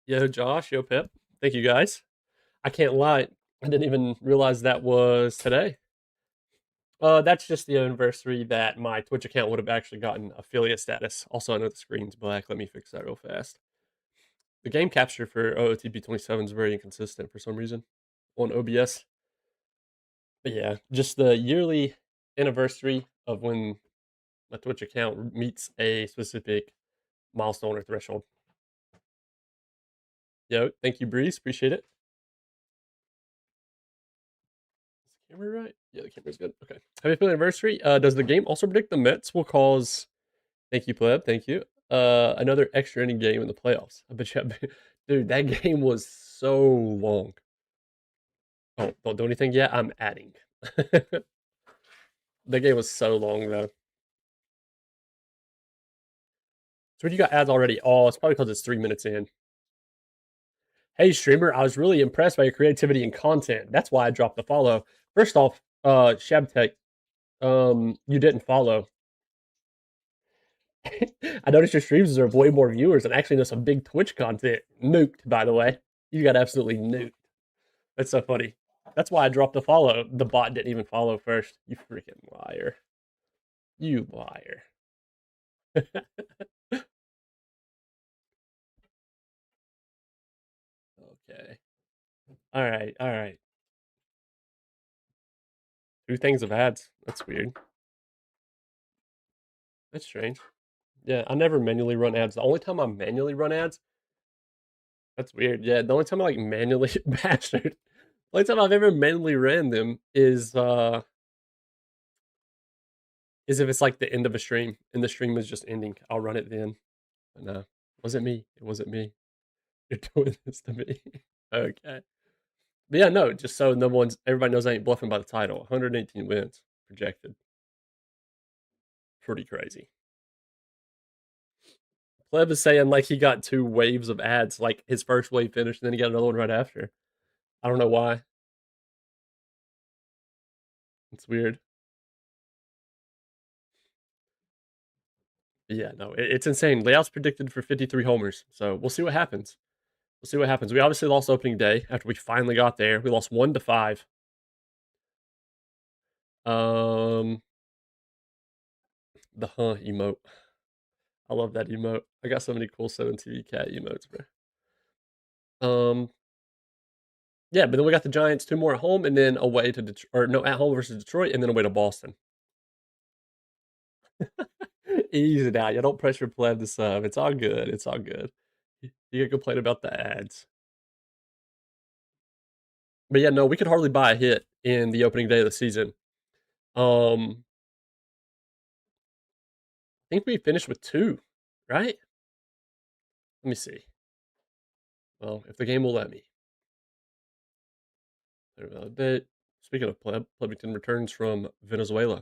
Yo, Josh. Yo, Pip. Thank you, guys. I can't lie. I didn't even realize that was today. That's just the anniversary that my Twitch account would have actually gotten affiliate status. Also, I know the screen's black. Let me fix that real fast. The game capture for OOTP27 is very inconsistent for some reason on OBS. But yeah, just the yearly anniversary of when my Twitch account meets a specific milestone or threshold. Yo, thank you, Breeze. Appreciate it. Is the camera right? Yeah, the camera's good. Okay. Happy anniversary. Does the game also predict the Mets will cause? Thank you, Pleb. Thank you. Another extra inning game in the playoffs. I bet you, dude, that game was so long. Oh, don't do anything yet. I'm adding. The game was so long though. So when you got ads already, oh, it's probably because it's 3 minutes in. Hey, streamer, I was really impressed by your creativity and content. That's why I dropped the follow. First off, Shabtech, you didn't follow. I noticed your streams deserve way more viewers and actually know some big Twitch content. Nuked, by the way. You got absolutely nuked. That's so funny. That's why I dropped the follow. The bot didn't even follow first. You freaking liar. You liar. Okay. All right. All right. Two things of ads. That's weird. That's strange. Yeah, I never manually run ads. The only time I manually run ads, that's weird. Yeah, the only time I like manually bastard. The only time I've ever manually ran them is if it's like the end of a stream and the stream is just ending. I'll run it then. But no, it wasn't me. It wasn't me. You're doing this to me. Okay. But yeah, no, just so no one's everybody knows I ain't bluffing by the title. 118 wins projected. Pretty crazy. Pleb is saying like he got two waves of ads, like his first wave finished, and then he got another one right after. I don't know why. It's weird. But yeah, no, it's insane. Layout's predicted for 53 homers, so we'll see what happens. We'll see what happens. We obviously lost opening day after we finally got there. We lost 1-5. Um, the emote. I love that emote. I got so many cool 7TV cat emotes, bro. Yeah, but then we got the Giants 2 more at home and then away to Detroit, or no, at home versus Detroit and then away to Boston. Easy now. You don't pressure Pleb to sub. It's all good. It's all good. You can complain about the ads. But yeah, no, we could hardly buy a hit in the opening day of the season. I think we finished with 2, right? Let me see. Well, if the game will let me. But speaking of Pleb, Plebington returns from Venezuela.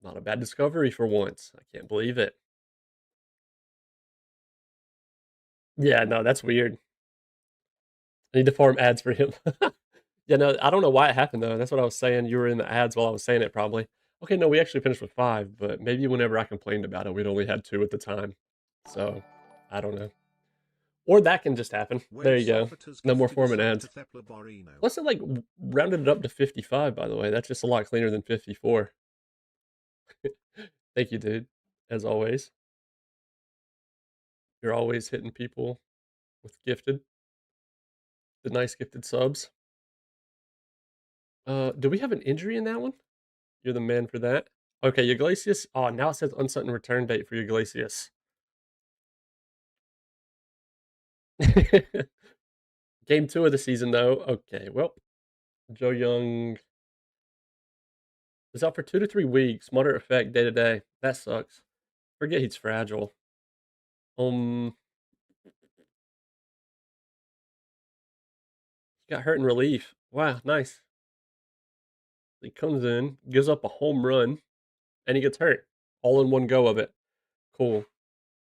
Not a bad discovery for once. I can't believe it. Yeah, no, that's weird. I need to farm ads for him. Yeah, no, I don't know why it happened though. That's what I was saying. You were in the ads while I was saying it, probably. Okay, no, we actually finished with 5, but maybe whenever I complained about it, we'd only had 2 at the time. So, I don't know. Or that can just happen. There you go. No more forming ads. Plus, it like rounded it up to 55, by the way. That's just a lot cleaner than 54. Thank you, dude. As always. You're always hitting people with gifted. The nice gifted subs. Do we have an injury in that one? You're the man for that. Okay, Iglesias. Oh, now it says uncertain return date for Iglesias. Game 2 of the season, though. Okay, well, Joe Young is out for 2 to 3 weeks. Moderate effect day to day. That sucks. Forget he's fragile. He got hurt in relief. Wow, nice. He comes in, gives up a home run, and he gets hurt. All in one go of it. Cool.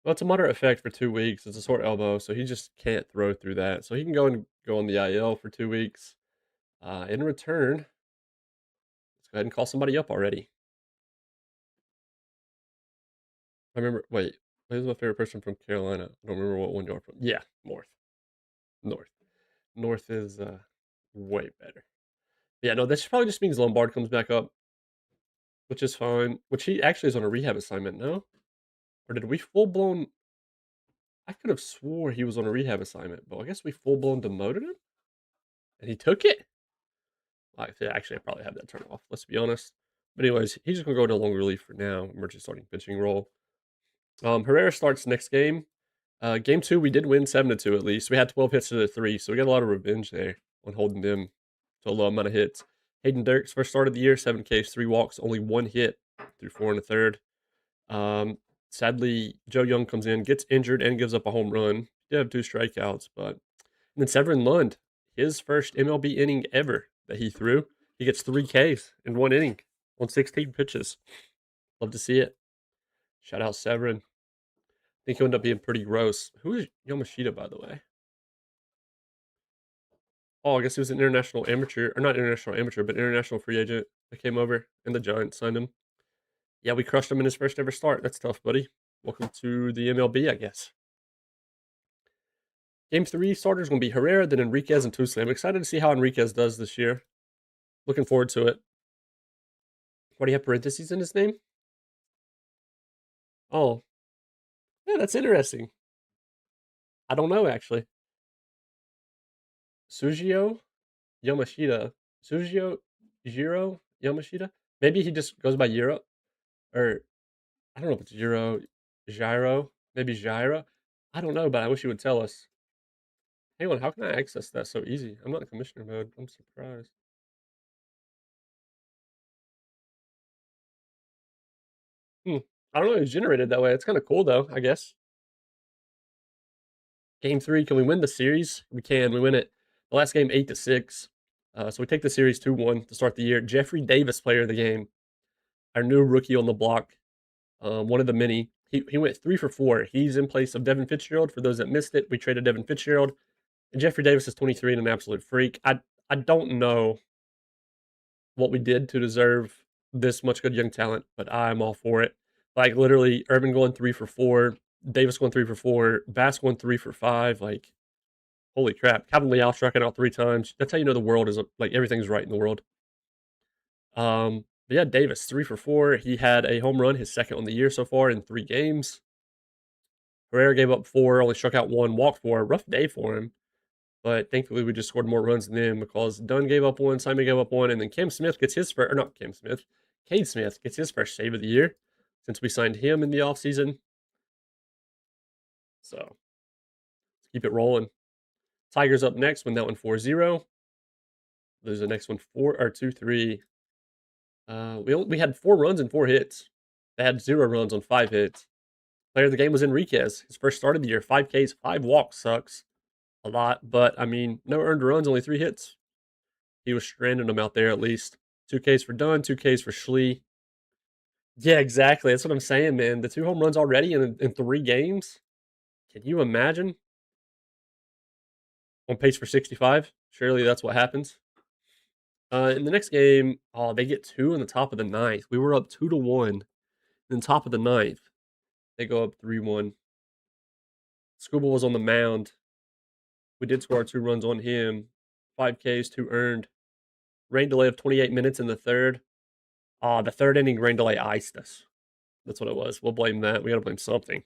Well, it's a moderate effect for 2 weeks. It's a sore elbow, so he just can't throw through that. So he can go on the IL for 2 weeks. In return, let's go ahead and call somebody up already. I remember. Wait, who's my favorite person from Carolina? I don't remember what one you're from. Yeah, Morth. North. North is way better. Yeah, no, this probably just means Lombard comes back up, which is fine. Which he actually is on a rehab assignment, no? Or did we full blown? I could have swore he was on a rehab assignment, but I guess we full blown demoted him, and he took it. Actually, I probably have that turned off. Let's be honest. But anyways, he's just gonna go into long relief for now. Emergency starting pitching role. Herrera starts next game. Game 2, we did win 7-2 at least. We had 12 hits to the 3, so we got a lot of revenge there on holding them to a low amount of hits. Hayden Dirks first start of the year, 7 Ks, 3 walks, only 1 hit through 4 and a third. Sadly, Joe Young comes in, gets injured, and gives up a home run. He did have 2 strikeouts, but and then Severin Lund, his first MLB inning ever that he threw, he gets 3 Ks in 1 inning on 16 pitches. Love to see it. Shout out Severin. I think he'll end up being pretty gross. Who is Yamashita, by the way? Oh, I guess he was an international amateur, or not international amateur, but international free agent that came over, and the Giants signed him. Yeah, we crushed him in his first ever start. That's tough, buddy. Welcome to the MLB, I guess. Game 3 starters going to be Herrera, then Enriquez, and TeeClev. I'm excited to see how Enriquez does this year. Looking forward to it. Why do you have parentheses in his name? Oh, yeah, that's interesting. I don't know, actually. Sujio Yamashita. Sujio Jiro Yamashita? Maybe he just goes by Euro, or I don't know if it's Euro, Gyro, maybe Gyro. I don't know, but I wish you would tell us. Hang on, how can I access that so easy? I'm not in commissioner mode. I'm surprised. Hmm. I don't know. It's generated that way. It's kind of cool, though, I guess. Game 3, can we win the series? We can. We win it. The last game, 8-6. So we take the series 2-1 to start the year. Jeffrey Davis, player of the game, our new rookie on the block, one of the many. He went 3 for 4. He's in place of Devin Fitzgerald. For those that missed it, we traded Devin Fitzgerald. And Jeffrey Davis is 23 and an absolute freak. I don't know what we did to deserve this much good young talent, but I'm all for it. Like literally, Urban going 3 for 4, Davis going 3 for 4, Bass going 3 for 5. Like, holy crap! Calvin Leal striking out 3 times. That's how you know the world is like everything's right in the world. But yeah, Davis 3 for 4. He had a home run, his second on the year so far in 3 games. Herrera gave up 4, only struck out 1, walked 4. Rough day for him. But thankfully, we just scored more runs than them because Dunn gave up 1, Simon gave up 1, and then Cam Smith gets his first, or not Cam Smith, Cade Smith gets his first save of the year since we signed him in the offseason. So let's keep it rolling. Tigers up next, win that one 4-0. There's the next one 2-3. We had 4 runs and 4 hits. They had 0 runs on 5 hits. Player of the game was Enriquez. His first start of the year, 5 Ks, 5 walks. Sucks a lot, but I mean, no earned runs, only 3 hits. He was stranding them out there at least. 2 Ks for Dunn, 2 Ks for Schlee. Yeah, exactly. That's what I'm saying, man. The 2 home runs already in 3 games. Can you imagine? On pace for 65. Surely that's what happens. In the next game, oh, they get 2 in the top of the ninth. We were up 2-1. In the top of the ninth, they go up 3-1. Scuba was on the mound. We did score 2 runs on him. 5 Ks, 2 earned. Rain delay of 28 minutes in the third. The third inning rain delay iced us. That's what it was. We'll blame that. We got to blame something.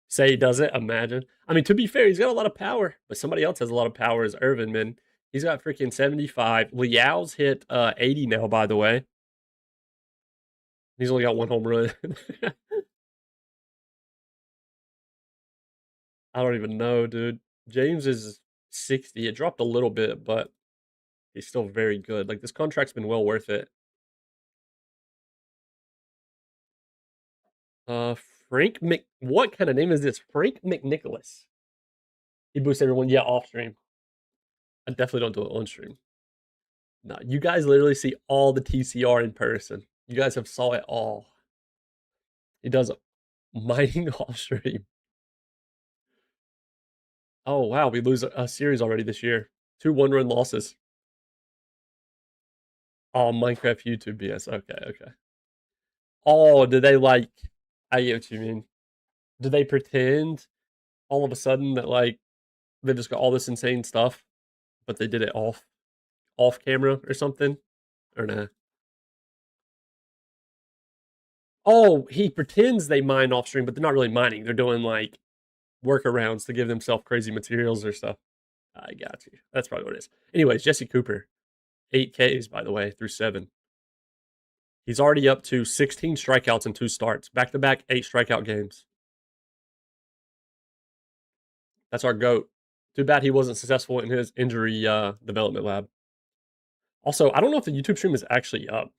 Say he does it. Imagine. I mean, to be fair, he's got a lot of power, but somebody else has a lot of power is Irvin, man. He's got freaking 75. Liao's hit 80 now, by the way. He's only got 1 home run. I don't even know, dude. James is 60. It dropped a little bit, but he's still very good. Like, this contract's been well worth it. Frank Mc... What kind of name is this? Frank McNicholas. He boosts everyone. Yeah, off stream. I definitely don't do it on stream. No, you guys literally see all the TCR in person. You guys have saw it all. He does mining off stream. Oh wow, we lose a series already this year. 2 1-run losses. Oh, Minecraft YouTube BS. Okay. Oh, did they like? I get what you mean. Do they pretend all of a sudden that like They just got all this insane stuff, but they did it off camera or something, or nah. Oh, he pretends they mine off stream, but they're not really mining. They're doing like workarounds to give themselves crazy materials or stuff. I got you. That's probably what it is. Anyways, Jesse Cooper, 8Ks by the way through 7. He's already up to 16 strikeouts and 2 starts, back to back 8 strikeout games. That's our GOAT. Too bad he wasn't successful in his injury development lab. Also, I don't know if the YouTube stream is actually up.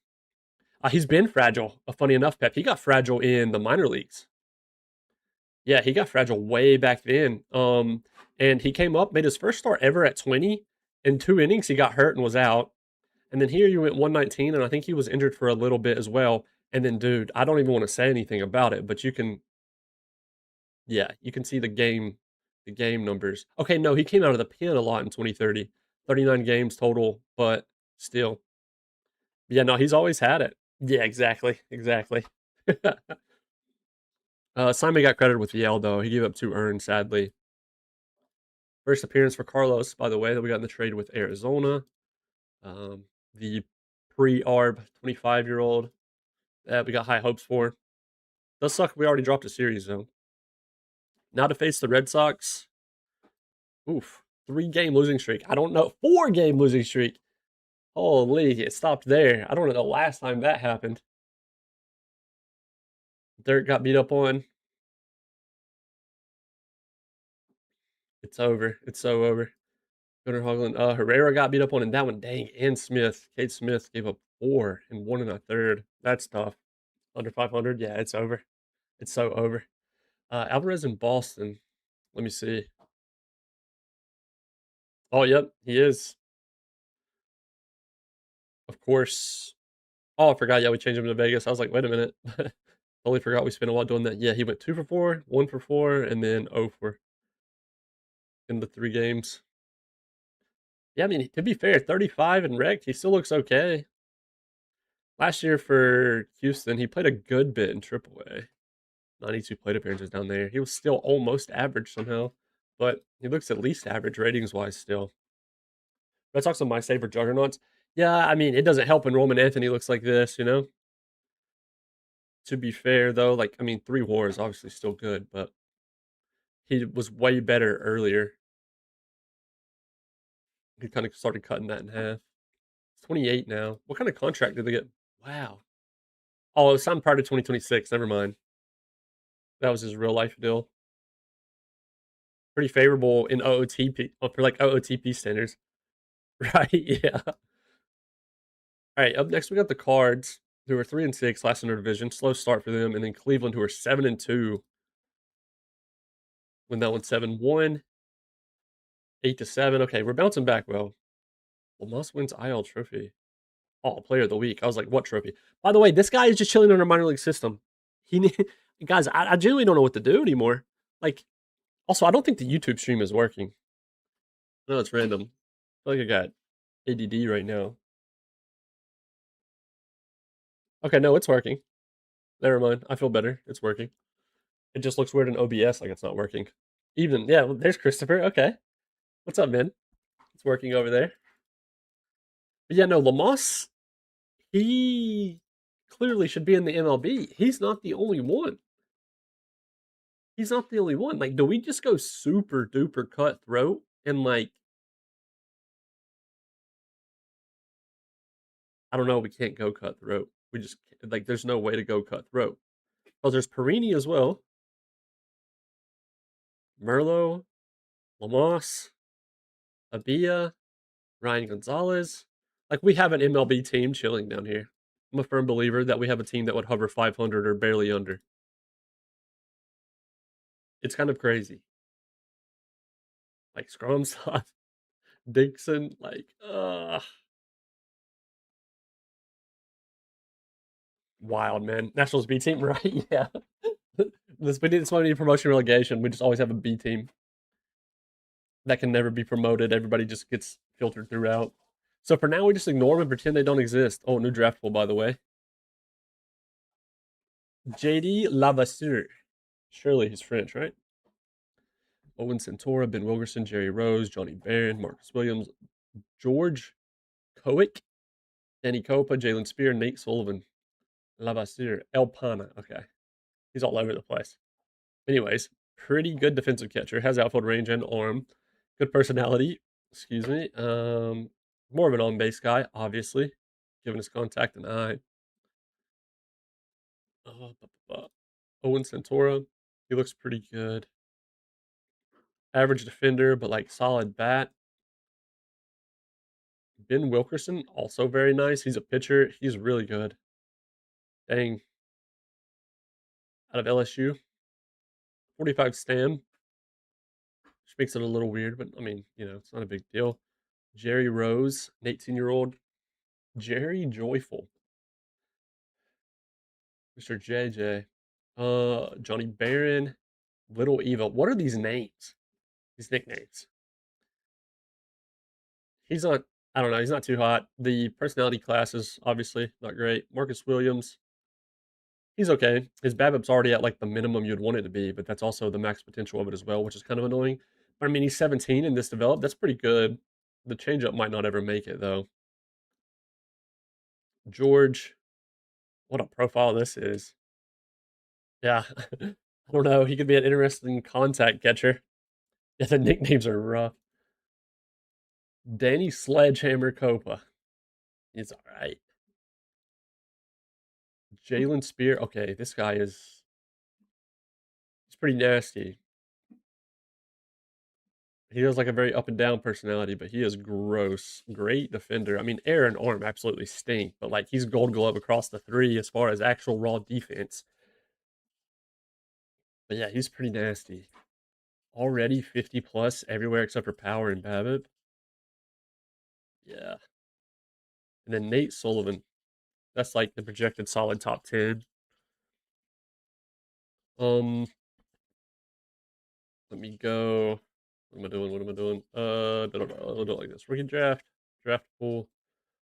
He's been fragile. Funny enough, Pep, he got fragile in the minor leagues. Yeah, he got fragile way back then. And he came up, made his first start ever at 20. In 2 innings, he got hurt and was out. And then here you went 119, and I think he was injured for a little bit as well. And then, dude, I don't even want to say anything about it, but you can, yeah, you can see the game numbers. Okay, no, he came out of the pen a lot in 2030, 39 games total, but still, yeah, no, he's always had it. Yeah, exactly, exactly. Simon got credited with Yale though. He gave up 2 earned, sadly. First appearance for Carlos, by the way, that we got in the trade with Arizona. The pre-ARB 25-year-old that we got high hopes for. Does suck we already dropped a series though. Now to face the Red Sox. Oof. 3-game losing streak. I don't know. 4-game losing streak. Holy, it stopped there. I don't know the last time that happened. Dirt got beat up on. It's over. It's so over. Gunnar Hoglund. Herrera got beat up on in that one. Dang. And Smith. Cade Smith gave up 4 and 1 1/3. That's tough. Under 500. Yeah, it's over. It's so over. Alvarez in Boston. Let me see. Oh, yep, he is. Of course. Oh, I forgot. Yeah, we changed him to Vegas. I was like, wait a minute. Totally forgot we spent a while doing that. Yeah, he went 2 for 4, 1 for 4, and then 0 for in the 3 games. Yeah, I mean, to be fair, 35 and rec, he still looks okay. Last year for Houston, he played a good bit in AAA. 92 plate appearances down there. He was still almost average somehow, but he looks at least average ratings wise still. Red Sox are my favorite juggernauts. Yeah, I mean, it doesn't help when Roman Anthony looks like this, you know? To be fair, though, like, I mean, 3 WAR is obviously still good, but he was way better earlier. He kind of started cutting that in half. He's 28 now. What kind of contract did they get? Wow. Oh, it was signed prior to 2026. Never mind. That was his real life deal. Pretty favorable in OOTP for like OOTP standards. Right? Yeah. All right. Up next, we got the Cards, who are 3-6 last in their division. Slow start for them, and then Cleveland, who are 7-2. When that one 7-1, 8-7. Okay, we're bouncing back well. Lamas wins IL trophy. Oh, player of the week. I was like, what trophy? By the way, this guy is just chilling on a minor league system. He guys, I genuinely don't know what to do anymore. Like, also, I don't think the YouTube stream is working. No, it's random. I feel like I got ADD right now. Okay, no, it's working. Never mind. I feel better. It's working. It just looks weird in OBS, like it's not working. Even yeah, well, there's Christopher. Okay, what's up, man? It's working over there. But yeah, no, Lamas, he clearly should be in the MLB. He's not the only one. He's not the only one. Like, do we just go super duper cutthroat and like, I don't know, we can't go cutthroat. We just like, there's no way to go cutthroat. Oh, there's Perini as well. Merlo, Lamas, Abia, Ryan Gonzalez. Like, we have an MLB team chilling down here. I'm a firm believer that we have a team that would hover 500 or barely under. It's kind of crazy. Like Scrumsoft, Dixon, like, wild, man. Nationals B team, right? Yeah. This might be promotion relegation. We just always have a B team that can never be promoted. Everybody just gets filtered throughout. So for now, we just ignore them and pretend they don't exist. Oh, new draftable, by the way. JD Lavasseur. Surely he's French, right? Owen Santora, Ben Wilkerson, Jerry Rose, Johnny Barron, Marcus Williams, George Koick, Danny Copa, Jalen Spear, Nate Sullivan, Lavasir, El Pana. Okay. He's all over the place. Anyways, pretty good defensive catcher. Has outfield range and arm. Good personality. Excuse me. More of an on-base guy, obviously, given his contact and eye. Owen Santora. He looks pretty good. Average defender, but like solid bat. Ben Wilkerson, also very nice. He's a pitcher. He's really good. Dang. Out of LSU. 45 stam, which makes it a little weird, but I mean, it's not a big deal. Jerry Rose, an 18-year-old. Jerry Joyful. Mr. JJ. Johnny Barron. Little Eva. What are these names? These nicknames. He's not, I don't know, he's not too hot. The personality class is obviously not great. Marcus Williams, he's okay. His BABIP's already at like the minimum you'd want it to be, but that's also the max potential of it as well, which is kind of annoying. But I mean, he's 17 and this developed. That's pretty good. The changeup might not ever make it though. George, what a profile this is. Yeah, I don't know. He could be an interesting contact catcher. Yeah, the nicknames are rough. Danny Sledgehammer Copa. He's all right. Jalen Spear. Okay, this guy is he's pretty nasty. He has like a very up and down personality, but he is gross. Great defender. I mean, air and arm absolutely stink, but like he's gold glove across the three as far as actual raw defense. But yeah, he's pretty nasty. Already 50 plus everywhere except for power and BABIP. Yeah. And then Nate Sullivan. That's like the projected solid top 10. Um, let me go. What am I doing? What am I doing? I'll do it like this. Rookie draft pool,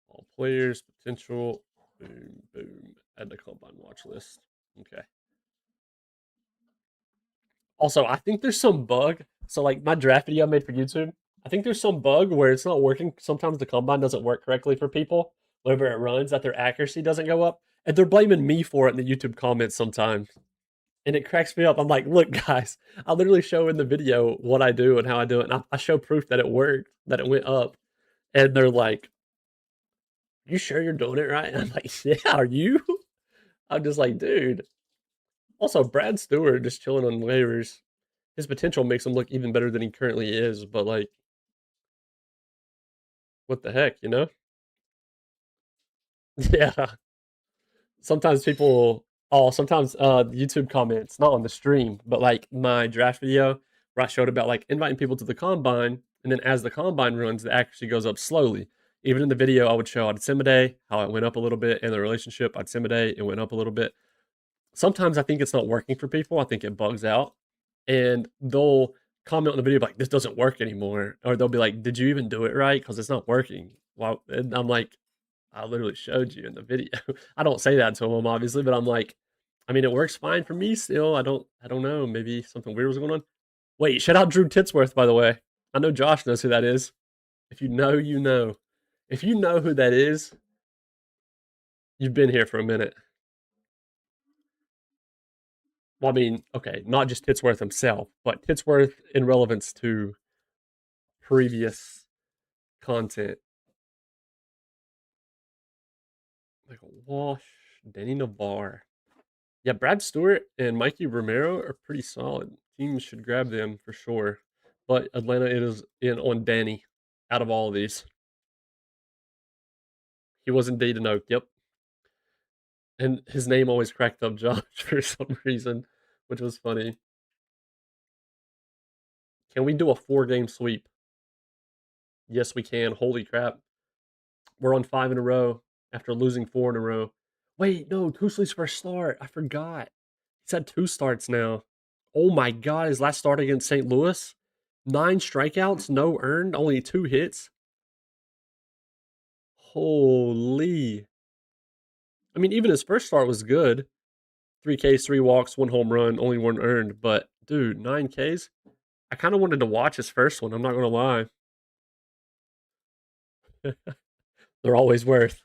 all players, potential, boom, boom. Add the combine watch list. Okay. Also, I think there's some bug. So like my draft video I made for YouTube, I think there's some bug where it's not working. Sometimes the combine doesn't work correctly for people whenever it runs, that their accuracy doesn't go up. And they're blaming me for it in the YouTube comments sometimes. And it cracks me up. I'm like, look, guys, I literally show in the video what I do and how I do it. And I show proof that it worked, that it went up. And they're like, you sure you're doing it right? And I'm like, yeah, are you? I'm just like, dude. Also, Brad Stewart just chilling on waivers. His potential makes him look even better than he currently is. But like, what the heck, you know? Yeah. Sometimes people, sometimes YouTube comments, not on the stream, but like my draft video where I showed about like inviting people to the combine, and then as the combine runs, the accuracy goes up slowly. Even in the video, I would show Adsimide, how it went up a little bit, and the relationship Adsimide, it went up a little bit. Sometimes I think it's not working for people. I think it bugs out, and they'll comment on the video like, "This doesn't work anymore," or they'll be like, "Did you even do it right? Because it's not working." Well, and I'm like, I literally showed you in the video. I don't say that to him obviously, but I'm like, I mean, it works fine for me still. I don't know. Maybe something weird was going on. Wait, shout out Drew Titsworth, by the way. I know Josh knows who that is. If you know, you know. If you know who that is, you've been here for a minute. Well, I mean, okay, not just Titsworth himself, but Titsworth in relevance to previous content. Like Wash, Denny Navarre. Yeah, Brad Stewart and Mikey Romero are pretty solid. Teams should grab them for sure. But Atlanta is in on Danny out of all of these. He was indeed an Oak, yep. And his name always cracked up Josh for some reason, which was funny. Can we do a 4-game sweep? Yes, we can. Holy crap. We're on 5 in a row after losing 4 in a row. Wait, no, Tusley's first start. I forgot. He's had 2 starts now. Oh my god, his last start against St. Louis? 9 strikeouts, no earned, only 2 hits. Holy. I mean, even his first start was good. 3 Ks, 3 walks, 1 home run, only 1 earned. But, dude, 9 Ks? I kind of wanted to watch his first one. I'm not gonna lie. They're always worth.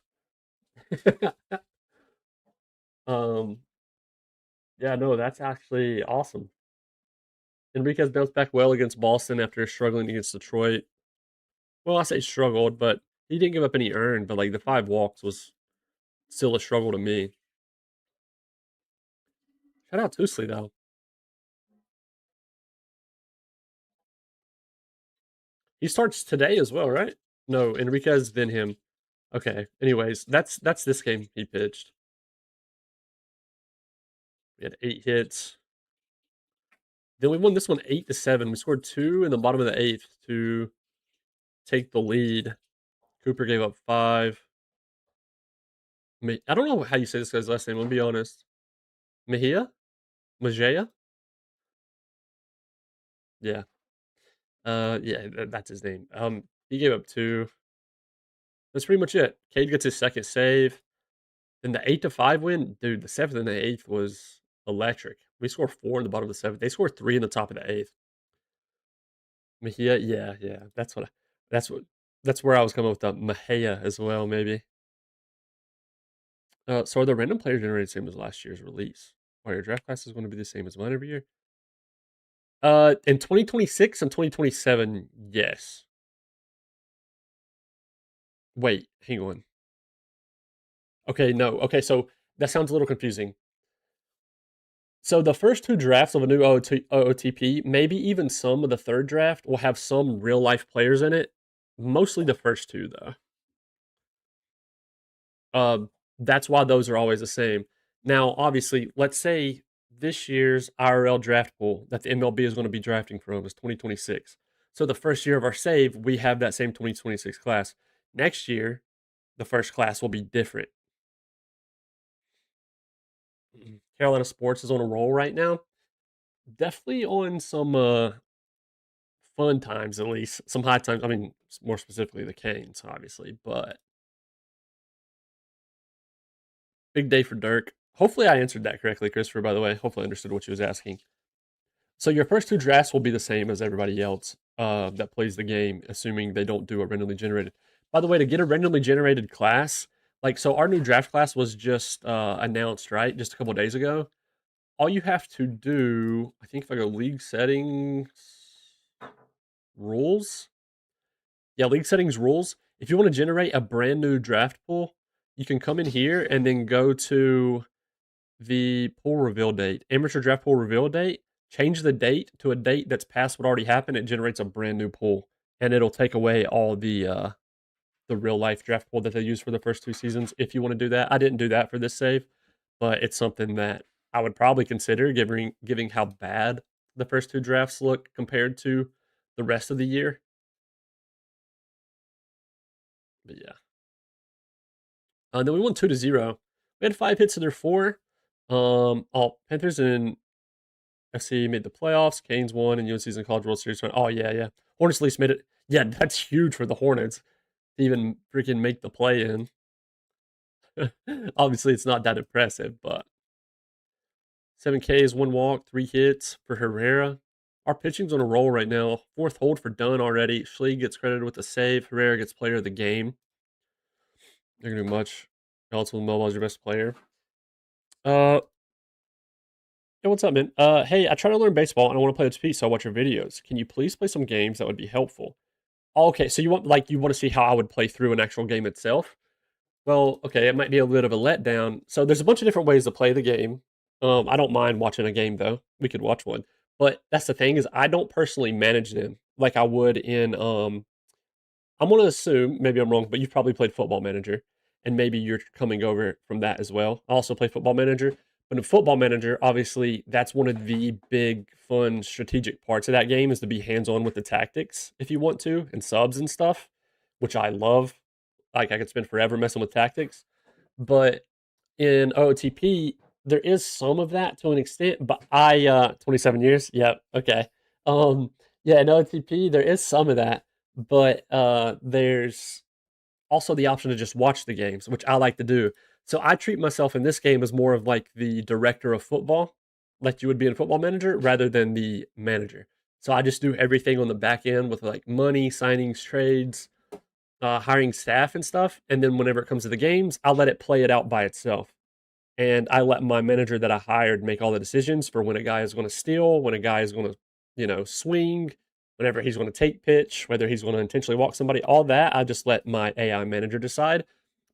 um, yeah, no, that's actually awesome. Enriquez bounced back well against Boston after struggling against Detroit. Well, I say struggled, but he didn't give up any earned. But like the 5 walks was still a struggle to me. Shout out Tusley though. He starts today as well, right? No, Enriquez then him. Okay. Anyways, that's this game he pitched. We had 8 hits. Then we won this one 8-7. We scored 2 in the bottom of the 8th to take the lead. Cooper gave up 5. I don't know how you say this guy's last name. I'll be honest. Mejia, Mejia. Yeah. Yeah, that's his name. He gave up 2. That's pretty much it. Cade gets his second save. Then the 8-5 win, dude. The 7th and the 8th was electric. We scored 4 in the bottom of the 7th. They scored 3 in the top of the 8th. Mejia, yeah, yeah. That's what. That's where I was coming with the Mejia as well, maybe. So are the random player generated same as last year's release? Or your draft class is going to be the same as mine every year? In 2026 and 2027, yes. Wait, hang on. Okay, no. Okay, so that sounds a little confusing. So the first 2 drafts of a new OOTP, maybe even some of the third draft, will have some real life players in it. Mostly the first 2, though. That's why those are always the same. Now, obviously, let's say this year's IRL draft pool that the MLB is going to be drafting from is 2026. So the first year of our save, we have that same 2026 class. Next year, the first class will be different. Carolina sports is on a roll right now. Definitely on some fun times, at least some high times. I mean, more specifically the Canes, obviously, but big day for Dirk. Hopefully, I answered that correctly, Christopher. By the way, hopefully, I understood what you was asking. So your first 2 drafts will be the same as everybody else that plays the game, assuming they don't do a randomly generated. By the way, to get a randomly generated class, like so, our new draft class was just announced, right, just a couple days ago. All you have to do, I think, if I go league settings, rules, yeah, league settings rules. If you want to generate a brand new draft pool, you can come in here and then go to the pool reveal date, amateur draft pool reveal date, change the date to a date that's past what already happened. It generates a brand new pool, and it'll take away all the real life draft pool that they use for the first 2 seasons. If you want to do that, I didn't do that for this save, but it's something that I would probably consider, giving how bad the first 2 drafts look compared to the rest of the year. But yeah, then we won 2-0. We had 5 hits to their 4. All Panthers and FC made the playoffs. Canes won, and UNC's in College World Series. Oh yeah, yeah. Hornets at least made it. Yeah, that's huge for the Hornets to even freaking make the play in. Obviously, it's not that impressive, but 7 Ks, 1 walk, 3 hits for Herrera. Our pitching's on a roll right now. 4th hold for Dunn already. Schlee gets credited with the save. Herrera gets player of the game. They're gonna do much. Elton Mobile is your best player. Uh, Hey, what's up, man? Hey, I try to learn baseball and I want to play OOTP, so I watch your videos. Can you please play some games that would be helpful? Oh, okay, so you want to see how I would play through an actual game itself? Well, okay, it might be a bit of a letdown. So there's a bunch of different ways to play the game. I don't mind watching a game though. We could watch one, but that's the thing is I don't personally manage them like I would in I'm going to assume, maybe I'm wrong, but you've probably played Football Manager, and maybe you're coming over from that as well. I also play Football Manager, but in Football Manager, obviously, that's one of the big, fun, strategic parts of that game is to be hands-on with the tactics if you want to, and subs and stuff, which I love. Like, I could spend forever messing with tactics. But in OOTP, there is some of that to an extent, but 27 years, yep, okay. Yeah, in OOTP, there is some of that, but there's also the option to just watch the games, which I like to do. So I treat myself in this game as more of like the director of football, like you would be in Football Manager, rather than the manager. So I just do everything on the back end with like money, signings, trades, hiring staff and stuff. And then whenever it comes to the games, I'll let it play it out by itself. And I let my manager that I hired make all the decisions for when a guy is going to steal, when a guy is going to, swing, whenever he's going to take pitch, whether he's going to intentionally walk somebody, all that. I just let my AI manager decide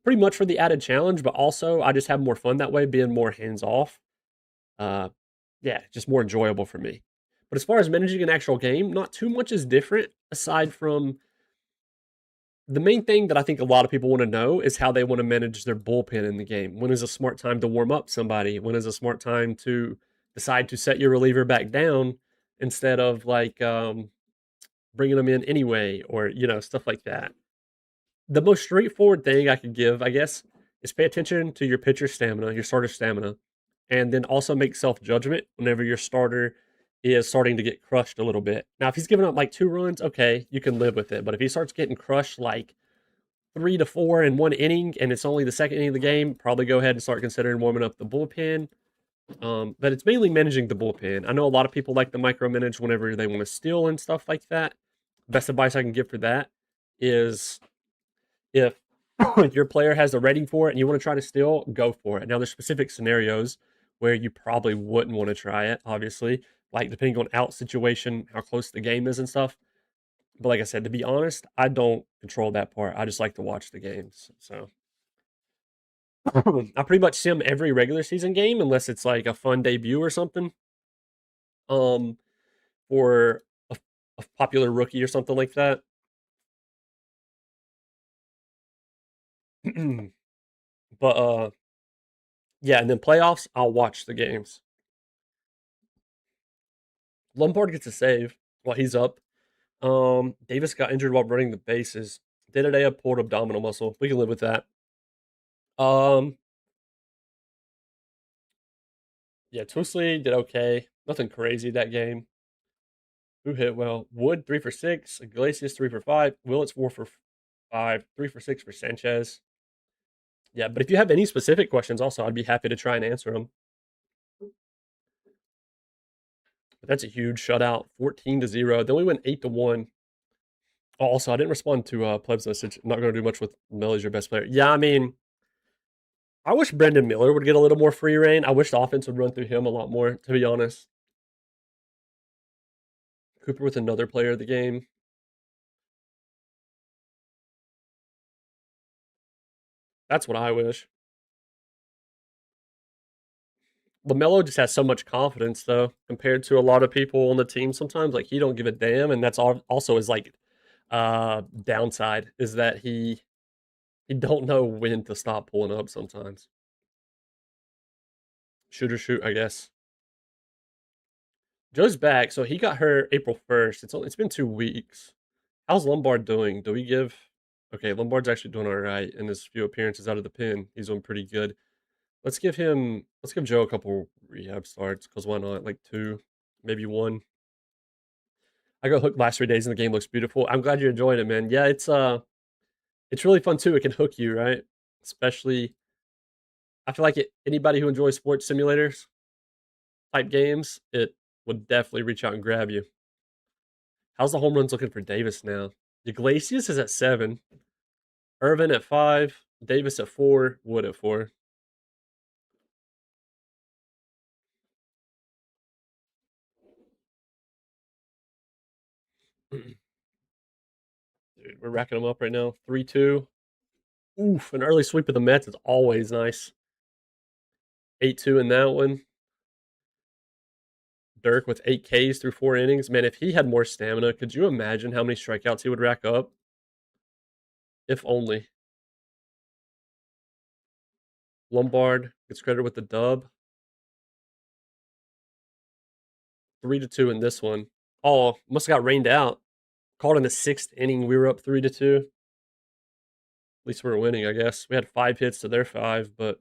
pretty much for the added challenge, but also I just have more fun that way, being more hands off. Uh, yeah, just more enjoyable for me. But as far as managing an actual game, not too much is different aside from the main thing that I think a lot of people want to know is how they want to manage their bullpen in the game. When is a smart time to warm up somebody? When is a smart time to decide to set your reliever back down instead of like bringing them in anyway, or stuff like that. The most straightforward thing I could give, I guess, is pay attention to your pitcher stamina, your starter stamina, and then also make self judgment whenever your starter is starting to get crushed a little bit. Now, if he's giving up like 2 runs, okay, you can live with it. But if he starts getting crushed like 3 to 4 in one inning and it's only the second inning of the game, probably go ahead and start considering warming up the bullpen. But it's mainly managing the bullpen. I know a lot of people like to micromanage whenever they want to steal and stuff like that. Best advice I can give for that is if your player has a rating for it and you want to try to steal, go for it. Now, there's specific scenarios where you probably wouldn't want to try it, obviously, like depending on out situation, how close the game is and stuff. But like I said, to be honest, I don't control that part. I just like to watch the games. So I pretty much sim every regular season game unless it's like a fun debut or something. Um, for a popular rookie or something like that. But yeah, and then playoffs, I'll watch the games. Lombard gets a save while he's up. Davis got injured while running the bases. Day to day, a pulled abdominal muscle. We can live with that. Um, yeah, Toosley did okay. Nothing crazy that game. Who hit well? Wood 3 for 6. Iglesias 3 for 5. Willits 4 for 5. 3 for 6 for Sanchez. Yeah, but if you have any specific questions, also I'd be happy to try and answer them. But that's a huge shutout, 14-0. Then we went 8-1. Oh, also, I didn't respond to Pleb's message. I'm not going to do much with Mel as your best player. Yeah, I mean, I wish Brendan Miller would get a little more free reign. I wish the offense would run through him a lot more, to be honest. Cooper with another player of the game. That's what I wish. LaMelo just has so much confidence, though, compared to a lot of people on the team sometimes. Like, he don't give a damn, and that's also his, like, downside, is that he don't know when to stop pulling up sometimes. Shoot or shoot, I guess. Joe's back, so he got hurt April 1st. It's been 2 weeks. How's Lombard doing? Do we give? Okay, Lombard's actually doing all right in his few appearances out of the pen. He's doing pretty good. Let's give Joe a couple rehab starts, because why not? Like 2, maybe 1. I got hooked last 3 days and the game looks beautiful. I'm glad you're enjoying it, man. Yeah, it's really fun too. It can hook you, right? Especially I feel like anybody who enjoys sports simulators type games, it would definitely reach out and grab you. How's the home runs looking for Davis now? Iglesias is at 7, Irvin at 5, Davis at 4, Wood at 4. Dude, we're racking them up right now. 3-2. Oof, an early sweep of the Mets is always nice. 8-2 in that one. Dirk with 8 Ks through 4 innings. Man, if he had more stamina, could you imagine how many strikeouts he would rack up? If only. Lombard gets credit with the dub. 3-2 in this one. Oh, must have got rained out. Called in the 6th inning. We were up 3-2. At least we were winning, I guess. We had 5 hits to their 5, but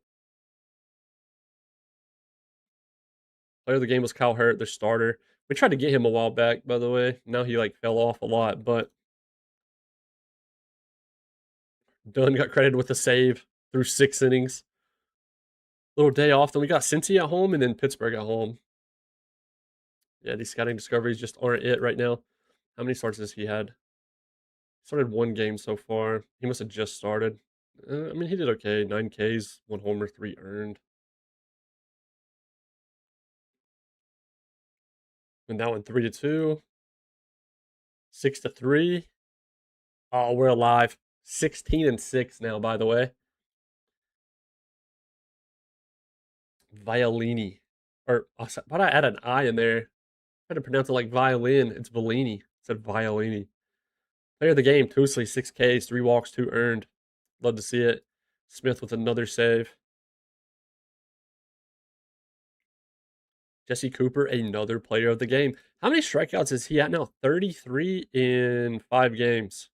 player of the game was Kyle Hurt, their starter. We tried to get him a while back, by the way. Now he like fell off a lot, but Dunn got credited with a save through 6 innings. Little day off. Then we got Cincy at home and then Pittsburgh at home. Yeah, these scouting discoveries just aren't it right now. How many starts has he had? Started one game so far. He must have just started. I mean, he did okay. 9 Ks, 1 homer, 3 earned. And that one 3-2, 6-3. Oh, we're alive. 16-6 now, by the way. Violini. Or why'd I add an I in there? I had to pronounce it like violin. It's Bellini. It said Violini. Player of the game, Tusley, 6 Ks, 3 walks, 2 earned. Love to see it. Smith with another save. Jesse Cooper, another player of the game. How many strikeouts is he at now? 33 in 5 games.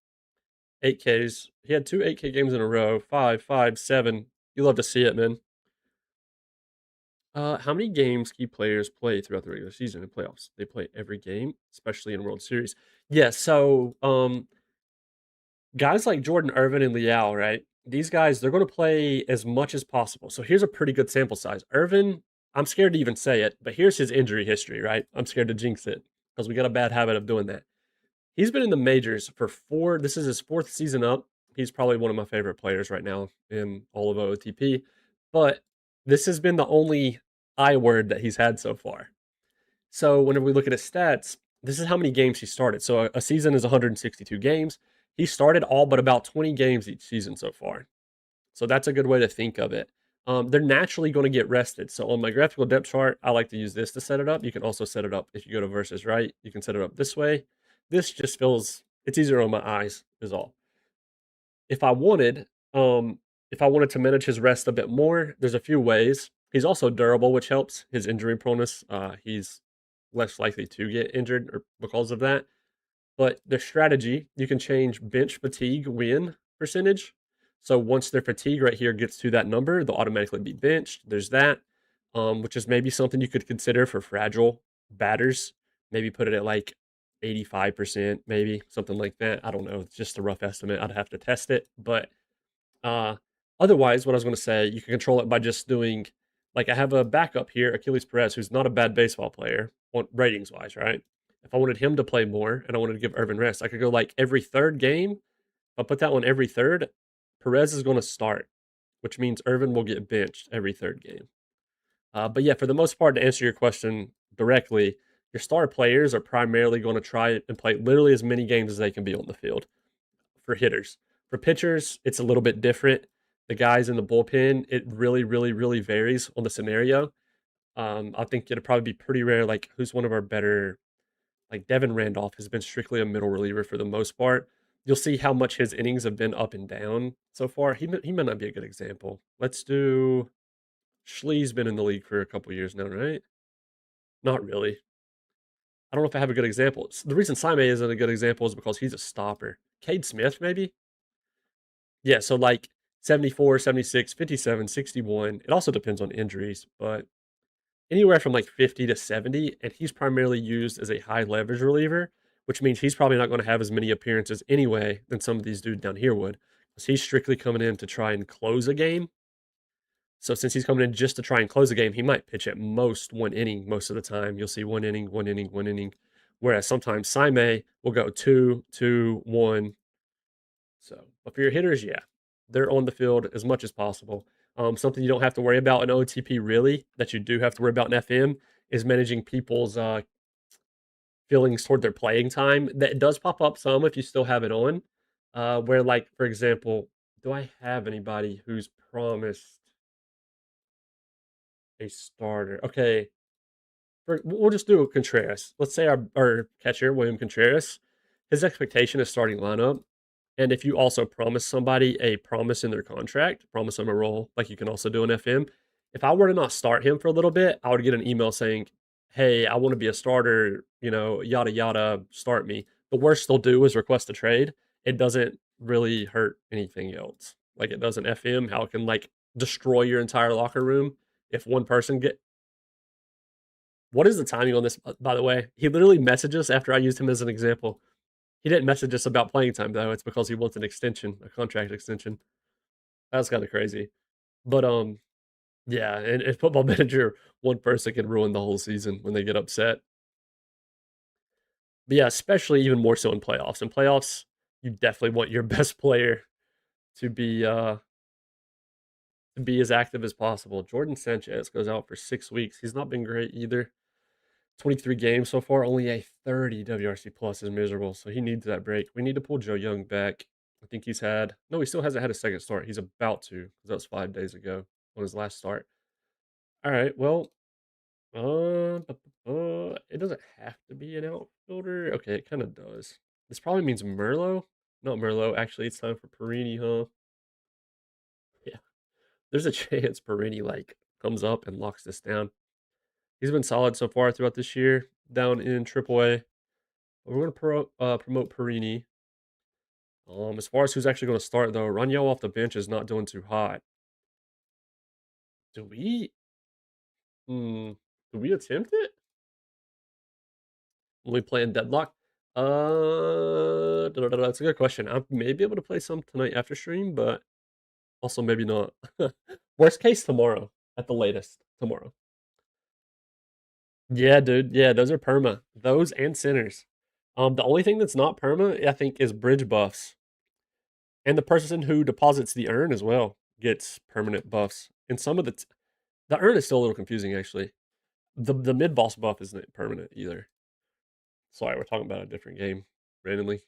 8 Ks. He had 2 8K games in a row. 5, 5, 7. You love to see it, man. How many games key players play throughout the regular season and playoffs? They play every game, especially in World Series. Yeah, so guys like Jordan Irvin and Liao, right? These guys, they're going to play as much as possible. So here's a pretty good sample size. Irvin, I'm scared to even say it, but here's his injury history, right? I'm scared to jinx it because we got a bad habit of doing that. He's been in the majors for this is his 4th season up. He's probably one of my favorite players right now in all of OOTP. But this has been the only I word that he's had so far. So whenever we look at his stats, this is how many games he started. So a season is 162 games. He started all but about 20 games each season so far. So that's a good way to think of it. They're naturally going to get rested. So on my graphical depth chart, I like to use this to set it up. You can also set it up if you go to versus right. You can set it up this way. This just feels it's easier on my eyes is all. If I wanted, if I wanted to manage his rest a bit more, there's a few ways. He's also durable, which helps his injury proneness. He's less likely to get injured or because of that. But their strategy, you can change bench fatigue win percentage. So once their fatigue right here gets to that number, they'll automatically be benched. There's that, which is maybe something you could consider for fragile batters. Maybe put it at like 85%, maybe something like that. I don't know. It's just a rough estimate. I'd have to test it. But uh, otherwise, what I was going to say, you can control it by just doing like I have a backup here, Achilles Perez, who's not a bad baseball player, ratings wise, right? If I wanted him to play more and I wanted to give Irvin rest, I could go like every third game. If I put that one every third, Perez is going to start, which means Irvin will get benched every third game. But yeah, for the most part, to answer your question directly, your star players are primarily going to try and play literally as many games as they can be on the field for hitters. For pitchers, it's a little bit different. The guys in the bullpen, it really, really, really varies on the scenario. I think it'd probably be pretty rare. Like, who's one of our better? Like Devin Randolph has been strictly a middle reliever for the most part. You'll see how much his innings have been up and down so far. He might not be a good example. Let's do Schlee's been in the league for a couple years now, right? Not really. I don't know if I have a good example. The reason Sime isn't a good example is because he's a stopper. Cade Smith, maybe? Yeah, so like 74, 76, 57, 61. It also depends on injuries, but anywhere from like 50 to 70, and he's primarily used as a high leverage reliever, which means he's probably not going to have as many appearances anyway than some of these dudes down here would, because he's strictly coming in to try and close a game. So since he's coming in just to try and close a game, he might pitch at most 1 inning most of the time. You'll see 1 inning, 1 inning, 1 inning. Whereas sometimes Sime will go 2, 2, 1. So, but for your hitters, yeah, they're on the field as much as possible. Something you don't have to worry about in OTP really that you do have to worry about in FM is managing people's feelings toward their playing time. That does pop up some if you still have it on. Where, like, for example, do I have anybody who's promised a starter? Okay, we'll just do Contreras. Let's say our catcher, William Contreras, his expectation is starting lineup. And if you also promise somebody a promise in their contract, promise them a role, like you can also do in FM, if I were to not start him for a little bit, I would get an email saying, hey, I want to be a starter, yada, yada, start me. The worst they'll do is request a trade. It doesn't really hurt anything else. Like it does in FM, how it can like destroy your entire locker room if one person get. What is the timing on this, by the way? He literally messages after I used him as an example. He didn't message us about playing time though. It's because he wants an extension, a contract extension. That's kind of crazy. But yeah, and Football Manager, one person can ruin the whole season when they get upset. But yeah, especially even more so in playoffs. In playoffs, you definitely want your best player to be as active as possible. Jordan Sanchez goes out for 6 weeks. He's not been great either. 23 games so far, only a 30 WRC plus is miserable. So he needs that break. We need to pull Joe Young back. I think he's had no, he still hasn't had a second start. He's about to, because that was 5 days ago on his last start. All right, well, it doesn't have to be an outfielder. Okay, it kind of does. This probably means Merlot. Not Merlot. Actually, it's time for Perini, huh? Yeah. There's a chance Perini like comes up and locks this down. He's been solid so far throughout this year down in AAA. We're going to promote Perini. As far as who's actually going to start, though, Raniel off the bench is not doing too hot. Do we? Hmm. Do we attempt it? When we play in Deadlock? That's a good question. I may be able to play some tonight after stream, but also maybe not. Worst case, tomorrow at the latest. Tomorrow. Yeah, dude. Yeah, those are perma. Those and sinners. The only thing that's not perma, I think, is bridge buffs. And the person who deposits the urn as well gets permanent buffs. And some of the urn is still a little confusing actually. The mid boss buff isn't permanent either. Sorry, we're talking about a different game randomly.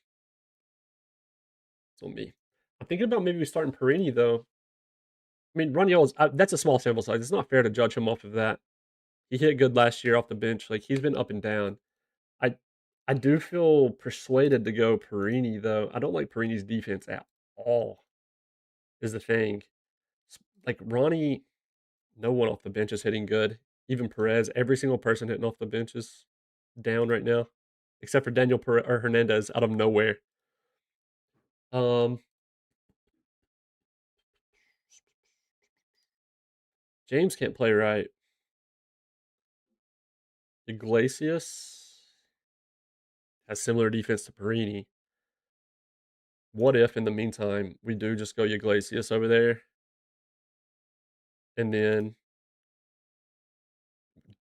It's on me. I'm thinking about maybe starting Perini though. I mean, Raniel is that's a small sample size. It's not fair to judge him off of that. He hit good last year off the bench. Like he's been up and down. I I do feel persuaded to go Perini though. I don't like Perini's defense at all. Is the thing. Like Ronnie, no one off the bench is hitting good. Even Perez, every single person hitting off the bench is down right now, except for Daniel Perez or Hernandez out of nowhere. Um, James can't play right. Iglesias has similar defense to Perini. What if, in the meantime, we do just go Iglesias over there, and then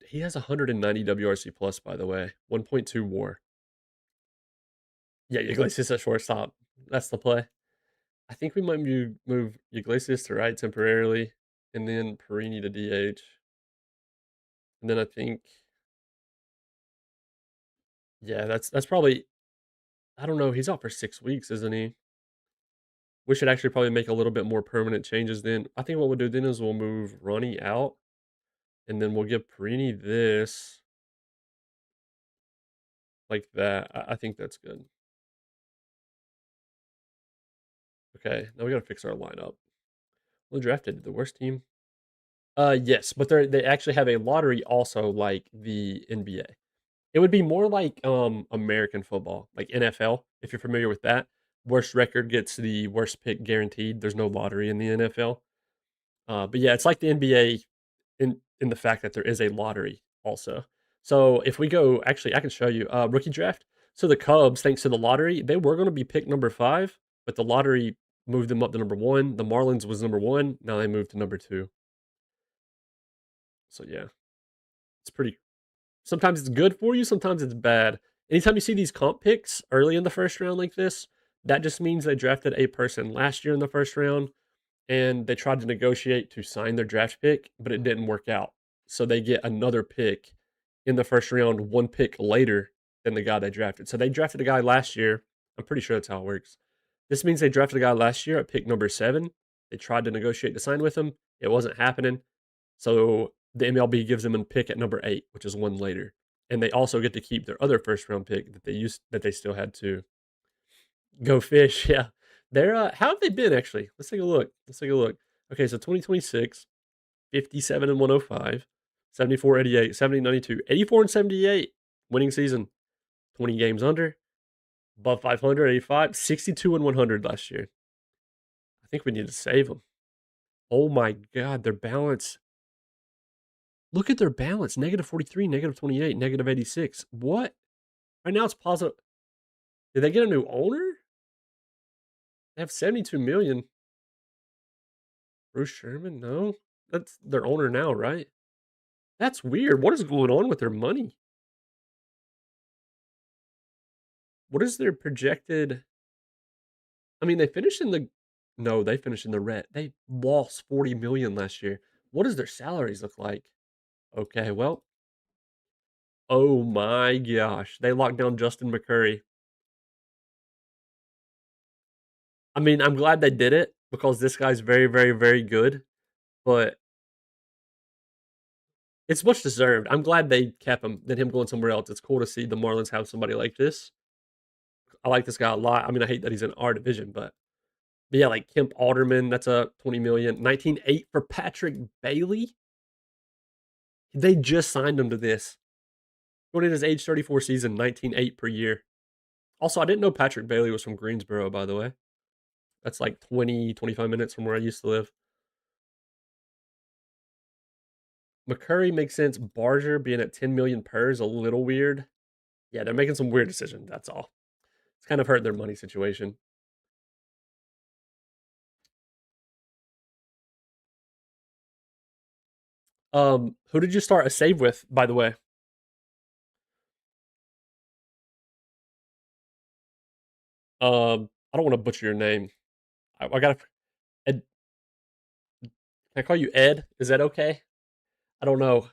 he has 190 WRC plus, by the way, 1.2 WAR. Yeah, Iglesias at shortstop. That's the play. I think we might move Iglesias to right temporarily, and then Perini to DH, and then I think, yeah, that's probably. I don't know. He's out for 6 weeks, isn't he? We should actually probably make a little bit more permanent changes. Then I think what we'll do then is we'll move Ronnie out, and then we'll give Perini this like that. I think that's good. Okay, now we gotta fix our lineup. Well, drafted the worst team. Yes, but they actually have a lottery also like the NBA. It would be more like American football, like NFL, if you're familiar with that. Worst record gets the worst pick guaranteed. There's no lottery in the NFL. But yeah, it's like the NBA in the fact that there is a lottery also. So if we go, actually, I can show you rookie draft. So the Cubs, thanks to the lottery, they were going to be picked number 5, but the lottery moved them up to number 1. The Marlins was number 1. Now they moved to number 2. So yeah, it's pretty. Sometimes it's good for you. Sometimes it's bad. Anytime you see these comp picks early in the first round like this, that just means they drafted a person last year in the first round and they tried to negotiate to sign their draft pick, but it didn't work out. So they get another pick in the first round, one pick later than the guy they drafted. So they drafted a guy last year. I'm pretty sure that's how it works. This means they drafted a guy last year at pick number 7. They tried to negotiate to sign with him. It wasn't happening. So the MLB gives them a pick at number 8, which is one later. And they also get to keep their other first round pick that they still had to go fish. Yeah. They're how have they been actually? Let's take a look. Let's take a look. Okay, so 2026, 57 and 105, 74, 88, 70, 92, 84 and 78 winning season. 20 games under, above 500, 85, 62 and 100 last year. I think we need to save them. Oh my god, their balance. Look at their balance. Negative 43, negative 28, negative 86. What? Right now it's positive. Did they get a new owner? They have 72 million. Bruce Sherman? No. That's their owner now, right? That's weird. What is going on with their money? What is their projected? I mean, they finished in the. No, they finished in the red. They lost 40 million last year. What does their salaries look like? Okay, well, oh my gosh, they locked down Justin McCurry. I mean, I'm glad they did it because this guy's very, very, very good. But it's much deserved. I'm glad they kept him than him going somewhere else. It's cool to see the Marlins have somebody like this. I like this guy a lot. I mean, I hate that he's in our division, but yeah, like Kemp Alderman, that's a 20 million. 19.8 for Patrick Bailey. They just signed him to this. Going in his age 34 season, 19.8 per year. Also, I didn't know Patrick Bailey was from Greensboro, by the way. That's like 20, 25 minutes from where I used to live. McCurry makes sense. Barger being at 10 million per is a little weird. Yeah, they're making some weird decisions. That's all. It's kind of hurt their money situation. Who did you start a save with, by the way? I don't want to butcher your name. I gotta. Ed, can I call you Ed? Is that okay? I don't know.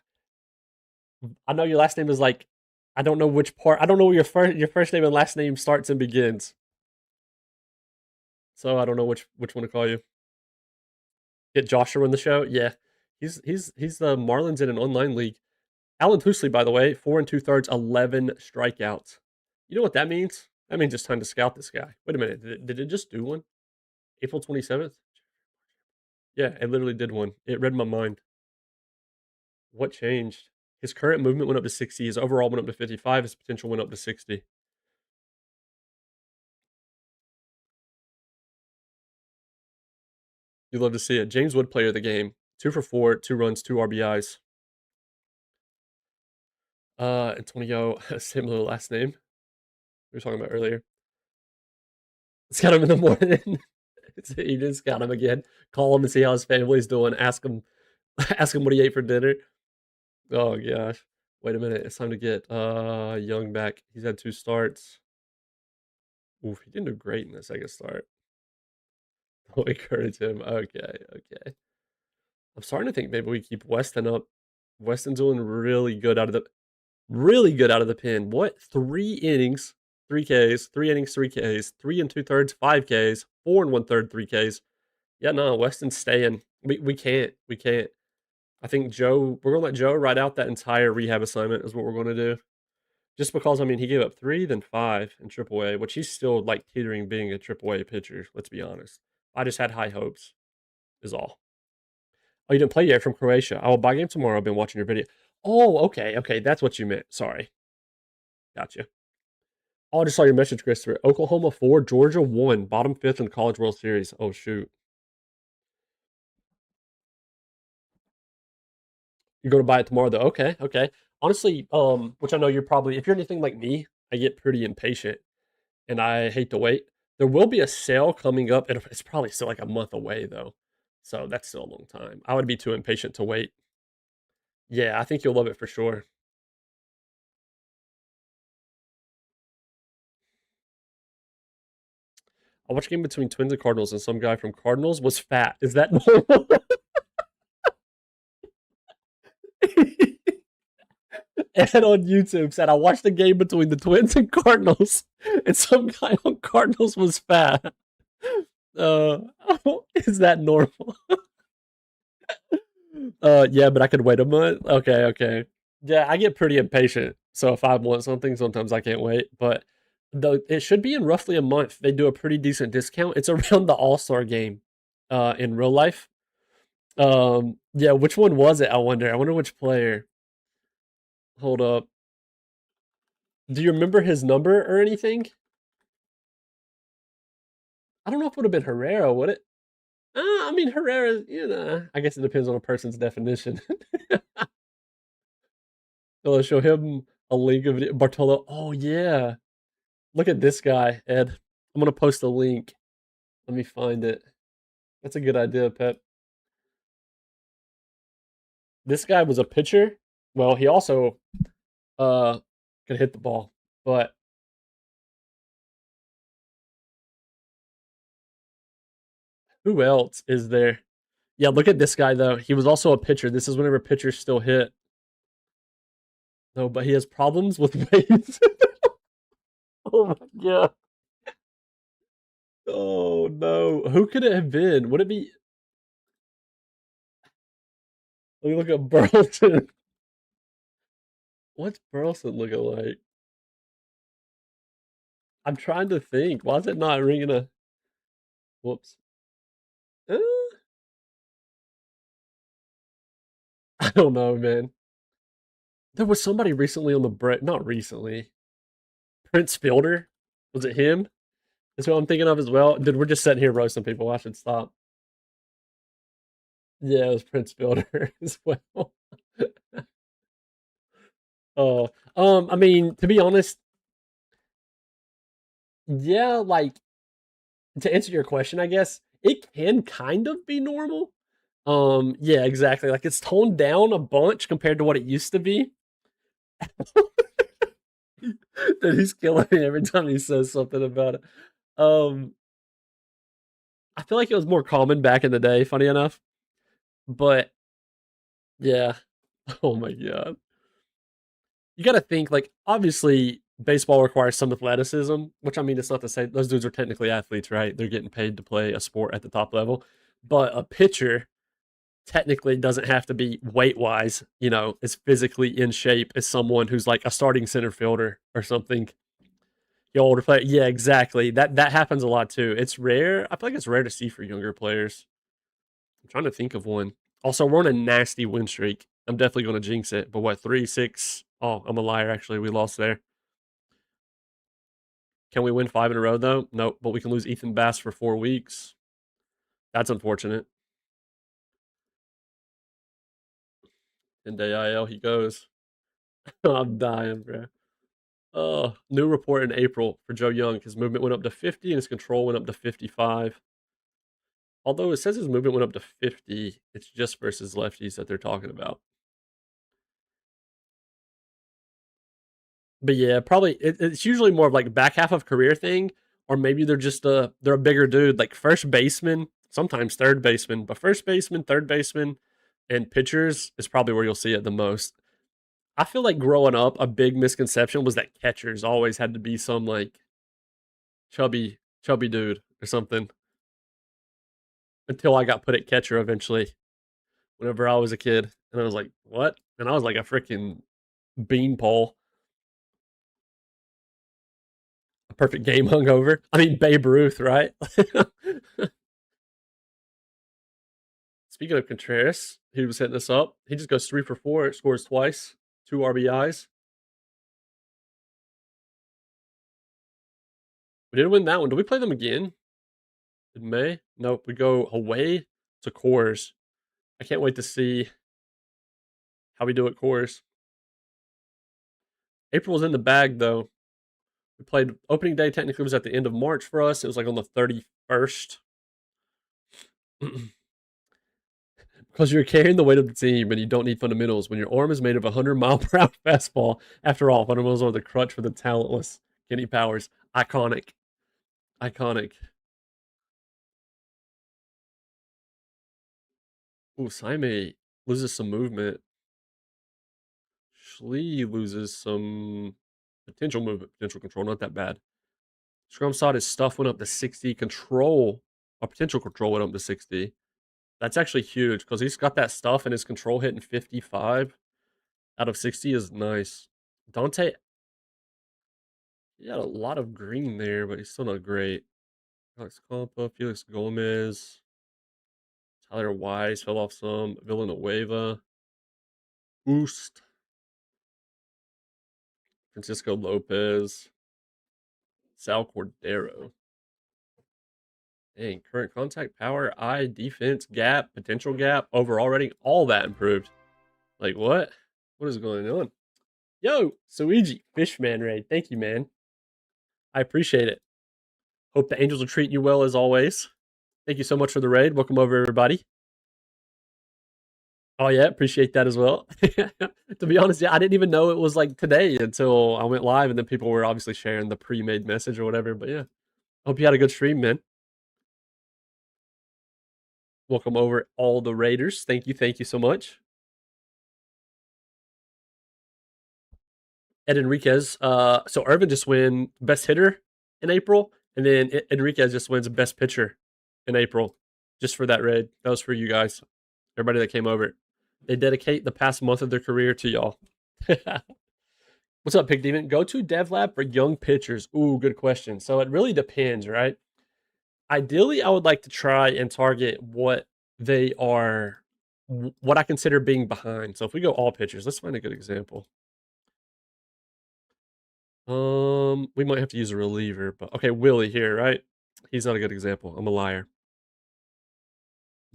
I know your last name is like. I don't know which part. I don't know where your first name and last name starts and begins. So I don't know which one to call you. Get Joshua in the show. Yeah, he's the Marlins in an online league. Alan Housley, by the way, 4 2/3, 11 strikeouts. You know what that means? That means it's time to scout this guy. Wait a minute, did it just do one? April 27th? Yeah, it literally did one. It read my mind. What changed? His current movement went up to 60. His overall went up to 55. His potential went up to 60. You love to see it. James Wood, player of the game. 2 for 4, 2 runs, 2 RBIs. Antonio, similar last name we were talking about earlier. It's got him in the morning. You just got him again. Call him and see how his family's doing. Ask him, ask him what he ate for dinner. Oh gosh. Wait a minute. It's time to get Young back. He's had 2 starts. Oof, he didn't do great in the second start. I'll encourage him. Okay, okay. I'm starting to think maybe we keep Weston up. Weston's doing really good out of the pen. What? 3 innings, 3 Ks, 3 innings, 3 Ks, 3 2/3, 5 Ks, 4 1/3, 3 Ks. Yeah, no, Weston's staying. We can't. I think we're gonna let Joe ride out that entire rehab assignment is what we're gonna do. Just because I mean he gave up 3, then 5 in AAA, which he's still like teetering being a AAA pitcher, let's be honest. I just had high hopes, is all. Oh, you didn't play yet from Croatia. I will buy game tomorrow. I've been watching your video. Oh, okay, okay. That's what you meant. Sorry. Gotcha. Oh, I just saw your message, Christopher. Oklahoma 4, Georgia 1, bottom fifth in the College World Series. Oh shoot. You're going to buy it tomorrow though. Okay, okay. Honestly, which I know you're probably if you're anything like me, I get pretty impatient and I hate to wait. There will be a sale coming up. It's probably still like a month away though. So that's still a long time. I would be too impatient to wait. Yeah, I think you'll love it for sure. I watched a game between Twins and Cardinals, and some guy from Cardinals was fat. Is that normal? Ed on YouTube said, I watched the game between the Twins and Cardinals, and some guy on Cardinals was fat. Uh, is that normal? Yeah, but I could wait a month. Okay, okay. Yeah, I get pretty impatient. So if I want something, sometimes I can't wait. But it should be in roughly a month. They do a pretty decent discount. It's around the All Star game, in real life. Yeah, which one was it? I wonder. I wonder which player. Hold up. Do you remember his number or anything? I don't know if it would have been Herrera, would it? I mean, Herrera, I guess it depends on a person's definition. They'll show him a link of Bartolo. Oh, yeah. Look at this guy, Ed. I'm going to post a link. Let me find it. That's a good idea, Pep. This guy was a pitcher. Well, he also uh could hit the ball, but Who else is there? Yeah, look at this guy though. He was also a pitcher. This is whenever pitchers still hit. No, but he has problems with weight. Oh my god. Oh no. Who could it have been? Would it be? Let me look at Burleson. What's Burleson looking like? I'm trying to think. Why is it not ringing a? Whoops. Uh, I don't know, man. There was somebody recently on the break. Not recently. Prince Fielder. Was it him? That's what I'm thinking of as well. Dude, we're just sitting here roasting people. I should stop. Yeah, it was Prince Fielder as well. Oh, I mean, to be honest, yeah, like to answer your question, I guess it can kind of be normal. Yeah, exactly. Like it's toned down a bunch compared to what it used to be. That he's killing me every time he says something about it. Um, I feel like it was more common back in the day, funny enough. But yeah. Oh my god. You got to think like obviously baseball requires some athleticism, which I mean it's not to say those dudes are technically athletes, right? They're getting paid to play a sport at the top level. But a pitcher technically doesn't have to be weight wise, as physically in shape as someone who's like a starting center fielder or something. The older player, yeah, exactly. That happens a lot too. It's rare. I feel like it's rare to see for younger players. I'm trying to think of one. Also, we're on a nasty win streak. I'm definitely going to jinx it. But what, 3-6? Oh, I'm a liar. Actually, we lost there. Can we win 5 in a row though? Nope. But we can lose Ethan Bass for 4 weeks. That's unfortunate. Into IL he goes. I'm dying, bro. New report in April for Joe Young. His movement went up to 50 and his control went up to 55. Although it says his movement went up to 50, it's just versus lefties that they're talking about. But yeah, probably it's usually more of like back half of career thing, or maybe they're a bigger dude, like first baseman, sometimes third baseman, but first baseman, third baseman, and pitchers is probably where you'll see it the most. I feel like growing up, a big misconception was that catchers always had to be some like chubby dude or something. Until I got put at catcher eventually, whenever I was a kid, and I was like, "What?" And I was like a freaking beanpole, a perfect game hungover. I mean, Babe Ruth, right? Speaking of Contreras, he was hitting us up. He just goes 3 for 4, scores twice, 2 RBIs. We did win that one. Do we play them again in May? Nope. We go away to Coors. I can't wait to see how we do at Coors. April was in the bag though. We played opening day. Technically, was at the end of March for us. It was like on the 31st. Because you're carrying the weight of the team and you don't need fundamentals when your arm is made of a 100-mile-per-hour fastball. After all, fundamentals are the crutch for the talentless. Kenny Powers. Iconic. Iconic. Ooh, Saime loses some movement. Schlee loses some potential movement, potential control. Not that bad. Scrum saw his stuff went up to 60. Control, or potential control went up to 60. That's actually huge because he's got that stuff and his control hitting 55 out of 60 is nice. Dante, he had a lot of green there, but he's still not great. Alex Compa, Felix Gomez, Tyler Wise fell off some. Villanueva, Oost, Francisco Lopez, Sal Cordero. Dang, current contact, power, eye, defense, gap, potential gap, overall rating, all that improved. Like what? What is going on? Yo, Suiji, Fishman raid. Thank you, man. I appreciate it. Hope the Angels are treating you well as always. Thank you so much for the raid. Welcome over, everybody. Oh yeah, appreciate that as well. To be honest, yeah, I didn't even know it was like today until I went live, and then people were obviously sharing the pre-made message or whatever. But yeah, hope you had a good stream, man. Welcome over all the Raiders. Thank you so much. Ed Enriquez. So Irvin just win best hitter in April, and then Enriquez just wins best pitcher in April, just for that raid. That was for you guys, everybody that came over. They dedicate the past month of their career to y'all. What's up, Pick Demon? Go to Dev Lab for young pitchers. Ooh, good question. So it really depends, right? Ideally, I would like to try and target what they are, what I consider being behind. So if we go all pitchers, let's find a good example. We might have to use a reliever, but okay, Willie here, right? He's not a good example. I'm a liar.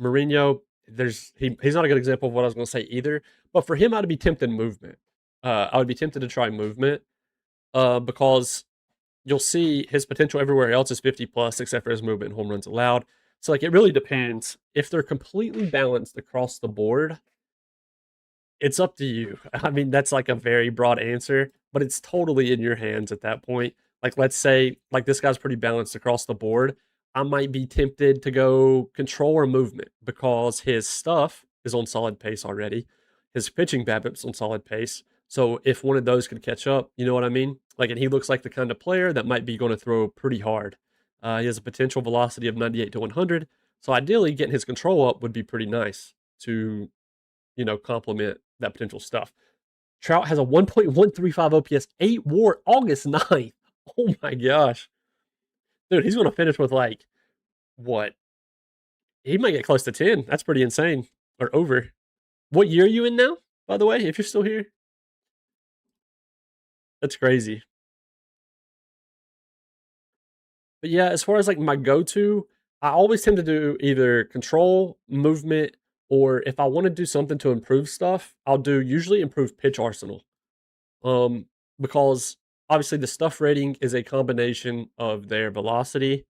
Mourinho, he's not a good example of what I was going to say either. But for him, I'd be tempted movement. I would be tempted to try movement, because you'll see his potential everywhere else is 50 plus, except for his movement and home runs allowed. So like it really depends. If they're completely balanced across the board, it's up to you. I mean, that's like a very broad answer, but it's totally in your hands at that point. Like, let's say, like, this guy's pretty balanced across the board. I might be tempted to go control or movement because his stuff is on solid pace already. His pitching BABIP's on solid pace. So if one of those could catch up, you know what I mean? Like, and he looks like the kind of player that might be going to throw pretty hard. He has a potential velocity of 98 to 100. So ideally, getting his control up would be pretty nice to, complement that potential stuff. Trout has a 1.135 OPS, 8 WAR, August 9th. Oh my gosh. Dude, he's going to finish with like, what? He might get close to 10. That's pretty insane. Or over. What year are you in now, by the way, if you're still here? That's crazy. But yeah, as far as like my go to, I always tend to do either control, movement, or if I want to do something to improve stuff, I'll do usually improve pitch arsenal. Um, because obviously the stuff rating is a combination of their velocity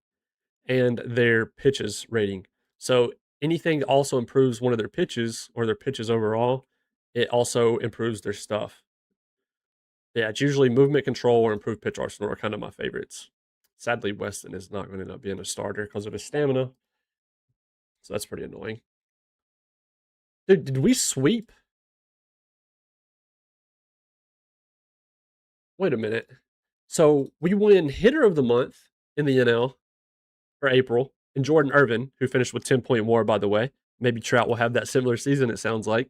and their pitches rating. So anything that also improves one of their pitches or their pitches overall, it also improves their stuff. Yeah, it's usually movement control or improved pitch arsenal are kind of my favorites. Sadly, Weston is not going to end up being a starter because of his stamina. So that's pretty annoying. Dude, did we sweep? Wait a minute. So we win hitter of the month in the NL for April, and Jordan Irvin, who finished with 10 point WAR, by the way. Maybe Trout will have that similar season, it sounds like.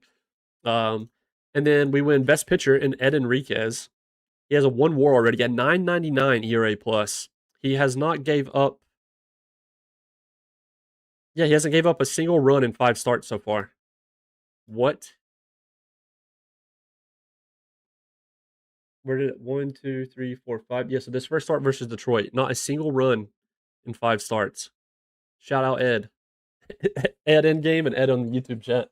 Um, and then we win best pitcher in Ed Enriquez. He has a 1 WAR already at 9.99 ERA plus. He has not gave up. Yeah, he hasn't gave up a single run in 5 starts so far. What? Where did it? 1, 2, 3, 4, 5. Yeah, so this first start versus Detroit, not a single run in 5 starts. Shout out Ed. Ed in game and Ed on the YouTube chat.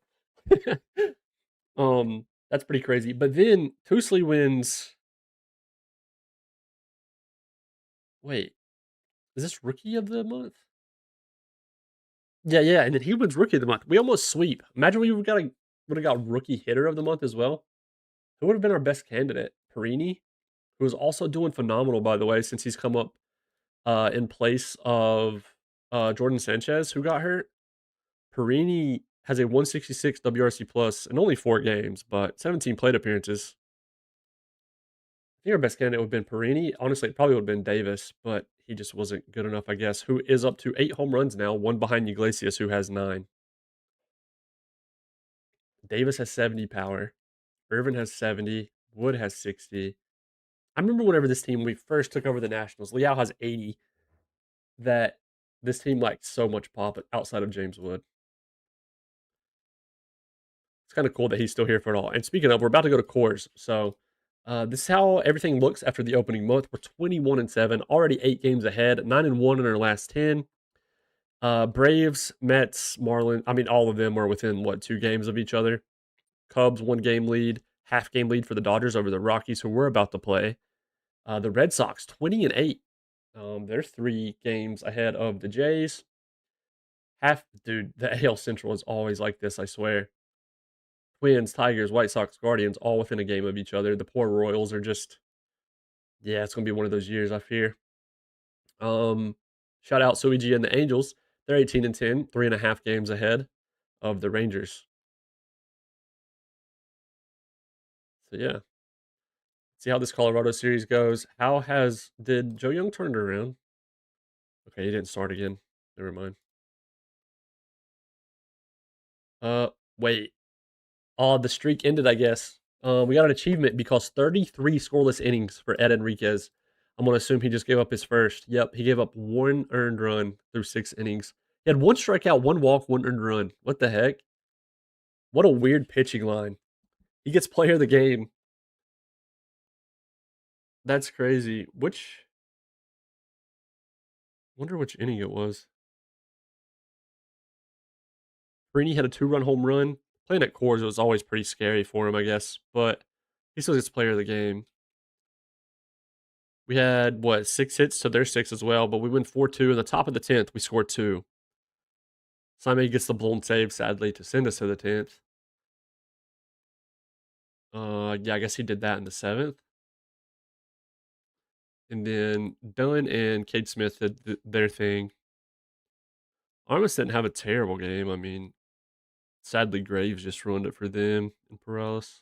That's pretty crazy. But then Tusley wins. Wait, is this rookie of the month? Yeah, and then he wins rookie of the month. We almost sweep. Imagine we would have got rookie hitter of the month as well. Who would have been our best candidate? Perini, who is also doing phenomenal, by the way, since he's come up in place of Jordan Sanchez, who got hurt. Perini has a 166 WRC plus in only 4 games, but 17 plate appearances. I think our best candidate would have been Perini. Honestly, it probably would have been Davis, but he just wasn't good enough, I guess. Who is up to 8 home runs now, one behind Iglesias, who has 9. Davis has 70 power. Irvin has 70. Wood has 60. I remember whenever this team, we first took over the Nationals, Liao has 80, that this team liked so much pop outside of James Wood. It's kind of cool that he's still here for it all. And speaking of, we're about to go to Coors. So this is how everything looks after the opening month. We're 21-7, already 8 games ahead, 9-1 in our last 10. Braves, Mets, Marlins. I mean, all of them are within 2 games of each other. Cubs 1 game lead, half game lead for the Dodgers over the Rockies, who we're about to play. The Red Sox 20-8. They're 3 games ahead of the Jays. Dude, the AL Central is always like this, I swear. Twins, Tigers, White Sox, Guardians, all within a game of each other. The poor Royals are just, yeah, it's gonna be one of those years, I fear. Shout out Suiji and the Angels. They're 18-10, 3.5 games ahead of the Rangers. So yeah, see how this Colorado series goes. Did Joe Young turn it around? Okay, he didn't start again. Never mind. Uh, Wait. Oh, the streak ended, I guess. We got an achievement because 33 scoreless innings for Ed Enriquez. I'm gonna assume he just gave up his first. Yep, he gave up 1 earned run through 6 innings. He had 1 strikeout, 1 walk, 1 earned run. What the heck? What a weird pitching line. He gets player of the game. That's crazy. Wonder which inning it was. Freeney had a 2-run home run. Playing at Coors, it was always pretty scary for him, I guess. But he still gets player of the game. We had, what, 6 hits to their 6 as well, but we win 4-2. In the top of the 10th, we scored 2. Simon gets the blown save, sadly, to send us to the 10th. Yeah, I guess he did that in the 7th. And then Dunn and Cade Smith did their thing. Armas didn't have a terrible game. I mean, sadly, Graves just ruined it for them and Perales.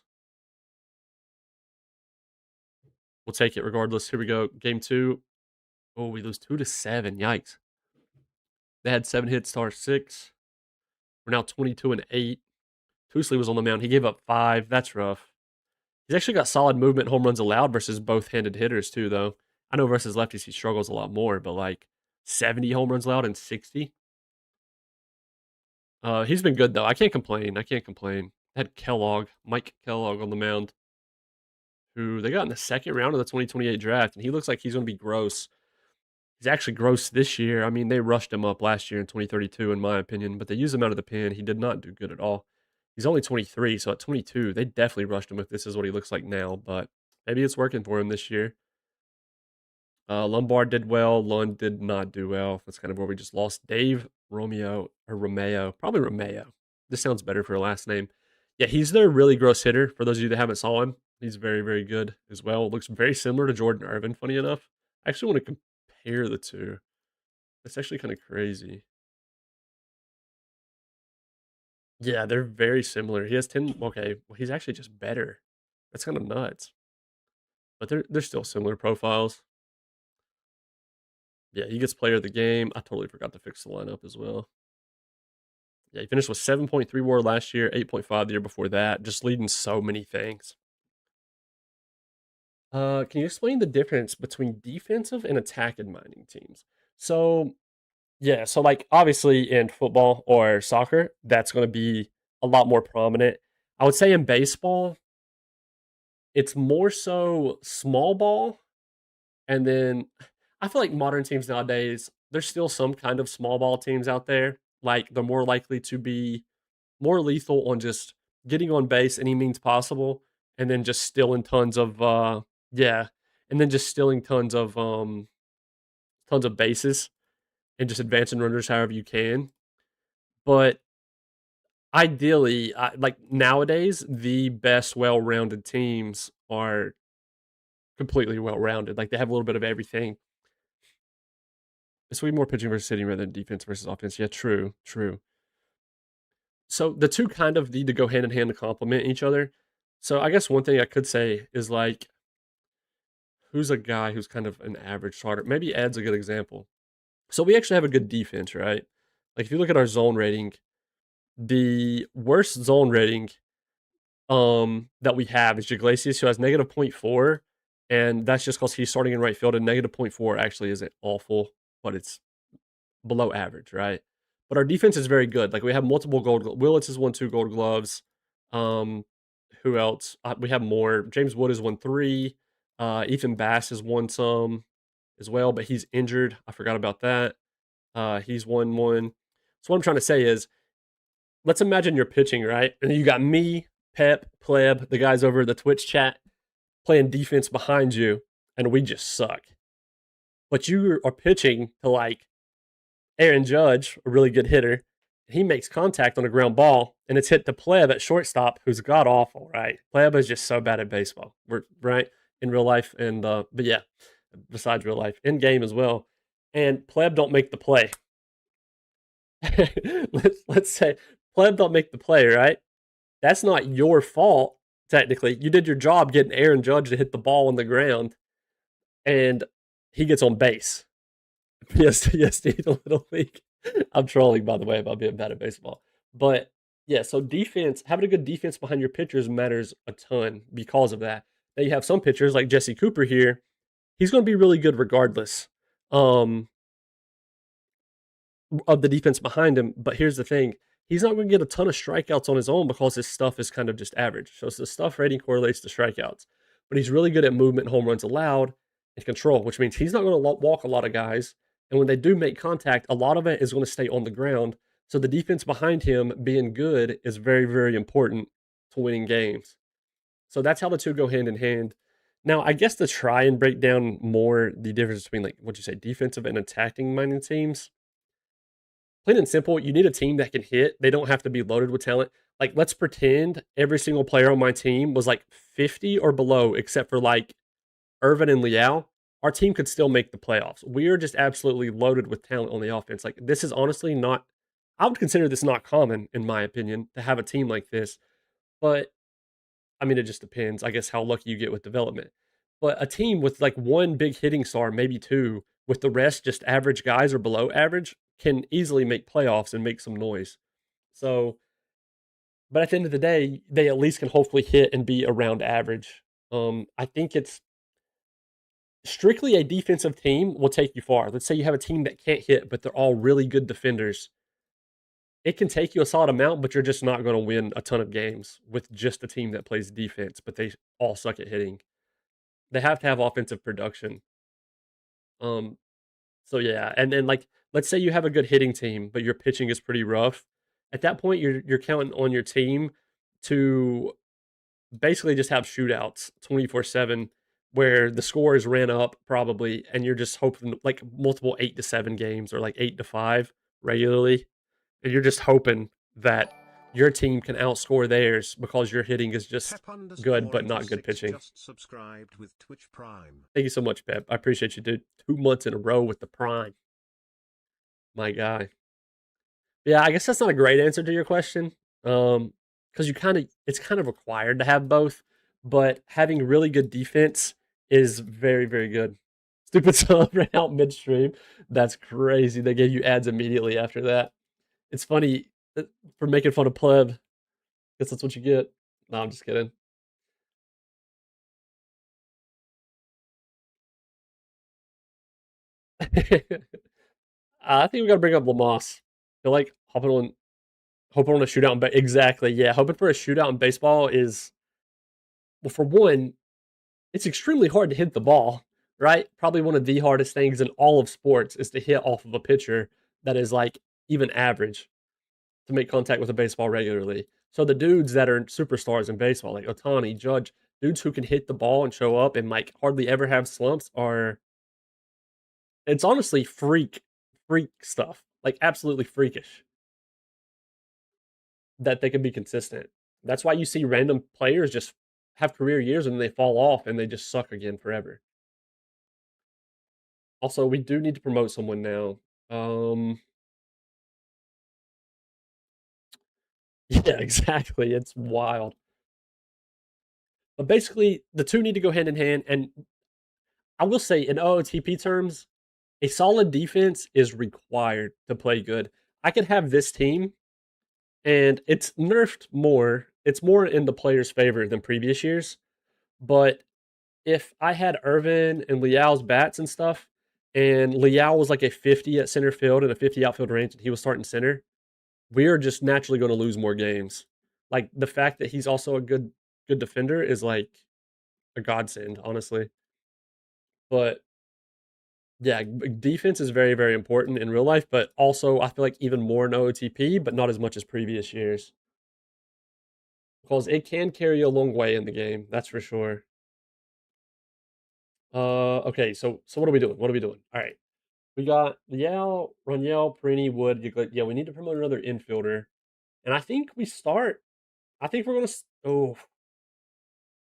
We'll take it regardless. Here we go. Game 2. Oh, we lose 2-7. Yikes. They had 7 hits to our 6. We're now 22-8. Tousley was on the mound. He gave up 5. That's rough. He's actually got solid movement, home runs allowed versus both-handed hitters too, though. I know versus lefties he struggles a lot more, but like 70 home runs allowed and 60. He's been good though. I can't complain. Had Mike Kellogg on the mound, who they got in the second round of the 2028 draft, and he looks like he's going to be gross. He's actually gross this year. I mean, they rushed him up last year in 2032, in my opinion, but they used him out of the pen. He did not do good at all. He's only 23, so at 22, they definitely rushed him if this is what he looks like now, but maybe it's working for him this year. Lombard did well. Lund did not do well. That's kind of where we just lost. Dave Romeo, probably Romeo. This sounds better for a last name. Yeah, he's their really gross hitter. For those of you that haven't saw him, he's very, very good as well. Looks very similar to Jordan Irvin, funny enough. I actually want to compare the two. That's actually kind of crazy. Yeah, they're very similar. He has 10. Okay, well, he's actually just better. That's kind of nuts. But they're still similar profiles. Yeah, he gets player of the game. I totally forgot to fix the lineup as well. Yeah, he finished with 7.3 WAR last year, 8.5 the year before that, just leading so many things. Can you explain the difference between defensive and attacking mining teams? So, yeah, so like obviously in football or soccer, that's going to be a lot more prominent. I would say in baseball, it's more so small ball. And then I feel like modern teams nowadays, there's still some kind of small ball teams out there. Like they're more likely to be more lethal on just getting on base any means possible, and then just stealing tons of yeah, and then just stealing tons of bases and just advancing runners however you can. But ideally, like nowadays, the best well-rounded teams are completely well-rounded. Like they have a little bit of everything. This will be more pitching versus hitting rather than defense versus offense. Yeah, true, true. So the two kind of need to go hand in hand to complement each other. So I guess one thing I could say is like, who's a guy who's kind of an average starter? Maybe Ed's a good example. So we actually have a good defense, right? Like if you look at our zone rating, the worst zone rating that we have is Iglesias, who has negative -0.4, and that's just because he's starting in right field. And negative -0.4 actually isn't awful, but it's below average, right? But our defense is very good. Like we have multiple gold. Willits has won 2 Gold Gloves. Um, who else? We have more. James Wood has won 3. Ethan Bass has won some as well, but he's injured. I forgot about that. He's won 1. So what I'm trying to say is, let's imagine you're pitching, right? And you got me, Pep, Pleb, the guys over the Twitch chat playing defense behind you, and we just suck. But you are pitching to like Aaron Judge, a really good hitter. He makes contact on a ground ball, and it's hit to Pleb at shortstop, who's god awful, right? Pleb is just so bad at baseball, right? In real life, and but yeah, besides real life, in game as well. And Pleb don't make the play. let's say Pleb don't make the play, right? That's not your fault, technically. You did your job getting Aaron Judge to hit the ball on the ground, and he gets on base. Yes, yes, the Little League. I'm trolling, by the way, about being bad at baseball. But yeah, so defense, having a good defense behind your pitchers matters a ton because of that. Now you have some pitchers like Jesse Cooper here. He's going to be really good regardless um, of the defense behind him. But here's the thing: he's not going to get a ton of strikeouts on his own because his stuff is kind of just average. So the stuff rating correlates to strikeouts. But he's really good at movement, home runs allowed, and control, which means he's not going to walk a lot of guys. And when they do make contact, a lot of it is going to stay on the ground. So the defense behind him being good is very, very important to winning games. So that's how the two go hand in hand. Now, I guess to try and break down more the difference between, like, what you say, defensive and attacking minded teams, plain and simple, you need a team that can hit. They don't have to be loaded with talent. Like, let's pretend every single player on my team was like 50 or below, except for like Irvin and Liao. Our team could still make the playoffs. We are just absolutely loaded with talent on the offense. Like, this is honestly not, I would consider this not common, in my opinion, to have a team like this. But I mean, it just depends, I guess, how lucky you get with development. But a team with like one big hitting star, maybe two, with the rest just average guys or below average, can easily make playoffs and make some noise. So, but at the end of the day, they at least can hopefully hit and be around average. I think it's strictly a defensive team will take you far. Let's say you have a team that can't hit, but they're all really good defenders. It can take you a solid amount, but you're just not going to win a ton of games with just a team that plays defense, but they all suck at hitting. They have to have offensive production. Um, so yeah, and then like let's say you have a good hitting team, but your pitching is pretty rough. At that point, you're counting on your team to basically just have shootouts 24/7, where the scores ran up probably, and you're just hoping like multiple 8-7 games or like 8-5 regularly, and you're just hoping that your team can outscore theirs because your hitting is just good, but not good pitching. Just subscribed with Twitch Prime. Thank you so much, Pep. I appreciate you, dude. 2 months in a row with the prime, my guy. Yeah, I guess that's not a great answer to your question. Because you kind of it's kind of required to have both, but having really good defense is very, very good. Stupid sub ran out midstream. That's crazy. They gave you ads immediately after that. It's funny for making fun of pleb. Guess that's what you get. No, I'm just kidding. I think we gotta bring up Lamas. I feel like hoping on a shootout, but exactly, yeah. Hoping for a shootout in baseball is, well, for one, it's extremely hard to hit the ball, right? Probably one of the hardest things in all of sports is to hit off of a pitcher that is like even average to make contact with a baseball regularly. So the dudes that are superstars in baseball, like Otani, Judge, dudes who can hit the ball and show up and like hardly ever have slumps are, it's honestly freak stuff. Like absolutely freakish that they can be consistent. That's why you see random players just have career years and they fall off and they just suck again forever. Also, we do need to promote someone now. Um, yeah, exactly. It's wild. But basically, the two need to go hand in hand. And I will say, in OOTP terms, a solid defense is required to play good. I could have this team, and it's nerfed more. It's more in the player's favor than previous years. But if I had Irvin and Liao's bats and stuff, and Liao was like a 50 at center field and a 50 outfield range, and he was starting center, we are just naturally going to lose more games. Like the fact that he's also a good defender is like a godsend, honestly. But yeah, defense is very, very important in real life, but also I feel like even more in OOTP, but not as much as previous years. Because it can carry you a long way in the game, that's for sure. Okay, so what are we doing? What are we doing? All right, we got Liao, Roniel, Perini, Wood. Yeah, we need to promote another infielder, and I think we start. I think we're gonna. Oh,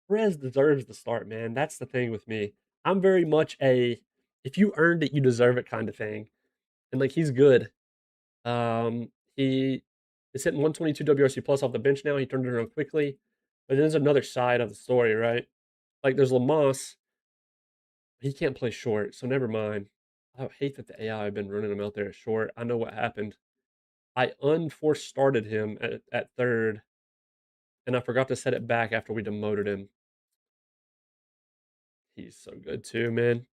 Perez deserves the start, man. That's the thing with me. I'm very much a if you earned it, you deserve it kind of thing. And like he's good. He is hitting 122 WRC plus off the bench now. He turned it around quickly. But then there's another side of the story, right? Like there's Lamas. He can't play short, so never mind. I hate that the AI have been running him out there at short. I know what happened. I unforced started him at third, and I forgot to set it back after we demoted him. He's so good too, man.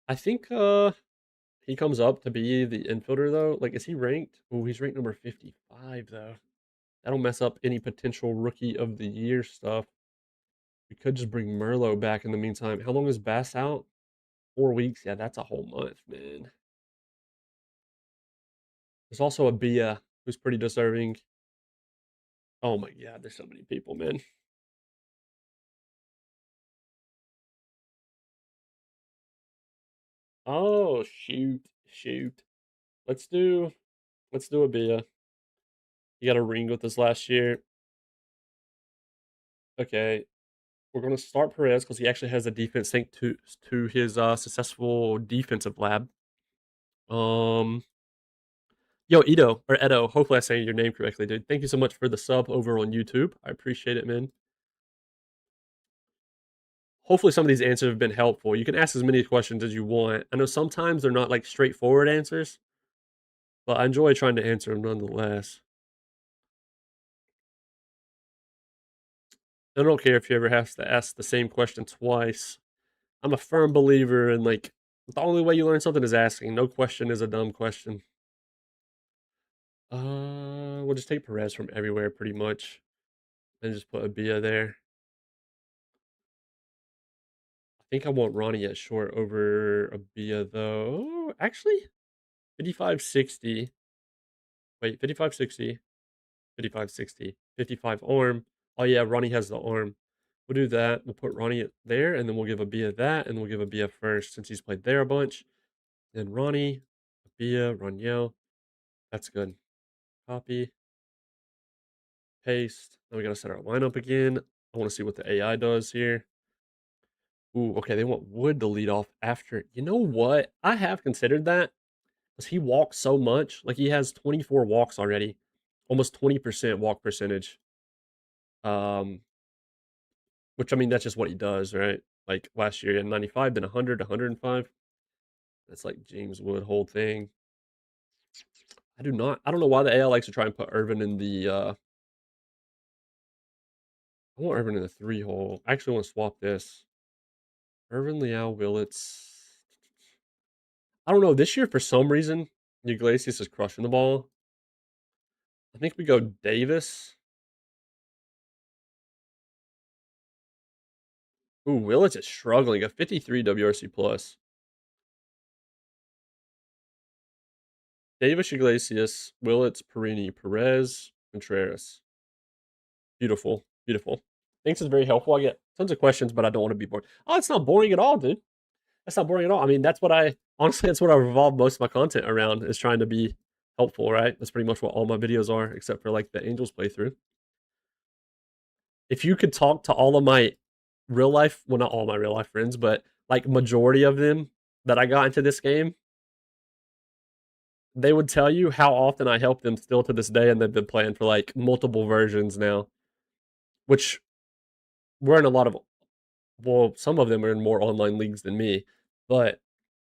I think he comes up to be the infielder though. Like, is he ranked? Oh, he's ranked number 55 though. That'll mess up any potential rookie of the year stuff. We could just bring Merlot back in the meantime. How long is Bass out? 4 weeks. Yeah, that's a whole month, man. There's also a Bia who's pretty deserving. Oh my god, there's so many people, man. Oh shoot. Let's do a Bia. He got a ring with us last year. Okay, we're gonna start Perez because he actually has a defense thanks to his successful defensive lab. Um, Yo, Edo or Edo. Hopefully, I say your name correctly, dude. Thank you so much for the sub over on YouTube. I appreciate it, man. Hopefully, some of these answers have been helpful. You can ask as many questions as you want. I know sometimes they're not like straightforward answers, but I enjoy trying to answer them nonetheless. I don't care if you ever have to ask the same question twice. I'm a firm believer in like the only way you learn something is asking. No question is a dumb question. We'll just take Perez from everywhere pretty much, and just put a Bia there. I think I want Ronnie at short over a Bia though. Actually, 55-60. Wait, 55-60, 55-60, 55 arm. Oh yeah, Ronnie has the arm. We'll do that. We'll put Ronnie there, and then we'll give a Bia that, and we'll give a Bia first since he's played there a bunch. Then Ronnie, Bia, Roniel. That's good. Copy, paste. Now we gotta set our lineup again. I want to see what the AI does here. Ooh, okay, they want Wood to lead off after. You know what? I have considered that because he walks so much. Like he has 24 walks already, almost 20% walk percentage. Um, which I mean that's just what he does, right? Like last year he had 95, then 100, 105. That's like James Wood whole thing. I do not. I don't know why the AI likes to try and put Irvin in the. I want Irvin in the 3 hole. I actually want to swap this. Irvin, Liao, Willits. I don't know. This year, for some reason, Iglesias is crushing the ball. I think we go Davis. Ooh, Willits is struggling. A 53 WRC plus. Davis, Iglesias, Willits, Perini, Perez, Contreras. Beautiful. Beautiful. Thanks is very helpful. I get tons of questions, but I don't want to be bored. Oh, it's not boring at all, dude. That's not boring at all. I mean, that's what I revolve most of my content around is trying to be helpful, right? That's pretty much what all my videos are, except for like the Angels playthrough. If you could talk to all of my real life, well, not all my real life friends, but like majority of them that I got into this game, they would tell you how often I help them still to this day, and they've been playing for like multiple versions now, which we're in a lot of, well, some of them are in more online leagues than me, but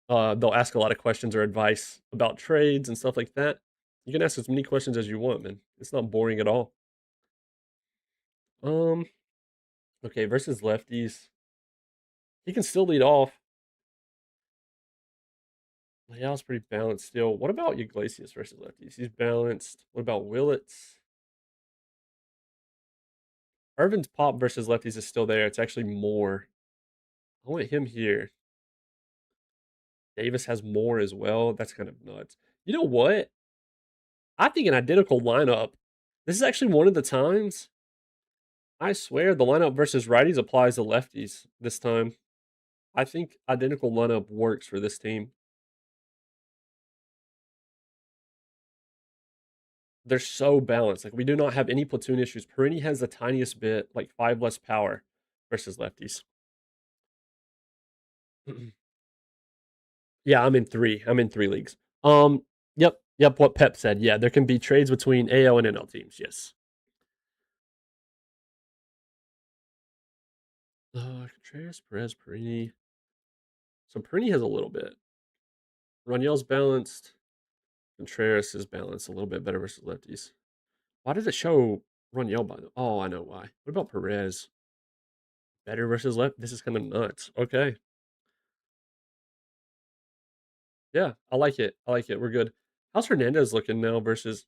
they'll ask a lot of questions or advice about trades and stuff like that. You can ask as many questions as you want, man. It's not boring at all. Um, okay, versus lefties, he can still lead off. Leal's pretty balanced still. What about Iglesias versus lefties? He's balanced. What about Willits? Irvin's pop versus lefties is still there. It's actually more. I want him here. Davis has more as well. That's kind of nuts. You know what? I think an identical lineup. This is actually one of the times. I swear the lineup versus righties applies to lefties this time. I think identical lineup works for this team. They're so balanced. Like we do not have any platoon issues. Perini has the tiniest bit, like 5 less power versus lefties. Yeah, I'm in 3. I'm in 3 leagues. Yep. Yep, what Pep said. Yeah, there can be trades between AL and NL teams. Yes. Contreras, Perez, Perini. So Perini has a little bit. Raniel's balanced. Contreras is balanced a little bit better versus lefties. Why does it show Raniel by the? Oh, I know why. What about Perez? Better versus left. This is kind of nuts. Okay. Yeah, I like it. I like it. We're good. How's Hernandez looking now versus?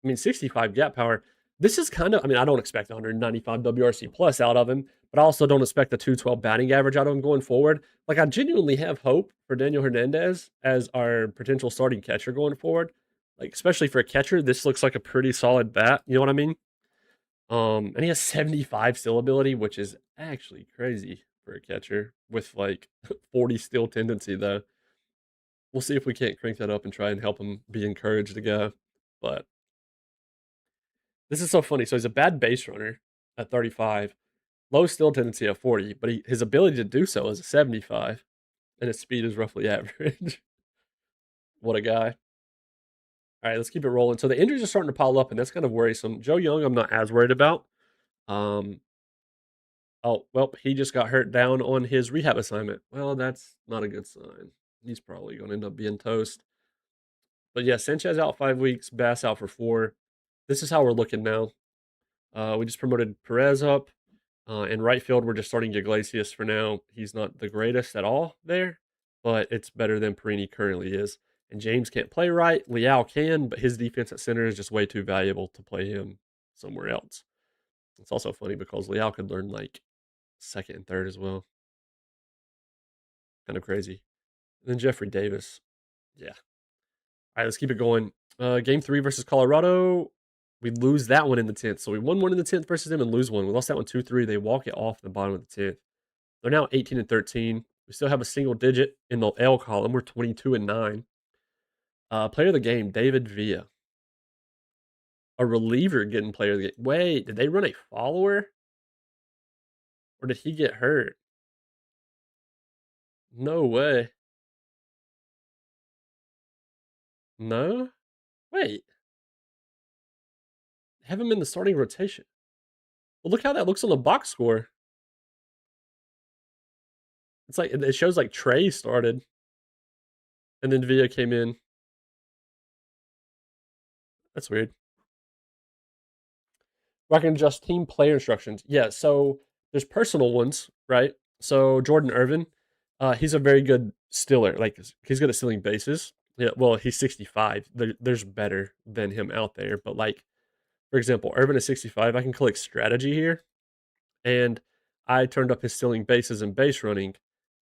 I mean, 65 gap power. This is kind of. I mean, I don't expect 195 WRC plus out of him, but I also don't expect a 212 batting average out of him going forward. Like, I genuinely have hope for Daniel Hernandez as our potential starting catcher going forward. Like, especially for a catcher, this looks like a pretty solid bat. You know what I mean? And he has 75 still ability, which is actually crazy for a catcher with like 40 still tendency though. We'll see if we can't crank that up and try and help him be encouraged to go. But this is so funny. So he's a bad base runner at 35, low still tendency at 40, but his ability to do so is a 75, and his speed is roughly average. What a guy. All right, let's keep it rolling. So the injuries are starting to pile up, and that's kind of worrisome. Joe Young, I'm not as worried about. Um, Oh, well, he just got hurt down on his rehab assignment. Well, that's not a good sign. He's probably going to end up being toast. But yeah, Sanchez out 5 weeks, Bass out for 4. This is how we're looking now. We just promoted Perez up. In right field, we're just starting Iglesias for now. He's not the greatest at all there, but it's better than Perini currently is. And James can't play right. Liao can, but his defense at center is just way too valuable to play him somewhere else. It's also funny because Liao could learn like second and third as well. Kind of crazy. And then Jeffrey Davis. Yeah. All right, let's keep it going. Game 3 versus Colorado. We lose that one in the 10th. So we won one in the 10th versus them and lose one. We lost that one 2-3. They walk it off in the bottom of the 10th. They're now 18 and 13. We still have a single digit in the L column. We're 22 and 9. Player of the game, David Villa. A reliever getting player of the game. Wait, did they run a follower? Or did he get hurt? No way. No? Wait. Have him in the starting rotation. Well, look how that looks on the box score. It's like it shows like Trey started, and then Villa came in. That's weird. I can adjust team player instructions. Yeah, so there's personal ones, right? So Jordan Irvin, he's a very good stiller. Like he's good at stealing bases. Yeah, well, he's 65. There's better than him out there, but like for example, Irvin is 65. I can click strategy here, and I turned up his stealing bases and base running.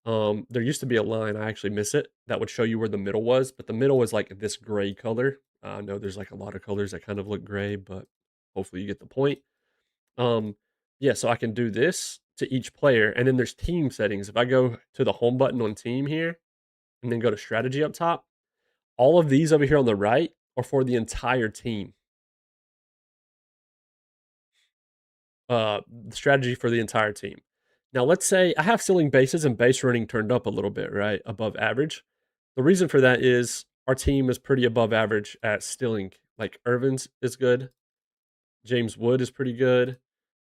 There used to be a line, I actually miss it, that would show you where the middle was, but the middle was like this gray color. I know there's like a lot of colors that kind of look gray, but hopefully you get the point. Um, yeah, so I can do this to each player, and then there's team settings. If I go to the home button on team here, and then go to strategy up top, all of these over here on the right are for the entire team. The strategy for the entire team. Now, let's say I have stealing bases and base running turned up a little bit, right? Above average. The reason for that is our team is pretty above average at stealing. Like Irvin's is good. James Wood is pretty good.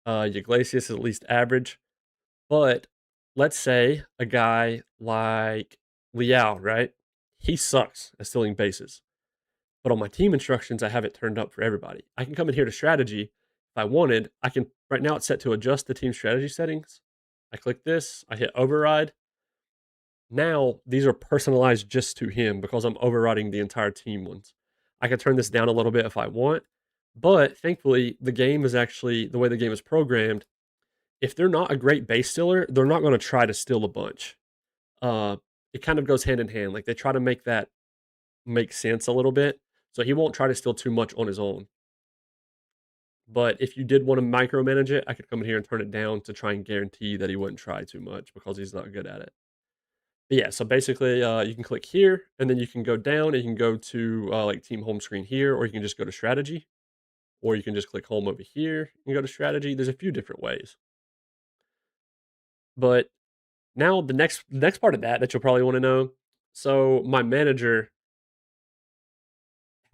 Iglesias is at least average. But let's say a guy like Liao, right? He sucks at stealing bases. But on my team instructions, I have it turned up for everybody. I can come in here to strategy. If I wanted, I can, right now it's set to adjust the team strategy settings. I click this, I hit override. Now these are personalized just to him because I'm overriding the entire team ones. I can turn this down a little bit if I want, but thankfully the game is actually, the way the game is programmed, if they're not a great base stealer, they're not going to try to steal a bunch. Uh, it kind of goes hand in hand. Like they try to make that make sense a little bit. So he won't try to steal too much on his own. But if you did want to micromanage it, I could come in here and turn it down to try and guarantee that he wouldn't try too much because he's not good at it. But yeah, so basically, you can click here, and then you can go down, and you can go to like team home screen here, or you can just go to strategy, or you can just click home over here and go to strategy. There's a few different ways. But now the next part of that you'll probably want to know. So my manager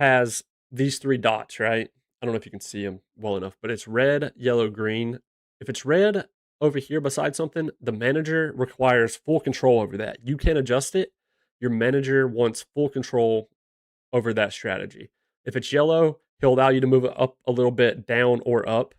has these three dots, right? I don't know if you can see them well enough, but it's red, yellow, green. If it's red over here beside something, the manager requires full control over that. You can't adjust it. Your manager wants full control over that strategy. If it's yellow, he'll allow you to move it up a little bit, down or up.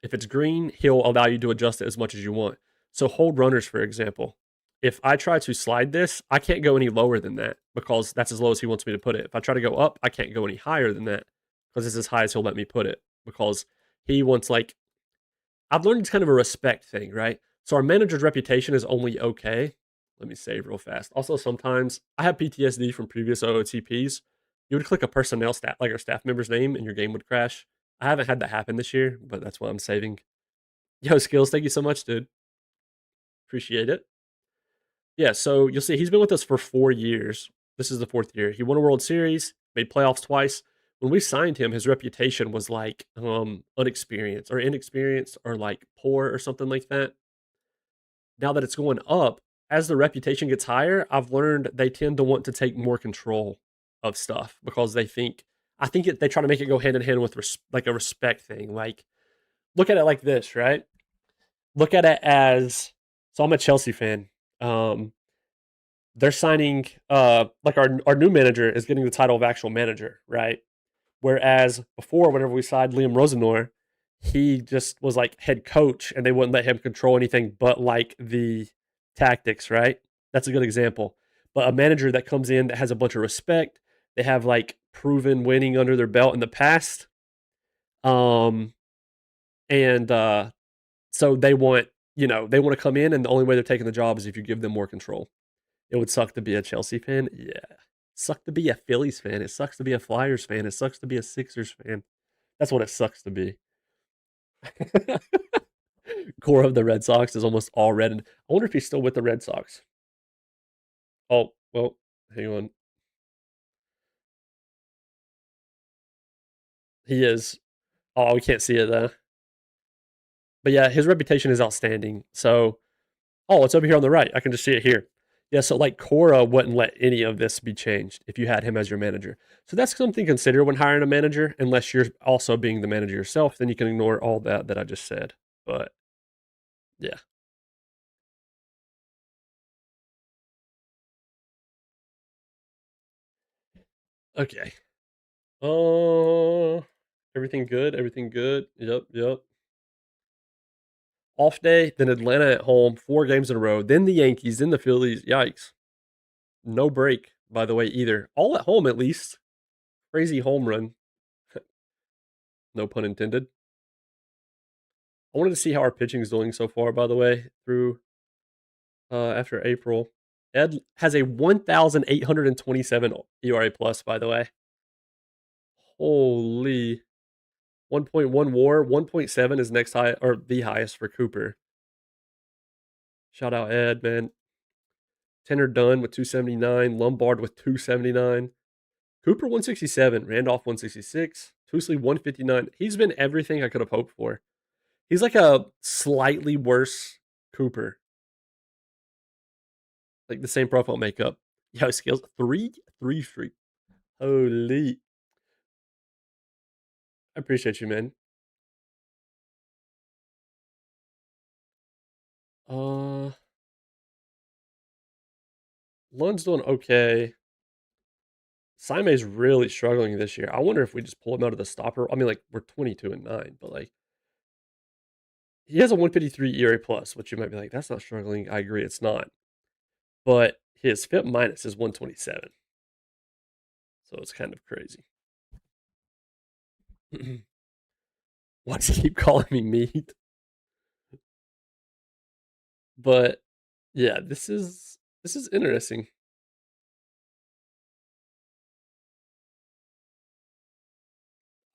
If it's green, he'll allow you to adjust it as much as you want. So hold runners, for example. If I try to slide this, I can't go any lower than that because that's as low as he wants me to put it. If I try to go up, I can't go any higher than that because it's as high as he'll let me put it because he wants like I've learned it's kind of a respect thing, right? So our manager's reputation is only okay. Let me save real fast. Also, sometimes I have PTSD from previous OOTPs. You would click a personnel stat like our staff member's name and your game would crash. I haven't had that happen this year, but that's why I'm saving. Yo, Skills, thank you so much, dude. Appreciate it. Yeah, so you'll see he's been with us for 4 years. This is the fourth year. He won a World Series, made playoffs twice. When we signed him, his reputation was like unexperienced or inexperienced or like poor or something like that. Now that it's going up, as the reputation gets higher, I've learned they tend to want to take more control of stuff because they think they try to make it go hand in hand with like a respect thing. Like look at it like this, right? Look at it as so I'm a Chelsea fan. Um, they're signing like our new manager is getting the title of actual manager, right? Whereas before, whenever we signed Liam Rosenor, he just was like head coach and they wouldn't let him control anything but like the tactics, right? That's a good example. But a manager that comes in that has a bunch of respect, they have like proven winning under their belt in the past. Um and so they want to come in and the only way they're taking the job is if you give them more control. It would suck to be a Chelsea fan. Yeah. Suck to be a Phillies fan. It sucks to be a Flyers fan. It sucks to be a Sixers fan. That's what it sucks to be. Core of the Red Sox is almost all red. And I wonder if he's still with the Red Sox. Oh, well, hang on. He is. Oh, we can't see it though. But yeah, his reputation is outstanding. So, oh, it's over here on the right. I can just see it here. Yeah, so like Cora wouldn't let any of this be changed if you had him as your manager. So that's something to consider when hiring a manager, unless you're also being the manager yourself, then you can ignore all that I just said. But yeah. Okay. Uh everything good, everything good. Yep, yep. Off day, then Atlanta at home, 4 games in a row, then the Yankees, then the Phillies. Yikes. No break, by the way, either. All at home at least. Crazy home run. No pun intended. I wanted to see how our pitching is doing so far, by the way, through after April. Ed has a 1,827 ERA plus, by the way. Holy 1.1 WAR, 1.7 is next high or the highest for Cooper. Shout out Ed, man. Tenor Dunn with 279, Lombard with 279, Cooper 167, Randolph 166, Tusley 159. He's been everything I could have hoped for. He's like a slightly worse Cooper, like the same profile makeup. Yo, skills 3 streak. Holy, I appreciate you, man. Uh, Lund's doing okay. Saime's really struggling this year. I wonder if we just pull him out of the stopper. I mean, like we're 22-9, but like he has a 153 ERA plus, which you might be like, that's not struggling. I agree, it's not. But his FIP minus is 127. So it's kind of crazy. Why does he keep calling me meat? But yeah, this is interesting.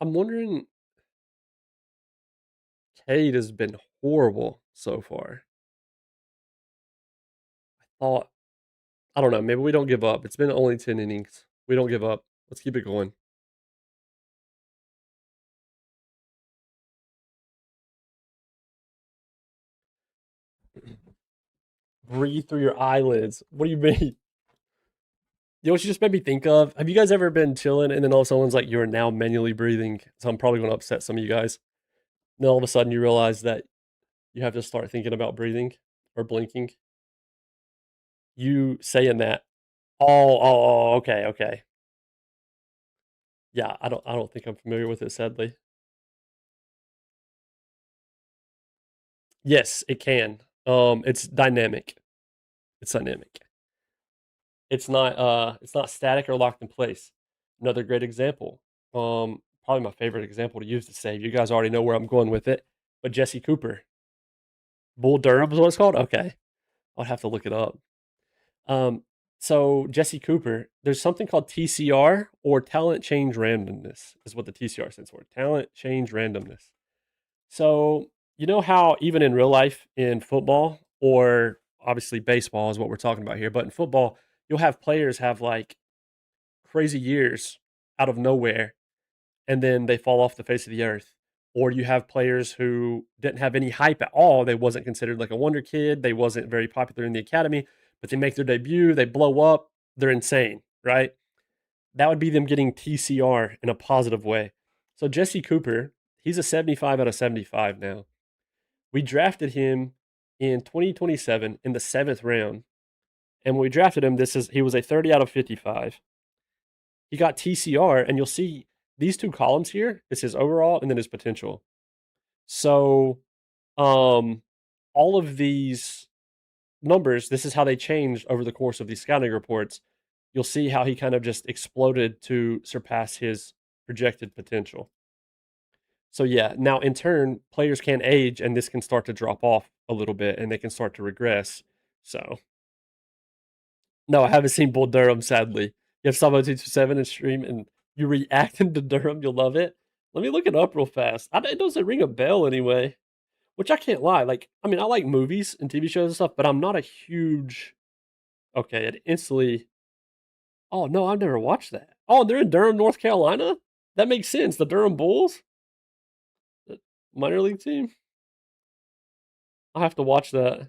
I'm wondering Cade has been horrible so far. Thought I don't know, maybe we don't give up. It's been only 10 innings. We don't give up. Let's keep it going. Breathe through your eyelids. What do you mean? You know what you just made me think of? Have you guys ever been chilling and then all of a sudden someone's like, you're now manually breathing? So I'm probably going to upset some of you guys. And then all of a sudden you realize that you have to start thinking about breathing or blinking. You saying that. Okay, okay. Yeah, I don't think I'm familiar with it, sadly. Yes, it can. It's dynamic. It's dynamic. It's not static or locked in place. Another great example. Probably my favorite example to use to save. You guys already know where I'm going with it. But Jesse Cooper. Bull Durham is what it's called? Okay. I'll have to look it up. Um, so Jesse Cooper, there's something called TCR or talent change randomness, is what the TCR stands for. Talent change randomness. So you know how even in real life in football or obviously baseball is what we're talking about here, but in football, you'll have players have like crazy years out of nowhere and then they fall off the face of the earth. Or you have players who didn't have any hype at all. They wasn't considered like a wonder kid. They wasn't very popular in the academy, but they make their debut, they blow up, they're insane, right? That would be them getting TCR in a positive way. So Jesse Cooper, he's a 75 out of 75 now. We drafted him in 2027 in the 7th round. And when we drafted him, he was a 30 out of 55. He got TCR, and you'll see these two columns here is his overall and then his potential. So, um, all of these numbers, this is how they changed over the course of these scouting reports. You'll see how he kind of just exploded to surpass his projected potential. So yeah, now in turn, players can age and this can start to drop off a little bit and they can start to regress. So no, I haven't seen Bull Durham, sadly. You have Sabo 227 and stream and you reacting to Durham, you'll love it. Let me look it up real fast. It doesn't ring a bell anyway. Which I can't lie. Like, I mean, I like movies and TV shows and stuff, but I'm not a huge. Okay, it instantly. Oh no, I've never watched that. Oh, they're in Durham, North Carolina. That makes sense. The Durham Bulls, the minor league team. I'll have to watch that.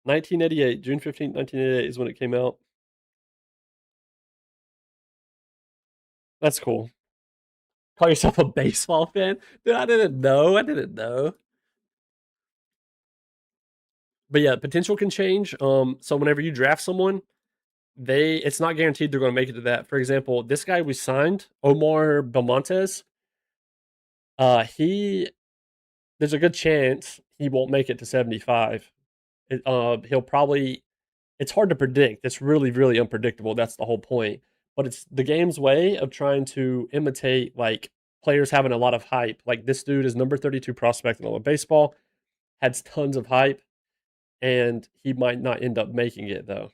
1988, June 15th, 1988 is when it came out. That's cool. Call yourself a baseball fan? Dude, I didn't know. I didn't know. But yeah, potential can change. So whenever you draft someone, it's not guaranteed they're going to make it to that. For example, this guy we signed, Omar Belmontes, he there's a good chance he won't make it to 75. He'll probably. It's hard to predict. It's really, really unpredictable. That's the whole point. But it's the game's way of trying to imitate like players having a lot of hype. Like this dude is number 32 prospect in all of baseball, has tons of hype, and he might not end up making it though.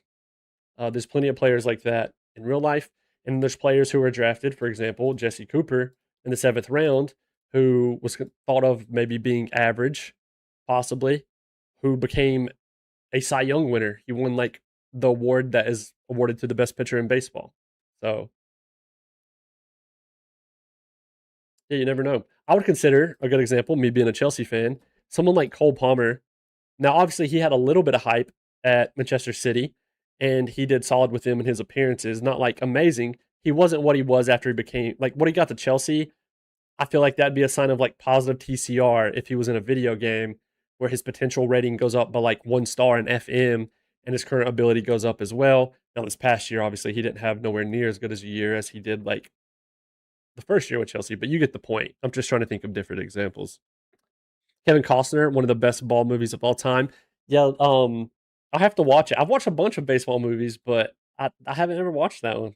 There's plenty of players like that in real life, and there's players who were drafted, for example, Jesse Cooper in the 7th round, who was thought of maybe being average, possibly, who became a Cy Young winner. He won like the award that is awarded to the best pitcher in baseball. So yeah, you never know. I would consider a good example, me being a Chelsea fan, someone like Cole Palmer. Now, obviously, he had a little bit of hype at Manchester City, and he did solid with them in his appearances. Not like amazing. He wasn't what he was after he became like what he got to Chelsea. I feel like that'd be a sign of like positive TCR if he was in a video game where his potential rating goes up by like 1 star in FM and his current ability goes up as well. Now, this past year, obviously, he didn't have nowhere near as good as a year as he did like the first year with Chelsea, but you get the point. I'm just trying to think of different examples. Kevin Costner, one of the best ball movies of all time. Yeah, I have to watch it. I've watched a bunch of baseball movies, but I haven't ever watched that one.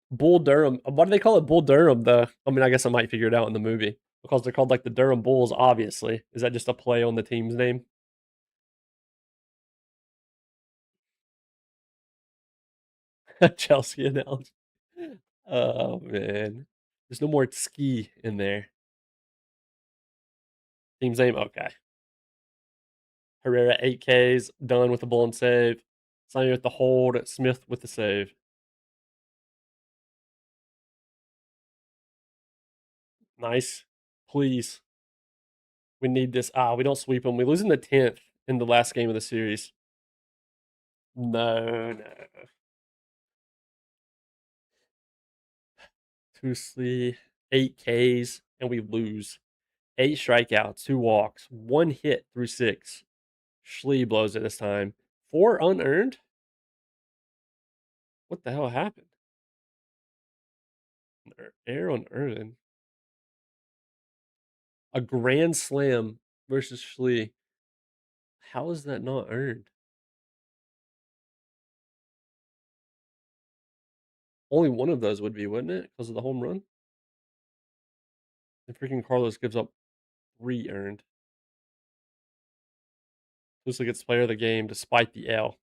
Bull Durham. Why do they call it Bull Durham though? I mean, I guess I might figure it out in the movie because they're called like the Durham Bulls. Obviously, is that just a play on the team's name? Chelsea analogy. Oh man, there's no more ski in there. Team's name. Okay. Herrera 8Ks, Dunn with the blown save, Simon with the hold, Smith with the save. Nice. Please. We need this. We don't sweep them. We lose in the 10th. in the last game of the series. No, no. Tusley, 8 Ks, and we lose. 8 strikeouts, 2 walks, 1 hit through 6. Schlee blows it this time. 4 unearned? What the hell happened? Air unearned. A grand slam versus Schlee. How is that not earned? Only one of those would be, wouldn't it? Because of the home run? And freaking Carlos gives up 3 earned. Tusley gets player of the game despite the L.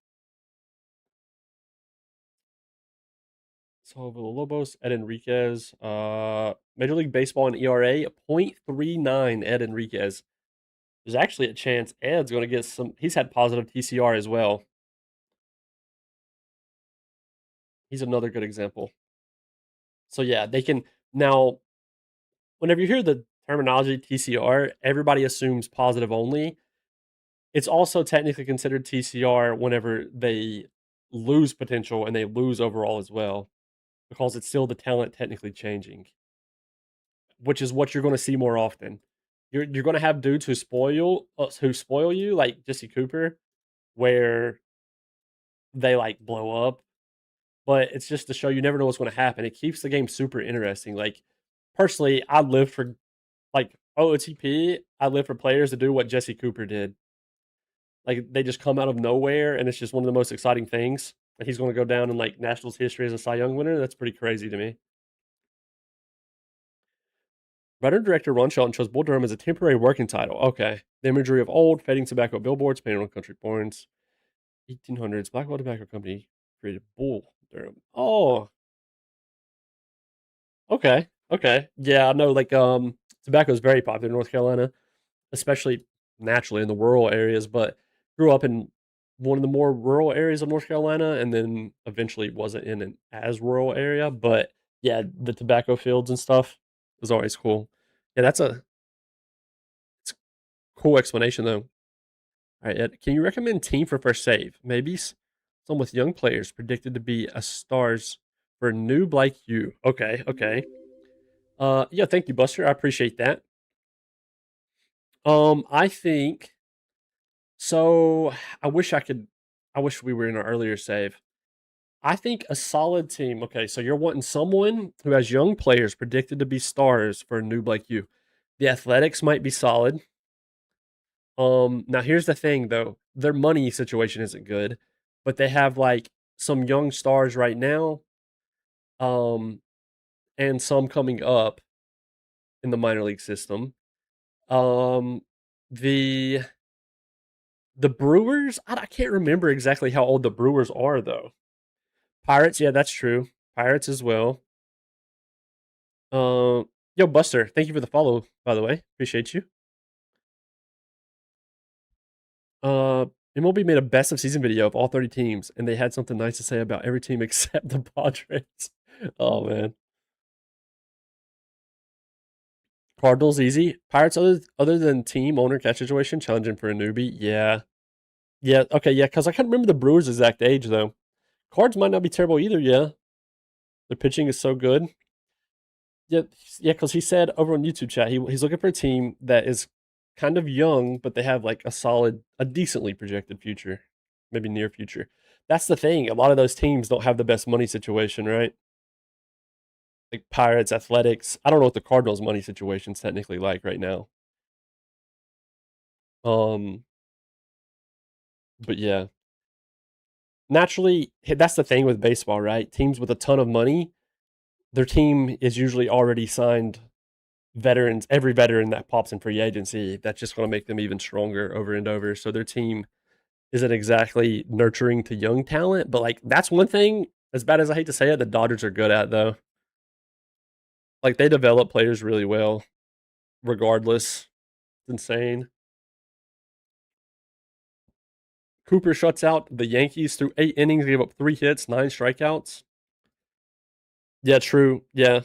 So Villalobos, Ed Enriquez, Major League Baseball and ERA, 0.39 Ed Enriquez. There's actually a chance Ed's going to get some. He's had positive TCR as well. He's another good example. So yeah, they can now. Whenever you hear the terminology TCR, everybody assumes positive only. It's also technically considered TCR whenever they lose potential and they lose overall as well, because it's still the talent technically changing, which is what you're going to see more often. You're going to have dudes who spoil you, like Jesse Cooper, where they like blow up. But it's just to show you never know what's going to happen. It keeps the game super interesting. Like personally, I live for like OOTP. I live for players to do what Jesse Cooper did. Like they just come out of nowhere, and it's just one of the most exciting things. And he's going to go down in like Nationals history as a Cy Young winner. That's pretty crazy to me. Writer director Ron Shelton chose Bull Durham as a temporary working title. Okay. The imagery of old, fading tobacco billboards painted on country barns. 1800s, Blackwell Tobacco Company created Bull Durham. Oh, okay. Okay. Yeah, I know like tobacco is very popular in North Carolina, especially naturally in the rural areas, but grew up in one of the more rural areas of North Carolina and then eventually wasn't in an as rural area, but yeah, the tobacco fields and stuff is always cool. Yeah, it's a cool explanation though. All right, Ed, can you recommend team for first save? Maybe some with young players predicted to be a stars for a noob like you. Okay, okay. Yeah, thank you, Buster. I appreciate that. I think so. I wish I could. I wish we were in an earlier save. I think a solid team. Okay, so you're wanting someone who has young players predicted to be stars for a noob like you. The Athletics might be solid. Now here's the thing though, their money situation isn't good, but they have like some young stars right now, um, and some coming up in the minor league system. Um, the the Brewers, I can't remember exactly how old the Brewers are though. Pirates, yeah, that's true. Pirates as well. Yo, Buster, thank you for the follow, by the way. Appreciate you. Uh, MLB made a best of season video of all 30 teams, and they had something nice to say about every team except the Padres. Oh man, Cardinals easy. Pirates other than team owner catch situation challenging for a newbie. Yeah, yeah, okay, yeah. Because I can't remember the Brewers' exact age though. Cards might not be terrible either. Yeah, their pitching is so good. Yeah, yeah. Because he said over on YouTube chat, he's looking for a team that is kind of young, but they have like a decently projected future, maybe near future. That's the thing. A lot of those teams don't have the best money situation, right? Like Pirates, Athletics. I don't know what the Cardinals' money situation's technically like right now. Um, but yeah, naturally, that's the thing with baseball, right? Teams with a ton of money, their team is usually already signed veterans. Every veteran that pops in free agency, that's just going to make them even stronger over and over. So their team isn't exactly nurturing to young talent, but like that's one thing. As bad as I hate to say it, the Dodgers are good at though. Like they develop players really well, regardless. It's insane. Cooper shuts out the Yankees through 8 innings, gave up 3 hits, 9 strikeouts. Yeah, true. Yeah.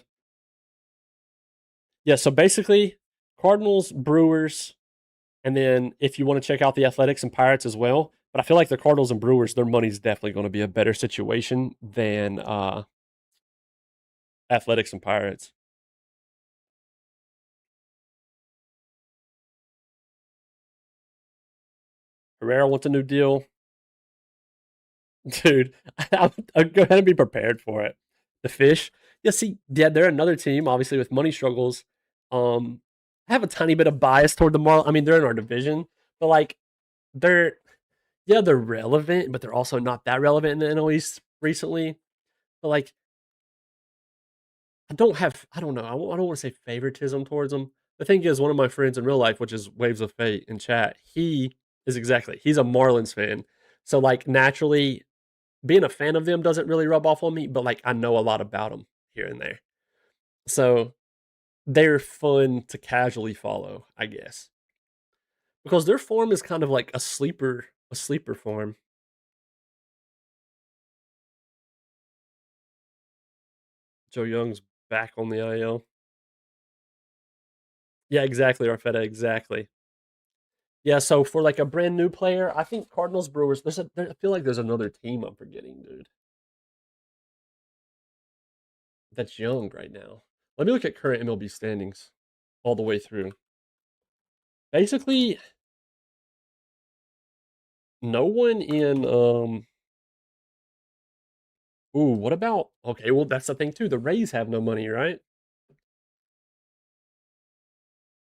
Yeah. So basically, Cardinals, Brewers, And then if you want to check out the Athletics and Pirates as well, but I feel like the Cardinals and Brewers, their money's definitely going to be a better situation than Athletics and Pirates. Herrera wants a new deal. Dude, I'll go ahead and be prepared for it. The Fish, yeah, see, yeah, they're another team, obviously with money struggles. I have a tiny bit of bias toward the Marlins. I mean, they're in our division, but like they're yeah, they're relevant, but they're also not that relevant in the NL East recently. But like, I don't know, I don't want to say favoritism towards them. The thing is, one of my friends in real life, which is Waves of Fate in chat, he's a Marlins fan. So like naturally, being a fan of them doesn't really rub off on me, but like I know a lot about them here and there. So they're fun to casually follow, I guess. Because their form is kind of like a sleeper form. Joe Young's back on the IL. Yeah, exactly, Arfetta, exactly. Yeah, so for like a brand new player, I think Cardinals Brewers. I feel like there's another team I'm forgetting, dude. That's young right now. Let me look at current MLB standings all the way through. Basically, no one in Ooh, what about okay, well that's the thing too. The Rays have no money, right?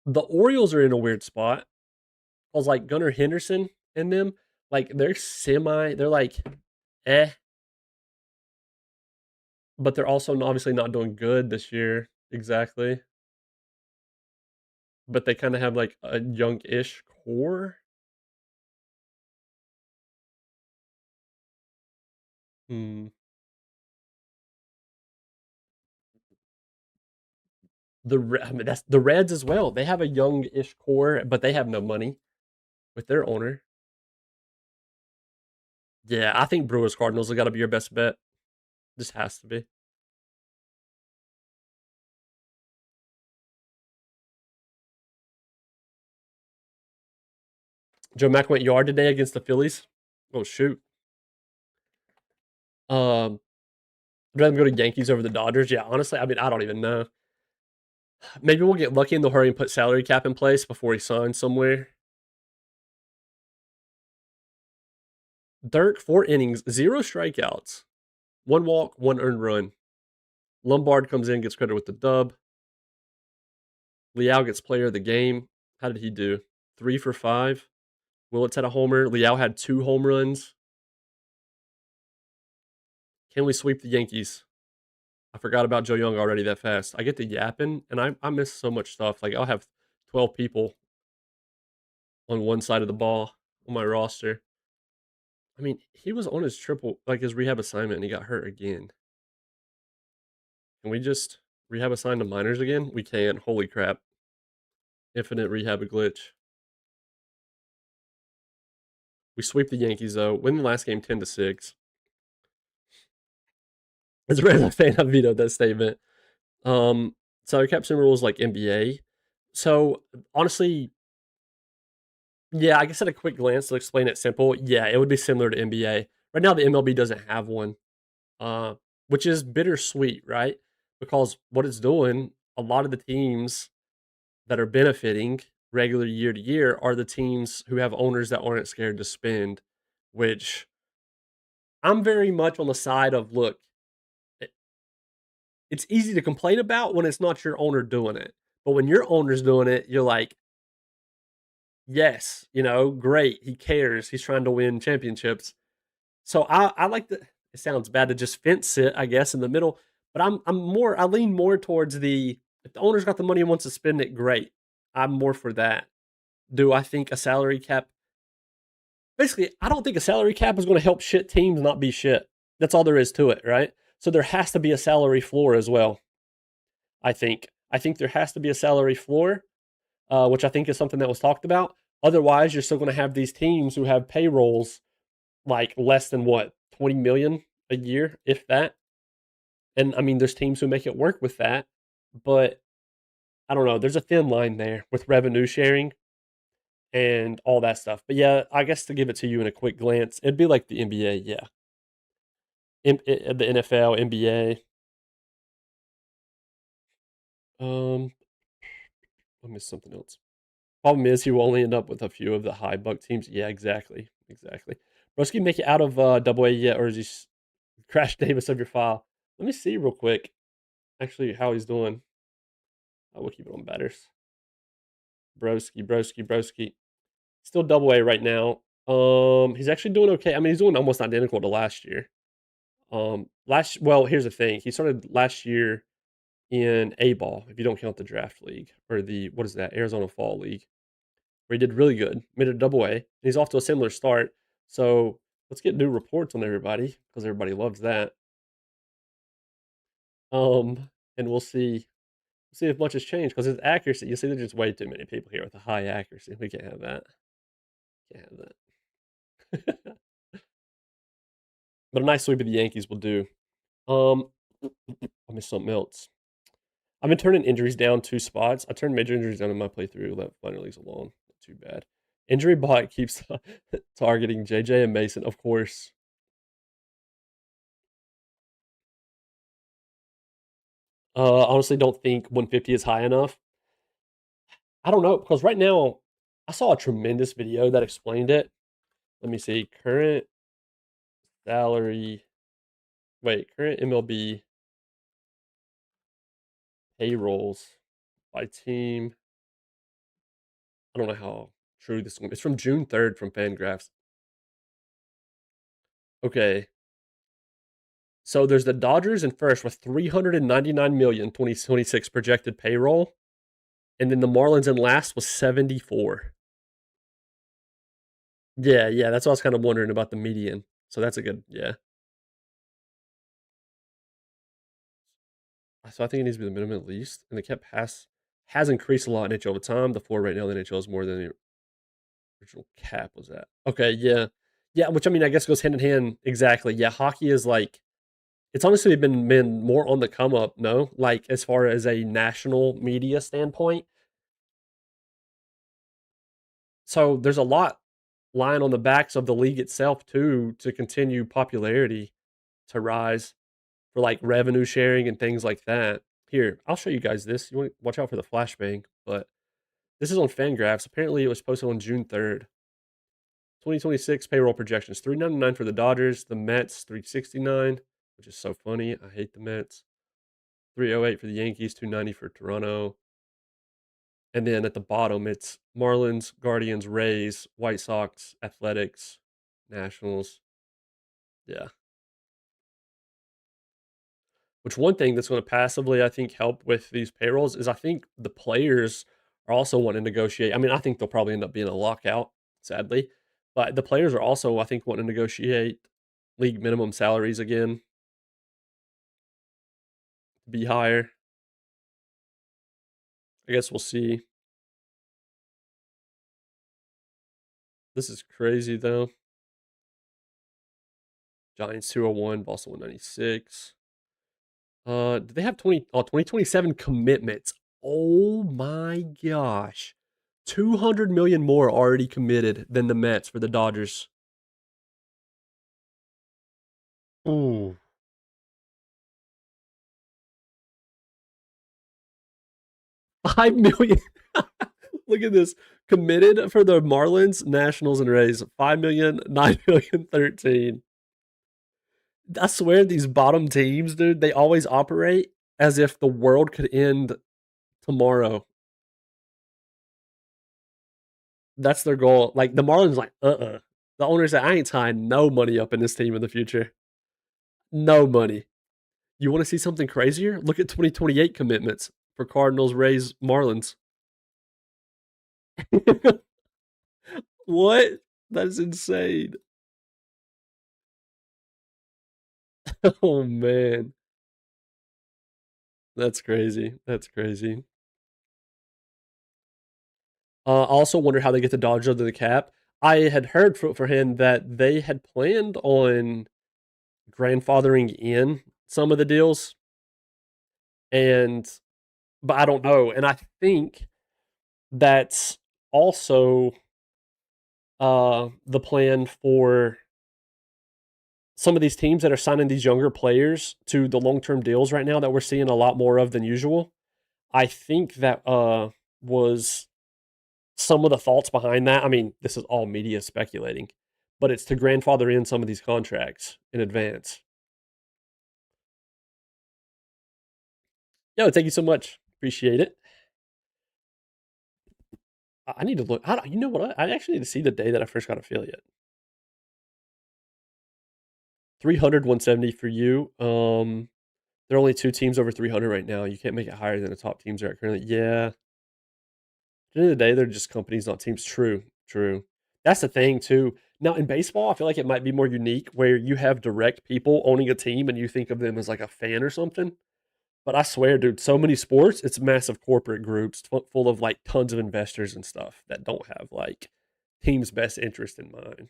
The Orioles are in a weird spot. Cause like Gunnar Henderson and them, like they're like eh, but they're also obviously not doing good this year. Exactly. But they kind of have like a young-ish core. Hmm. I mean, that's the Reds as well. They have a young-ish core, but they have no money with their owner. Yeah, I think Brewers Cardinals have got to be your best bet. This has to be. Joe Mack went yard today against the Phillies. Oh shoot. Um, I'd rather go to Yankees over the Dodgers. Yeah, honestly, I mean, I don't even know. Maybe we'll get lucky in the hurry and put salary cap in place before he signs somewhere. Dirk, 4 innings, 0 strikeouts, 1 walk, 1 earned run. Lombard comes in, gets credit with the dub. Liao gets player of the game. How did he do? 3 for 5. Willits had a homer. Liao had 2 home runs. Can we sweep the Yankees? I forgot about Joe Young already that fast. I get to yapping, and I miss so much stuff. Like, I'll have 12 people on one side of the ball on my roster. I mean, he was on his like his rehab assignment, and he got hurt again. Can we just rehab assign to minors again? We can't. Holy crap. Infinite rehab glitch. We sweep the Yankees, though. Win the last game 10-6. As a random fan, I vetoed that statement. Salary cap sim rules like NBA. So honestly, yeah, I guess at a quick glance to explain it simple, yeah, it would be similar to NBA. Right now, the MLB doesn't have one, uh, which is bittersweet, right? Because what it's doing, a lot of the teams that are benefiting regular year to year are the teams who have owners that aren't scared to spend, which I'm very much on the side of look, it's easy to complain about when it's not your owner doing it. But when your owner's doing it, you're like, yes, great. He cares. He's trying to win championships. So I like the. It sounds bad to just fence it, I guess, in the middle. But I lean more towards the if the owner's got the money and wants to spend it, great. I'm more for that. Do I think a salary cap? Basically, I don't think a salary cap is going to help shit teams not be shit. That's all there is to it, right? So there has to be a salary floor as well. I think. I think there has to be a salary floor, which I think is something that was talked about. Otherwise, you're still going to have these teams who have payrolls like less than what 20 million a year, if that. And I mean, there's teams who make it work with that, but I don't know. There's a thin line there with revenue sharing and all that stuff. But yeah, I guess to give it to you in a quick glance, it'd be like the NBA, yeah, the NFL, NBA. I missed something else. Problem is, he will only end up with a few of the high buck teams. Yeah, exactly, exactly. Broski, make it out of Double A yet, or is he Crash Davis of your file? Let me see real quick. Actually, how he's doing. I will keep it on batters. Broski. Still Double A right now. He's actually doing okay. I mean, he's doing almost identical to last year. Well, here's the thing. He started last year in A ball, if you don't count the draft league or the what is that Arizona Fall League, where he did really good, made it a Double A, and he's off to a similar start. So let's get new reports on everybody because everybody loves that. And we'll see if much has changed because his accuracy. You see, there's just way too many people here with a high accuracy. We can't have that. Can't have that. But a nice sweep of the Yankees will do. I missed something else. I've been turning injuries down 2 spots. I turned major injuries down in my playthrough. Let minor leagues alone. Not too bad. Injury bot keeps targeting JJ and Mason, of course. Honestly, don't think 150 is high enough. I don't know because right now I saw a tremendous video that explained it. Let me see. Current salary. Wait, current MLB payrolls by team. I don't know how true this one. It's from June 3rd from Fangraphs. Okay. So there's the Dodgers in first with 399 million 2026 projected payroll, and then the Marlins in last was 74. Yeah, that's what I was kind of wondering about the median. So that's a good, yeah. So I think it needs to be the minimum at least, and the cap has increased a lot in NHL over time. The floor right now in the NHL is more than the original cap was at. Okay, yeah. Which I mean, I guess goes hand in hand. Exactly. Yeah, hockey is like it's honestly been more on the come up. No, like as far as a national media standpoint. So there's a lot lying on the backs of the league itself too to continue popularity to rise for like revenue sharing and things like that. Here, I'll show you guys this. You want to watch out for the flashbang, but this is on Fangraphs. Apparently, it was posted on June 3rd. 2026 payroll projections: 399 for the Dodgers, the Mets 369, which is so funny. I hate the Mets. 308 for the Yankees, 290 for Toronto. And then at the bottom, it's Marlins, Guardians, Rays, White Sox, Athletics, Nationals. Yeah. Which one thing that's going to passively, I think, help with these payrolls is I think the players are also wanting to negotiate. I mean, I think they'll probably end up being a lockout, sadly. But the players are also, I think, wanting to negotiate league minimum salaries again, be higher. I guess we'll see. This is crazy, though. Giants 201, Boston 196. Do they have 2027 commitments? Oh my gosh. 200 million more already committed than the Mets for the Dodgers. Ooh. 5 million. Look at this. Committed for the Marlins, Nationals, and Rays. 5 million, 9 million, 13. I swear these bottom teams, dude, they always operate as if the world could end tomorrow. That's their goal. Like the Marlins, like the owner said, I ain't tying no money up in this team in the future. No money. You want to see something crazier? Look at 2028 commitments for Cardinals, Rays, Marlins. What? That's insane. Oh man, that's crazy. That's crazy. I also wonder how they get the Dodgers under the cap. I had heard for him that they had planned on grandfathering in some of the deals, and but I don't know. And I think that's also the plan for some of these teams that are signing these younger players to the long term deals right now that we're seeing a lot more of than usual. I think that was some of the thoughts behind that. I mean, this is all media speculating, but it's to grandfather in some of these contracts in advance. Yo, thank you so much. Appreciate it. I need to look. You know what? I actually need to see the day that I first got affiliate. 300, 170 for you. There are only two teams over 300 right now. You can't make it higher than the top teams are at currently. Yeah. At the end of the day, they're just companies, not teams. True. True. That's the thing, too. Now, in baseball, I feel like it might be more unique where you have direct people owning a team and you think of them as like a fan or something. But I swear, dude, so many sports, it's massive corporate groups full of like tons of investors and stuff that don't have like team's best interest in mind.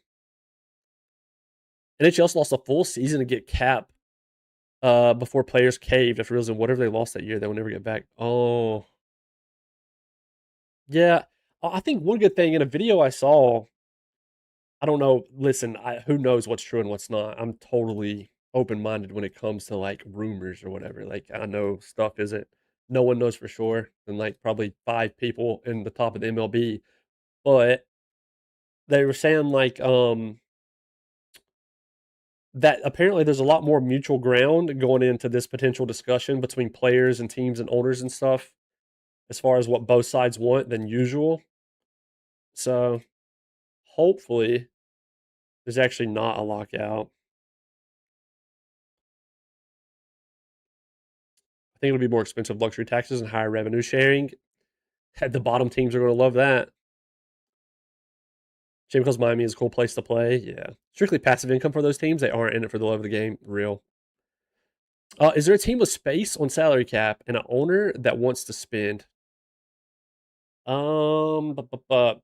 NHL lost a full season to get cap before players caved after realizing whatever they lost that year, they will never get back. Oh, yeah. I think one good thing in a video I saw, I don't know. Listen, who knows what's true and what's not? I'm totally open minded when it comes to like rumors or whatever. Like, I know stuff isn't, no one knows for sure, and like probably five people in the top of the MLB, but they were saying like, that apparently there's a lot more mutual ground going into this potential discussion between players and teams and owners and stuff as far as what both sides want than usual. So hopefully there's actually not a lockout. I think it'll be more expensive luxury taxes and higher revenue sharing. The bottom teams are going to love that. Shame because Miami is a cool place to play. Yeah. Strictly passive income for those teams. They aren't in it for the love of the game. Real. Is there a team with space on salary cap and an owner that wants to spend? But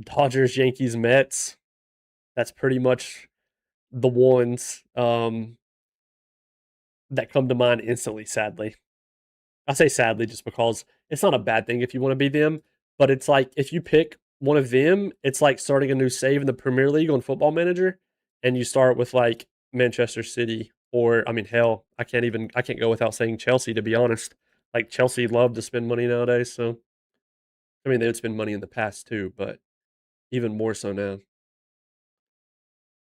Dodgers, Yankees, Mets. That's pretty much the ones that come to mind instantly, sadly. I say sadly just because it's not a bad thing if you want to be them, but it's like if you pick one of them, it's like starting a new save in the Premier League on Football Manager, and you start with like Manchester City or I mean hell, I can't go without saying Chelsea to be honest. Like Chelsea love to spend money nowadays, so I mean they would spend money in the past too, but even more so now.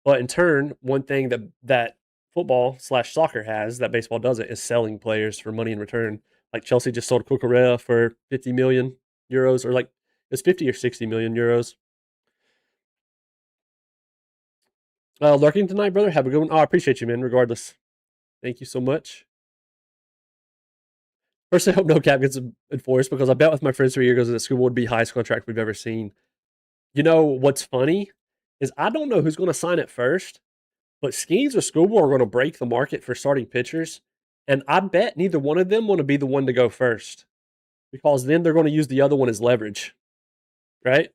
But in turn, one thing that football slash soccer has that baseball doesn't is selling players for money in return. Like Chelsea just sold Cucurella for 50 million euros, or like it's 50 or 60 million euros. Lurking tonight, brother. Have a good one. Oh, I appreciate you, man. Regardless, thank you so much. Personally, I hope no cap gets enforced because I bet with my friends 3 years ago that school would be highest contract we've ever seen. You know what's funny is I don't know who's going to sign it first. But Skeens or Schoolboy are going to break the market for starting pitchers. And I bet neither one of them want to be the one to go first because then they're going to use the other one as leverage, right?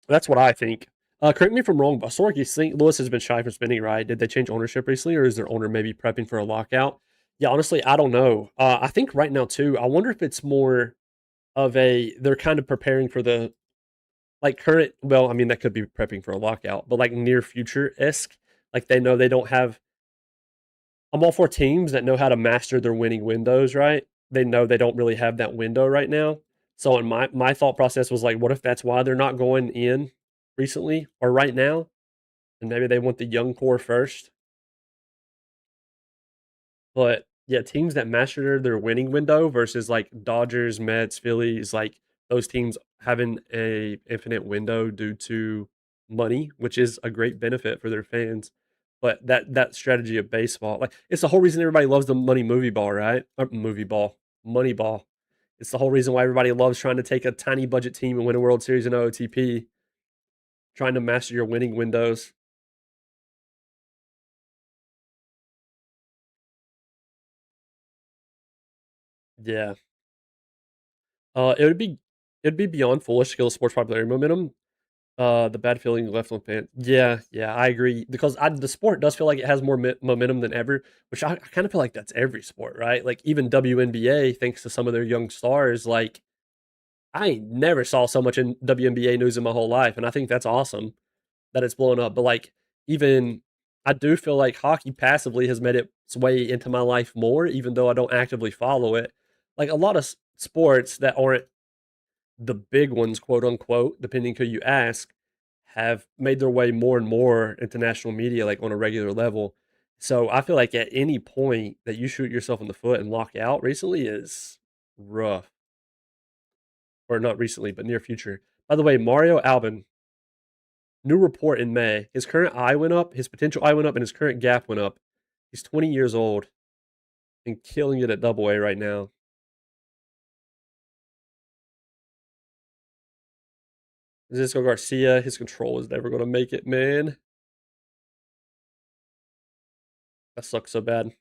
That's what I think. Correct me if I'm wrong, but Sorky St. Louis has been shy from spending, right? Did they change ownership recently, or is their owner maybe prepping for a lockout? Yeah, honestly, I don't know. I think right now too. I wonder if it's more of a they're kind of preparing for the like current. Well, I mean that could be prepping for a lockout, but like near future esque. Like they know they don't have I'm all for teams that know how to master their winning windows, right? They know they don't really have that window right now. So in my thought process was like, what if that's why they're not going in recently or right now? And maybe they want the young core first. But yeah, teams that master their winning window versus like Dodgers, Mets, Phillies, like those teams having a infinite window due to money, which is a great benefit for their fans. But that strategy of baseball, like it's the whole reason everybody loves the money movie ball, right? Or movie ball, money ball. It's the whole reason why everybody loves trying to take a tiny budget team and win a World Series in OOTP, trying to master your winning windows. Yeah. It'd be beyond foolish skill sports popularity momentum. The bad feeling left on fan. Yeah, yeah, I agree because the sport does feel like it has more momentum than ever, which I kind of feel like that's every sport, right? Like even WNBA, thanks to some of their young stars, like I never saw so much in WNBA news in my whole life, and I think that's awesome that it's blowing up. But like, even I do feel like hockey passively has made its way into my life more, even though I don't actively follow it. Like a lot of sports that aren't the big ones, quote unquote, depending who you ask, have made their way more and more into national media, like on a regular level. So I feel like at any point that you shoot yourself in the foot and lock out recently is rough. Or not recently, but near future. By the way, Mario Albin, new report in May. His current eye went up, his potential eye went up, and his current gap went up. He's 20 years old and killing it at Double A right now. Francisco Garcia, his control is never going to make it, man. That sucks so bad.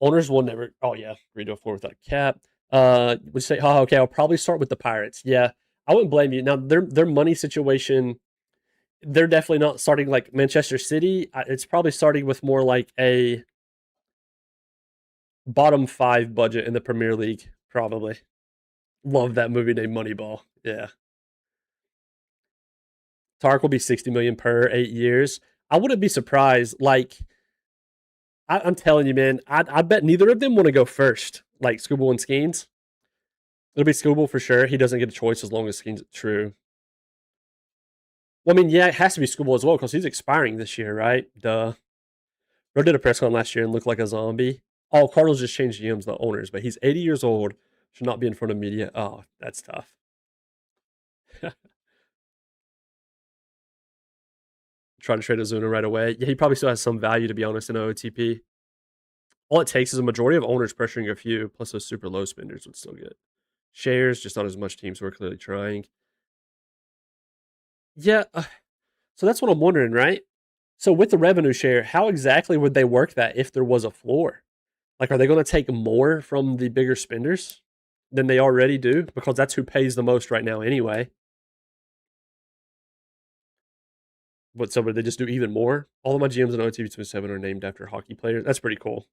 Owners will never. Oh yeah, redo a floor without a cap. Would say, oh okay, I'll probably start with the Pirates. Yeah, I wouldn't blame you. Now their money situation, they're definitely not starting like Manchester City. It's probably starting with more like a bottom five budget in the Premier League. Probably. Love that movie named Moneyball. Yeah, Tark will be 60 million per 8 years. I wouldn't be surprised. Like I'm telling you, man, I bet neither of them want to go first. Like Scooble and Skeens. It'll be Scooble for sure. He doesn't get a choice as long as Skeens is true. Well, I mean, yeah, it has to be Scooble as well because he's expiring this year, right? Duh. Bro did a press con last year and looked like a zombie. Oh, Cardinals just changed GMs, the owners, but he's 80 years old. Should not be in front of media. Oh, that's tough. Try to trade Ozuna right away. Yeah, he probably still has some value, to be honest, in OOTP. All it takes is a majority of owners pressuring a few, plus those super low spenders would still get shares, just not as much teams who are clearly trying. Yeah, so that's what I'm wondering, right? So with the revenue share, how exactly would they work that if there was a floor? Like, are they going to take more from the bigger spenders than they already do? Because that's who pays the most right now anyway. But so would they just do even more? All of my GMs in OTV27 are named after hockey players. That's pretty cool.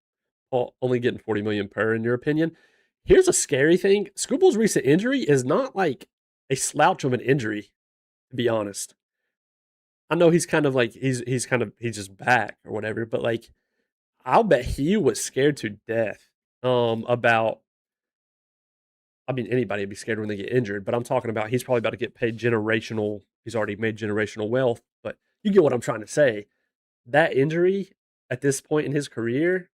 Only getting 40 million per, in your opinion. Here's a scary thing: Scooble's recent injury is not like a slouch of an injury, to be honest. I know he's kind of like he's just back or whatever, but like I'll bet he was scared to death about. I mean, anybody would be scared when they get injured, but I'm talking about he's probably about to get paid generational. He's already made generational wealth, but you get what I'm trying to say. That injury at this point in his career,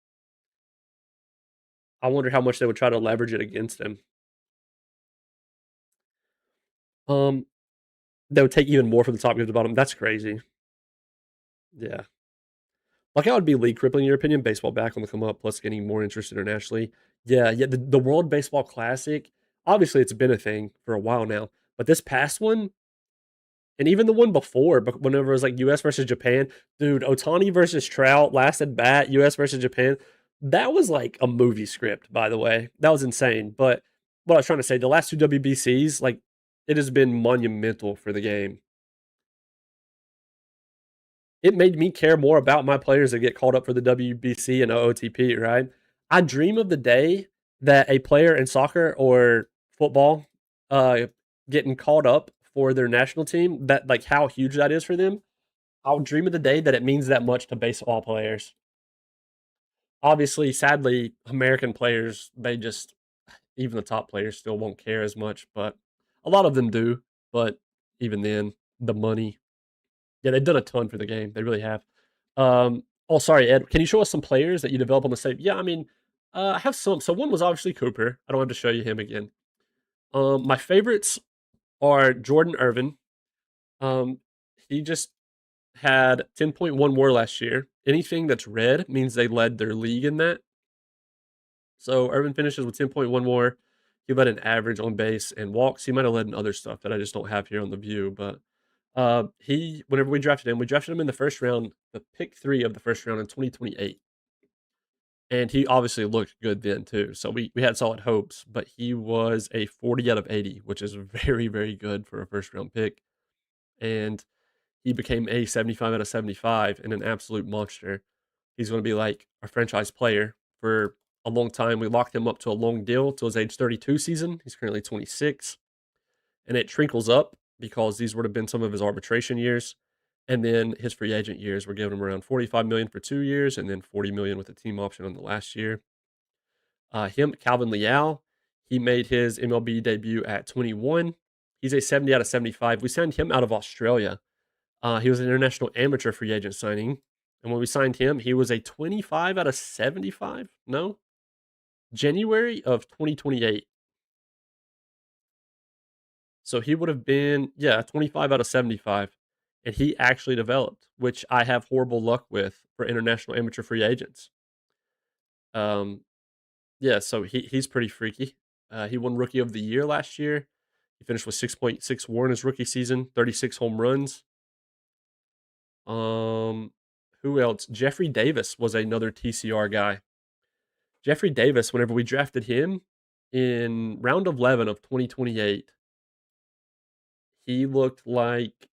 I wonder how much they would try to leverage it against him. Um, they would take even more from the top, give to the bottom. That's crazy. Yeah. Like, how would be league crippling, in your opinion? Baseball back on the come up, plus getting more interest internationally. Yeah. The World Baseball Classic, obviously, it's been a thing for a while now, but this past one, and even the one before, but whenever it was like US versus Japan, dude, Otani versus Trout, last at bat, US versus Japan, that was like a movie script, by the way. That was insane. But what I was trying to say, the last two WBCs, like, it has been monumental for the game. It made me care more about my players that get called up for the WBC and OOTP, right? I dream of the day that a player in soccer or football getting called up for their national team, that like how huge that is for them. I'll dream of the day that it means that much to baseball players. Obviously, sadly, American players, they just, even the top players still won't care as much, but a lot of them do. But even then, the money. Yeah, they've done a ton for the game. They really have. Oh, sorry, Ed. Can you show us some players that you develop on the site? Yeah, I mean, I have some. So one was obviously Cooper. I don't have to show you him again. My favorites are Jordan Irvin. Um, he just had 10.1 WAR last year. Anything that's red means they led their league in that. So Irvin finishes with 10.1 WAR. He led an average on base and walks. He might have led in other stuff that I just don't have here on the view, but he, whenever we drafted him in the first round, the pick 3 of the first round in 2028. And he obviously looked good then too. So we had solid hopes, but he was a 40 out of 80, which is very, very good for a first round pick. And he became a 75 out of 75 and an absolute monster. He's going to be like a franchise player for a long time. We locked him up to a long deal till his age 32 season. He's currently 26. And it trickles up because these would have been some of his arbitration years. And then his free agent years, we're giving him around 45 million for 2 years and then 40 million with a team option on the last year. Calvin Leal, he made his MLB debut at 21. He's a 70 out of 75. We signed him out of Australia. He was an international amateur free agent signing. And when we signed him, he was a 25 out of 75. No, January of 2028. So he would have been, yeah, 25 out of 75. And he actually developed, which I have horrible luck with for international amateur free agents. Um, yeah, so he's pretty freaky. He won Rookie of the Year last year. He finished with 6.6 WAR in his rookie season, 36 home runs. Who else? Jeffrey Davis was another TCR guy. Jeffrey Davis, whenever we drafted him in round 11 of 2028, he looked like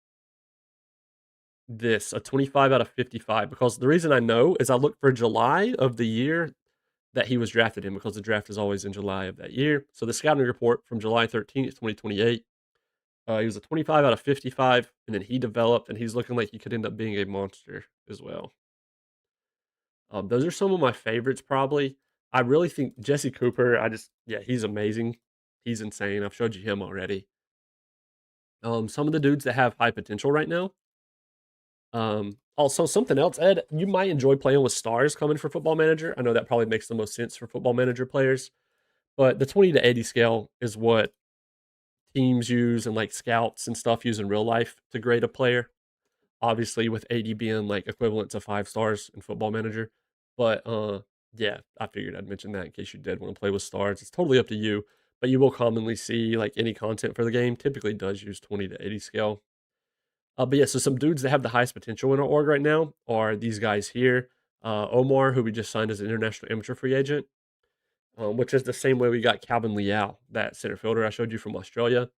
this, a 25 out of 55. Because the reason I know is I looked for July of the year that he was drafted in, because the draft is always in July of that year. So the scouting report from July 13th, 2028, he was a 25 out of 55, and then he developed, and he's looking like he could end up being a monster as well. Those are some of my favorites, probably. I really think Jesse Cooper, yeah, he's amazing. He's insane. I've showed you him already. Some of the dudes that have high potential right now. Also, something else, Ed, you might enjoy playing with stars coming for Football Manager. I know that probably makes the most sense for Football Manager players, but the 20 to 80 scale is what teams use and like scouts and stuff use in real life to grade a player. Obviously, with 80 being like equivalent to 5 stars in Football Manager. But yeah, I figured I'd mention that in case you did want to play with stars. It's totally up to you, but you will commonly see like any content for the game typically does use 20 to 80 scale. But yeah, so some dudes that have the highest potential in our org right now are these guys here. Omar, who we just signed as an international amateur free agent, which is the same way we got Calvin Leal, that center fielder I showed you from Australia.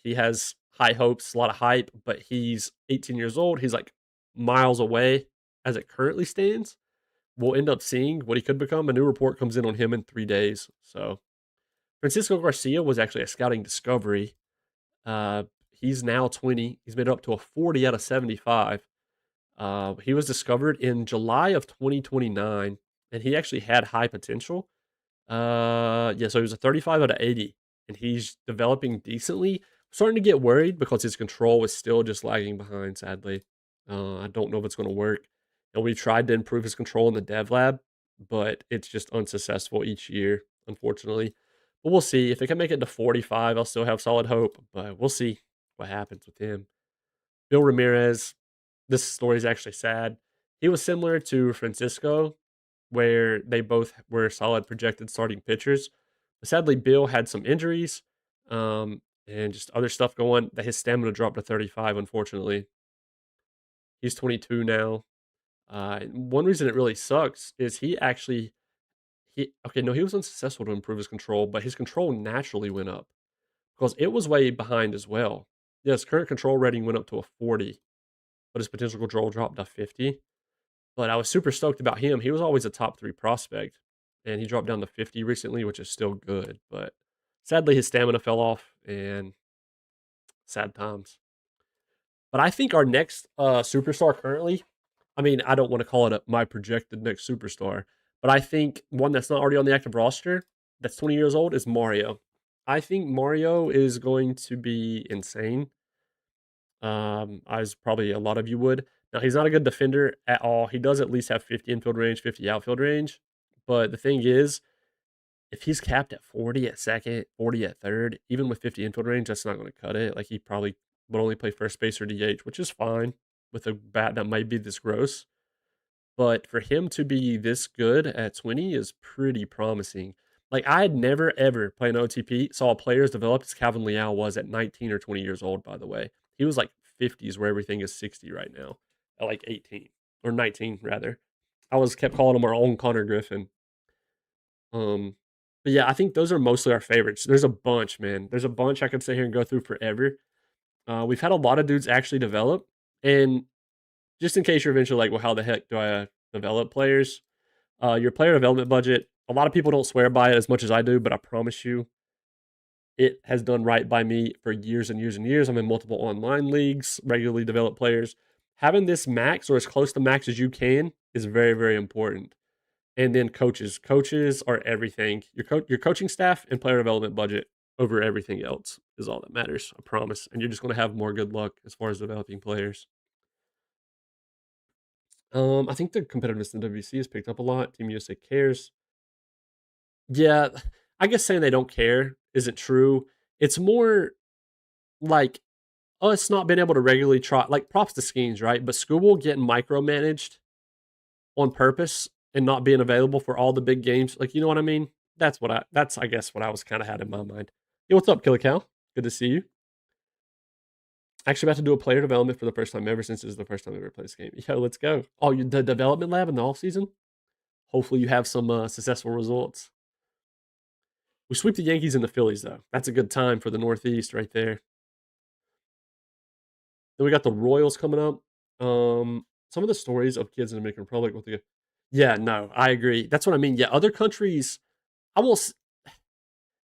He has high hopes, a lot of hype, but he's 18 years old. He's like miles away as it currently stands. We'll end up seeing what he could become. A new report comes in on him in 3 days. So Francisco Garcia was actually a scouting discovery. He's now 20. He's made up to a 40 out of 75. He was discovered in July of 2029, and he actually had high potential. Yeah, so he was a 35 out of 80, and he's developing decently. Starting to get worried because his control is still just lagging behind, sadly. I don't know if it's going to work. And we tried to improve his control in the dev lab, but it's just unsuccessful each year, unfortunately. But we'll see. If it can make it to 45, I'll still have solid hope, but we'll see what happens with him. Bill Ramirez, this story is actually sad. He was similar to Francisco, where they both were solid projected starting pitchers. But sadly, Bill had some injuries and just other stuff going that his stamina dropped to 35, unfortunately. He's 22 now. One reason it really sucks is he was unsuccessful to improve his control, but his control naturally went up because it was way behind as well. Yes, current control rating went up to a 40, but his potential control dropped to 50. But I was super stoked about him. He was always a top 3 prospect, and he dropped down to 50 recently, which is still good. But sadly, his stamina fell off, and sad times. But I think our next superstar currently, I mean, I don't want to call it my projected next superstar, but I think one that's not already on the active roster that's 20 years old is Mario. I think Mario is going to be insane. As probably a lot of you would. Now, he's not a good defender at all. He does at least have 50 infield range, 50 outfield range. But the thing is, if he's capped at 40 at second, 40 at third, even with 50 infield range, that's not going to cut it. Like, he probably would only play first base or DH, which is fine with a bat that might be this gross. But for him to be this good at 20 is pretty promising. Like, I had never, ever playing OTP, saw players develop as Calvin Leal was at 19 or 20 years old, by the way. He was like 50s, where everything is 60 right now, at like 18 or 19, rather. I was kept calling him our own Connor Griffin. But yeah, I think those are mostly our favorites. There's a bunch, man. There's a bunch I could sit here and go through forever. We've had a lot of dudes actually develop, and just in case you're eventually like, well, how the heck do I develop players? Your player development budget, a lot of people don't swear by it as much as I do, but I promise you, it has done right by me for years and years and years. I'm in multiple online leagues, regularly develop players. Having this max or as close to max as you can is very, very important. And then coaches. Coaches are everything. Your coaching staff and player development budget over everything else is all that matters. I promise. And you're just going to have more good luck as far as developing players. I think the competitiveness in WC has picked up a lot. Team USA cares. Yeah, I guess saying they don't care isn't true. It's more like us not being able to regularly try. Like props to schemes, right? But school getting micromanaged on purpose and not being available for all the big games. Like, you know what I mean? That's I guess what I was kind of had in my mind. Yo, what's up, Killer Cow? Good to see you. Actually about to do a player development for the first time ever since this is the first time I ever played this game. Yo, let's go. Oh, the development lab in the off season? Hopefully you have some successful results. We sweep the Yankees and the Phillies though. That's a good time for the Northeast right there. Then we got the Royals coming up. Some of the stories of kids in the Dominican Republic with the yeah, no, I agree. That's what I mean. Yeah, other countries, I will.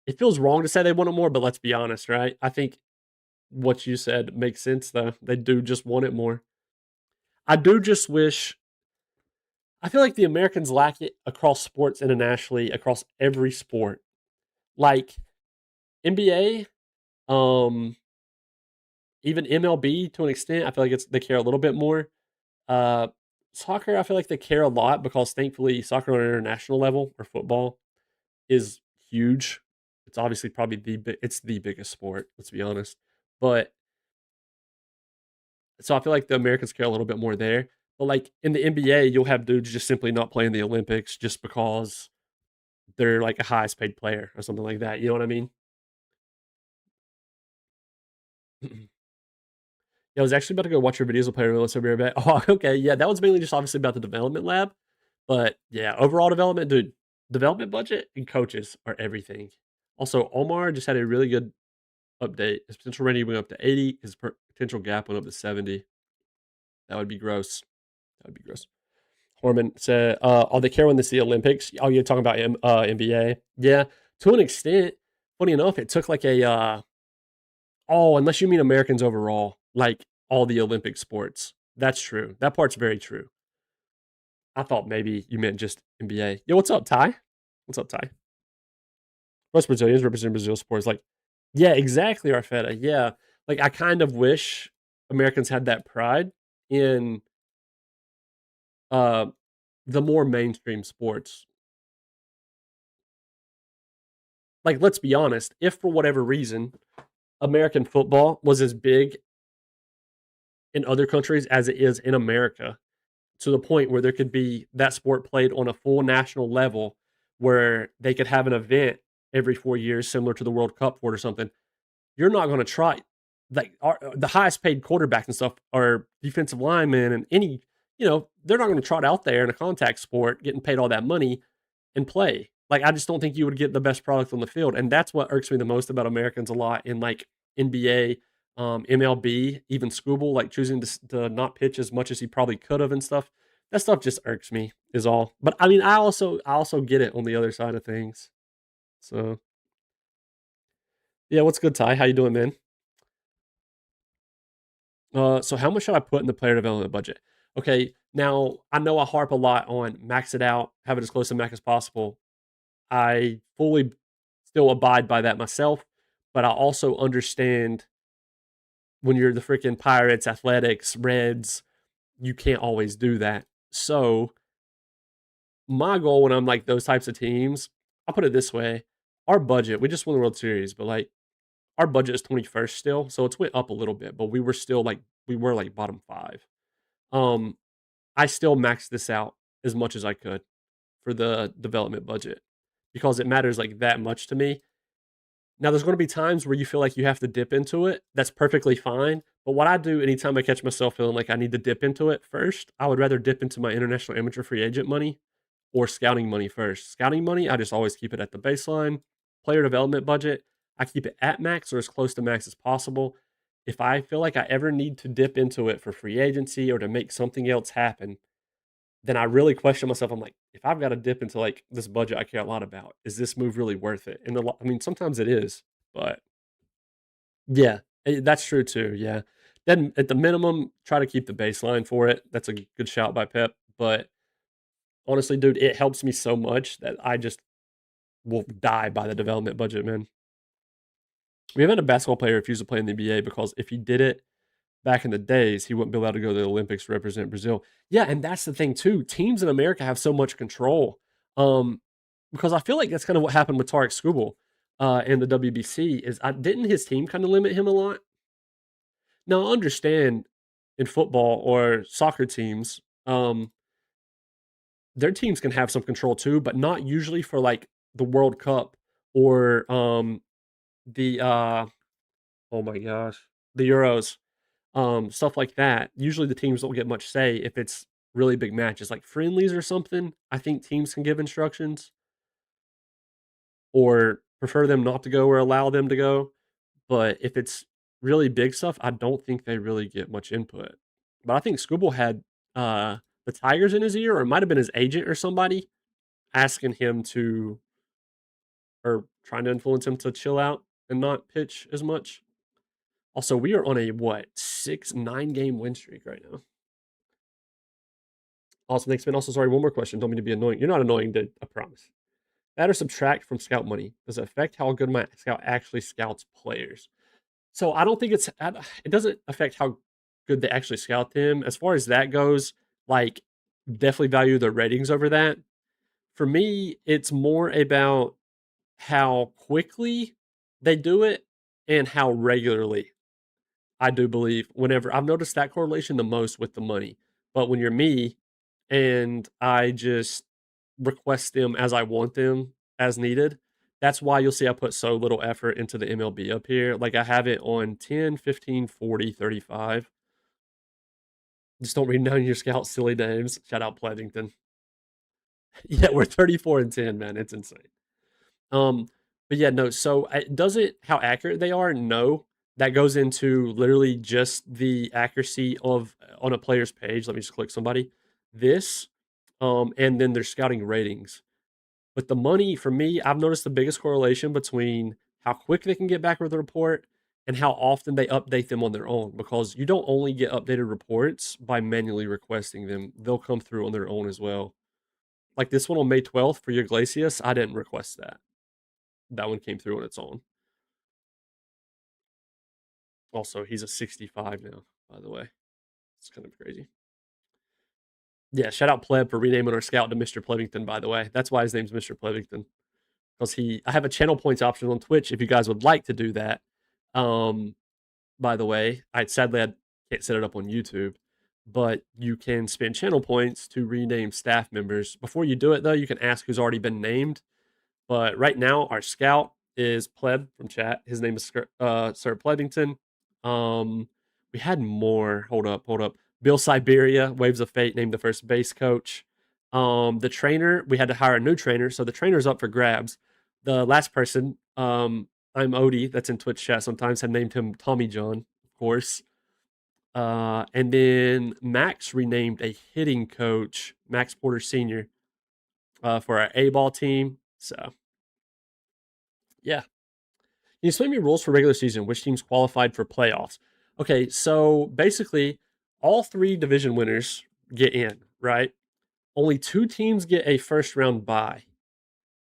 It feels wrong to say they want it more, but let's be honest, right? I think what you said makes sense, though. They do just want it more. I do just wish. I feel like the Americans lack it across sports internationally, across every sport. Like NBA, um, even MLB to an extent. I feel like they care a little bit more. Uh, Soccer, I feel like they care a lot because thankfully, soccer on an international level or football is huge. It's obviously probably it's the biggest sport. Let's be honest, but so I feel like the Americans care a little bit more there. But like in the NBA, you'll have dudes just simply not playing the Olympics just because they're like a highest paid player or something like that. You know what I mean? Yeah, I was actually about to go watch your videos of player development. So be right back. Oh, okay. Yeah, that was mainly just obviously about the development lab. But yeah, overall development, dude, development budget and coaches are everything. Also, Omar just had a really good update. His potential rating went up to 80. His potential gap went up to 70. That would be gross. That would be gross. Horman said, "Oh, they care when they see Olympics." Oh, you're talking about NBA? Yeah, to an extent. Funny enough, it took like a oh, unless you mean Americans overall, like all the Olympic sports. That's true. That part's very true. I thought maybe you meant just NBA. Yo, what's up, Ty? What's up, Ty? Most Brazilians represent Brazil sports. Like, yeah, exactly, Arfetta. Yeah, like I kind of wish Americans had that pride in uh the more mainstream sports. Like, let's be honest, if for whatever reason American football was as big in other countries as it is in America, to the point where there could be that sport played on a full national level where they could have an event every 4 years, similar to the World Cup for it or something, you're not going to try. Like the highest paid quarterbacks and stuff are defensive linemen and any, they're not going to trot out there in a contact sport getting paid all that money and play. Like I just don't think you would get the best product on the field, and that's what irks me the most about Americans a lot in like NBA, MLB, even Scooble, like choosing to not pitch as much as he probably could have and stuff. That stuff just irks me, is all. But I mean, I also get it on the other side of things. So yeah, what's good, Ty? How you doing, man? So how much should I put in the player development budget? Okay, now I know I harp a lot on max it out, have it as close to max as possible. I fully still abide by that myself, but I also understand when you're the freaking Pirates, Athletics, Reds, you can't always do that. So my goal when I'm like those types of teams, I'll put it this way: our budget, we just won the World Series, but like our budget is 21st still, so it's went up a little bit, but we were like bottom five. Um, I still maxed this out as much as I could for the development budget because it matters like that much to me. Now, there's going to be times where you feel like you have to dip into it. That's perfectly fine. But what I do anytime I catch myself feeling like I need to dip into it first, I would rather dip into my international amateur free agent money or scouting money first. Scouting money, I just always keep it at the baseline. Player development budget, I keep it at max or as close to max as possible. If I feel like I ever need to dip into it for free agency or to make something else happen, then I really question myself. I'm like, if I've got to dip into like this budget I care a lot about, is this move really worth it? And I mean, sometimes it is, but yeah, that's true too. Yeah. Then at the minimum, try to keep the baseline for it. That's a good shout by Pep. But honestly, dude, it helps me so much that I just will die by the development budget, man. We haven't had a basketball player refuse to play in the NBA because if he did it back in the days, he wouldn't be allowed to go to the Olympics to represent Brazil. Yeah, and that's the thing too. Teams in America have so much control. Because I feel like that's kind of what happened with Tarek Skubal in the WBC. Is didn't his team kind of limit him a lot? Now I understand in football or soccer teams, their teams can have some control too, but not usually for like the World Cup or the oh my gosh, the Euros, stuff like that. Usually the teams don't get much say if it's really big matches, like friendlies or something. I think teams can give instructions or prefer them not to go or allow them to go. But if it's really big stuff, I don't think they really get much input. But I think Scribble had the Tigers in his ear, or it might have been his agent or somebody asking him to, or trying to influence him to chill out and not pitch as much. Also, we are on a what 6-9 game win streak right now. Also, thanks, man. Also, sorry, one more question. Don't mean to be annoying. You're not annoying, dude. I promise. Add or subtract from scout money. Does it affect how good my scout actually scouts players? So I don't think it doesn't affect how good they actually scout them. As far as that goes, like definitely value the ratings over that. For me, it's more about how quickly they do it and how regularly. I do believe whenever I've noticed that correlation the most with the money. But when you're me and I just request them as I want them as needed, that's why you'll see I put so little effort into the MLB up here. Like I have it on 10, 15, 40, 35. Just don't read down your scout silly names. Shout out Pleddington. Yeah, we're 34 and 10, man. It's insane. Um, but yeah, no. So does it how accurate they are? No, that goes into literally just the accuracy of on a player's page. Let me just click somebody. This, and then their scouting ratings. But the money for me, I've noticed the biggest correlation between how quick they can get back with a report and how often they update them on their own. Because you don't only get updated reports by manually requesting them; they'll come through on their own as well. Like this one on May 12th for your Glacius, I didn't request that. That one came through on its own. Also, he's a 65 now, by the way. It's kind of crazy. Yeah, shout out Pleb for renaming our scout to Mr. Plevington, by the way. That's why his name's Mr. Plevington. Because I have a channel points option on Twitch if you guys would like to do that. Um, by the way, I can't set it up on YouTube, but you can spend channel points to rename staff members. Before you do it, though, you can ask who's already been named. But right now, our scout is Pleb from chat. His name is Sir Plebington. We had more. Hold up. Bill Siberia, Waves of Fate, named the first base coach. The trainer, we had to hire a new trainer, so the trainer's up for grabs. The last person, I'm Odie, that's in Twitch chat sometimes, had named him Tommy John, of course. And then Max renamed a hitting coach, Max Porter Sr., for our A ball team. So, yeah. Can you explain me rules for regular season? Which teams qualified for playoffs? Okay, so basically, all three division winners get in, right? Only two teams get a first round bye.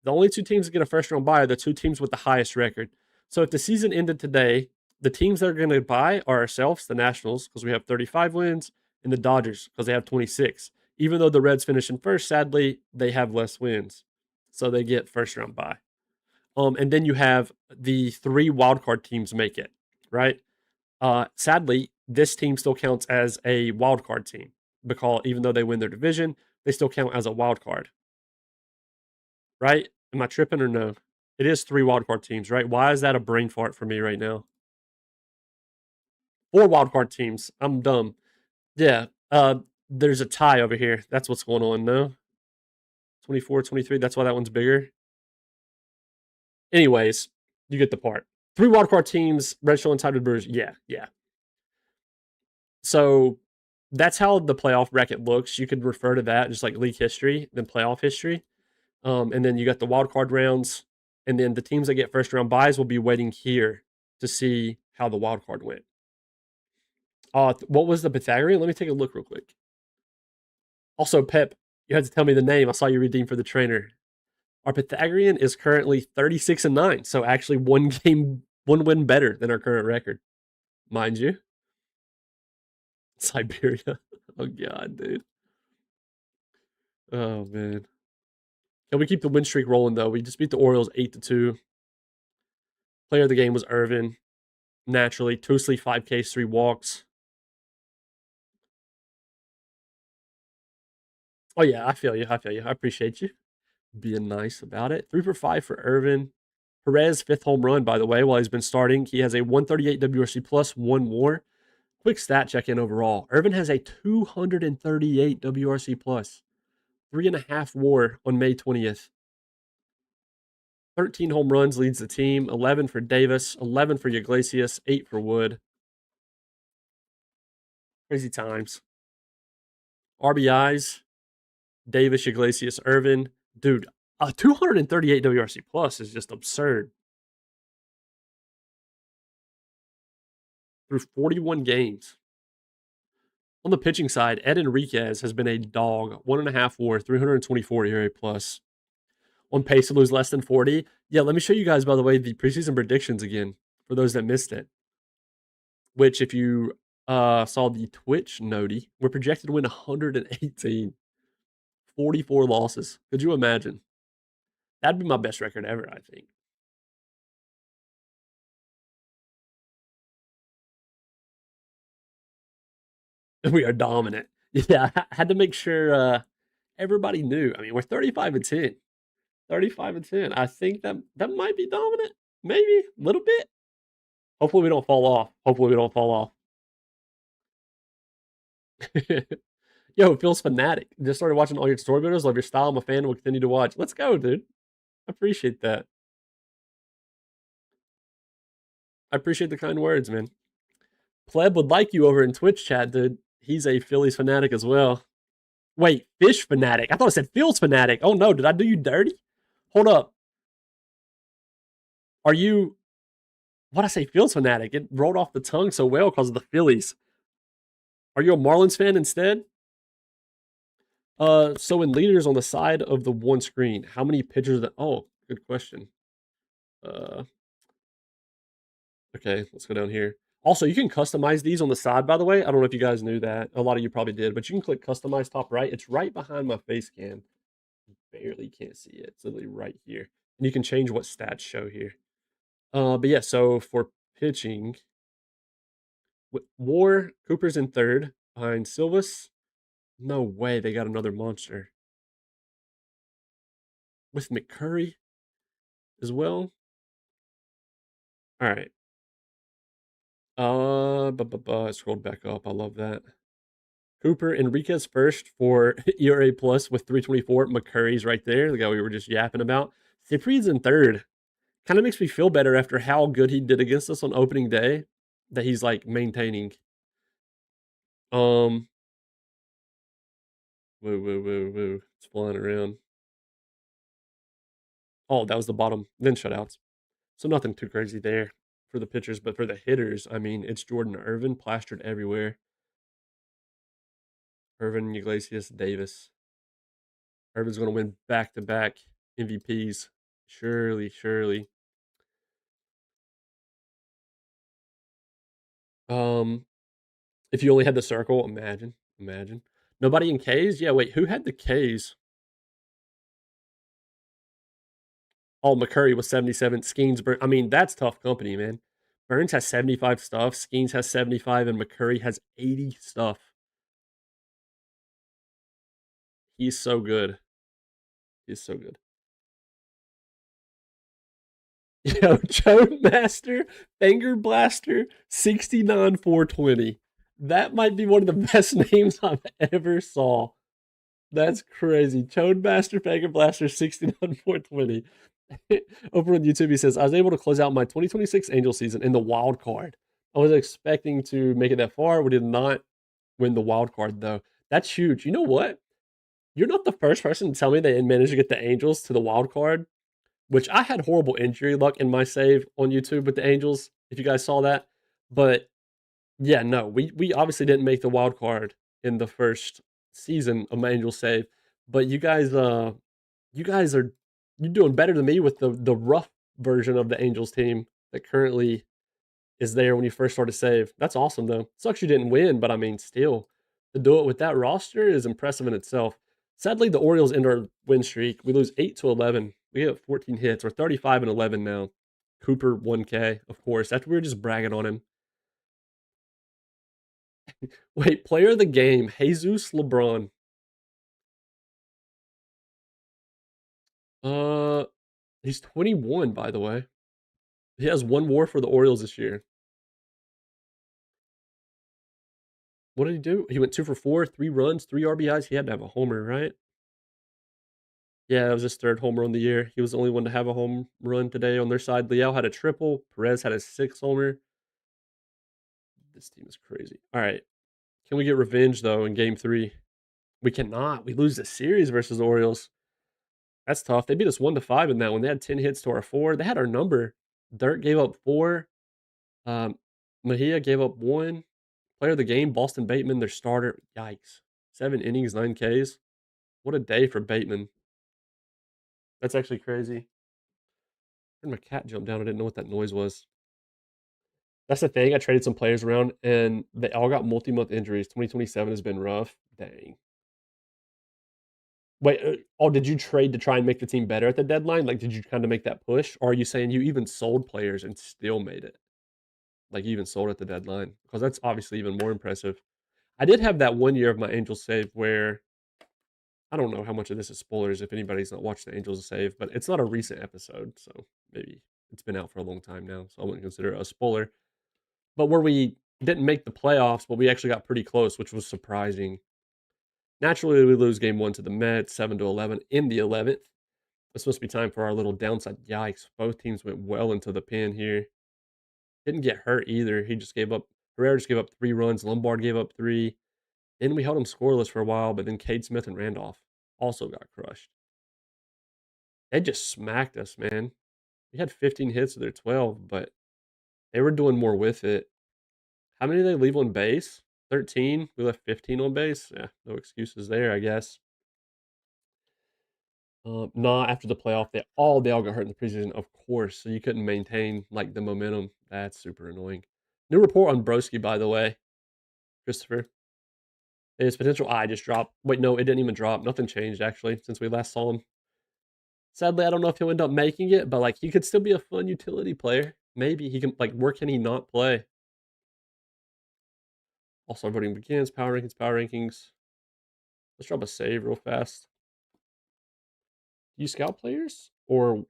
The only two teams that get a first round bye are the two teams with the highest record. So if the season ended today, the teams that are going to bye are ourselves, the Nationals, because we have 35 wins, and the Dodgers, because they have 26. Even though the Reds finish in first, sadly, they have less wins. So they get first round bye. And then you have the three wildcard teams make it, right? Sadly, this team still counts as a wildcard team because even though they win their division, they still count as a wildcard, right? Am I tripping or no? It is three wildcard teams, right? Why is that a brain fart for me right now? Four wildcard teams. I'm dumb. Yeah. There's a tie over here. That's what's going on. No, 24, 23. That's why that one's bigger. Anyways, you get the part. Three wildcard teams, Red Show and Tided Brewers. Yeah, yeah. So That's how the playoff bracket looks. You could refer to that just like league history, then playoff history. And then you got the wild card rounds, and then the teams that get first round buys will be waiting here to see how the wild card went. What was the Pythagorean? Let me take a look real quick. Also, Pep, you had to tell me the name. I saw you redeem for the trainer. Our Pythagorean is currently 36-9, so actually one win better than our current record, mind you. Siberia. Oh god, dude. Oh man. Can we keep the win streak rolling though? We just beat the Orioles 8-2. Player of the game was Irvin. Naturally, Toosly 5Ks, 3 walks. Oh yeah, I feel you. I feel you. I appreciate you being nice about it. 3 for 5 for Irvin. Perez, 5th home run, by the way, while he's been starting. He has a 138 WRC plus, 1 WAR. Quick stat check in overall. Irvin has a 238 WRC plus, 3.5 WAR on May 20th. 13 home runs leads the team, 11 for Davis, 11 for Iglesias, 8 for Wood. Crazy times. RBIs, Davis, Iglesias, Irvin. Dude, a 238 WRC plus is just absurd. Through 41 games. On the pitching side, Ed Enriquez has been a dog. 1.5 WAR, 324 ERA plus. On pace to lose less than 40. Yeah, let me show you guys, by the way, the preseason predictions again for those that missed it. Which, if you saw the Twitch noti, we're projected to win 118. 44 losses. Could you imagine? That'd be my best record ever, I think. We are dominant. Yeah, I had to make sure everybody knew. I mean, we're 35-10. 35-10. I think that might be dominant. Maybe a little bit. Hopefully we don't fall off. Hopefully we don't fall off. Yo, it feels fanatic. Just started watching all your story videos. Love your style. I'm a fan. Will continue to watch. Let's go, dude. I appreciate that. I appreciate the kind words, man. Pleb would like you over in Twitch chat, dude. He's a Phillies fanatic as well. Wait, fish fanatic. I thought it said Fields fanatic. Oh no, did I do you dirty? Hold up. Are you what I say Fields fanatic? It rolled off the tongue so well because of the Phillies. Are you a Marlins fan instead? So in leaders on the side of the one screen, how many pitchers that good question. Okay, let's go down here. Also, you can customize these on the side, by the way. I don't know if you guys knew that. A lot of you probably did, but you can click customize top right. It's right behind my face cam. Barely can't see it. It's literally right here. And you can change what stats show here. But yeah, so for pitching, War, Cooper's in third behind Silvas. No way they got another monster. With McCurry as well. All right. I scrolled back up. I love that. Cooper, Enriquez first for ERA plus with 324. McCurry's right there, the guy we were just yapping about. Cipri's in third. Kind of makes me feel better after how good he did against us on opening day that he's like maintaining. Woo. It's flying around. Oh, that was the bottom. Then shutouts. So nothing too crazy there for the pitchers, but for the hitters, I mean, it's Jordan Irvin plastered everywhere. Irvin, Iglesias, Davis. Irvin's going to win back-to-back MVPs. Surely. If you only had the circle, imagine. Nobody in K's? Yeah, wait, who had the K's? Oh, McCurry was 77. Skeens, I mean, that's tough company, man. Burns has 75 stuff. Skeens has 75, and McCurry has 80 stuff. He's so good. He's so good. Yo, Chode Master, Finger Blaster, 69 420. That might be one of the best names I've ever saw. That's crazy. Chode Master, Finger Blaster, 69 420. Over on YouTube, he says, I was able to close out my 2026 Angel season in the wild card. I was expecting to make it that far. We did not. win the wild card though. That's huge. You know what? You're not the first person to tell me they managed to get the Angels to the wild card, which I had horrible injury luck in my save on YouTube with the Angels, if you guys saw that. But yeah, no, we obviously didn't make the wild card in the first season of my Angels save, but you guys are you're doing better than me with the rough version of the Angels team that currently is there when you first started save. That's awesome though. Sucks you didn't win, but I mean, still to do it with that roster is impressive in itself. Sadly, the Orioles end our win streak. We lose 8-11. We have 14 hits. We're 35-11 now. Cooper 1K, of course. After we were just bragging on him. Wait, player of the game, Jesus LeBron. Uh, he's 21, by the way. He has one WAR for the Orioles this year. What did he do? He went 2 for 4, 3 runs, 3 RBIs. He had to have a homer, right? Yeah, that was his third home run of the year. He was the only one to have a home run today on their side. Liao had a triple. Perez had a 6 homer. This team is crazy. All right. Can we get revenge, though, in game 3? We cannot. We lose the series versus the Orioles. That's tough. They beat us 1-5 in that one. They had 10 hits to our 4. They had our number. Dirt gave up 4. Um, Mejia gave up 1. Player of the game, Boston Bateman, their starter. Yikes. 7 innings, 9 Ks. What a day for Bateman. That's actually crazy. I heard my cat jump down. I didn't know what that noise was. That's the thing. I traded some players around, and they all got multi-month injuries. 2027 has been rough. Dang. Wait, oh, did you trade to try and make the team better at the deadline? Like, did you kind of make that push? Or are you saying you even sold players and still made it? Like, you even sold at the deadline? Because that's obviously even more impressive. I did have that one year of my Angels save where I don't know how much of this is spoilers if anybody's not watched the Angels save, but it's not a recent episode, so maybe it's been out for a long time now, so I wouldn't consider it a spoiler. But where we didn't make the playoffs, but we actually got pretty close, which was surprising. Naturally, we lose game 1 to the Mets, 7-11 in the 11th. It's supposed to be time for our little downside. Yikes! Both teams went well into the pin here. Didn't get hurt either. He just gave up. Herrera just gave up 3 runs. Lombard gave up 3. Then we held them scoreless for a while, but then Cade Smith and Randolph also got crushed. They just smacked us, man. We had 15 hits of their 12, but they were doing more with it. How many did they leave on base? 13. We left 15 on base. Yeah, no excuses there, I guess. Nah, after the playoff, they all got hurt in the preseason, of course. So you couldn't maintain like the momentum. That's super annoying. New report on Broski, by the way, Christopher. His potential eye just dropped. Wait, no, it didn't even drop. Nothing changed actually since we last saw him. Sadly, I don't know if he'll end up making it, but like he could still be a fun utility player. Maybe he can like where can he not play? Also, voting begins. Power rankings. Power rankings. Let's drop a save real fast. Do you scout players or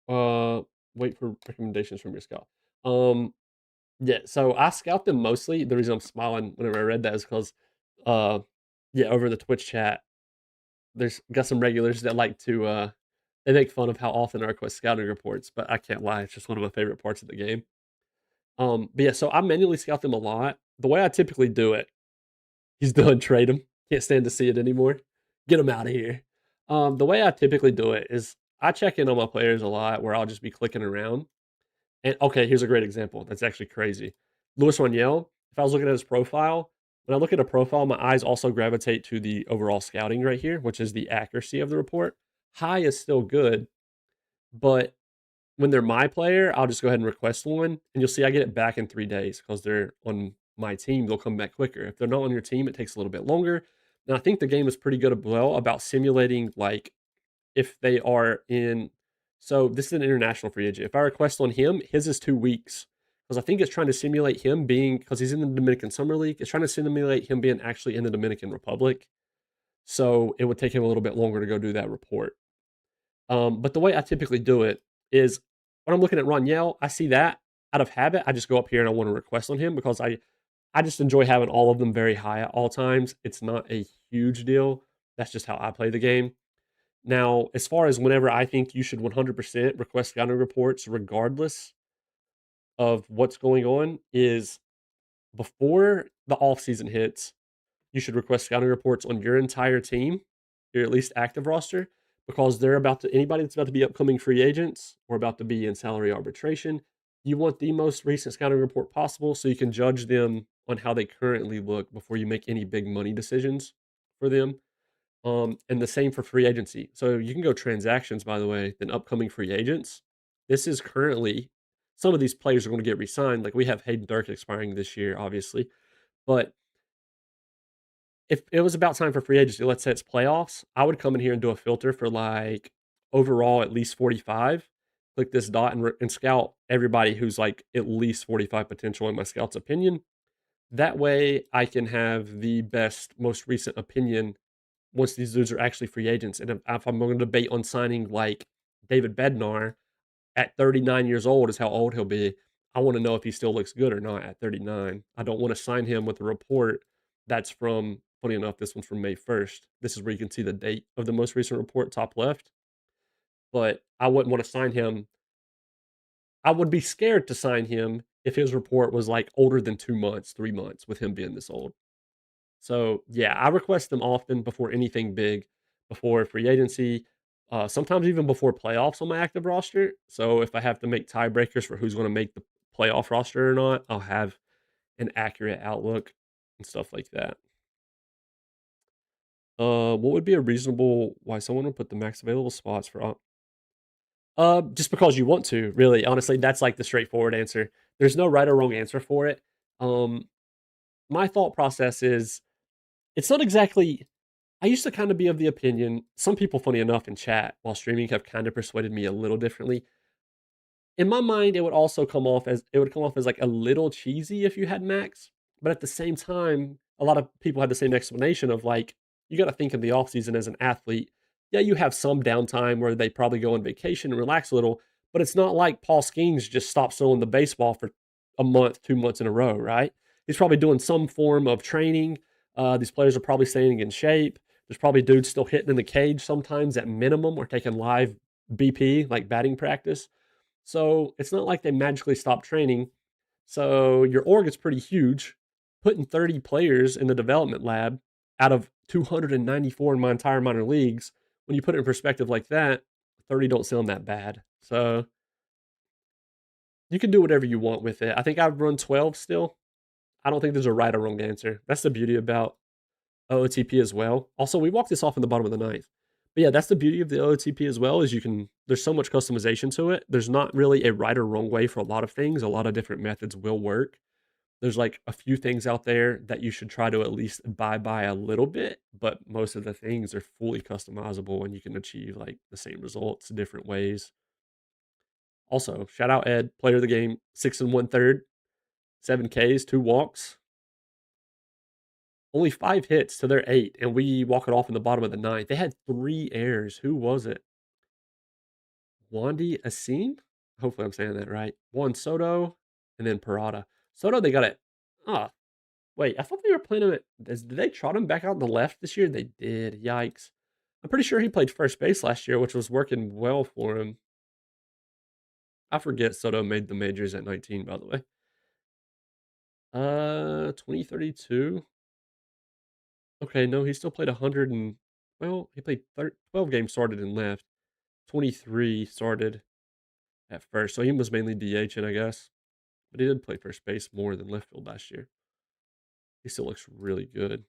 uh wait for recommendations from your scout? Yeah, so I scout them mostly. The reason I'm smiling whenever I read that is because uh yeah, over the Twitch chat, there's got some regulars that like to they make fun of how often I request scouting reports, but I can't lie, it's just one of my favorite parts of the game. But yeah, so I manually scout them a lot. The way I typically do it, he's done, trade him. Can't stand to see it anymore. Get him out of here. The way I typically do it is I check in on my players a lot where I'll just be clicking around. And okay, here's a great example. That's actually crazy. Luis Raniel, if I was looking at his profile, when I look at a profile, my eyes also gravitate to the overall scouting right here, which is the accuracy of the report. High is still good, but when they're my player, I'll just go ahead and request one, and you'll see I get it back in 3 days because they're on my team. They'll come back quicker. If they're not on your team, it takes a little bit longer. And I think the game is pretty good as well about simulating like if they are in. So this is an international free agent. If I request on him, his is 2 weeks because I think it's trying to simulate him being because he's in the Dominican Summer League. It's trying to simulate him being actually in the Dominican Republic. So it would take him a little bit longer to go do that report. But the way I typically do it is when I'm looking at Roniel, I see that out of habit. I just go up here and I want to request on him because I just enjoy having all of them very high at all times. It's not a huge deal. That's just how I play the game. Now, as far as whenever I think you should 100% request scouting reports, regardless of what's going on, is before the off season hits. you should request scouting reports on your entire team, your at least active roster, because they're about to anybody that's about to be upcoming free agents or about to be in salary arbitration. You want the most recent scouting report possible so you can judge them on how they currently look before you make any big money decisions for them. And the same for free agency. So you can go transactions, by the way, than upcoming free agents. This is currently some of these players are going to get re-signed. Like we have Hayden Dirk expiring this year, obviously. But if it was about time for free agency, let's say it's playoffs, I would come in here and do a filter for like overall at least 45. Click this dot and scout everybody who's like at least 45 potential in my scout's opinion. That way I can have the best, most recent opinion once these dudes are actually free agents. And if I'm going to debate on signing like David Bednar at 39 years old is how old he'll be. I want to know if he still looks good or not at 39. I don't want to sign him with a report that's from, funny enough, this one's from May 1st. This is where you can see the date of the most recent report, top left. But I wouldn't want to sign him. I would be scared to sign him if his report was like older than 2 months, 3 months, with him being this old. So yeah, I request them often before anything big, before free agency, sometimes even before playoffs on my active roster. So if I have to make tiebreakers for who's going to make the playoff roster or not, I'll have an accurate outlook and stuff like that. What would be a reasonable why someone would put the max available spots for? Just because you want to, really. Honestly, that's like the straightforward answer. There's no right or wrong answer for it. Um, my thought process is it's not exactly I used to kind of be of the opinion, some people, funny enough, in chat while streaming have kind of persuaded me a little differently. In my mind, it would come off as like a little cheesy if you had max, but at the same time, a lot of people had the same explanation of like, you got to think of the off season as an athlete. Yeah, you have some downtime where they probably go on vacation and relax a little, but it's not like Paul Skeens just stops throwing the baseball for a month, 2 months in a row, right? He's probably doing some form of training. These players are probably staying in shape. There's probably dudes still hitting in the cage sometimes at minimum or taking live BP, like batting practice. So it's not like they magically stop training. So your org is pretty huge. Putting 30 players in the development lab out of 294 in my entire minor leagues, when you put it in perspective like that, 30 don't sound that bad. So you can do whatever you want with it. I think I've run 12 still. I don't think there's a right or wrong answer. That's the beauty about OOTP as well. Also, we walked this off in the bottom of the ninth. But yeah, that's the beauty of the OOTP as well, is there's so much customization to it. There's not really a right or wrong way for a lot of things. A lot of different methods will work. There's like a few things out there that you should try to at least abide by a little bit, but most of the things are fully customizable and you can achieve like the same results different ways. Also, shout out Ed, player of the game, 6 1/3, 7 Ks, 2 walks. Only 5 hits to their 8, and we walk it off in the bottom of the ninth. They had 3 errors. Who was it? Wandy Asin? Hopefully I'm saying that right. Juan Soto, and then Parada. Soto, they got it. Ah, wait, I thought they were playing him did they trot him back out on the left this year? They did. Yikes. I'm pretty sure he played first base last year, which was working well for him. I forget Soto made the majors at 19, by the way. 2032. Okay, no, he still played 100 and well, he played 12 games started and left. 23 started at first, so he was mainly DHing, I guess. But he did play first base more than left field last year. He still looks really good.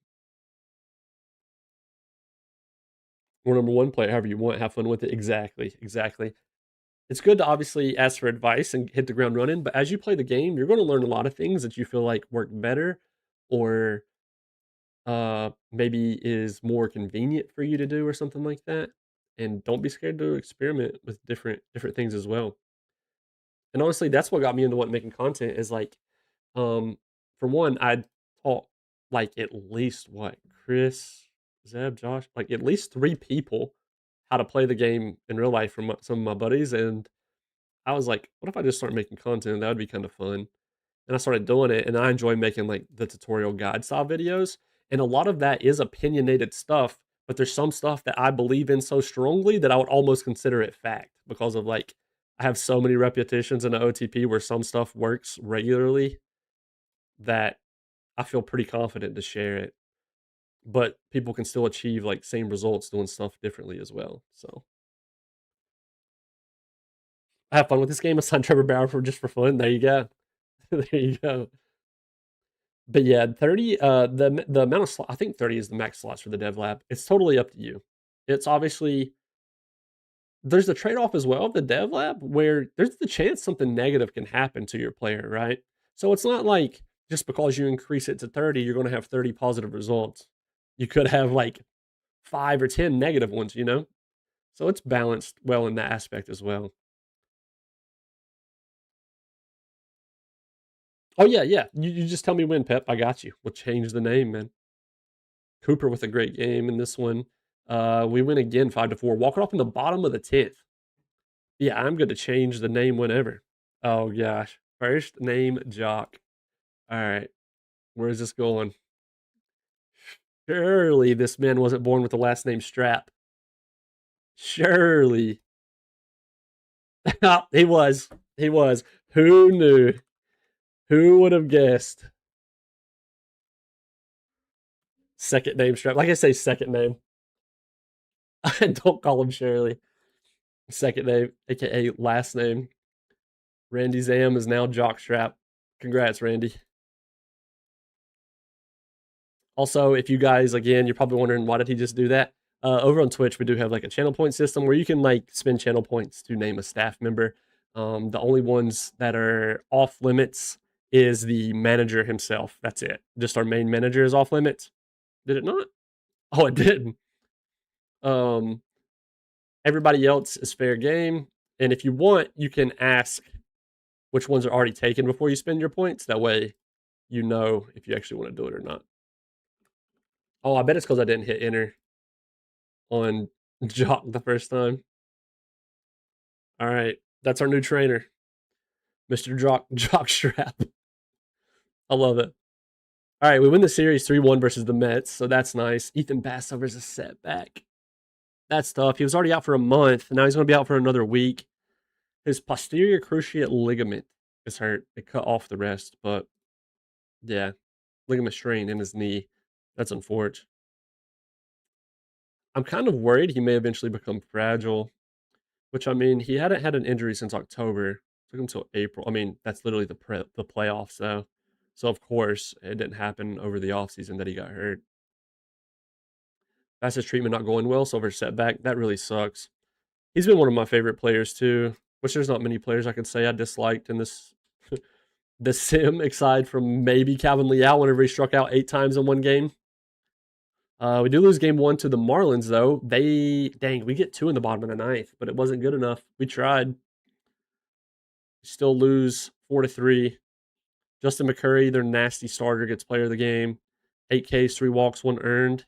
Or number one, play however you want, have fun with it. Exactly, exactly. It's good to obviously ask for advice and hit the ground running, but as you play the game, you're going to learn a lot of things that you feel like work better or maybe is more convenient for you to do or something like that. And don't be scared to experiment with different things as well. And honestly, that's what got me into what making content is like, for one, I taught like at least what Chris, Zeb, Josh, like at least 3 people how to play the game in real life from some of my buddies, and I was like, what if I just start making content? That would be kind of fun. And I started doing it, and I enjoy making like the tutorial guide style videos. And a lot of that is opinionated stuff, but there's some stuff that I believe in so strongly that I would almost consider it fact because of like I have so many repetitions in the OTP where some stuff works regularly that I feel pretty confident to share it. but people can still achieve like same results doing stuff differently as well. So I have fun with this game. Assign Trevor Bauer for just for fun. There you go. There you go. But yeah, 30. The amount of I think 30 is the max slots for the dev lab. It's totally up to you. It's obviously there's a trade off as well of the dev lab where there's the chance something negative can happen to your player, right? So it's not like just because you increase it to 30, you're going to have 30 positive results. You could have like 5 or 10 negative ones, you know? So it's balanced well in that aspect as well. Oh yeah, yeah. You just tell me when, Pep. I got you. We'll change the name, man. Cooper with a great game in this one. We win again 5-4. Walking off in the bottom of the 10th. Yeah, I'm good to change the name whenever. Oh gosh. First name Jock. All right. Where's this going? Surely this man wasn't born with the last name Strap. Surely. He was. He was. Who knew? Who would have guessed? Second name Strap. Like I say, second name. Don't call him Shirley. Second name, aka last name. Randy Zam is now Jockstrap. Congrats, Randy. Also, if you guys, again, you're probably wondering why did he just do that? Over on Twitch, we do have like a channel point system where you can like spend channel points to name a staff member. The only ones that are off limits is the manager himself. That's it. Just our main manager is off limits. Did it not? Oh, it did. Um, Everybody else is fair game. And if you want, you can ask which ones are already taken before you spend your points. That way, you know if you actually want to do it or not. Oh, I bet it's because I didn't hit enter on Jock the first time. All right, that's our new trainer, Mr. Jockstrap. I love it. All right, we win the series 3-1 versus the Mets, so that's nice. Ethan Bass suffers a setback. That's tough. He was already out for a month. Now he's going to be out for another week. His posterior cruciate ligament is hurt. It cut off the rest, but yeah, ligament strain in his knee. That's unfortunate. I'm kind of worried he may eventually become fragile, which I mean, he hadn't had an injury since October. Took him till April. I mean, that's literally the playoffs, though. So of course, it didn't happen over the offseason that he got hurt. That's his treatment not going well, so over setback. That really sucks. He's been one of my favorite players too, which there's not many players I could say I disliked in this the sim, aside from maybe Calvin Leal whenever he struck out 8 times in one game. We do lose game 1 to the Marlins, though. We get 2 in the bottom of the ninth, but it wasn't good enough. We tried. Still lose 4-3. Justin McCurry, their nasty starter, gets player of the game. 8 Ks, 3 walks, 1 earned.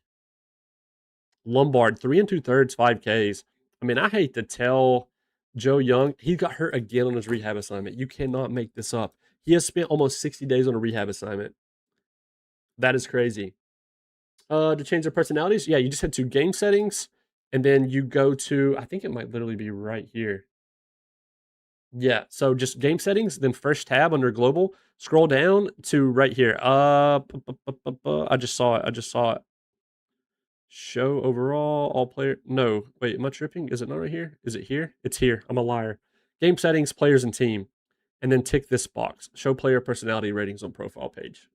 Lombard, 3 2/3, 5 Ks. I mean, I hate to tell Joe Young, he got hurt again on his rehab assignment. You cannot make this up. He has spent almost 60 days on a rehab assignment. That is crazy. To change their personalities, yeah, you just head to game settings, and then you go to, I think it might literally be right here. Yeah, so just game settings, then first tab under global, scroll down to right here. I just saw it. I just saw it. Show overall, all player. No, wait, am I tripping? Is it not right here? Is it here? It's here. I'm a liar. Game settings, players, and team. And then tick this box. Show player personality ratings on profile page.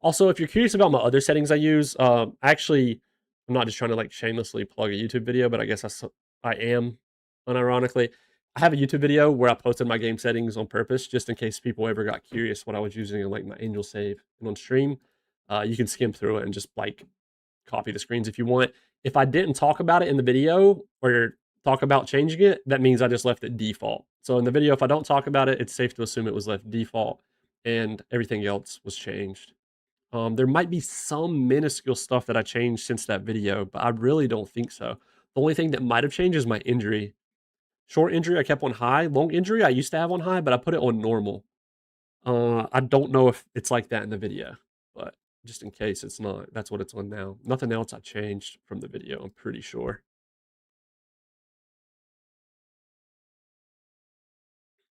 Also, if you're curious about my other settings I use, actually, I'm not just trying to like shamelessly plug a YouTube video, but I guess I am, unironically. I have a YouTube video where I posted my game settings on purpose, just in case people ever got curious what I was using in like my Angel save and on stream. You can skim through it and just like copy the screens if you want. If I didn't talk about it in the video or talk about changing it, that means I just left it default. So in the video, if I don't talk about it, it's safe to assume it was left default and everything else was changed. There might be some minuscule stuff that I changed since that video, but I really don't think so. The only thing that might have changed is my injury. Short injury, I kept on high. Long injury, I used to have on high, but I put it on normal. I don't know if it's like that in the video, but just in case it's not, that's what it's on now. Nothing else I changed from the video, I'm pretty sure.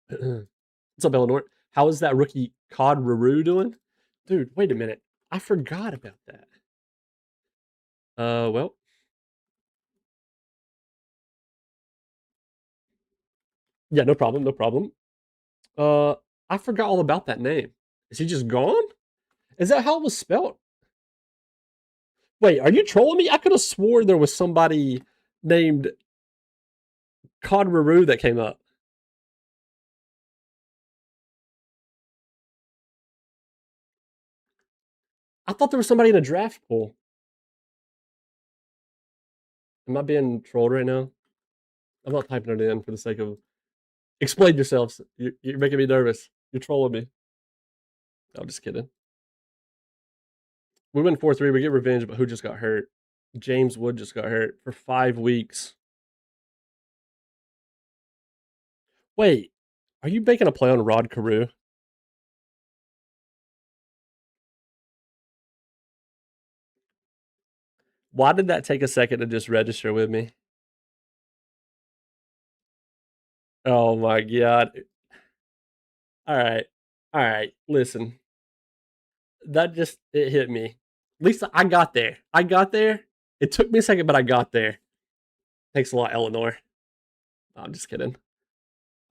What's up, Eleanor? How is that rookie Cod Ruru doing? Dude, wait a minute. I forgot about that. Well, yeah, no problem, no problem. Uh, I forgot all about that name. Is he just gone? Is that how it was spelled? Wait, are you trolling me? I could have swore there was somebody named Conruru that came up. I thought there was somebody in a draft pool. Am I being trolled right now? I'm not typing it in for the sake of. Explain yourselves. You're making me nervous. You're trolling me. No, I'm just kidding. We win 4-3. We get revenge, but who just got hurt? James Wood just got hurt for 5 weeks. Wait, are you making a play on Rod Carew? Why did that take a second to just register with me? Oh my god. All right. All right. Listen, that just it hit me. At least I got there. I got there. It took me a second, but I got there. Thanks a lot, Eleanor. No, I'm just kidding.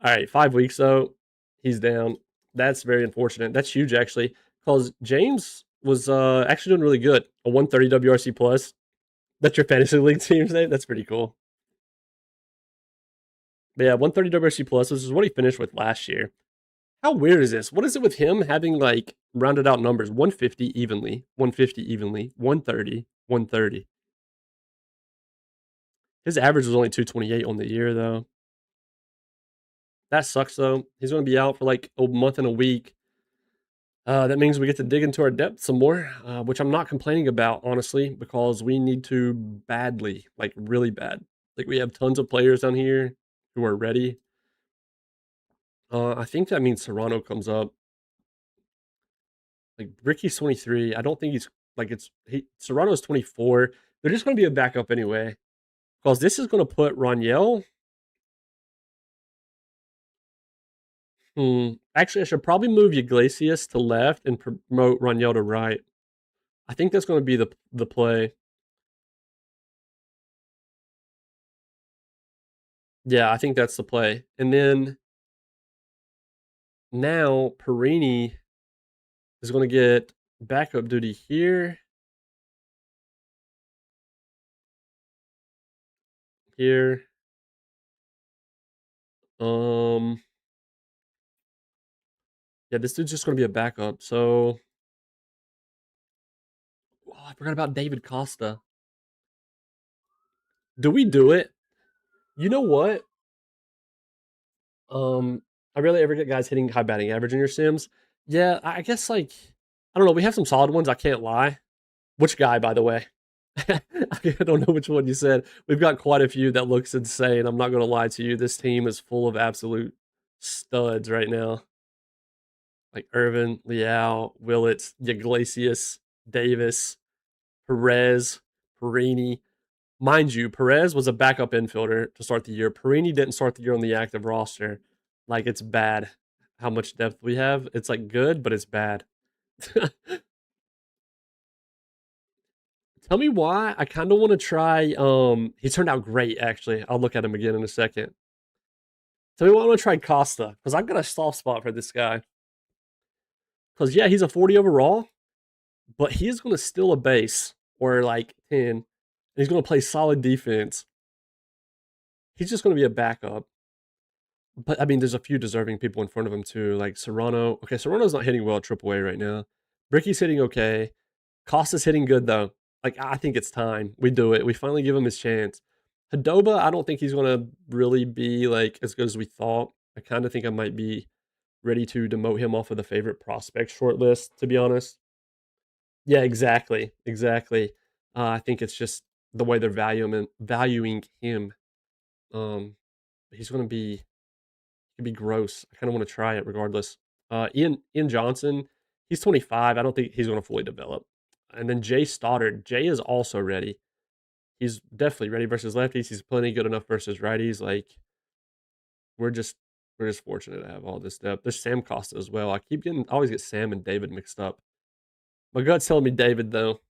All right, 5 weeks though. He's down. That's very unfortunate. That's huge actually, because James was actually doing really good. A 130 WRC plus. That's your fantasy league team's name. That's pretty cool. But yeah, 130 WRC plus. This is what he finished with last year. How weird is this? What is it with him having like rounded out numbers? 150 evenly, 150 evenly, 130, 130. His average was only 228 on the year though. That sucks though. He's going to be out for like a month and a week. That means we get to dig into our depth some more, which I'm not complaining about, honestly, because we need to badly, like really bad. Like we have tons of players down here who are ready. I think that means Serrano comes up. Like Ricky's 23. I don't think he's like Serrano's 24. They're just going to be a backup anyway, because this is going to put Roniel. Actually, I should probably move Iglesias to left and promote Roniel to right. I think that's going to be the play. Yeah, I think that's the play. And then now Perini is going to get backup duty here, here. Um, yeah, this dude's just going to be a backup. So, oh, I forgot about David Costa. Do we do it? You know what? I rarely ever get guys hitting high batting average in your sims. Yeah, I guess like I don't know. We have some solid ones. I can't lie. Which guy, by the way? I don't know which one you said. We've got quite a few that looks insane. I'm not going to lie to you. This team is full of absolute studs right now. Like Irvin, Liao, Willits, Iglesias, Davis, Perez, Perini. Mind you, Perez was a backup infielder to start the year. Perini didn't start the year on the active roster. Like it's bad how much depth we have. It's like good, but it's bad. Tell me why. I kind of want to try. He turned out great actually. I'll look at him again in a second. Tell me why I want to try Costa because I've got a soft spot for this guy. Because yeah, he's a 40 overall, but he is going to steal a base or like 10. And he's going to play solid defense. He's just going to be a backup. But I mean, there's a few deserving people in front of him too, like Serrano. Okay, Serrano's not hitting well at AAA right now. Ricky's hitting okay. Costa's hitting good though. Like I think it's time we do it. We finally give him his chance. Hadoba, I don't think he's gonna really be like as good as we thought. I kind of think I might be ready to demote him off of the favorite prospect short list, to be honest. Yeah, exactly, exactly. I think it's just the way they're valuing him. Um, he's gonna be could be gross. I kind of want to try it regardless. Ian Johnson, he's 25. I don't think he's going to fully develop. And then Jay Stoddard. Jay is also ready. He's definitely ready versus lefties. He's plenty good enough versus righties. Like we're just fortunate to have all this depth. There's Sam Costa as well. I always get Sam and David mixed up. My gut's telling me David though.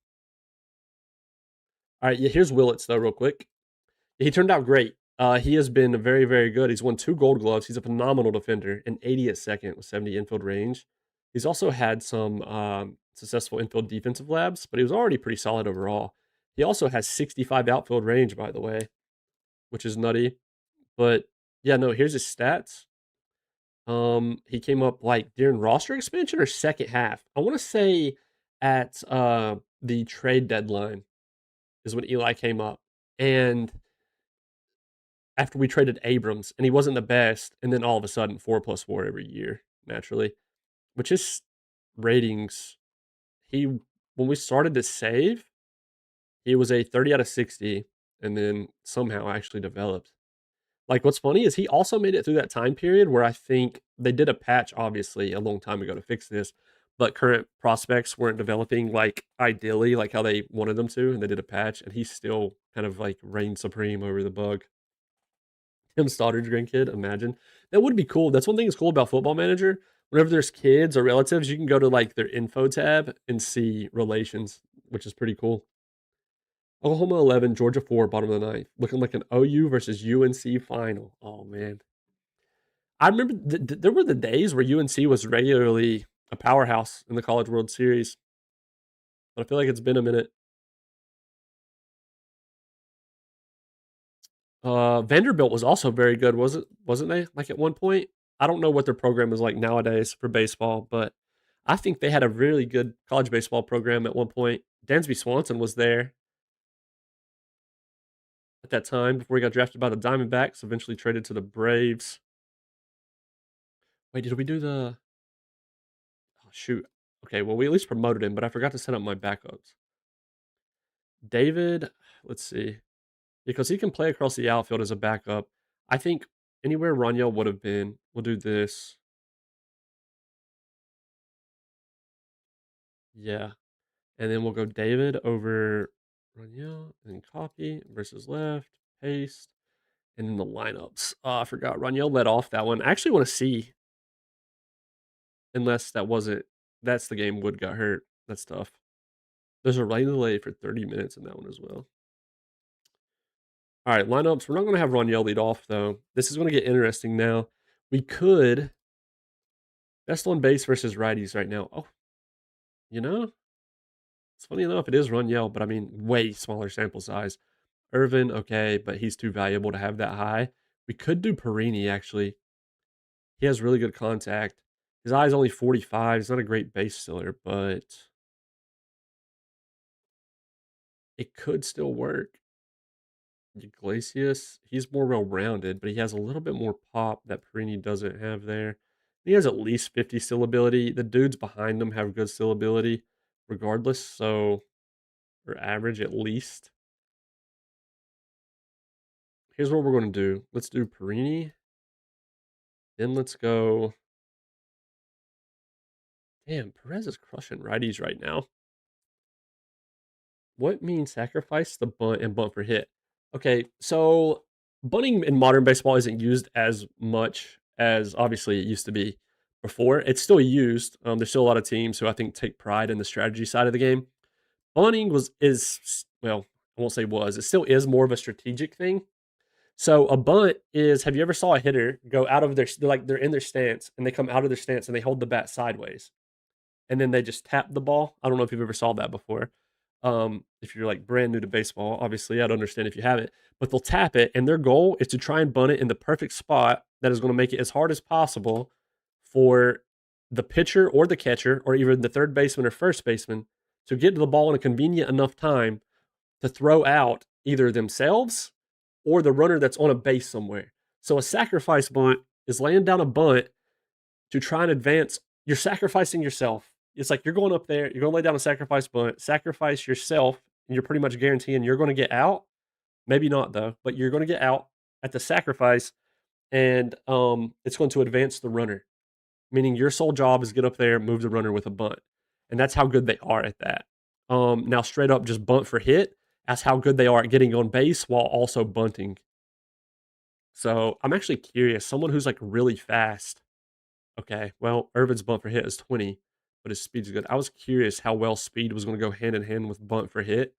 All right, yeah, here's Willits though, real quick. He turned out great. He has been very, very good. He's won 2 Gold Gloves. He's a phenomenal defender, an 80 at second with 70 infield range. He's also had some successful infield defensive labs, but he was already pretty solid overall. He also has 65 outfield range, by the way, which is nutty. But yeah, no, here's his stats. He came up like during roster expansion or second half. I want to say at the trade deadline is when Eli came up. And after we traded Abrams, and he wasn't the best, and then all of a sudden 4+4 every year, naturally, which is ratings. He when we started to save, he was a 30 out of 60, and then somehow actually developed. Like what's funny is he also made it through that time period where I think they did a patch, obviously, a long time ago to fix this, but current prospects weren't developing like ideally, like how they wanted them to, and they did a patch, and he still kind of like reigned supreme over the bug. Tim Stoddard's grandkid, imagine. That would be cool. That's one thing that's cool about Football Manager. Whenever there's kids or relatives, you can go to like their info tab and see relations, which is pretty cool. Oklahoma 11, Georgia 4, bottom of the ninth. Looking like an OU versus UNC final. Oh, man. I remember there were the days where UNC was regularly a powerhouse in the College World Series, but I feel like it's been a minute. Vanderbilt was also very good, wasn't they? Like at one point, I don't know what their program is like nowadays for baseball, but I think they had a really good college baseball program at one point. Dansby Swanson was there at that time before he got drafted by the Diamondbacks, eventually traded to the Braves. Wait, did we do the? Oh, shoot. Okay, well we at least promoted him, but I forgot to set up my backups. David, let's see, because he can play across the outfield as a backup. I think anywhere Roniel would have been. We'll do this. Yeah. And then we'll go David over Raniel, and then copy versus left, paste, and then the lineups. I forgot Raniel led off that one. I actually want to see, unless that wasn't, that's the game Wood got hurt. That's tough. There's a rain delay for 30 minutes in that one as well. All right, lineups. We're not going to have Raniel lead off, though. This is going to get interesting now. We could best on base versus righties right now. Oh, you know, it's funny enough, it is Raniel, but I mean, way smaller sample size. Irvin, okay, but he's too valuable to have that high. We could do Perini, actually. He has really good contact. His eye is only 45. He's not a great base stealer, but it could still work. Iglesias, he's more well-rounded, but he has a little bit more pop that Perini doesn't have there. He has at least 50 still ability. The dudes behind him have good still ability regardless, so or average at least. Here's what we're going to do. Let's do Perini. Then let's go. Damn, Perez is crushing righties right now. What means sacrifice the bunt and bunt for hit? Okay, so bunting in modern baseball isn't used as much as obviously it used to be before. It's still used. There's still a lot of teams who I think take pride in the strategy side of the game. Bunting is well, I won't say was. It still is more of a strategic thing. So a bunt is. Have you ever saw a hitter go out of their they're in their stance and they come out of their stance and they hold the bat sideways and then they just tap the ball? I don't know if you've ever saw that before. If you're like brand new to baseball, obviously I'd understand if you haven't, but they'll tap it, and their goal is to try and bunt it in the perfect spot that is going to make it as hard as possible for the pitcher or the catcher or even the third baseman or first baseman to get to the ball in a convenient enough time to throw out either themselves or the runner that's on a base somewhere. So a sacrifice bunt is laying down a bunt to try and advance. You're sacrificing yourself. It's like you're going up there, you're going to lay down a sacrifice bunt, sacrifice yourself, and you're pretty much guaranteeing you're going to get out. Maybe not though, but you're going to get out at the sacrifice, and it's going to advance the runner. Meaning your sole job is get up there, move the runner with a bunt, and that's how good they are at that. Now straight up just bunt for hit. That's how good they are at getting on base while also bunting. So I'm actually curious. Someone who's like really fast. Okay, well, Irvin's bunt for hit is 20, but his speed's good. I was curious how well speed was going to go hand in hand with bunt for hit.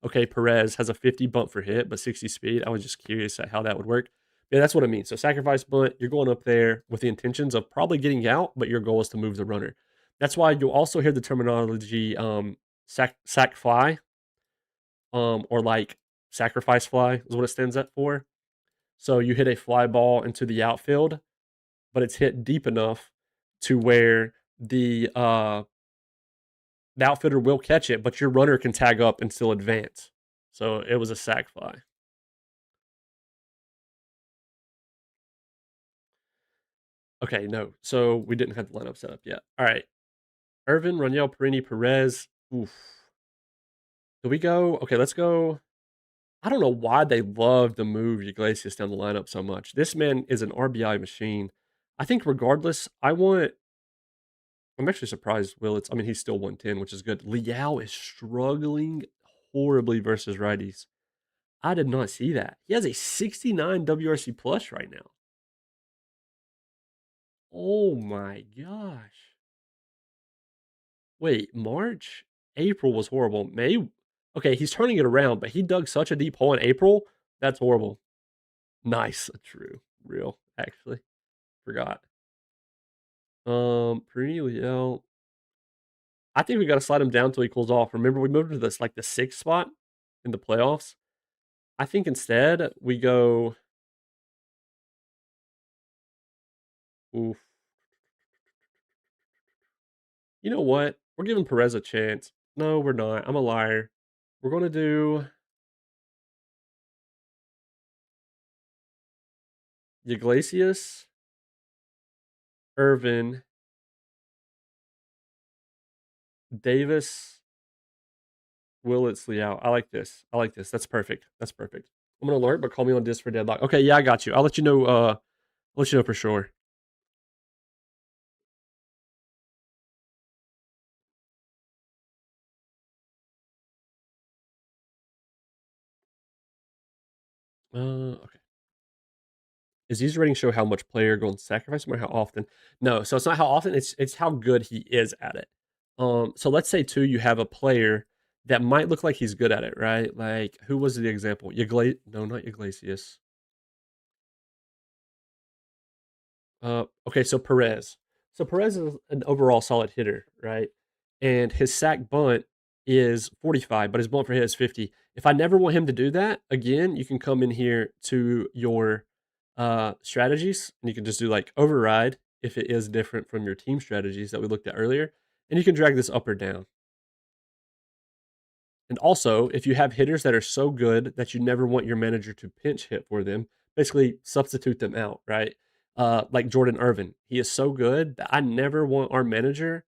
Okay, Perez has a 50 bunt for hit, but 60 speed. I was just curious at how that would work. Yeah, that's what I mean. So sacrifice bunt, you're going up there with the intentions of probably getting out, but your goal is to move the runner. That's why you'll also hear the terminology sac fly, or like sacrifice fly is what it stands up for. So you hit a fly ball into the outfield, but it's hit deep enough to where the outfielder will catch it, but your runner can tag up and still advance. So it was a sac fly. Okay, no. So we didn't have the lineup set up yet. All right. Irvin, Raniel, Perini, Perez. Oof. Do we go? Okay, let's go. I don't know why they love to move Iglesias down the lineup so much. This man is an RBI machine. I think regardless, I'm actually surprised Willits. I mean, he's still 110, which is good. Liao is struggling horribly versus righties. I did not see that. He has a 69 WRC plus right now. Oh my gosh. Wait, March? April was horrible. May? Okay, he's turning it around, but he dug such a deep hole in April. That's horrible. Nice. True. Real, actually. Forgot. Pretty Liel. I think we got to slide him down until he cools off. Remember, we moved to this like the 6th spot in the playoffs. I think instead we go. Oof. You know what? We're giving Perez a chance. No, we're not. I'm a liar. We're going to do Iglesias, Irvin, Davis, Willits, Liao. I like this. I like this. That's perfect. That's perfect. I'm gonna alert, but call me on disc for deadlock. Okay, yeah, I got you. I'll let you know. I'll let you know for sure. Okay. Is user rating show how much player going to sacrifice or how often? No, so it's not how often. It's how good he is at it. So let's say too, you have a player that might look like he's good at it, right? Like who was the example? No, not Iglesias. Okay, so Perez. So Perez is an overall solid hitter, right? And his sack bunt is 45, but his bunt for hit is 50. If I never want him to do that, again, you can come in here to your strategies and you can just do like override if it is different from your team strategies that we looked at earlier. And you can drag this up or down. And also, if you have hitters that are so good that you never want your manager to pinch hit for them, basically substitute them out, right? Like Jordan Irvin. He is so good that I never want our manager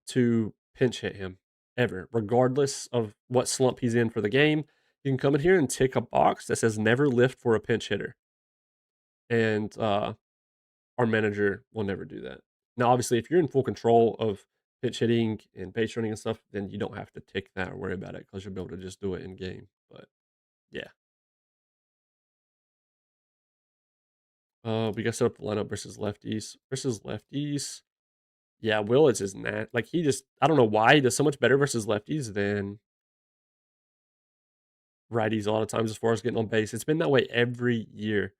to pinch hit him ever, regardless of what slump he's in for the game. You can come in here and tick a box that says never lift for a pinch hitter. And our manager will never do that. Now, obviously, if you're in full control of pitch hitting and base running and stuff, then you don't have to tick that or worry about it because you'll be able to just do it in game. But yeah, we got set up the lineup versus lefties. Versus lefties, yeah, Willits is not like he just. I don't know why he does so much better versus lefties than righties a lot of times as far as getting on base. It's been that way every year.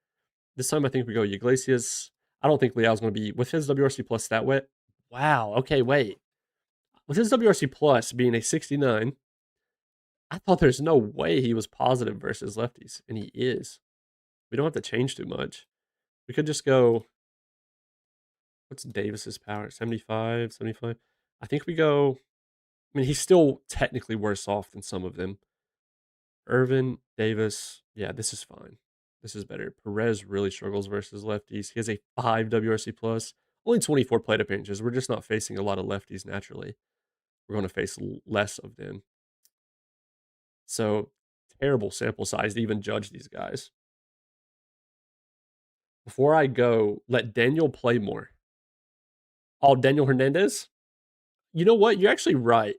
This time I think we go Iglesias. I don't think Leal's going to be with his WRC plus that way. Wow. Okay, wait. With his WRC plus being a 69, I thought there's no way he was positive versus lefties, and he is. We don't have to change too much. We could just go. What's Davis's power? 75, 75. I think we go. I mean, he's still technically worse off than some of them. Irvin, Davis. Yeah, this is fine. This is better. Perez really struggles versus lefties. He has a 5 WRC plus. Only 24 plate appearances. We're just not facing a lot of lefties naturally. We're going to face less of them. So, terrible sample size to even judge these guys. Before I go, let Daniel play more. Oh, Daniel Hernandez? You know what? You're actually right.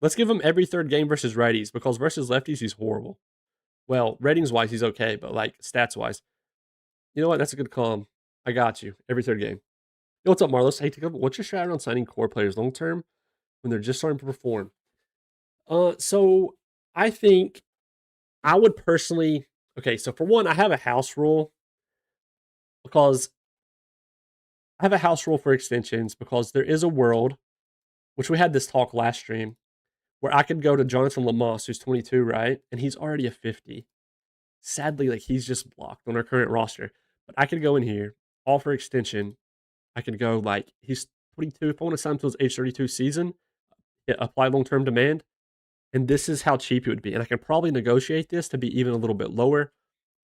Let's give him every third game versus righties because versus lefties, he's horrible. Well, ratings wise, he's okay, but like stats wise, you know what? That's a good call. I got you. Every third game. Yo, what's up, Marlos? Hey, what's your strategy on signing core players long term when they're just starting to perform? So I think I would personally. Okay, so for one, I have a house rule because I have a house rule for extensions because there is a world, which we had this talk last stream, where I could go to Jonathan Lamosse, who's 22, right? And he's already a 50. Sadly, like he's just blocked on our current roster. But I could go in here, offer extension. I could go like he's 22. If I want to sign him to his age 32 season, apply long term demand. And this is how cheap it would be. And I can probably negotiate this to be even a little bit lower.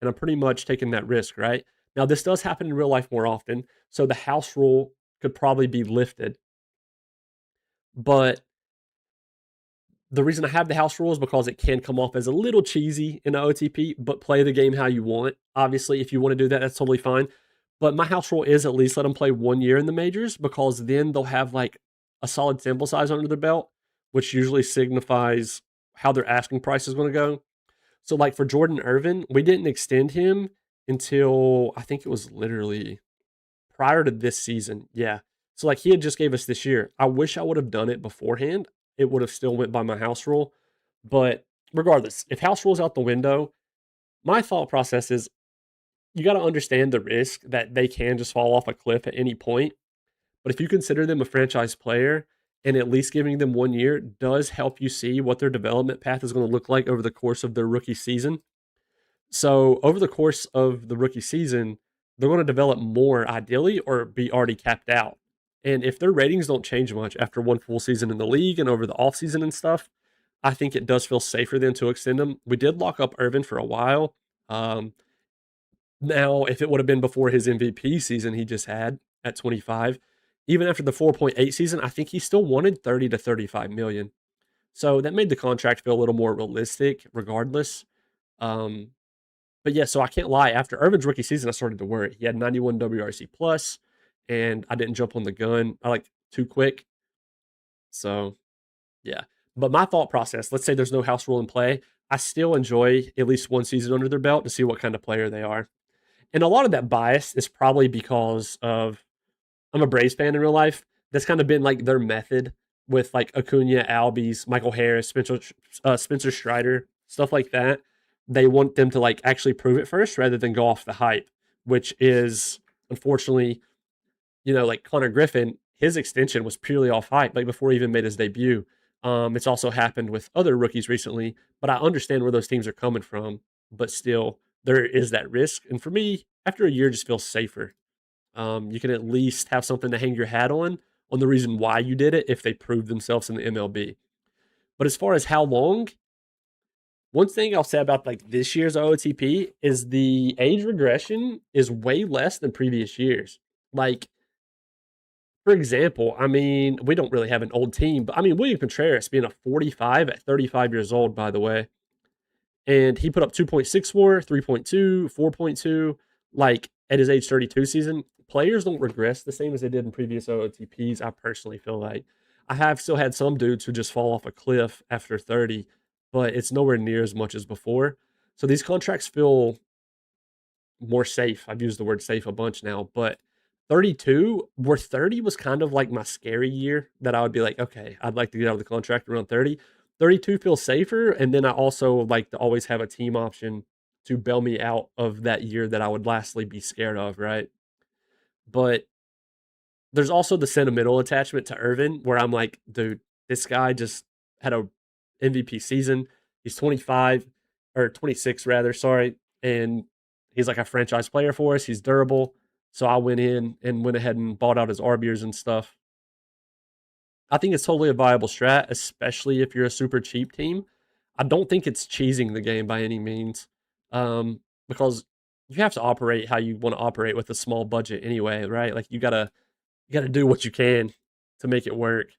And I'm pretty much taking that risk, right? Now, this does happen in real life more often. So the house rule could probably be lifted. But the reason I have the house rule is because it can come off as a little cheesy in the OTP, but play the game how you want. Obviously, if you want to do that, that's totally fine. But my house rule is at least let them play 1 year in the majors because then they'll have like a solid sample size under their belt, which usually signifies how their asking price is going to go. So, like for Jordan Irvin, we didn't extend him until I think it was literally prior to this season. Yeah. So like he had just gave us this year. I wish I would have done it beforehand. It would have still went by my house rule. But regardless, if house rule's out the window, my thought process is you got to understand the risk that they can just fall off a cliff at any point. But if you consider them a franchise player and at least giving them 1 year does help you see what their development path is going to look like over the course of their rookie season. So over the course of the rookie season, they're going to develop more ideally or be already capped out. And if their ratings don't change much after one full season in the league and over the offseason and stuff, I think it does feel safer than to extend them. We did lock up Irvin for a while. Um, Now, if it would have been before his MVP season he just had at 25, even after the 4.8 season, I think he still wanted 30 to 35 million. So that made the contract feel a little more realistic regardless. Um, but yeah, so I can't lie. After Irvin's rookie season, I started to worry. He had 91 WRC plus, and I didn't jump on the gun. I like too quick. So yeah. But my thought process, let's say there's no house rule in play, I still enjoy at least one season under their belt to see what kind of player they are. And a lot of that bias is probably because of I'm a Braves fan in real life. That's kind of been like their method with like Acuna, Albies, Michael Harris, Spencer Strider, stuff like that. They want them to like actually prove it first rather than go off the hype, which is unfortunately, like Connor Griffin, his extension was purely off hype, like before he even made his debut. It's also happened with other rookies recently, but I understand where those teams are coming from. But still, there is that risk. And for me, after a year, just feels safer. You can at least have something to hang your hat on the reason why you did it if they prove themselves in the MLB. But as far as how long, one thing I'll say about like this year's OOTP is the age regression is way less than previous years. Like, for example, I mean, we don't really have an old team, but I mean, William Contreras being a 45 at 35 years old, by the way, and he put up 2.64, 3.2, 4.2, like at his age 32 season. Players don't regress the same as they did in previous OOTPs. I personally feel like I have still had some dudes who just fall off a cliff after 30, but it's nowhere near as much as before. So these contracts feel more safe. I've used the word safe a bunch now, but 32, where 30 was kind of like my scary year that I would be like, okay, I'd like to get out of the contract around 30. 32 feels safer. And then I also like to always have a team option to bail me out of that year that I would lastly be scared of, right? But there's also the sentimental attachment to Irvin where I'm like, dude, this guy just had a MVP season. He's 25 or 26 rather, sorry, and he's like a franchise player for us. He's durable. So I went in and went ahead and bought out his RBers and stuff. I think it's totally a viable strat, especially if you're a super cheap team. I don't think it's cheesing the game by any means, because you have to operate how you want to operate with a small budget anyway, right? Like you gotta do what you can to make it work.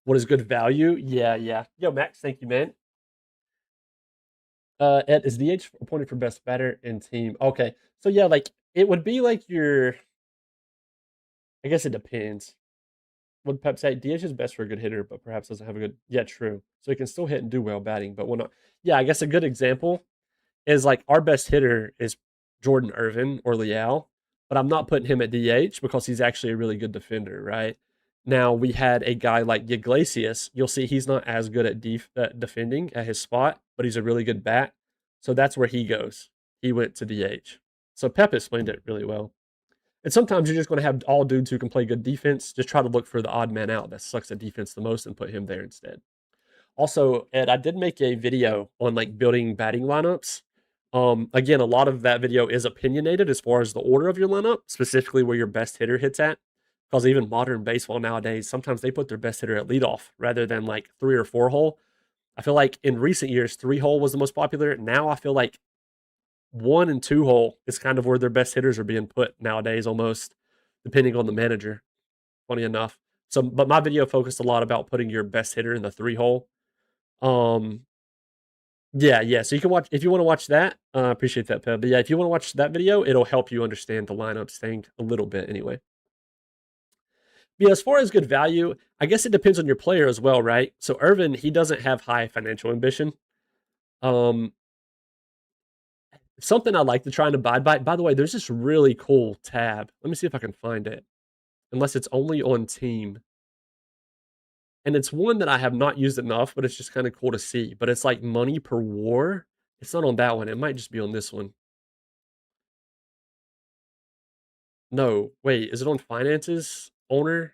What is good value? Yeah, yeah. Yo, Max, thank you, man. Ed, is DH appointed for best batter in team? Okay, so yeah, like it would be like your. I guess it depends. Would Pep say DH is best for a good hitter, but perhaps doesn't have a good? Yeah, true. So he can still hit and do well batting, but when not. Yeah, I guess a good example is like our best hitter is Jordan Irvin or Leal, but I'm not putting him at DH because he's actually a really good defender, right? Now we had a guy like Iglesias. You'll see he's not as good at defending at his spot, but he's a really good bat. So that's where he goes. He went to DH. So Pep explained it really well. And sometimes you're just going to have all dudes who can play good defense. Just try to look for the odd man out that sucks at defense the most and put him there instead. Also, Ed, I did make a video on like building batting lineups. Again, a lot of that video is opinionated as far as the order of your lineup, specifically where your best hitter hits at. Because even modern baseball nowadays, sometimes they put their best hitter at leadoff rather than like 3 or 4 hole. I feel like in recent years, 3 hole was the most popular. Now I feel like 1 and 2 hole is kind of where their best hitters are being put nowadays, almost depending on the manager. Funny enough. So, but my video focused a lot about putting your best hitter in the 3 hole. Um, yeah. So you can watch if you want to watch that. Appreciate that, Peb. But yeah, if you want to watch that video, it'll help you understand the lineups thing a little bit anyway. But yeah, as far as good value, I guess it depends on your player as well, right? So Irvin, he doesn't have high financial ambition. Um, something I like to try and abide by. By the way, there's this really cool tab. Let me see if I can find it. Unless it's only on team. And it's one that I have not used enough, but it's just kind of cool to see. But it's like money per war. It's not on that one. It might just be on this one. No, wait, is it on finances? Owner?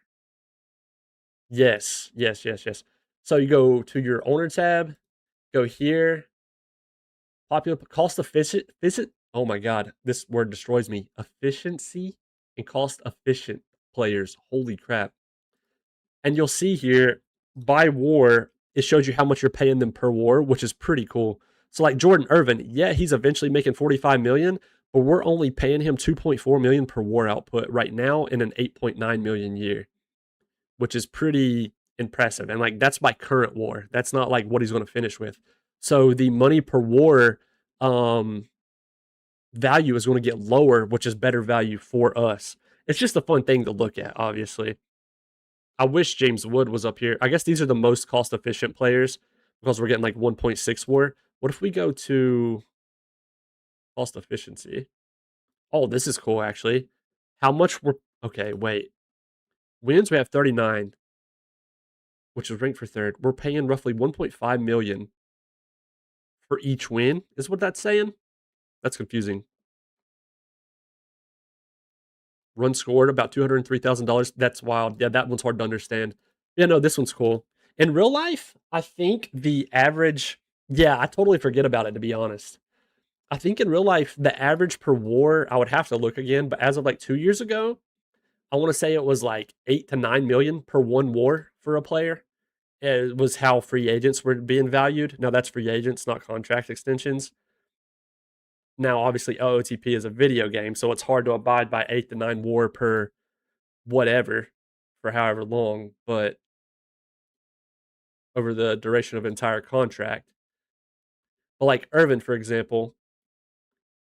Yes. So you go to your owner tab, go here, popular cost efficient visit. Oh my god, this word destroys me. Efficiency and cost efficient players. Holy crap. And you'll see here by war, it shows you how much you're paying them per war, which is pretty cool. So like Jordan Irvin, yeah, he's eventually making 45 million, but we're only paying him 2.4 million per war output right now in an 8.9 million year, which is pretty impressive. And like that's my current war. That's not like what he's going to finish with. So the money per war value is going to get lower, which is better value for us. It's just a fun thing to look at, obviously. I wish James Wood was up here. I guess these are the most cost efficient players because we're getting like 1.6 war. What if we go to cost efficiency? Oh, this is cool actually. How much we're okay, wait. Wins we have 39, which is ranked for third. We're paying roughly 1.5 million for each win, is what that's saying. That's confusing. Run scored about $203,000. That's wild. Yeah, that one's hard to understand. Yeah, no, this one's cool. In real life, I think the average. Yeah, I totally forget about it to be honest. I think in real life, the average per war, I would have to look again, but as of like 2 years ago, I want to say it was like 8 to 9 million per one war for a player. It was how free agents were being valued. Now that's free agents, not contract extensions. Now, obviously, OOTP is a video game, so it's hard to abide by 8 to 9 war per whatever for however long, but over the duration of an entire contract. But like Irvin, for example,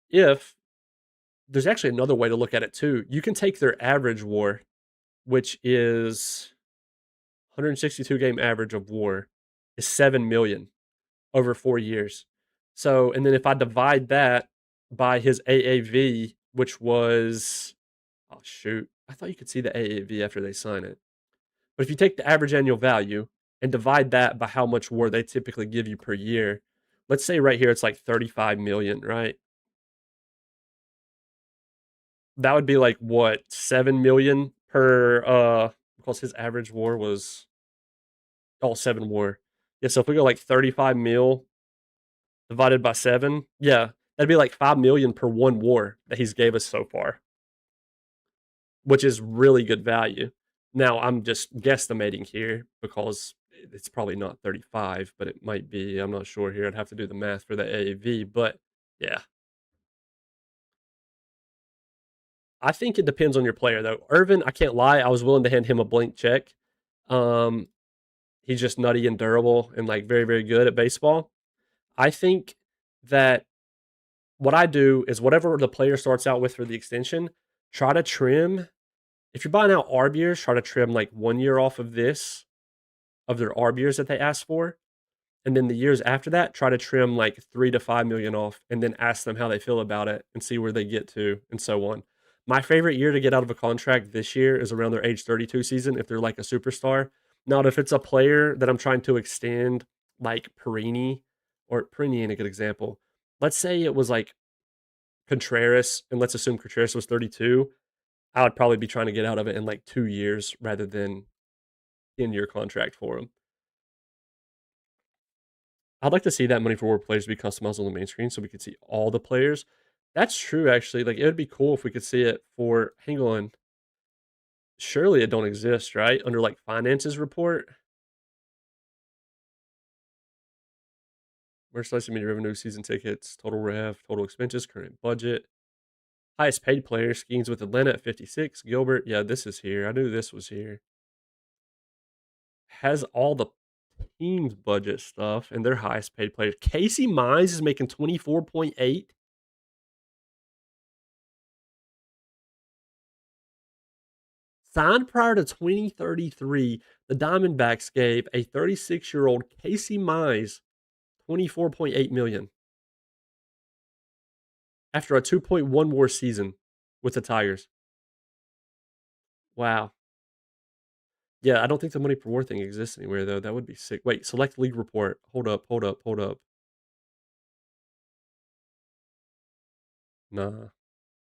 if there's actually another way to look at it too, you can take their average war, which is 162 game average of war, is 7 million over 4 years. So, and then if I divide that by his AAV, which was, oh shoot, I thought you could see the AAV after they sign it. But if you take the average annual value and divide that by how much war they typically give you per year, let's say right here it's like 35 million, right? That would be like what, 7 million per because his average war was 7 war. Yeah, so if we go like 35 mil divided by 7, yeah, that'd be like 5 million per one war that he's gave us so far, which is really good value. Now, I'm just guesstimating here because it's probably not 35, but it might be. I'm not sure here. I'd have to do the math for the AAV, but yeah. I think it depends on your player though. Irvin, I can't lie, I was willing to hand him a blank check. Um, he's just nutty and durable and like very, very good at baseball. I think that what I do is whatever the player starts out with for the extension, try to trim. If you're buying out ARB years, try to trim like 1 year off of this, of their ARB years that they asked for. And then the years after that, try to trim like 3 to 5 million off and then ask them how they feel about it and see where they get to and so on. My favorite year to get out of a contract this year is around their age 32 season if they're like a superstar. Not if it's a player that I'm trying to extend, like Perini ain't a good example. Let's say it was like Contreras, and let's assume Contreras was 32. I would probably be trying to get out of it in like 2 years rather than 10-year contract for him. I'd like to see that money for war players be customized on the main screen so we could see all the players. That's true, actually. Like, it would be cool if we could see it for. Hang on. Surely it don't exist, right? Under like finances report. Merchandise media revenue, season tickets, total rev, total expenses, current budget. Highest paid player, Skeens with Atlanta at 56. Gilbert, yeah, this is here. I knew this was here. Has all the team's budget stuff and their highest paid players. Casey Mize is making 24.8. Signed prior to 2033, the Diamondbacks gave a 36-year-old Casey Mize 24.8 million after a 2.1 WAR season with the Tigers. Wow. Yeah, I don't think the money per war thing exists anywhere though. That would be sick. Wait, select league report. Hold up, hold up, hold up. Nah.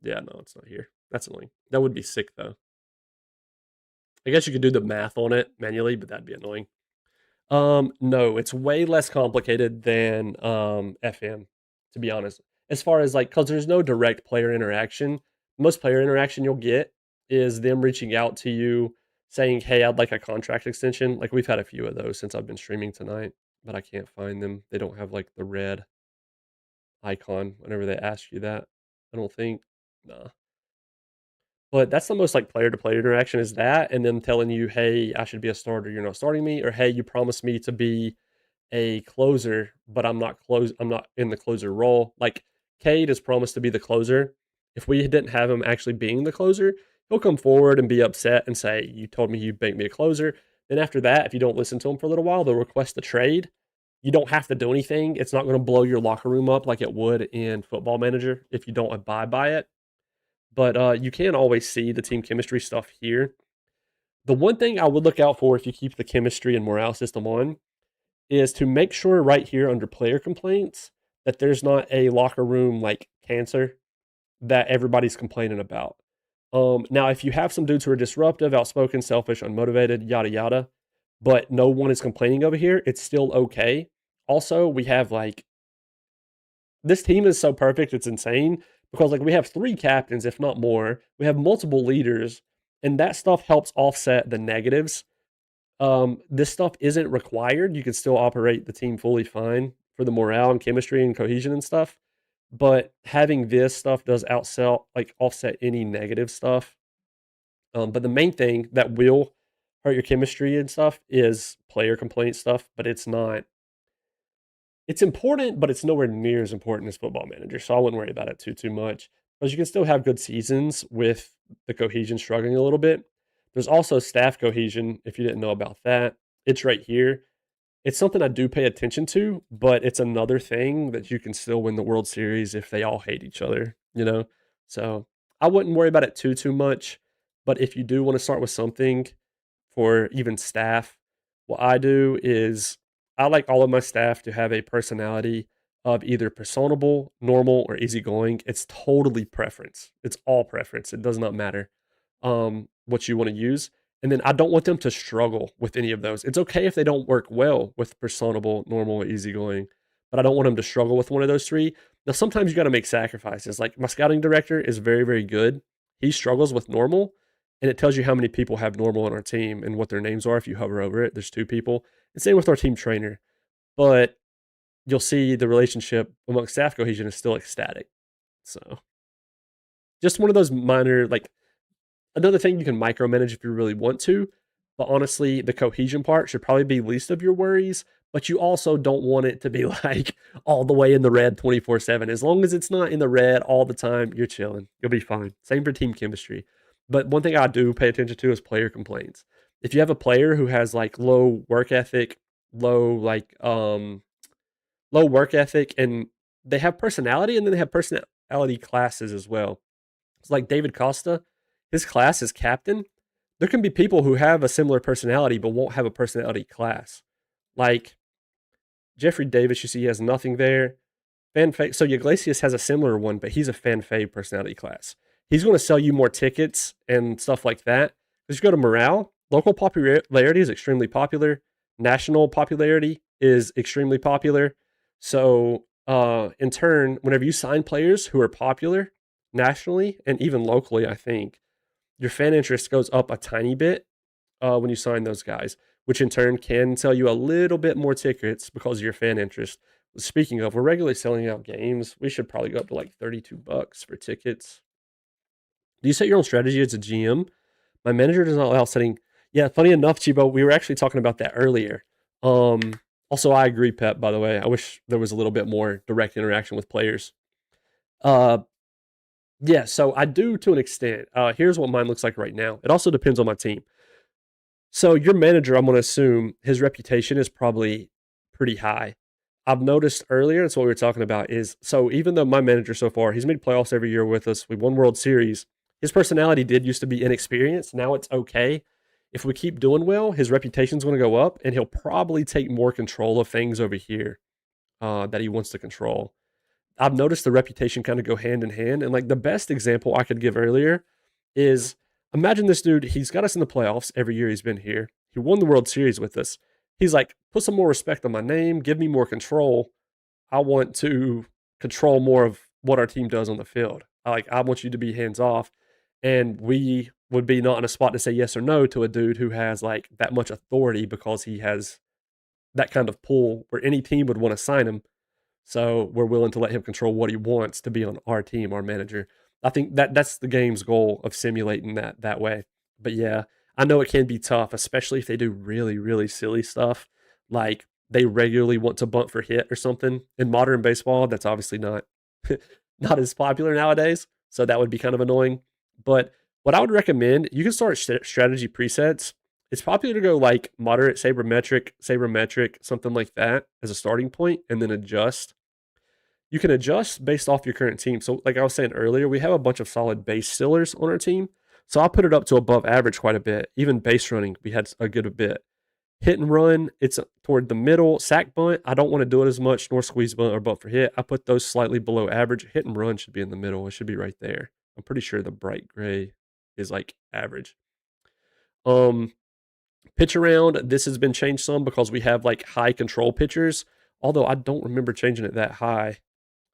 Yeah, no, it's not here. That's annoying. That would be sick though. I guess you could do the math on it manually, but that'd be annoying. No, it's way less complicated than FM, to be honest. As far as like, because there's no direct player interaction. Most player interaction you'll get is them reaching out to you saying, "Hey, I'd like a contract extension." Like we've had a few of those since I've been streaming tonight, but I can't find them. They don't have like the red icon whenever they ask you that. I don't think. Nah. But that's the most like player to player interaction is that, and them telling you, "Hey, I should be a starter. You're not starting me," or "Hey, you promised me to be a closer, but I'm not in the closer role." Like Cade is promised to be the closer. If we didn't have him actually being the closer, he'll come forward and be upset and say, "You told me you'd make me a closer." Then after that, if you don't listen to him for a little while, they'll request a trade. You don't have to do anything. It's not going to blow your locker room up like it would in Football Manager if you don't abide by it. But you can always see the team chemistry stuff here. The one thing I would look out for if you keep the chemistry and morale system on is to make sure right here under player complaints that there's not a locker room like cancer that everybody's complaining about. Now, if you have some dudes who are disruptive, outspoken, selfish, unmotivated, yada yada, but no one is complaining over here, it's still okay. Also, we have like this team is so perfect, it's insane because like we have 3 captains, if not more. We have multiple leaders, and that stuff helps offset the negatives. This stuff isn't required. You can still operate the team fully fine for the morale and chemistry and cohesion and stuff. But having this stuff does offset any negative stuff. But the main thing that will hurt your chemistry and stuff is player complaint stuff, but it's not. It's important, but it's nowhere near as important as Football Manager. So I wouldn't worry about it too much. Because you can still have good seasons with the cohesion struggling a little bit. There's also staff cohesion, if you didn't know about that. It's right here. It's something I do pay attention to, but it's another thing that you can still win the World Series if they all hate each other, you know? So I wouldn't worry about it too much. But if you do want to start with something for even staff, what I do is I like all of my staff to have a personality of either personable, normal, or easygoing. It's totally preference. It's all preference. It does not matter what you want to use. And then I don't want them to struggle with any of those. It's okay if they don't work well with personable, normal, easygoing, but I don't want them to struggle with one of those three. Now, sometimes you got to make sacrifices. Like my scouting director is very, very good. He struggles with normal, and it tells you how many people have normal on our team and what their names are if you hover over it. There's 2 people. And same with our team trainer. But you'll see the relationship among staff cohesion is still ecstatic. So just one of those minor, like another thing you can micromanage if you really want to. But honestly, the cohesion part should probably be least of your worries. But you also don't want it to be like all the way in the red 24/7. As long as it's not in the red all the time, you're chilling. You'll be fine. Same for team chemistry. But one thing I do pay attention to is player complaints. If you have a player who has like low work ethic, low like low work ethic, and they have personality, and then they have personality classes as well. It's like David Costa, his class is captain. There can be people who have a similar personality but won't have a personality class. Like Jeffrey Davis, you see, he has nothing there. So Iglesias has a similar one, but he's a fan fave personality class. He's going to sell you more tickets and stuff like that. Just go to morale. Local popularity is extremely popular. National popularity is extremely popular. So, in turn, whenever you sign players who are popular nationally and even locally, I think your fan interest goes up a tiny bit when you sign those guys, which in turn can sell you a little bit more tickets because of your fan interest. Speaking of, we're regularly selling out games. We should probably go up to like $32 for tickets. Do you set your own strategy as a GM? My manager does not allow setting. Yeah, funny enough, Chibo, we were actually talking about that earlier. Also, I agree, Pep, by the way. I wish there was a little bit more direct interaction with players. Uh, yeah, so I do to an extent. Here's what mine looks like right now. It also depends on my team. So your manager, I'm going to assume his reputation is probably pretty high. I've noticed earlier, that's what we were talking about, is so even though my manager so far, he's made playoffs every year with us, we won World Series, his personality did used to be inexperienced. Now it's okay. If we keep doing well, his reputation's going to go up, and he'll probably take more control of things over here that he wants to control. I've noticed the reputation kind of go hand in hand. And like the best example I could give earlier is imagine this dude, he's got us in the playoffs every year he's been here. He won the World Series with us. He's like, put some more respect on my name, give me more control. I want to control more of what our team does on the field. I want you to be hands off. And we would be not in a spot to say yes or no to a dude who has like that much authority because he has that kind of pull where any team would want to sign him, so we're willing to let him control what he wants to be on our team, our manager. I think that's the game's goal of simulating that way. But yeah, I know it can be tough, especially if they do really, really silly stuff. Like they regularly want to bunt for hit or something. In modern baseball, that's obviously not not as popular nowadays. So that would be kind of annoying. But what I would recommend, you can start strategy presets. It's popular to go like moderate sabermetric, something like that as a starting point, and then adjust. You can adjust based off your current team. So, like I was saying earlier, we have a bunch of solid base stillers on our team. So I'll put it up to above average quite a bit. Even base running, we had a good bit. Hit and run, it's toward the middle. Sack bunt, I don't want to do it as much, nor squeeze bunt or bunt for hit. I put those slightly below average. Hit and run should be in the middle. It should be right there. I'm pretty sure the bright gray is like average. Um, Pitch around, this has been changed some because we have like high control pitchers. Although I don't remember changing it that high.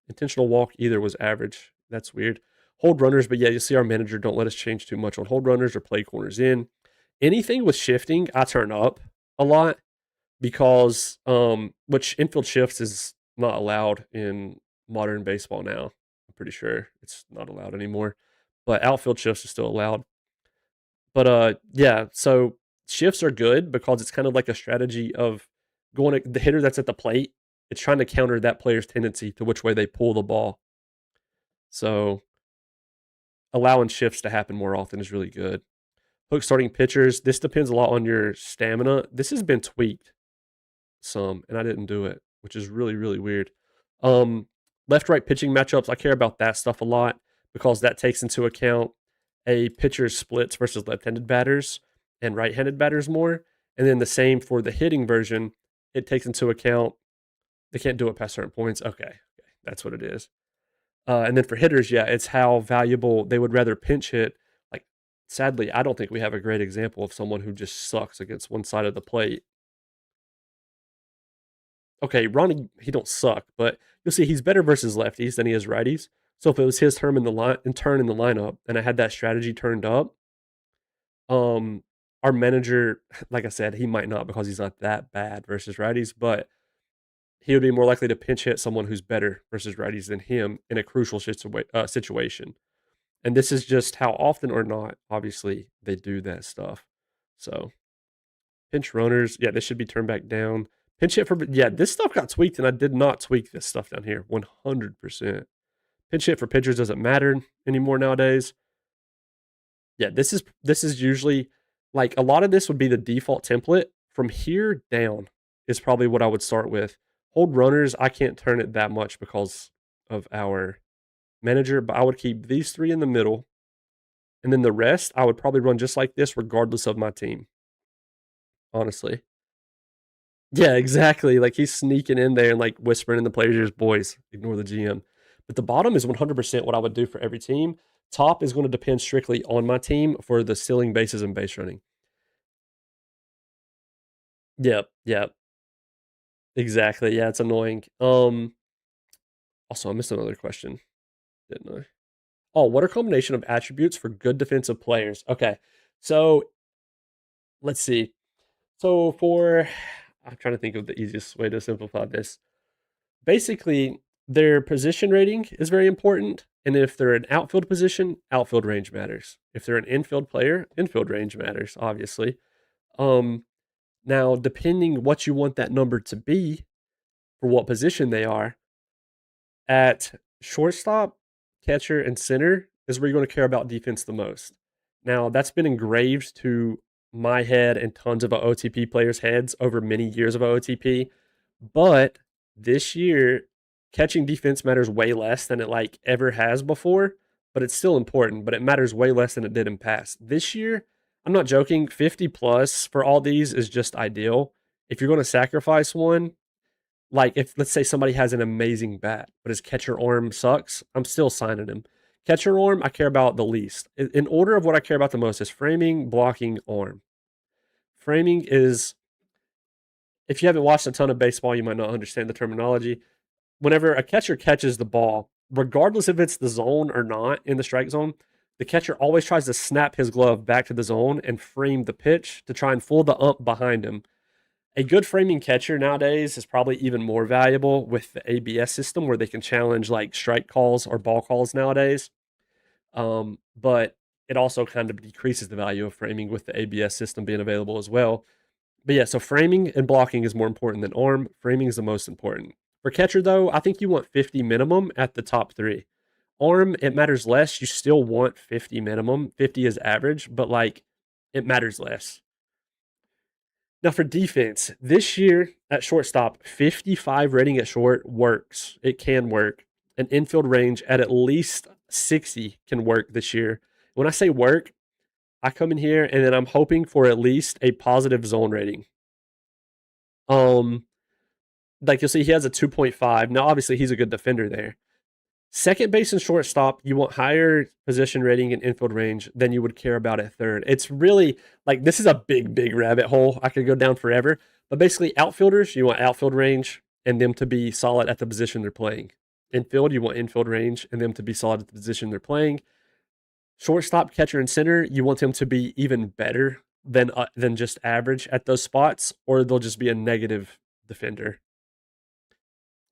Intentional walk either was average. That's weird. Hold runners, but yeah, you see our manager don't let us change too much on hold runners or play corners in. Anything with shifting, I turn up a lot because which infield shifts is not allowed in modern baseball now. I'm pretty sure it's not allowed anymore. But outfield shifts are still allowed. But yeah, so shifts are good because it's kind of like a strategy of going to the hitter that's at the plate. It's trying to counter that player's tendency to which way they pull the ball. So allowing shifts to happen more often is really good. Hook starting pitchers. This depends a lot on your stamina. This has been tweaked some, and I didn't do it, which is really, really weird. Um, Left right pitching matchups. I care about that stuff a lot because that takes into account a pitcher's splits versus left-handed batters and right-handed batters more. And then the same for the hitting version. It takes into account they can't do it past certain points. Okay, that's what it is. And then for hitters, yeah, it's how valuable they would rather pinch hit. Like, sadly, I don't think we have a great example of someone who just sucks against one side of the plate. Okay, Ronnie, he don't suck, but you'll see he's better versus lefties than he is righties. So if it was his turn in the turn in the lineup, and I had that strategy turned up, um, our manager, like I said, he might not because he's not that bad versus righties, but he would be more likely to pinch hit someone who's better versus righties than him in a crucial situation. And this is just how often or not, obviously, they do that stuff. So pinch runners, yeah, this should be turned back down. Pinch hit for, yeah, this stuff got tweaked, and I did not tweak this stuff down here 100%. Pinch hit for pitchers doesn't matter anymore nowadays. Yeah, this is usually like a lot of this would be the default template. From here down is probably what I would start with. Hold runners, I can't turn it that much because of our manager, but I would keep these three in the middle And then the rest, I would probably run just like this regardless of my team, honestly. Yeah, exactly. Like he's sneaking in there and like whispering in the players' ears, boys, ignore the GM. But the bottom is 100% what I would do for every team. Top is going to depend strictly on my team for the stealing bases and base running. Yep, yep, exactly. Yeah, it's annoying. Also, I missed another question, didn't I? Oh, what are combination of attributes for good defensive players? Okay, so let's see. So for, I'm trying to think of the easiest way to simplify this. Basically, their position rating is very important. And if they're an outfield position, outfield range matters. If they're an infield player, infield range matters, obviously. Um, Now, depending what you want that number to be for what position they are, at shortstop, catcher, and center is where you're going to care about defense the most. Now, that's been engraved to my head and tons of OTP players' heads over many years of OTP. But this year, catching defense matters way less than it like ever has before, but it's still important, but it matters way less than it did in past. This year, I'm not joking, 50 plus for all these is just ideal. If you're going to sacrifice one, like if let's say somebody has an amazing bat, but his catcher arm sucks, I'm still signing him. Catcher arm, I care about the least. In order of what I care about the most is framing, blocking, arm. Framing is, if you haven't watched a ton of baseball, you might not understand the terminology. Whenever a catcher catches the ball, regardless if it's the zone or not in the strike zone, the catcher always tries to snap his glove back to the zone and frame the pitch to try and fool the ump behind him. A good framing catcher nowadays is probably even more valuable with the ABS system where they can challenge like strike calls or ball calls nowadays. But it also kind of decreases the value of framing with the ABS system being available as well. But yeah, so framing and blocking is more important than arm. Framing is the most important. For catcher, though, I think you want 50 minimum at the top three. Arm, it matters less. You still want 50 minimum. 50 is average, but like it matters less. Now, for defense, this year at shortstop, 55 rating at short works. It can work. An infield range at least 60 can work this year. When I say work, I come in here and then I'm hoping for at least a positive zone rating. Um, like you'll see, he has a 2.5. Now, obviously, he's a good defender there. Second base and shortstop, you want higher position rating and infield range than you would care about at third. It's really like this is a big, big rabbit hole. I could go down forever. But basically, outfielders, you want outfield range and them to be solid at the position they're playing. Infield, you want infield range and them to be solid at the position they're playing. Shortstop, catcher, and center, you want them to be even better than just average at those spots, or they'll just be a negative defender.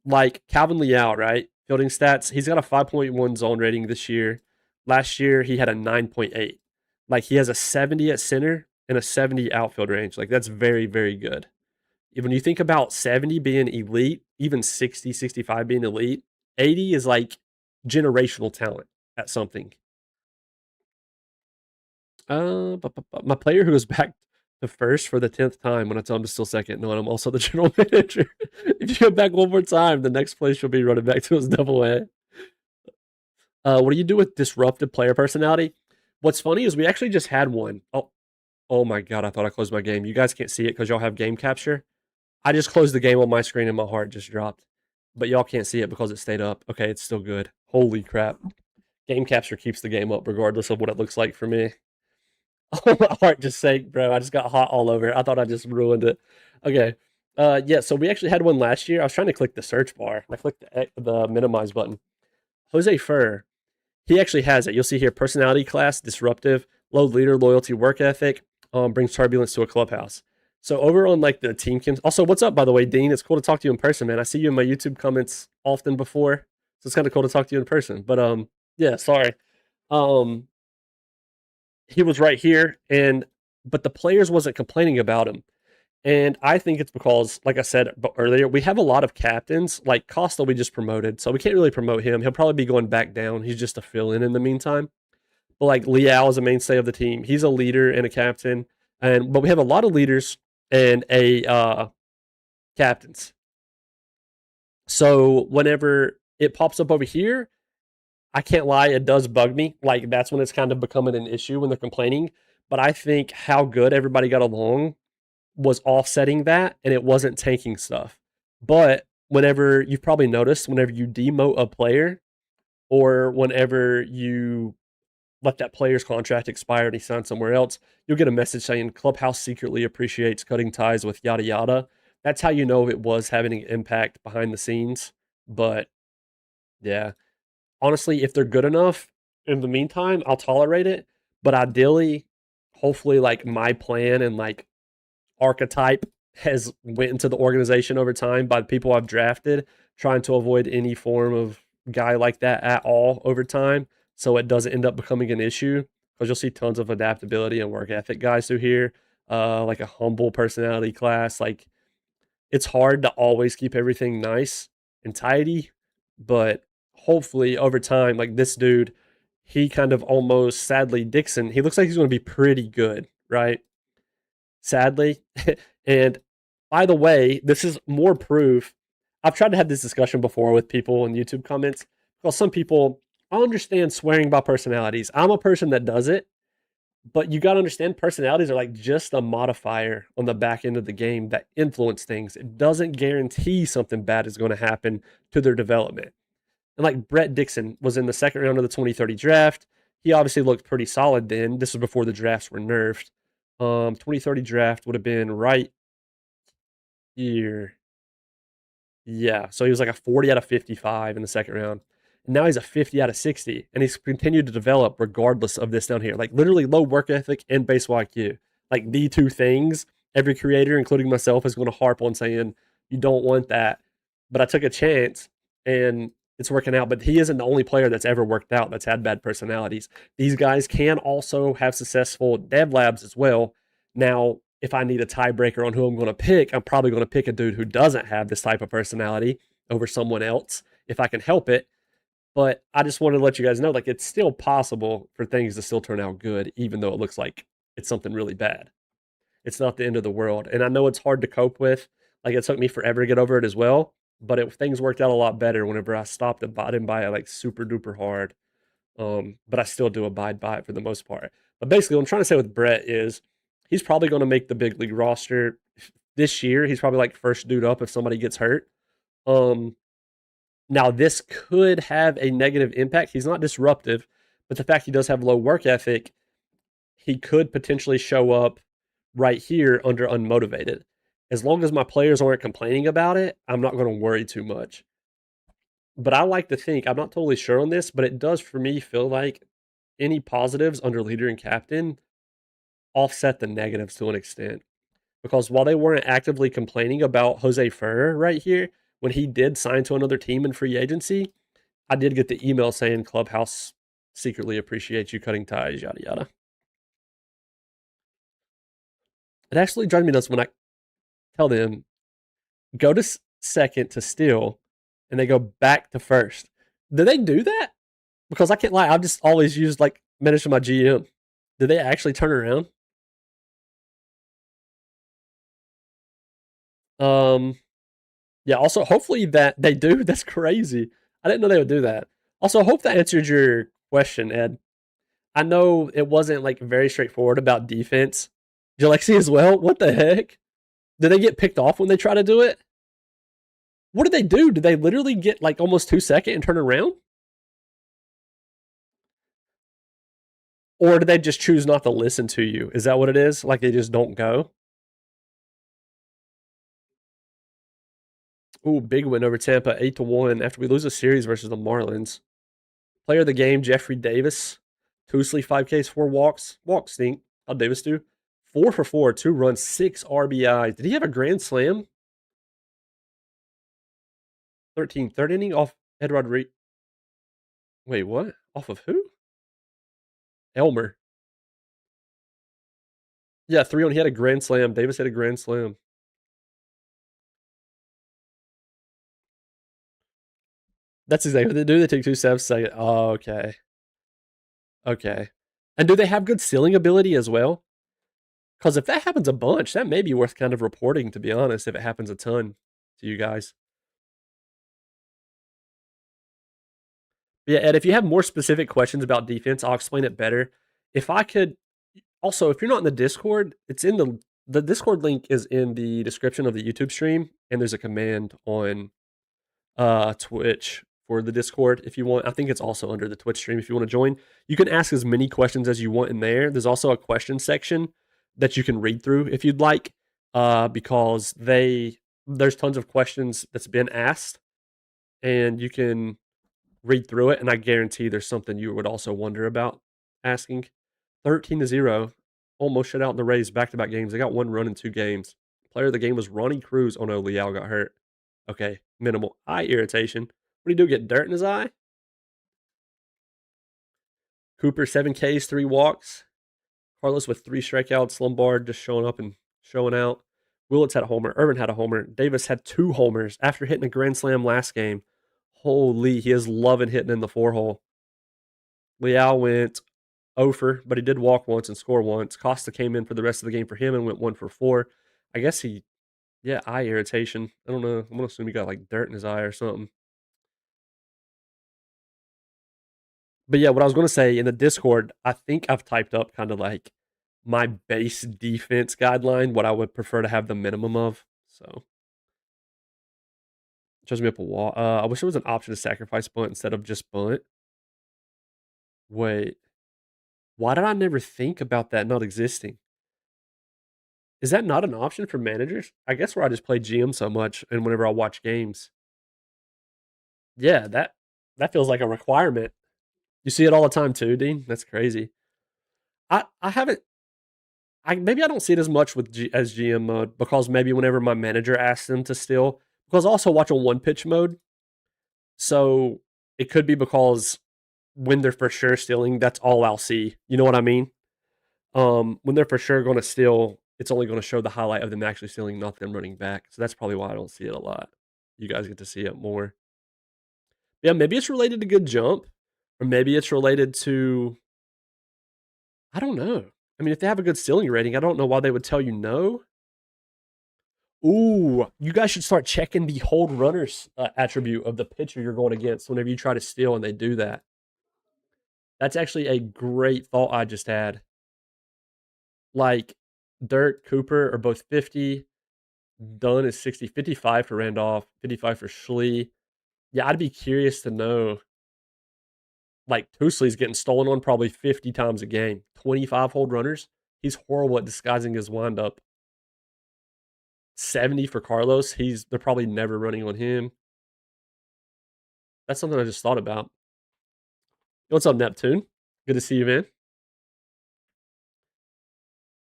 Like Calvin Liao, right? Fielding stats, he's got a 5.1 zone rating this year. Last year, he had a 9.8. Like he has a 70 at center and a 70 outfield range. Like that's very, very good. When you think about 70 being elite, even 60, 65 being elite, 80 is like generational talent at something. My player who was back to first for the 10th time when I tell him to still second, knowing I'm also the general manager. If you go back one more time, the next place you'll be running back to is double A. What do you do with disruptive player personality? What's funny is we actually just had one. Oh my god! I thought I closed my game. You guys can't see it because y'all have game capture. I just closed the game on my screen and my heart just dropped, but y'all can't see it because it stayed up. Okay, it's still good. Holy crap! Game capture keeps the game up regardless of what it looks like for me. Oh, my heart just sank, bro. I just got hot all over. I thought I just ruined it. Okay. Yeah, so we actually had one last year. I was trying to click the search bar. I clicked the minimize button. Jose Fur, he actually has it. You'll see here personality class, disruptive, low leader, loyalty, work ethic, brings turbulence to a clubhouse. So over on like the team cams. Also, what's up, by the way, Dean? It's cool to talk to you in person, man. I see you in my YouTube comments often before. So it's kind of cool to talk to you in person. But yeah, sorry. Um, he was right here, but the players wasn't complaining about him. And I think it's because, like I said earlier, we have a lot of captains. Like Costa, we just promoted, so we can't really promote him. He'll probably be going back down. He's just a fill-in the meantime. But like Liao is a mainstay of the team. He's a leader and a captain. But we have a lot of leaders and a captains. So whenever it pops up over here, I can't lie, it does bug me. Like that's when it's kind of becoming an issue when they're complaining. But I think how good everybody got along was offsetting that, and it wasn't tanking stuff. But whenever you've probably noticed, whenever you demote a player, or whenever you let that player's contract expire and he signs somewhere else, you'll get a message saying Clubhouse secretly appreciates cutting ties with yada yada. That's how you know it was having an impact behind the scenes. But yeah, honestly, if they're good enough in the meantime, I'll tolerate it. But ideally, hopefully, like my plan and like archetype has went into the organization over time by the people I've drafted, trying to avoid any form of guy like that at all over time, so it doesn't end up becoming an issue. Because you'll see tons of adaptability and work ethic guys through here, like a humble personality class. Like it's hard to always keep everything nice and tidy, but hopefully over time, like this dude, he kind of almost sadly Dixon, he looks like he's going to be pretty good, right? Sadly. And by the way, this is more proof. I've tried to have this discussion before with people in YouTube comments. Well, some people, I understand swearing by personalities. I'm a person that does it, but you got to understand personalities are like just a modifier on the back end of the game that influence things. It doesn't guarantee something bad is going to happen to their development. And like Brett Dixon was in the second round of the 2030 draft. He obviously looked pretty solid then. This was before the drafts were nerfed. 2030 draft would have been right here. Yeah, so he was like a 40 out of 55 in the second round. And now he's a 50 out of 60, and he's continued to develop regardless of this down here. Like literally low work ethic and baseball IQ. Like the two things every creator, including myself, is going to harp on saying you don't want that. But I took a chance, and it's working out. But he isn't the only player that's ever worked out that's had bad personalities. These guys can also have successful dev labs as well. Now, if I need a tiebreaker on who I'm going to pick, I'm probably going to pick a dude who doesn't have this type of personality over someone else if I can help it. But I just wanted to let you guys know, like, it's still possible for things to still turn out good, even though it looks like it's something really bad. It's not the end of the world. And I know it's hard to cope with. Like, it took me forever to get over it as well. But things worked out a lot better whenever I stopped abiding by it, like, super duper hard. But I still do abide by it for the most part. But basically, what I'm trying to say with Brett is he's probably going to make the big league roster this year. He's probably like first dude up if somebody gets hurt. Um, Now this could have a negative impact. He's not disruptive, but the fact he does have low work ethic, he could potentially show up right here under unmotivated. As long as my players aren't complaining about it, I'm not going to worry too much. But I like to think, I'm not totally sure on this, but it does for me feel like any positives under leader and captain offset the negatives to an extent. Because while they weren't actively complaining about Jose Ferrer right here, when he did sign to another team in free agency, I did get the email saying Clubhouse secretly appreciates you cutting ties, yada yada. It actually drives me nuts when I tell them go to second to steal, and they go back to first. Do they do that? Because I can't lie, I've just always used like mention my GM. Did they actually turn around? Um, yeah. Also, hopefully that they do. That's crazy. I didn't know they would do that. Also, I hope that answered your question, Ed. I know it wasn't like very straightforward about defense. Jalexi as well. What the heck? Did they get picked off when they try to do it? What did they do? Did they literally get like almost 2 seconds and turn around? Or did they just choose not to listen to you? Is that what it is? Like they just don't go? Ooh, big win over Tampa, 8-1 after we lose a series versus the Marlins. Player of the game, Jeffrey Davis. Two sleep 5Ks, 4 walks. Walks stink. How'd Davis do? 4 for 4, 2 runs, 6 RBIs. Did he have a grand slam? 13, third inning off Ed Rodriguez. Wait, what? Off of who? Elmer. Yeah, 3 on. He had a grand slam. Davis had a grand slam. That's exactly what they do. They take 2 steps. Second. Oh, okay. Okay. And do they have good stealing ability as well? Because if that happens a bunch, that may be worth kind of reporting, to be honest, if it happens a ton to you guys. Yeah, Ed, if you have more specific questions about defense, I'll explain it better. If I could also, if you're not in the Discord, it's in the Discord link is in the description of the YouTube stream, and there's a command on Twitch for the Discord if you want. I think it's also under the Twitch stream if you want to join. You can ask as many questions as you want in there. There's also a question section that you can read through if you'd like, because there's tons of questions that's been asked, and you can read through it. And I guarantee there's something you would also wonder about asking. 13-0, almost shut out the Rays back-to-back games. They got one run in 2 games. Player of the game was Ronnie Cruz. Oh no, Leal got hurt. Okay, minimal eye irritation. What do you do? Get dirt in his eye? Cooper 7 Ks, 3 walks. Carlos with 3 strikeouts. Lombard just showing up and showing out. Willits had a homer. Irvin had a homer. Davis had 2 homers after hitting a grand slam last game. Holy, he is loving hitting in the 4 hole. Leal went 0 but he did walk once and score once. Costa came in for the rest of the game for him and went 1 for 4. I guess yeah, eye irritation. I don't know. I'm going to assume he got like dirt in his eye or something. But yeah, what I was going to say in the Discord, I think I've typed up kind of like my base defense guideline, what I would prefer to have the minimum of. So it shows me up a wall. I wish there was an option to sacrifice bunt instead of just bunt. Wait, why did I never think about that not existing? Is that not an option for managers? I guess where I just play GM so much and whenever I watch games. Yeah, that feels like a requirement. You see it all the time too, Dean. That's crazy. I haven't. Maybe I don't see it as much with as GM mode because maybe whenever my manager asks them to steal, because I also watch on 1 pitch mode, so it could be because when they're for sure stealing, that's all I'll see. You know what I mean? When they're for sure going to steal, it's only going to show the highlight of them actually stealing, not them running back. So that's probably why I don't see it a lot. You guys get to see it more. Yeah, maybe it's related to good jump, or maybe it's related to I don't know. I mean, if they have a good stealing rating, I don't know why they would tell you no. Ooh, you guys should start checking the hold runners attribute of the pitcher you're going against whenever you try to steal and they do that. That's actually a great thought I just had. Like, Dirt, Cooper are both 50. Dunn is 60, 55 for Randolph, 55 for Schlee. Yeah, I'd be curious to know. Like, Tusley's getting stolen on probably 50 times a game. 25 hold runners. He's horrible at disguising his windup. 70 for Carlos. They're probably never running on him. That's something I just thought about. What's up, Neptune? Good to see you, man.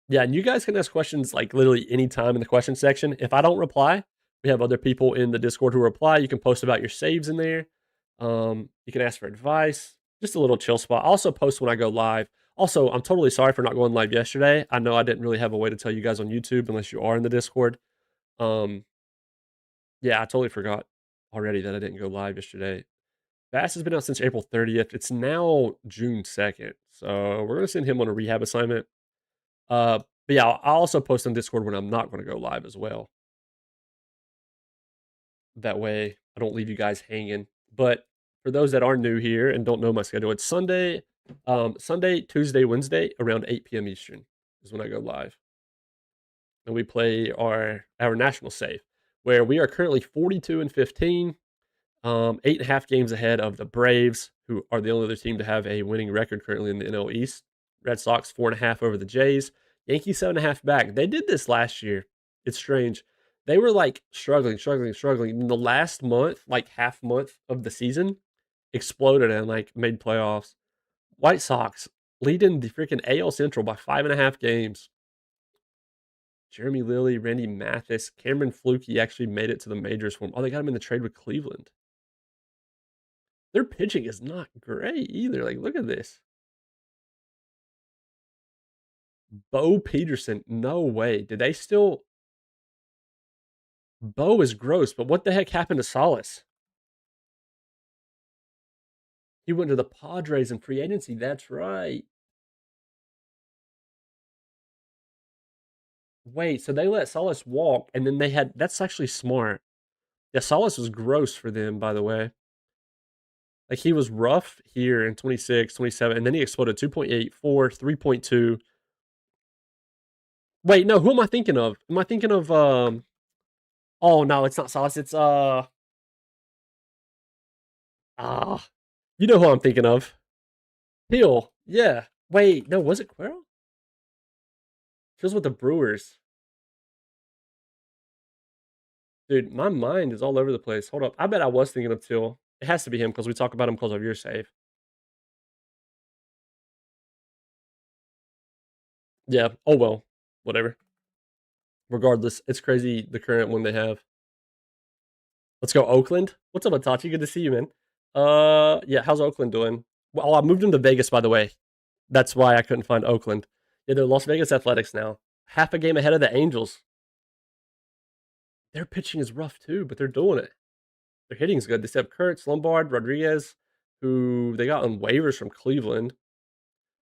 Yeah, and you guys can ask questions like literally anytime in the question section. If I don't reply, we have other people in the Discord who reply. You can post about your saves in there. You can ask for advice. Just a little chill spot. I also post when I go live. Also, I'm totally sorry for not going live yesterday. I know I didn't really have a way to tell you guys on YouTube unless you are in the Discord. Um, yeah, I totally forgot already that I didn't go live yesterday. Bass has been out since April 30th. It's now June 2nd. So we're going to send him on a rehab assignment. But yeah, I'll also post on Discord when I'm not going to go live as well. That way I don't leave you guys hanging. But for those that are new here and don't know my schedule, it's Sunday, Tuesday, Wednesday around 8 p.m. Eastern is when I go live. And we play our national save, where we are currently 42-15. 8.5 games ahead of the Braves, who are the only other team to have a winning record currently in the NL East. Red Sox 4.5 over the Jays. Yankees 7.5 back. They did this last year. It's strange. They were like struggling. In the last month, like half month of the season, exploded and like made playoffs. White Sox leading the freaking AL Central by 5.5 games. Jeremy Lilly, Randy Mathis, Cameron Flukie actually made it to the majors for them. Oh, they got him in the trade with Cleveland. Their pitching is not great either. Like, look at this. Bo Peterson, no way. Did they still? Bo is gross, but what the heck happened to Salas? He went to the Padres in free agency. That's right. Wait, so they let Salas walk, and then they had. That's actually smart. Yeah, Salas was gross for them, by the way. Like he was rough here in 26, 27, and then he exploded 2.8, 4, 3.2. Wait, no, who am I thinking of? Am I thinking of oh no, it's not Sauce, it's ah you know who I'm thinking of. Hill. Yeah. Wait, no, was it Quero? She was with the Brewers. Dude, my mind is all over the place. Hold up. I bet I was thinking of Till. It has to be him because we talk about him because of your save. Yeah. Oh well. Whatever. Regardless, it's crazy the current one they have. Let's go Oakland. What's up, Atachi? Good to see you, man. Yeah, how's Oakland doing? Well, I moved him to Vegas, by the way. That's why I couldn't find Oakland. Yeah, they're Las Vegas Athletics now. Half a game ahead of the Angels. Their pitching is rough too, but they're doing it. Their hitting's good. They still have Kurtz, Lombard, Rodriguez, who they got on waivers from Cleveland.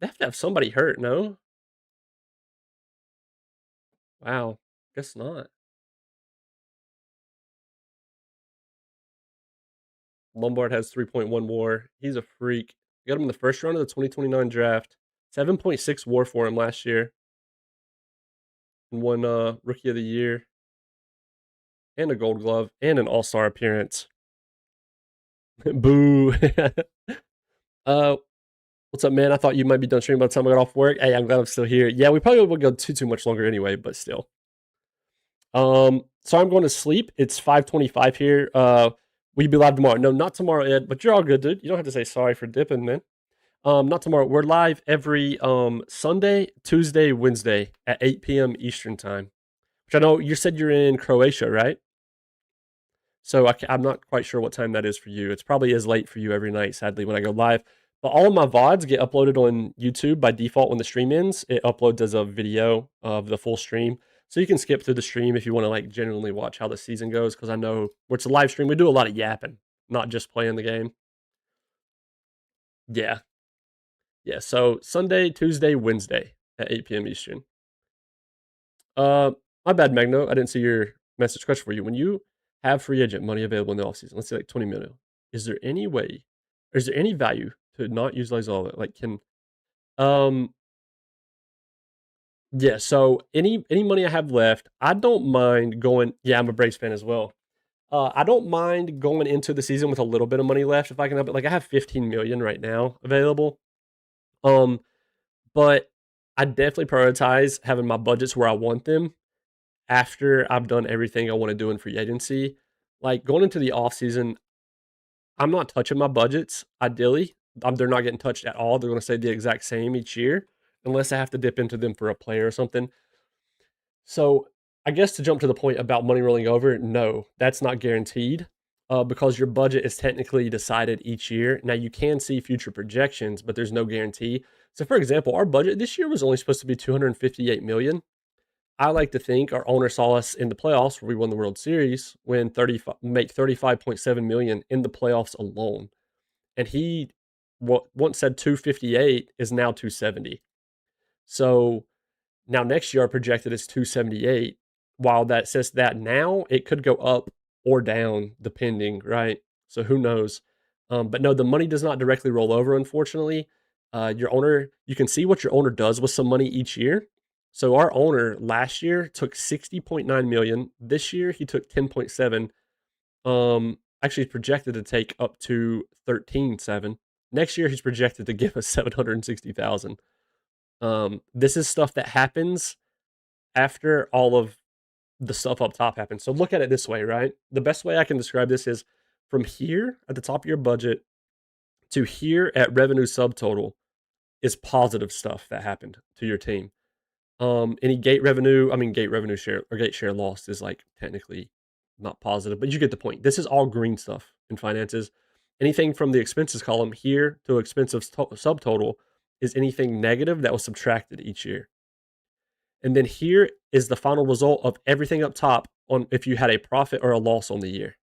They have to have somebody hurt, no? Wow. Guess not. Lombard has 3.1 WAR. He's a freak. Got him in the first round of the 2029 draft. 7.6 WAR for him last year. And won Rookie of the Year. And a Gold Glove. And an All-Star appearance. Boo. uh, what's up, man? I thought you might be done streaming by the time I got off work. Hey, I'm glad I'm still here. Yeah, we probably would go too much longer anyway, but still. So I'm going to sleep. It's 5:25 here. Will you be live tomorrow? No, not tomorrow, Ed. But you're all good, dude. You don't have to say sorry for dipping, man. Not tomorrow. We're live every Sunday, Tuesday, Wednesday at 8 p.m. Eastern time. Which I know you said you're in Croatia, right? So I'm not quite sure what time that is for you. It's probably as late for you every night, sadly, when I go live. But all of my VODs get uploaded on YouTube by default when the stream ends. It uploads as a video of the full stream. So you can skip through the stream if you want to like genuinely watch how the season goes. Because I know where it's a live stream, we do a lot of yapping, not just playing the game. Yeah. Yeah. So Sunday, Tuesday, Wednesday at 8 p.m. Eastern. Uh, my bad, Magno. I didn't see your message. Question for you: when you have free agent money available in the offseason, let's say like 20 million, is there any way, or is there any value to not utilize all of it? Like, um, yeah. So any money I have left, I don't mind going. Yeah, I'm a Braves fan as well. I don't mind going into the season with a little bit of money left if I can help it. Like I have 15 million right now available. Um, but I definitely prioritize having my budgets where I want them after I've done everything I want to do in free agency. Like going into the off season, I'm not touching my budgets. Ideally, they're not getting touched at all. They're going to stay the exact same each year, unless I have to dip into them for a player or something. So I guess to jump to the point about money rolling over, no, that's not guaranteed. Because your budget is technically decided each year. Now you can see future projections, but there's no guarantee. So, for example, our budget this year was only supposed to be 258 million. I like to think our owner saw us in the playoffs where we won the World Series win 35 make 35.7 million in the playoffs alone. And he once said 258 is now 270. So now next year our projected is 278. While that says that now, it could go up or down depending, right? So who knows? But no, the money does not directly roll over, unfortunately. Your owner, you can see what your owner does with some money each year. So our owner last year took 60.9 million. This year he took 10.7. Actually he's projected to take up to 13.7. Next year he's projected to give us 760,000. This is stuff that happens after all of the stuff up top happens. So look at it this way, right? The best way I can describe this is from here at the top of your budget to here at revenue subtotal is positive stuff that happened to your team. Any gate revenue share or gate share lost is like technically not positive, but you get the point. This is all green stuff in finances. Anything from the expenses column here to expensive subtotal is anything negative that was subtracted each year. And then here is the final result of everything up top on if you had a profit or a loss on the year.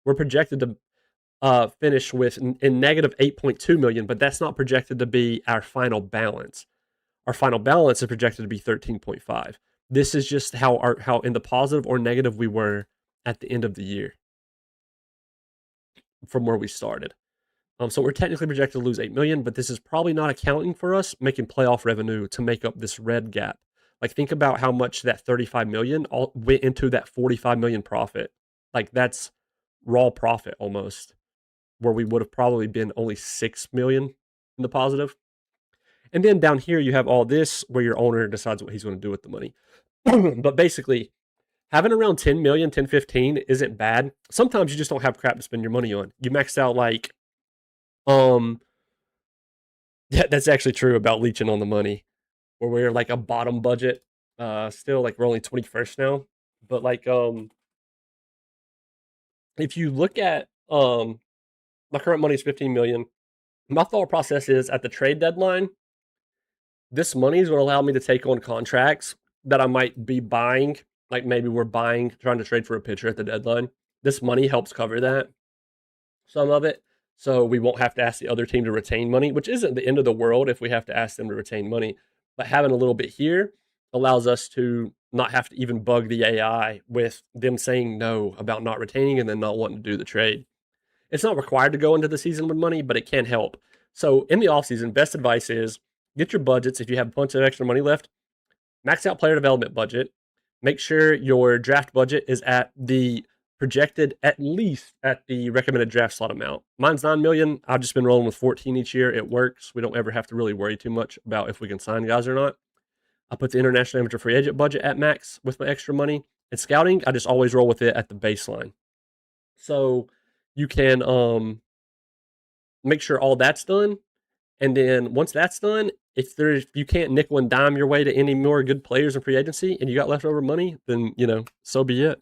We're projected to finish with in negative 8.2 million, but that's not projected to be our final balance. Our final balance is projected to be 13.5. This is just how in the positive or negative we were at the end of the year from where we started. So we're technically projected to lose 8 million, but this is probably not accounting for us making playoff revenue to make up this red gap. Like think about how much that 35 million all went into that 45 million profit. Like that's raw profit almost, where we would have probably been only 6 million in the positive. And then down here you have all this where your owner decides what he's going to do with the money. But basically, having around 10 million, 10, 15 isn't bad. Sometimes you just don't have crap to spend your money on. You maxed out like um yeah, that's actually true about leeching on the money. Where we're like a bottom budget. Still like we're only 21st now. But like if you look at my current money is 15 million. My thought process is at the trade deadline, this money is going to allow me to take on contracts that I might be buying. Like maybe we're buying, trying to trade for a pitcher at the deadline. This money helps cover that, some of it. So we won't have to ask the other team to retain money, which isn't the end of the world if we have to ask them to retain money. But having a little bit here allows us to not have to even bug the AI with them saying no about not retaining and then not wanting to do the trade. It's not required to go into the season with money, but it can help. So in the offseason, best advice is get your budgets. If you have a bunch of extra money left, max out player development budget. Make sure your draft budget is at the projected, at least at the recommended draft slot amount. Mine's 9 million. I've just been rolling with 14 each year. It works. We don't ever have to really worry too much about if we can sign guys or not. I put the international amateur free agent budget at max with my extra money. And scouting, I just always roll with it at the baseline. So you can make sure all that's done. And then once that's done, if you can't nickel and dime your way to any more good players in free agency and you got leftover money, then so be it.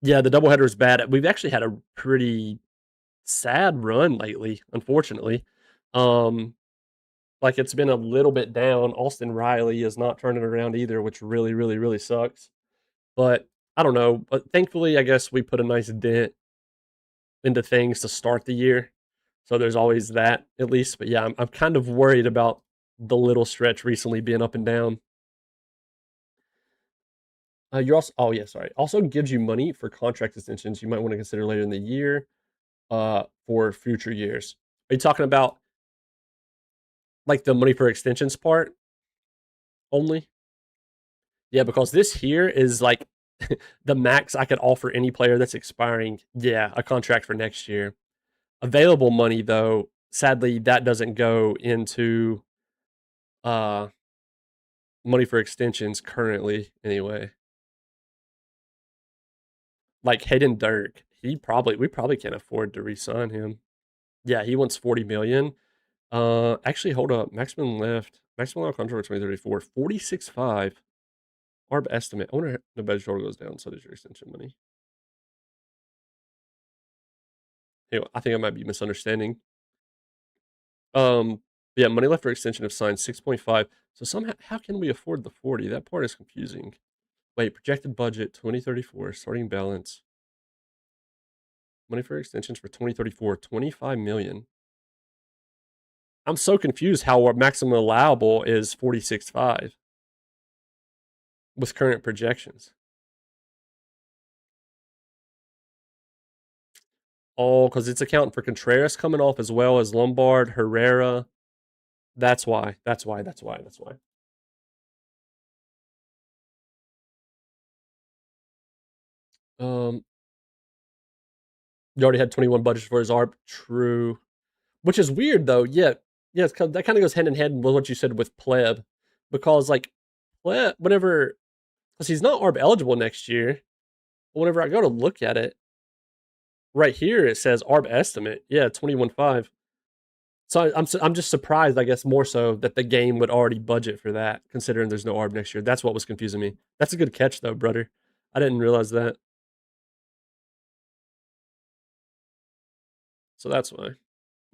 Yeah, the doubleheader is bad. We've actually had a pretty sad run lately, unfortunately. Um, like it's been a little bit down. Austin Riley is not turning around either, which really, really, really sucks. But I don't know. But thankfully, I guess we put a nice dent into things to start the year. So there's always that at least. But yeah, I'm kind of worried about the little stretch recently being up and down. You're also, oh yeah, sorry. Also gives you money for contract extensions you might want to consider later in the year for future years. Are you talking about like the money for extensions part only? Yeah, because this here is like the max I could offer any player that's expiring. Yeah, a contract for next year. Available money though, sadly, that doesn't go into uh money for extensions currently anyway. Like Hayden Dirk, we probably can't afford to re-sign him. Yeah, he wants 40 million. Actually, hold up. Maximum allowed contract for 2034. 46.5. ARB estimate. I wonder if the budget total goes down, so does your extension money. Anyway, I think I might be misunderstanding. Yeah, money left for extension of signed 6.5. So somehow, how can we afford the 40? That part is confusing. Wait, projected budget 2034, starting balance. Money for extensions for 2034, 25 million. I'm so confused how our maximum allowable is 46.5 with current projections. Oh, because it's accounting for Contreras coming off as well as Lombard, Herrera. That's why. That's why. That's why. That's why. Um, you already had 21 budgets for his ARP. True. Which is weird though. Yeah, yeah. That kind of goes hand in hand with what you said with Pleb, because like Pleb, whenever, because he's not ARP eligible next year. But whenever I go to look at it, right here it says ARP estimate. Yeah, 21.5. So I'm just surprised, I guess, more so that the game would already budget for that, considering there's no ARB next year. That's what was confusing me. That's a good catch, though, brother. I didn't realize that. So that's why.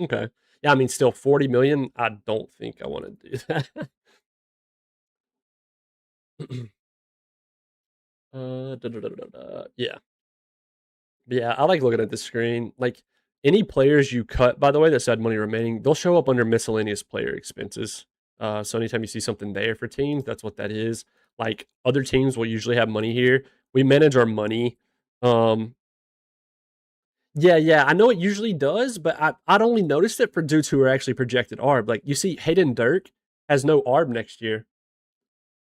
Okay. Yeah, I mean, still 40 million. I don't think I want to do that. Yeah. Yeah, I like looking at the screen. Like any players you cut, by the way, that said money remaining, they'll show up under miscellaneous player expenses. So anytime you see something there for teams, that's what that is. Like other teams will usually have money here. We manage our money. Um, Yeah. I know it usually does, but I'd only noticed it for dudes who are actually projected ARB. Like you see, Hayden Dirk has no ARB next year.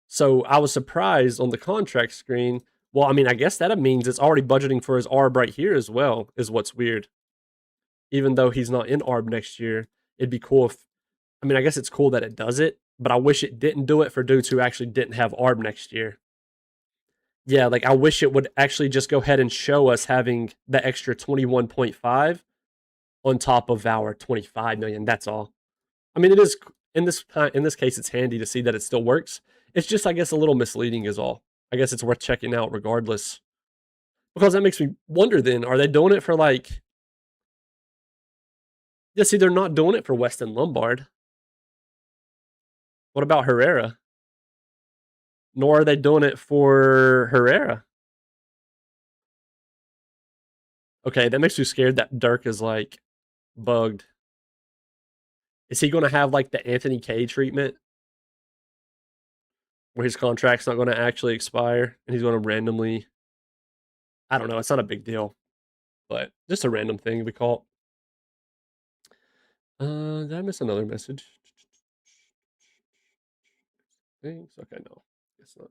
So I was surprised on the contract screen. Well, I mean, I guess that means it's already budgeting for his ARB right here as well, is what's weird. Even though he's not in ARB next year, it'd be cool if, I mean, I guess it's cool that it does it, but I wish it didn't do it for dudes who actually didn't have ARB next year. Yeah, like I wish it would actually just go ahead and show us having the extra 21.5 on top of our 25 million. That's all. I mean, it is in this case, it's handy to see that it still works. It's just, I guess, a little misleading, is all. I guess it's worth checking out regardless, because that makes me wonder. Then, are they doing it for like? Yeah, see, they're not doing it for Weston Lombard. What about Herrera? Nor are they doing it for Herrera. Okay, that makes me scared that Dirk is like bugged. Is he going to have like the Anthony K treatment, where his contract's not going to actually expire and he's going to randomly? I don't know. It's not a big deal, but just a random thing we call. Did I miss another message? Thanks. Okay, no, guess not.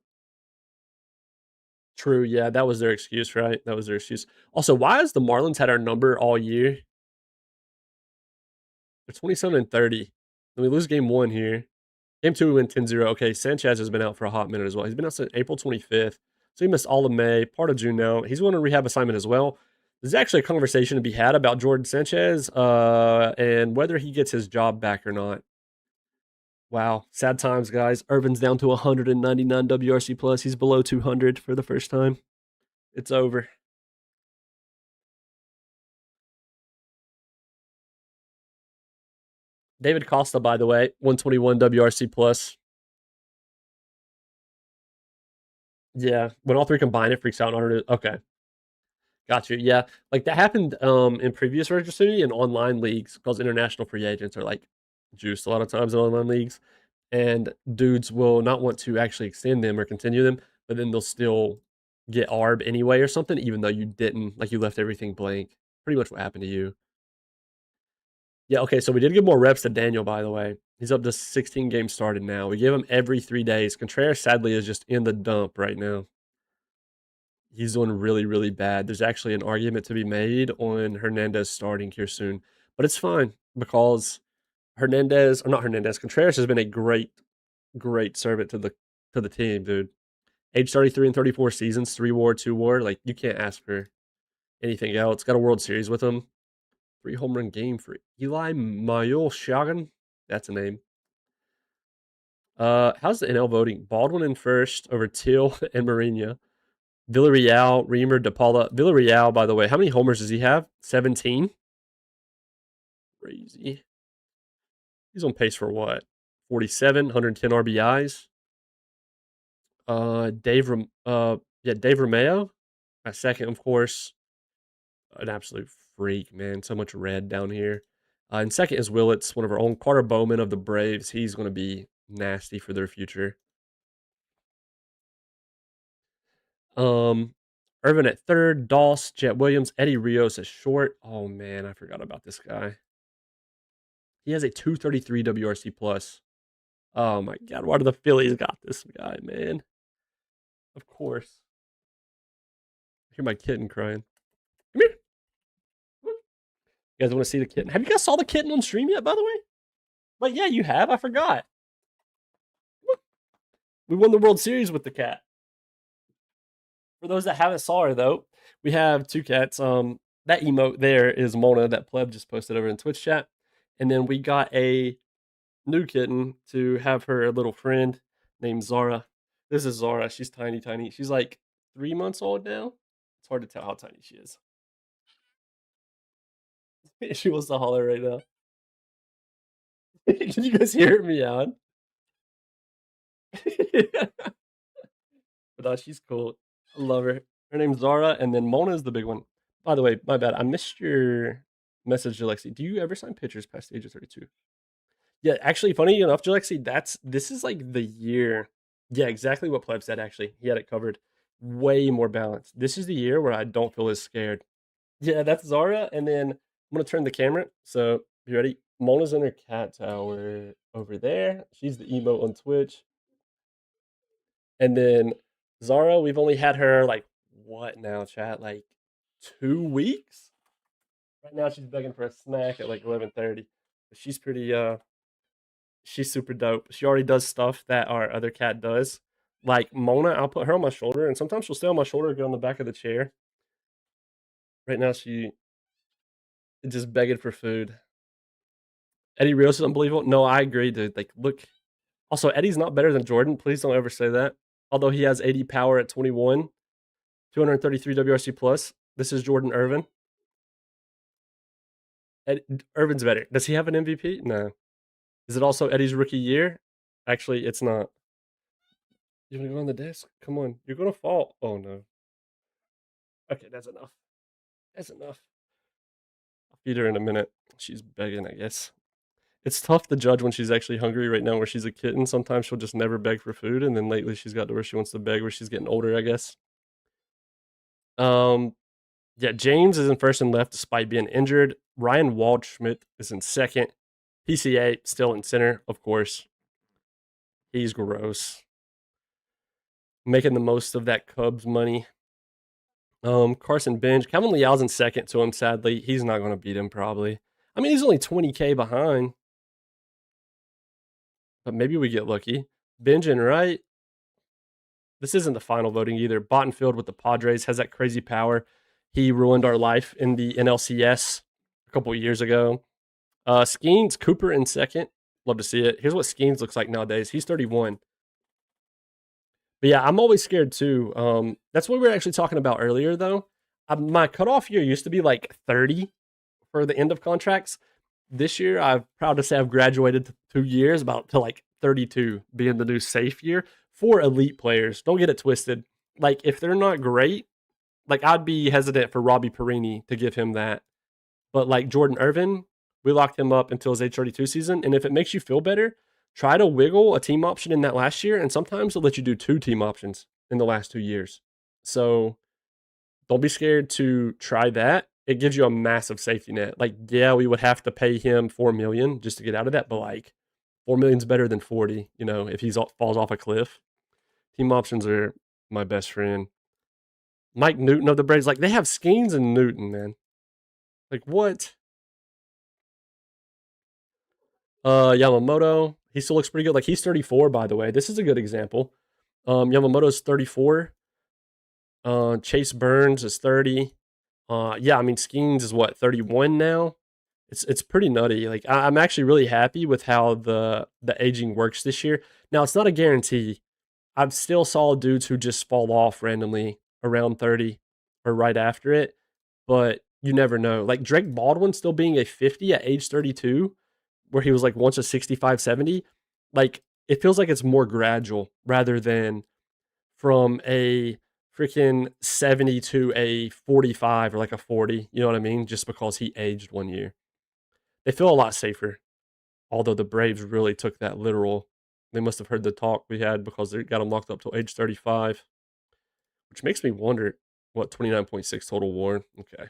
True. Yeah, that was their excuse, right? That was their excuse. Also, why has the Marlins had our number all year? They're 27 and 30. Then we lose game one here. Game two, we win 10-0. Okay, Sanchez has been out for a hot minute as well. He's been out since April 25th. So he missed all of May, part of June now. He's going to rehab assignment as well. There's actually a conversation to be had about Jordan Sanchez and whether he gets his job back or not. Wow, sad times, guys. Irvin's down to 199 WRC plus. He's below 200 for the first time. It's over. David Costa, by the way, 121 WRC plus. Yeah, when all three combine, it freaks out. Okay, got you. Yeah, like that happened in previous registry and online leagues, because international free agents are like juiced a lot of times in online leagues, and dudes will not want to actually extend them or continue them, but then they'll still get ARB anyway or something, even though you didn't, like you left everything blank. Pretty much what happened to you. Yeah, okay, so we did give more reps to Daniel, by the way. He's up to 16 games started now. We give him every 3 days. Contreras, sadly, is just in the dump right now. He's doing really, really bad. There's actually an argument to be made on Hernandez starting here soon, but it's fine because Contreras has been a great servant to the team, dude. Age 33 and 34 seasons, 3 WAR, 2 WAR. Like, you can't ask for anything else. Got a World Series with him. 3 home run game for Eli Mayol. That's a name. How's the NL voting? Baldwin in first over Teal and Marina. Villarreal, Reamer, DePaula. Villarreal, by the way, how many homers does he have? 17? Crazy. He's on pace for what? 47, 110 RBIs. Dave Romeo. At second, of course. An absolute freak, man. So much red down here. And second is Willits, one of our own. Carter Bowman of the Braves. He's going to be nasty for their future. Irvin at third, Doss, Jet Williams, Eddie Rios at short. Oh man, I forgot about this guy. He has a 233 WRC plus. Oh my god, why do the Phillies got this guy, man? Of course. I hear my kitten crying. Come here. You guys want to see the kitten? Have you guys saw the kitten on stream yet, by the way? Like, yeah, you have. I forgot. We won the World Series with the cat. For those that haven't saw her though, we have two cats. That emote there is Mona that Pleb just posted over in Twitch chat, and then we got a new kitten to have her little friend named Zara. This is Zara. She's tiny, tiny. She's like 3 months old now. It's hard to tell how tiny she is. She wants to holler right now. Can you guys hear me out? But she's cool. I love her. Her name's Zara, and then Mona is the big one. By the way, my bad. I missed your message, Alexi. Do you ever sign pitchers past the age of 32? Yeah, actually, funny enough, Alexi, this is like the year. Yeah, exactly what Pleb said. Actually, he had it covered. Way more balanced. This is the year where I don't feel as scared. Yeah, that's Zara. And then I'm gonna turn the camera. So you ready? Mona's in her cat tower over there. She's the emote on Twitch. And then Zara, we've only had her like what now, chat? Like 2 weeks? Right now she's begging for a snack at like 11:30. She's pretty she's super dope. She already does stuff that our other cat does. Like Mona, I'll put her on my shoulder and sometimes she'll stay on my shoulder and get on the back of the chair. Right now she is just begging for food. Eddie Rios is unbelievable. No, I agree, dude. Like, look. Also, Eddie's not better than Jordan. Please don't ever say that. Although he has 80 power at 21, 233 WRC plus. This is Jordan Irvin. Irvin's better. Does he have an MVP? No. Is it also Eddie's rookie year? Actually, it's not. You want to go on the desk? Come on. You're going to fall. Oh, no. Okay, that's enough. That's enough. I'll feed her in a minute. She's begging, I guess. It's tough to judge when she's actually hungry right now where she's a kitten. Sometimes she'll just never beg for food, and then lately she's got to where she wants to beg where she's getting older, I guess. Um, yeah, James is in first and left despite being injured. Ryan Waldschmidt is in second. PCA still in center, of course. He's gross. Making the most of that Cubs money. Carson Bench. Kevin Leal's in second to him, sadly. He's not going to beat him, probably. I mean, he's only 20K behind. But maybe we get lucky. Benj and right. This isn't the final voting either. Bottenfield with the Padres has that crazy power. He ruined our life in the NLCS a couple of years ago. Skeens, Cooper in second. Love to see it. Here's what Skeens looks like nowadays. He's 31. But yeah, I'm always scared too. That's what we were actually talking about earlier, though. My cutoff year used to be like 30 for the end of contracts. This year, I'm proud to say I've graduated to 2 years, about to like 32 being the new safe year for elite players. Don't get it twisted. Like, if they're not great, like, I'd be hesitant for Robbie Perini to give him that. But like Jordan Irvin, we locked him up until his age 32 season. And if it makes you feel better, try to wiggle a team option in that last year. And sometimes they'll let you do 2 team options in the last 2 years. So don't be scared to try that. It gives you a massive safety net. Like, yeah, we would have to pay him 4 million just to get out of that, but like 4 million's better than 40, if he falls off a cliff. Team options are my best friend. Mike Newton of the Braves, like they have Skeens and Newton, man. Like what? Yamamoto, he still looks pretty good. Like he's 34, by the way. This is a good example. Yamamoto's 34. Chase Burns is 30. Yeah, I mean Skeens is what, 31 now? It's pretty nutty. Like I'm actually really happy with how the aging works this year. Now it's not a guarantee. I've still saw dudes who just fall off randomly around 30 or right after it, but you never know. Like Drake Baldwin still being a 50 at age 32, where he was like once a 65, 70. Like it feels like it's more gradual rather than from a freaking 70 to a 45 or like a 40. You know what I mean? Just because he aged 1 year. They feel a lot safer. Although the Braves really took that literal. They must have heard the talk we had because they got him locked up till age 35, which makes me wonder what 29.6 total WAR. Okay.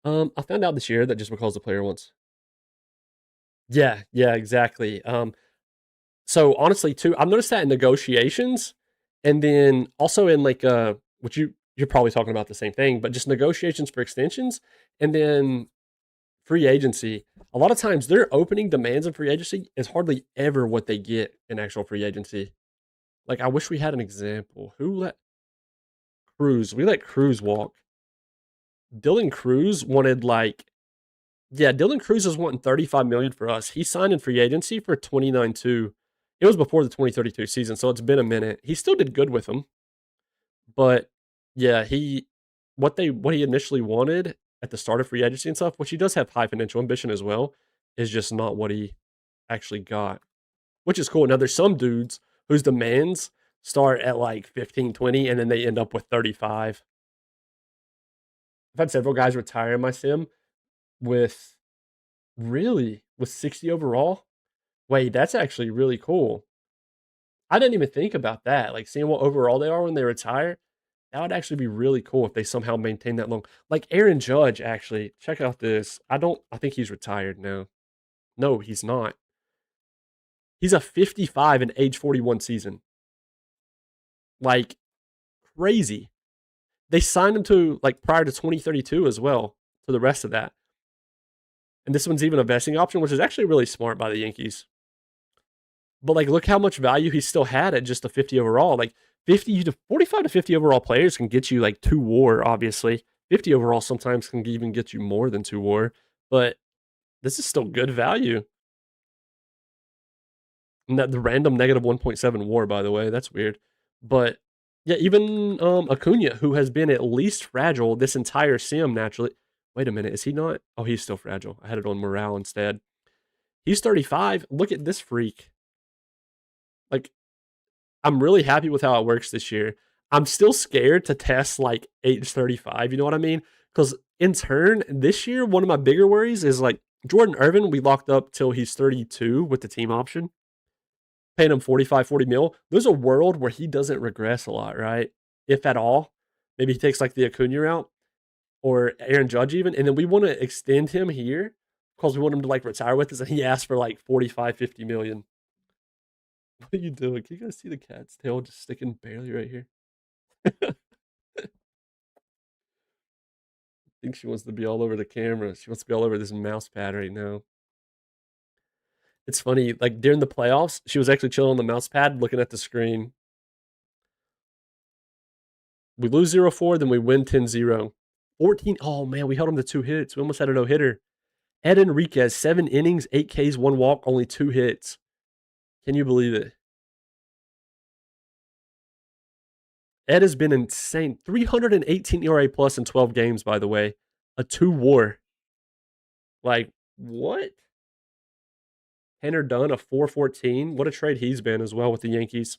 I found out this year that just because the player wants. Yeah, exactly. So honestly, too, I've noticed that in negotiations, and then also in like which you're probably talking about the same thing, but just negotiations for extensions, and then free agency. A lot of times their opening demands in free agency is hardly ever what they get in actual free agency. Like I wish we had an example. Who let Cruz? We let Cruz walk. Dylan Cruz wanted Dylan Cruz was wanting 35 million for us. He signed in free agency for 29.2. It was before the 2032 season, so it's been a minute. He still did good with them. But yeah, what he initially wanted at the start of free agency and stuff, which he does have high financial ambition as well, is just not what he actually got. Which is cool. Now there's some dudes whose demands start at like 15, 20, and then they end up with 35. I've had several guys retire in my sim with with 60 overall. Wait, that's actually really cool. I didn't even think about that. Like seeing what overall they are when they retire. That would actually be really cool if they somehow maintain that long. Like Aaron Judge, actually, check out this. I think he's retired now. No, he's not. He's a 55 in age 41 season. Like crazy. They signed him to like prior to 2032 as well, to the rest of that. And this one's even a vesting option, which is actually really smart by the Yankees. But like, look how much value he still had at just a 50 overall. Like 50 to 45 to 50 overall players can get you like 2 WAR, obviously. 50 overall sometimes can even get you more than 2 WAR, but this is still good value. And that the random negative 1.7 WAR, by the way, that's weird. But yeah, even Acuna, who has been at least fragile this entire sim naturally. Wait a minute, is he not? Oh, he's still fragile. I had it on morale instead. He's 35. Look at this freak. Like, I'm really happy with how it works this year. I'm still scared to test like age 35. You know what I mean? Because in turn, this year, one of my bigger worries is like Jordan Irvin, we locked up till he's 32 with the team option, paying him 45, 40 mil. There's a world where he doesn't regress a lot, right? If at all. Maybe he takes like the Acuna route or Aaron Judge even. And then we want to extend him here because we want him to like retire with us. And he asked for like 45, 50 million. What are you doing? Can you guys see the cat's tail just sticking barely right here? I think she wants to be all over the camera. She wants to be all over this mouse pad right now. It's funny, like during the playoffs, she was actually chilling on the mouse pad looking at the screen. We lose 0-4, then we win 10-0. 14. Oh man, we held him to 2 hits. We almost had a no-hitter. Ed Enriquez, 7 innings, 8 Ks, 1 walk, only 2 hits. Can you believe it? Ed has been insane. 318 ERA plus in 12 games, by the way. A 2 WAR. Like, what? Tanner Dunn, a 414. What a trade he's been as well with the Yankees.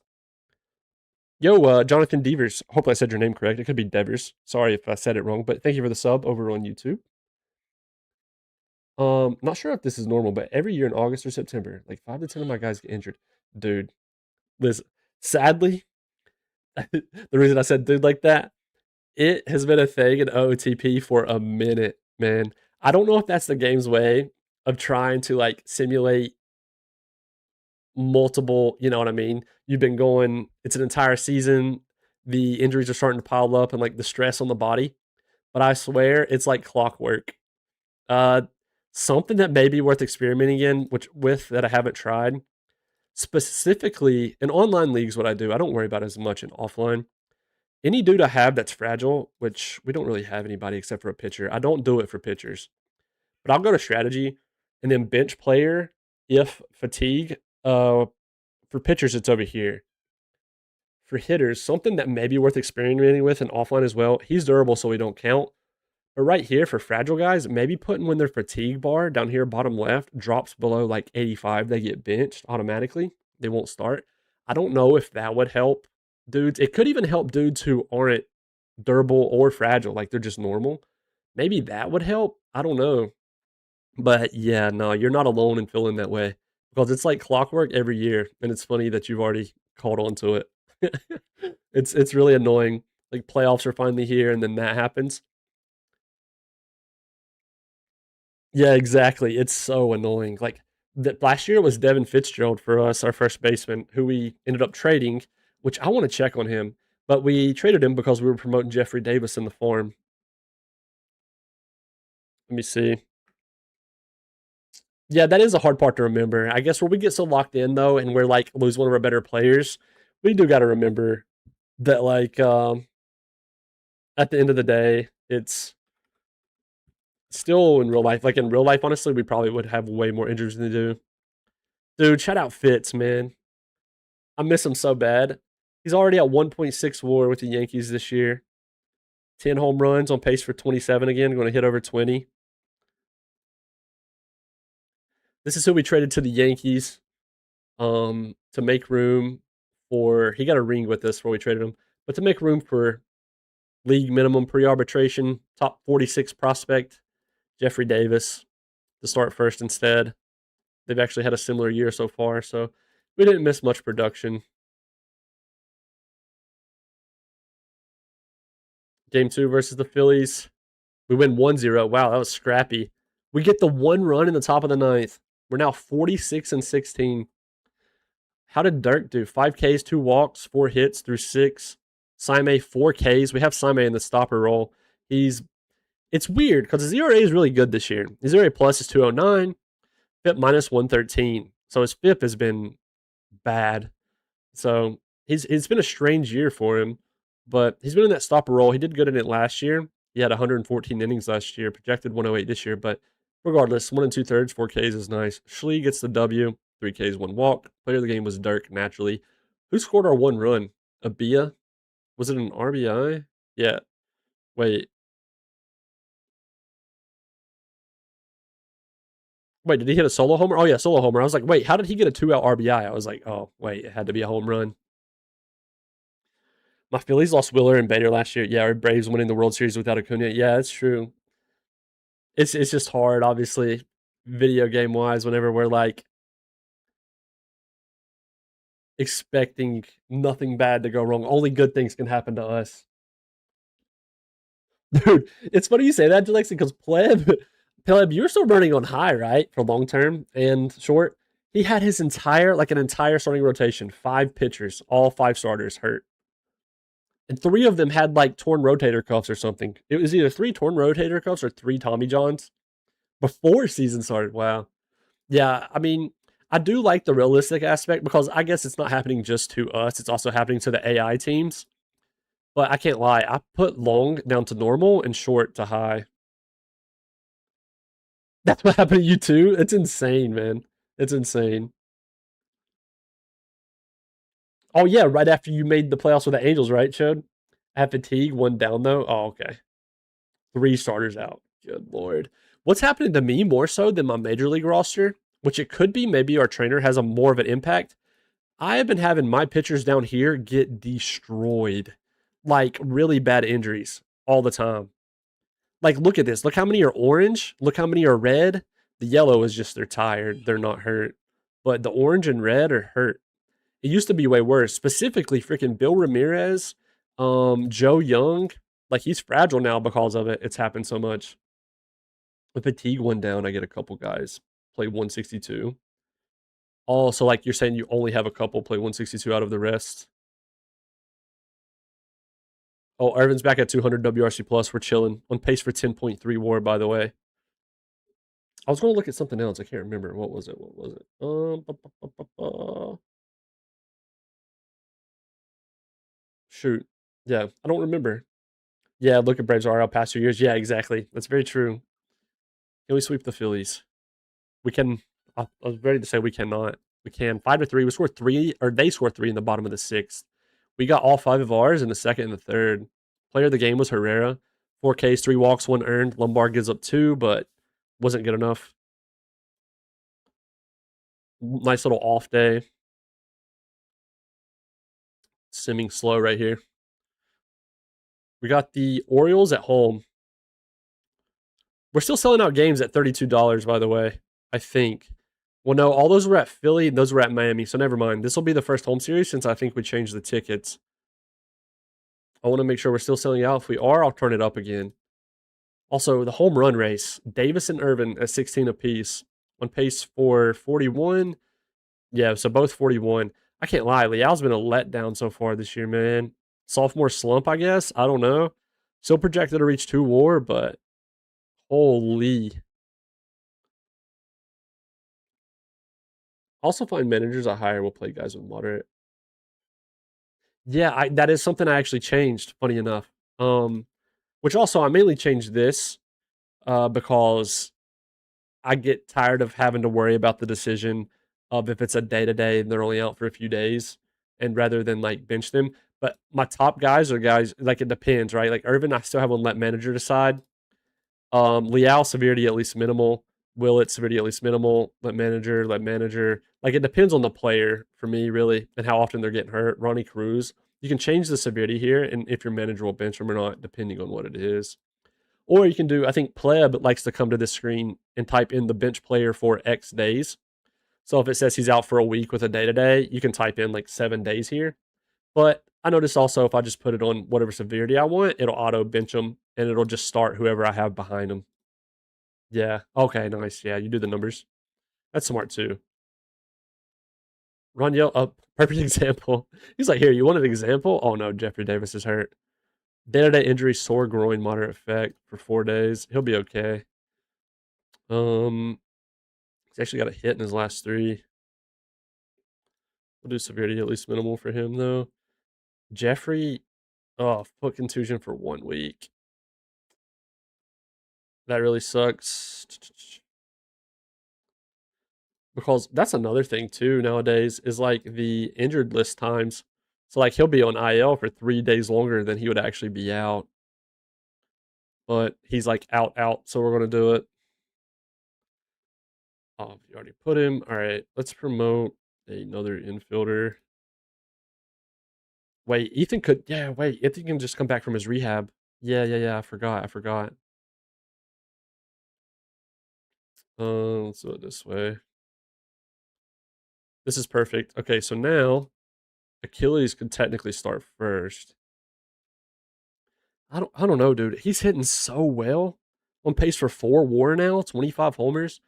Yo, Jonathan Devers. Hope I said your name correct. It could be Devers. Sorry if I said it wrong, but thank you for the sub over on YouTube. Not sure if this is normal, but every year in August or September, like 5 to 10 of my guys get injured. Dude, listen, sadly, the reason I said dude like that, it has been a thing in OOTP for a minute, man. I don't know if that's the game's way of trying to like simulate multiple, you know what I mean? You've been going, it's an entire season. The injuries are starting to pile up and like the stress on the body. But I swear it's like clockwork. Uh, Something that may be worth experimenting in, which with that I haven't tried. Specifically in online leagues, what I do, I don't worry about it as much in offline. Any dude I have that's fragile, which we don't really have anybody except for a pitcher. I don't do it for pitchers, but I'll go to strategy and then bench player if fatigue. For pitchers, it's over here. For hitters, something that may be worth experimenting with and offline as well. He's durable, so we don't count. But right here for fragile guys, maybe putting when their fatigue bar down here, bottom left, drops below like 85, they get benched automatically. They won't start. I don't know if that would help dudes. It could even help dudes who aren't durable or fragile, like they're just normal. Maybe that would help. I don't know. But yeah, no, you're not alone in feeling that way because it's like clockwork every year. And it's funny that you've already caught on to it. It's really annoying. Like playoffs are finally here and then that happens. Yeah, exactly. It's so annoying. Like that last year was Devin Fitzgerald for us, our first baseman, who we ended up trading, which I want to check on him. But we traded him because we were promoting Jeffrey Davis in the farm. Let me see. Yeah, that is a hard part to remember. I guess where we get so locked in though, and we're like lose one of our better players, we do got to remember that like at the end of the day, it's still in real life. Like in real life, honestly, we probably would have way more injuries than they do. Dude, shout out Fitz, man. I miss him so bad. He's already at 1.6 WAR with the Yankees this year. 10 home runs, on pace for 27 again. Going to hit over 20. This is who we traded to the Yankees to make room for. He got a ring with us before we traded him, but to make room for league minimum pre-arbitration, top 46 prospect, Jeffrey Davis, to start first instead. They've actually had a similar year so far, so we didn't miss much production. Game 2 versus the Phillies. We win 1-0. Wow, that was scrappy. We get the 1 run in the top of the ninth. We're now 46-16. How did Dirk do? 5 Ks, 2 walks, 4 hits through 6. Saime, 4 Ks. We have Saime in the stopper role. It's weird because his ERA is really good this year. His ERA plus is 209, FIP minus 113. So his FIP has been bad. So it's been a strange year for him, but he's been in that stopper role. He did good in it last year. He had 114 innings last year, projected 108 this year. But regardless, 1 2/3, 4 Ks is nice. Schlee gets the W, 3 Ks, 1 walk. Player of the game was Dirk, naturally. Who scored our 1 run? Abia? Was it an RBI? Yeah. Wait. Wait, did he hit a solo homer? Oh, yeah, solo homer. I was like, wait, how did he get a 2-out RBI? I was like, oh, wait, it had to be a home run. My Phillies lost Wheeler and Bader last year. Yeah, our Braves winning the World Series without Acuna. Yeah, that's true. It's just hard, obviously, video game wise, whenever we're like expecting nothing bad to go wrong. Only good things can happen to us. Dude, it's funny you say that, Jalexi, because Pleb, you're still running on high, right? For long term and short. He had his entire starting rotation, 5 pitchers, all 5 starters hurt. And 3 of them had like torn rotator cuffs or something. It was either 3 torn rotator cuffs or 3 Tommy Johns before season started. Wow. Yeah, I mean, I do like the realistic aspect because I guess it's not happening just to us, it's also happening to the AI teams. But I can't lie, I put long down to normal and short to high. That's what happened to you too? It's insane, man. It's insane. Oh yeah, right after you made the playoffs with the Angels, right, Chode? At fatigue, 1 down though. Oh, okay. 3 starters out. Good lord. What's happening to me more so than my major league roster, which it could be maybe our trainer has a more of an impact. I have been having my pitchers down here get destroyed. Like really bad injuries all the time. Like look at this. Look how many are orange. Look how many are red. The yellow is just they're tired. They're not hurt. But the orange and red are hurt. It used to be way worse. Specifically, freaking Bill Ramirez, Joe Young. Like he's fragile now because of it. It's happened so much. With fatigue 1 down, I get a couple guys play 162. Oh, so like you're saying you only have a couple play 162 out of the rest. Oh, Irvin's back at 200 WRC plus. We're chilling. On pace for 10.3 WAR, by the way. I was going to look at something else. I can't remember. What was it? Shoot. Yeah, I don't remember. Yeah, look at Braves RL past 2 years. Yeah, exactly. That's very true. Can we sweep the Phillies? We can. I was ready to say we cannot. We can. 5-3. We scored 3, or they scored 3 in the bottom of the 6th. We got all 5 of ours in the 2nd and the 3rd. Player of the game was Herrera. 4 Ks, 3 walks, 1 earned. Lombard gives up 2, but wasn't good enough. Nice little off day. Simming slow right here. We got the Orioles at home. We're still selling out games at $32, by the way, I think. Well, no, all those were at Philly and those were at Miami, so never mind. This will be the first home series since I think we changed the tickets. I want to make sure we're still selling out. If we are, I'll turn it up again. Also, the home run race. Davis and Irvin at 16 apiece. On pace for 41. Yeah, so both 41. I can't lie. Liao's been a letdown so far this year, man. Sophomore slump, I guess. I don't know. Still projected to reach 2 WAR, but holy. Also find managers I hire will play guys with moderate. Yeah, that is something I actually changed, funny enough. Which also I mainly changed this because I get tired of having to worry about the decision of if it's a day to day and they're only out for a few days, and rather than like bench them. But my top guys are guys like it depends, right? Like Irvin, I still have one let manager decide. Liao severity at least minimal. Willett severity at least minimal. Let manager. Like it depends on the player for me really and how often they're getting hurt. Ronnie Cruz, you can change the severity here, and if your manager will bench him or not, depending on what it is. Or you can do, I think Pleb likes to come to this screen and type in the bench player for X days. So if it says he's out for a week with a day-to-day, you can type in like 7 days here. But I noticed also if I just put it on whatever severity I want, it'll auto bench them and it'll just start whoever I have behind them. Yeah. Okay. Nice. Yeah. You do the numbers. That's smart too. Roniel up. Perfect example. He's like, here, you want an example? Oh no, Jeffrey Davis is hurt. Day-to-day injury, sore groin, moderate effect for 4 days. He'll be okay. He's actually got a hit in his last 3. We'll do severity at least minimal for him though. Jeffrey, oh, foot contusion for 1 week. That really sucks. Because that's another thing too nowadays is like the injured list times. So like he'll be on IL for 3 days longer than he would actually be out. But he's like out, so we're gonna do it. Oh, you already put him. All right, let's promote another infielder. Wait, Ethan could. Yeah, wait, Ethan can just come back from his rehab. Yeah. I forgot. Let's do it this way. This is perfect. Okay, so now Achilles could technically start first. I don't know, dude. He's hitting so well. On pace for 4 WAR now, 25 homers.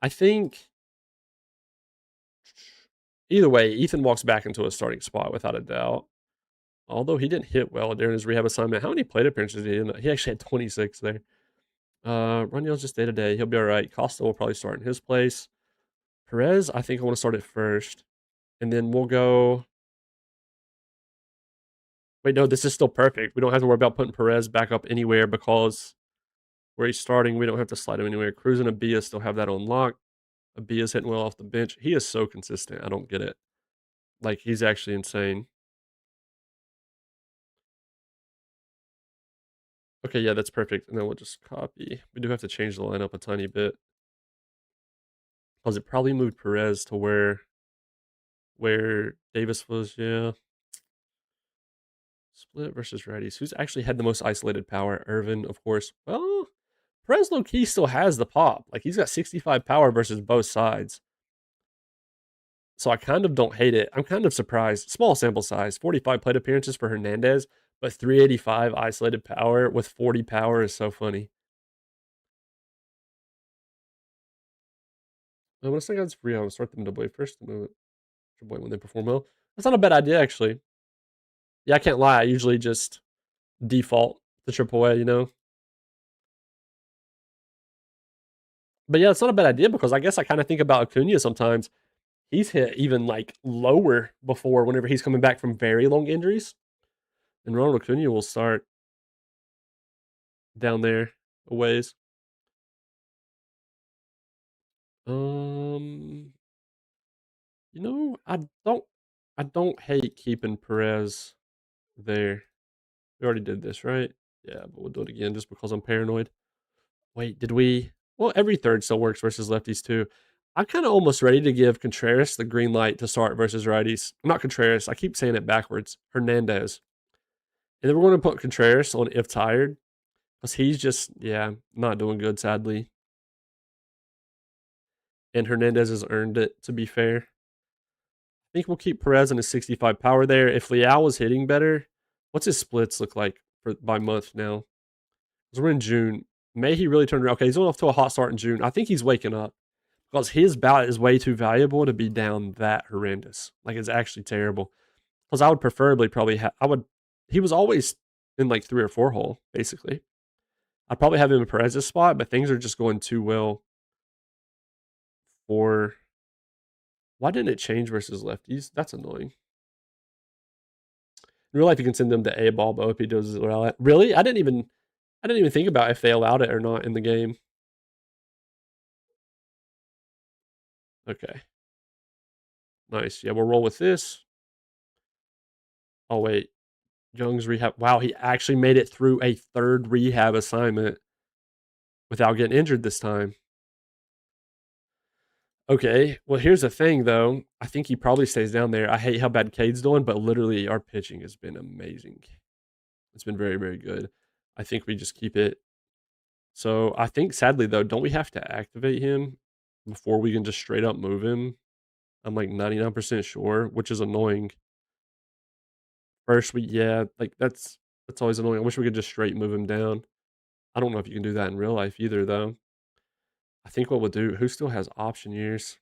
I think either way, Ethan walks back into a starting spot without a doubt. Although he didn't hit well during his rehab assignment. How many plate appearances did he end? He actually had 26 there. Roniel's just day to day. He'll be all right. Costa will probably start in his place. Perez, I think I want to start it first. And then we'll go. Wait, no, this is still perfect. We don't have to worry about putting Perez back up anywhere because where he's starting, we don't have to slide him anywhere. Cruz and Abia still have that on lock. Abia's hitting well off the bench. He is so consistent. I don't get it. Like, he's actually insane. Okay, yeah, that's perfect. And then we'll just copy. We do have to change the lineup a tiny bit. Because it probably moved Perez to where Davis was, yeah. Split versus righties. Who's actually had the most isolated power? Irvin, of course. Well, Perez low-key still has the pop. Like, he's got 65 power versus both sides. So I kind of don't hate it. I'm kind of surprised. Small sample size. 45 plate appearances for Hernandez, but 385 isolated power with 40 power is so funny. I want to say that's free. I would start them to blade first. When they perform well. That's not a bad idea, actually. Yeah, I can't lie. I usually just default to AAA, you know? But yeah, it's not a bad idea because I guess I kind of think about Acuna sometimes. He's hit even like lower before whenever he's coming back from very long injuries. And Ronald Acuna will start down there a ways. Um, I don't hate keeping Perez there. We already did this, right? Yeah, but we'll do it again just because I'm paranoid. Wait, did we? Well, every third still works versus lefties too. I'm kind of almost ready to give Contreras the green light to start versus righties. Not Contreras. I keep saying it backwards. Hernandez. And then we're going to put Contreras on if tired because he's just, yeah, not doing good, sadly. And Hernandez has earned it, to be fair. I think we'll keep Perez in his 65 power there. If Leal was hitting better, what's his splits look like by month now? Because we're in June. May he really turned around? Okay, he's going off to a hot start in June. I think he's waking up because his bat is way too valuable to be down that horrendous. Like, it's actually terrible. Because I would preferably probably have, he was always in like 3 or 4 hole, basically. I'd probably have him in Perez's spot, but things are just going too well for. Why didn't it change versus lefties? That's annoying. In real life, you can send them to A ball, but OP does it. Really? I didn't even think about if they allowed it or not in the game. Okay. Nice. Yeah, we'll roll with this. Oh, wait. Young's rehab. Wow, he actually made it through a 3rd rehab assignment without getting injured this time. Okay, well, here's the thing, though. I think he probably stays down there. I hate how bad Cade's doing, but literally, our pitching has been amazing. It's been very, very good. I think we just keep it. So I think, sadly, though, don't we have to activate him before we can just straight up move him? I'm like 99% sure, which is annoying. First week, yeah, like that's always annoying. I wish we could just straight move him down. I don't know if you can do that in real life either, though. I think what we'll do. Who still has option years?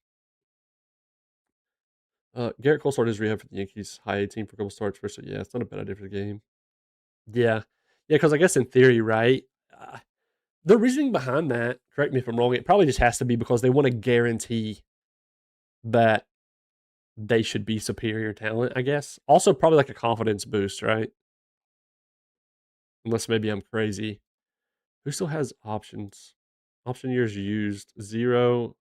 Garrett Cole started his rehab for the Yankees, high 18 for a couple starts first. So yeah, it's not a bad idea for the game. Yeah, yeah, because I guess in theory, right? The reasoning behind that, correct me if I'm wrong, it probably just has to be because they want to guarantee that they should be superior talent, I guess. Also, probably like a confidence boost, right? Unless maybe I'm crazy. Who still has options? Option years used 0.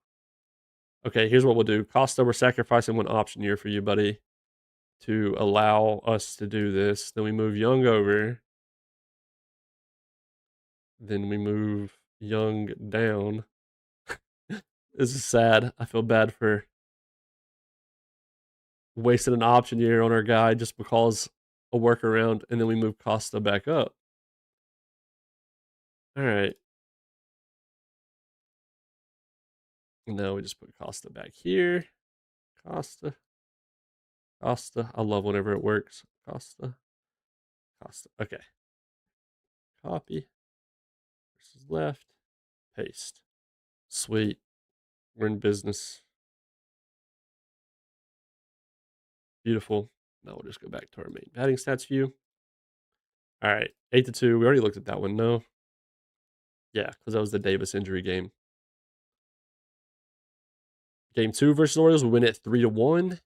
Okay, here's what we'll do. Costa, we're sacrificing 1 option year for you, buddy, to allow us to do this. Then we move Young over. Then we move Young down. This is sad. I feel bad for wasting an option year on our guy just because a workaround, and then we move Costa back up. All right. Now we just put Costa back here. Costa. Costa. I love whenever it works. Costa. Costa. Okay. Copy. Versus left. Paste. Sweet. We're in business. Beautiful. Now we'll just go back to our main batting stats view. All right. 8-2. We already looked at that one. No. Yeah, because that was the Davis injury game. Game 2 versus Orioles, we win it 3-1.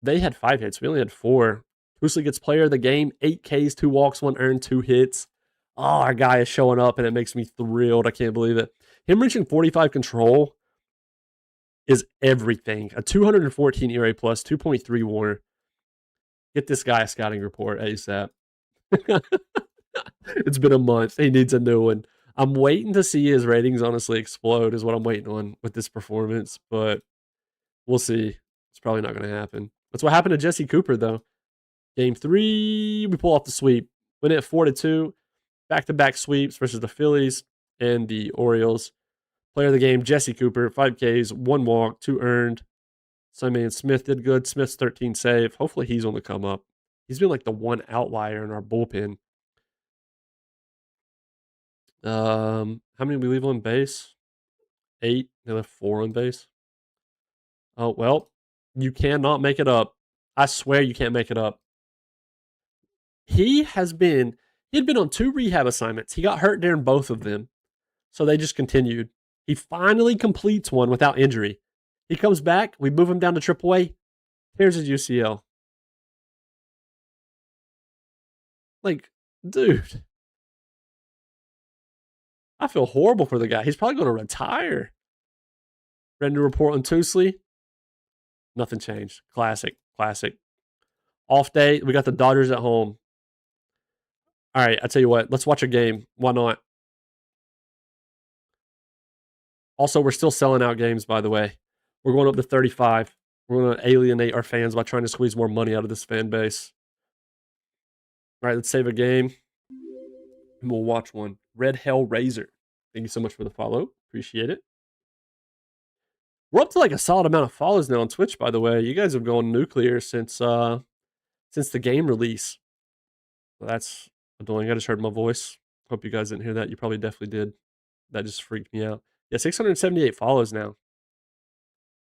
They had 5 hits. We only had 4. Husley gets player of the game, 8 Ks, 2 walks, 1 earned, 2 hits. Oh, our guy is showing up, and it makes me thrilled. I can't believe it. Him reaching 45 control is everything. A 214 ERA plus, 2.3 WAR. Get this guy a scouting report ASAP. It's been a month. He needs a new one. I'm waiting to see his ratings honestly explode is what I'm waiting on with this performance, but we'll see. It's probably not going to happen. That's what happened to Jesse Cooper, though. Game 3, we pull off the sweep. Win it 4-2. Back-to-back sweeps versus the Phillies and the Orioles. Player of the game, Jesse Cooper, 5 Ks, 1 walk, 2 earned. Simon Smith did good. Smith's 13 save. Hopefully he's on the come up. He's been like the one outlier in our bullpen. How many did we leave on base? 8. They left 4 on base. Oh, well, you cannot make it up. I swear you can't make it up. He had been on 2 rehab assignments. He got hurt during both of them. So they just continued. He finally completes one without injury. He comes back. We move him down to AAA. Here's his UCL. Like, dude. I feel horrible for the guy. He's probably going to retire. Ready to report on Tusley? Nothing changed. Classic. Off day, we got the Dodgers at home. All right, I tell you what. Let's watch a game. Why not? Also, we're still selling out games, by the way. We're going up to 35. We're going to alienate our fans by trying to squeeze more money out of this fan base. All right, let's save a game. And we'll watch one. Red Hell Razor. Thank you so much for the follow. Appreciate it. We're up to like a solid amount of follows now on Twitch, by the way. You guys have gone nuclear since the game release. Well, that's annoying. I just heard my voice. Hope you guys didn't hear that. You probably definitely did. That just freaked me out. Yeah, 678 follows now.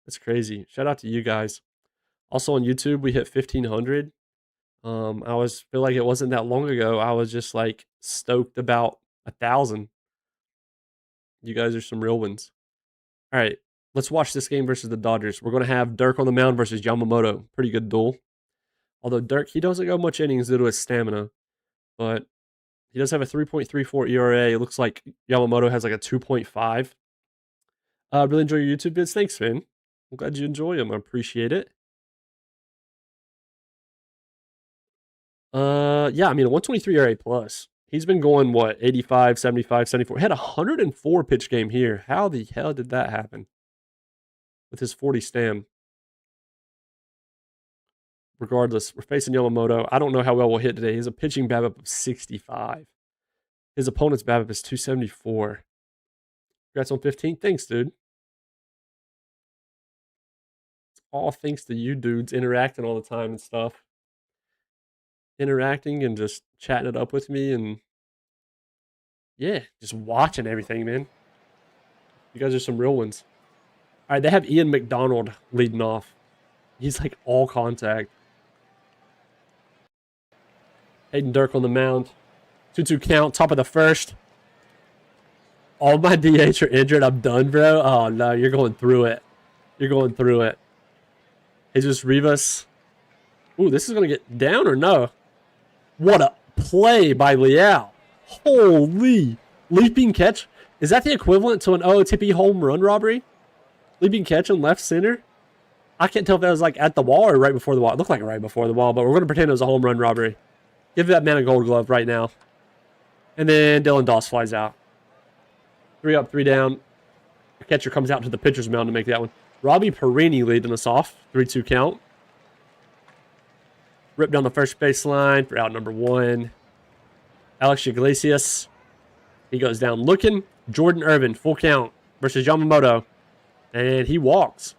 That's crazy. Shout out to you guys. Also on YouTube, we hit 1,500. I feel like it wasn't that long ago. I was just like stoked about 1,000. You guys are some real ones. All right, let's watch this game versus the Dodgers. We're going to have Dirk on the mound versus Yamamoto. Pretty good duel. Although Dirk, he doesn't go much innings due to his stamina, but he does have a 3.34 ERA. It looks like Yamamoto has like a 2.5. Really enjoy your YouTube vids. Thanks, man. I'm glad you enjoy them. I appreciate it. Yeah, I mean, a 123 ERA plus. He's been going, 85, 75, 74. He had a 104 pitch game here. How the hell did that happen? With his 40 stam. Regardless, we're facing Yamamoto. I don't know how well we'll hit today. He has a pitching BABIP of 65. His opponent's BABIP is 274. Congrats on 15. Thanks, dude. It's all thanks to you dudes interacting all the time and stuff. interacting and just chatting it up with me, and yeah, just watching everything, man. You guys are some real ones. All right, they have Ian McDonald leading off. He's like all contact. Hayden Dirk on the mound. 2-2 count, top of the first. All my DH are injured. I'm done, bro. Oh, no, you're going through it. You're going through it. Jesus Rivas. Ooh, this is going to get down or no? What a play by Liao. Holy. Leaping catch. Is that the equivalent to an OOTP home run robbery? Leaping catch in left center? I can't tell if that was like at the wall or right before the wall. It looked like right before the wall, but we're going to pretend it was a home run robbery. Give that man a gold glove right now. And then Dylan Doss flies out. 3 up, 3 down. The catcher comes out to the pitcher's mound to make that one. Robbie Perini leading us off. 3-2 count. Ripped down the first baseline for out number 1. Alex Iglesias. He goes down looking. Jordan Irvin, full count versus Yamamoto. And he walks.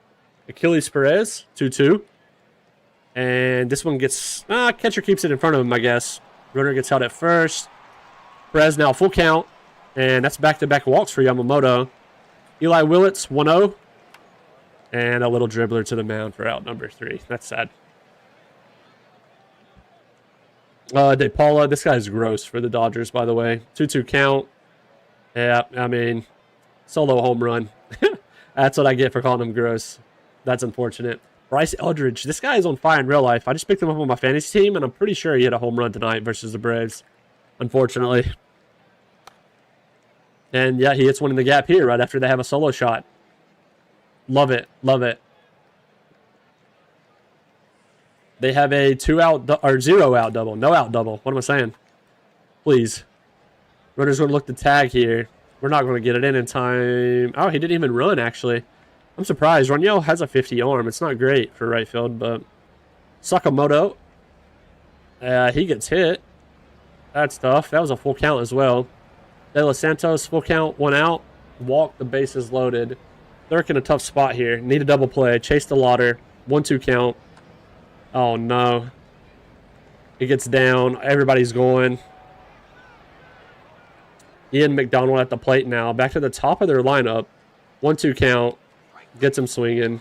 Achilles Perez, 2-2. And this one gets... catcher keeps it in front of him, I guess. Runner gets held at first. Perez now full count. And that's back-to-back walks for Yamamoto. Eli Willits, 1-0. And a little dribbler to the mound for out number 3. That's sad. De Paula, this guy's gross for the Dodgers, by the way. 2-2 count. Yeah, I mean, solo home run. That's what I get for calling him gross. That's unfortunate. Bryce Eldridge, this guy is on fire in real life. I just picked him up on my fantasy team, and I'm pretty sure he hit a home run tonight versus the Braves, unfortunately. And yeah, he hits one in the gap here right after they have a solo shot. Love it. Love it. They have a 2-out or 0-out double. No out double. What am I saying? Please. Runner's going to look to tag here. We're not going to get it in time. Oh, he didn't even run, actually. I'm surprised. Raniel has a 50 arm. It's not great for right field, but Sakamoto. He gets hit. That's tough. That was a full count as well. De Los Santos, full count, 1 out. Walk, the bases loaded. They're in a tough spot here. Need a double play. Chase the Lauder. 1-2 count. Oh, no. He gets down. Everybody's going. Ian McDonald at the plate now. Back to the top of their lineup. 1-2 count. Gets him swinging.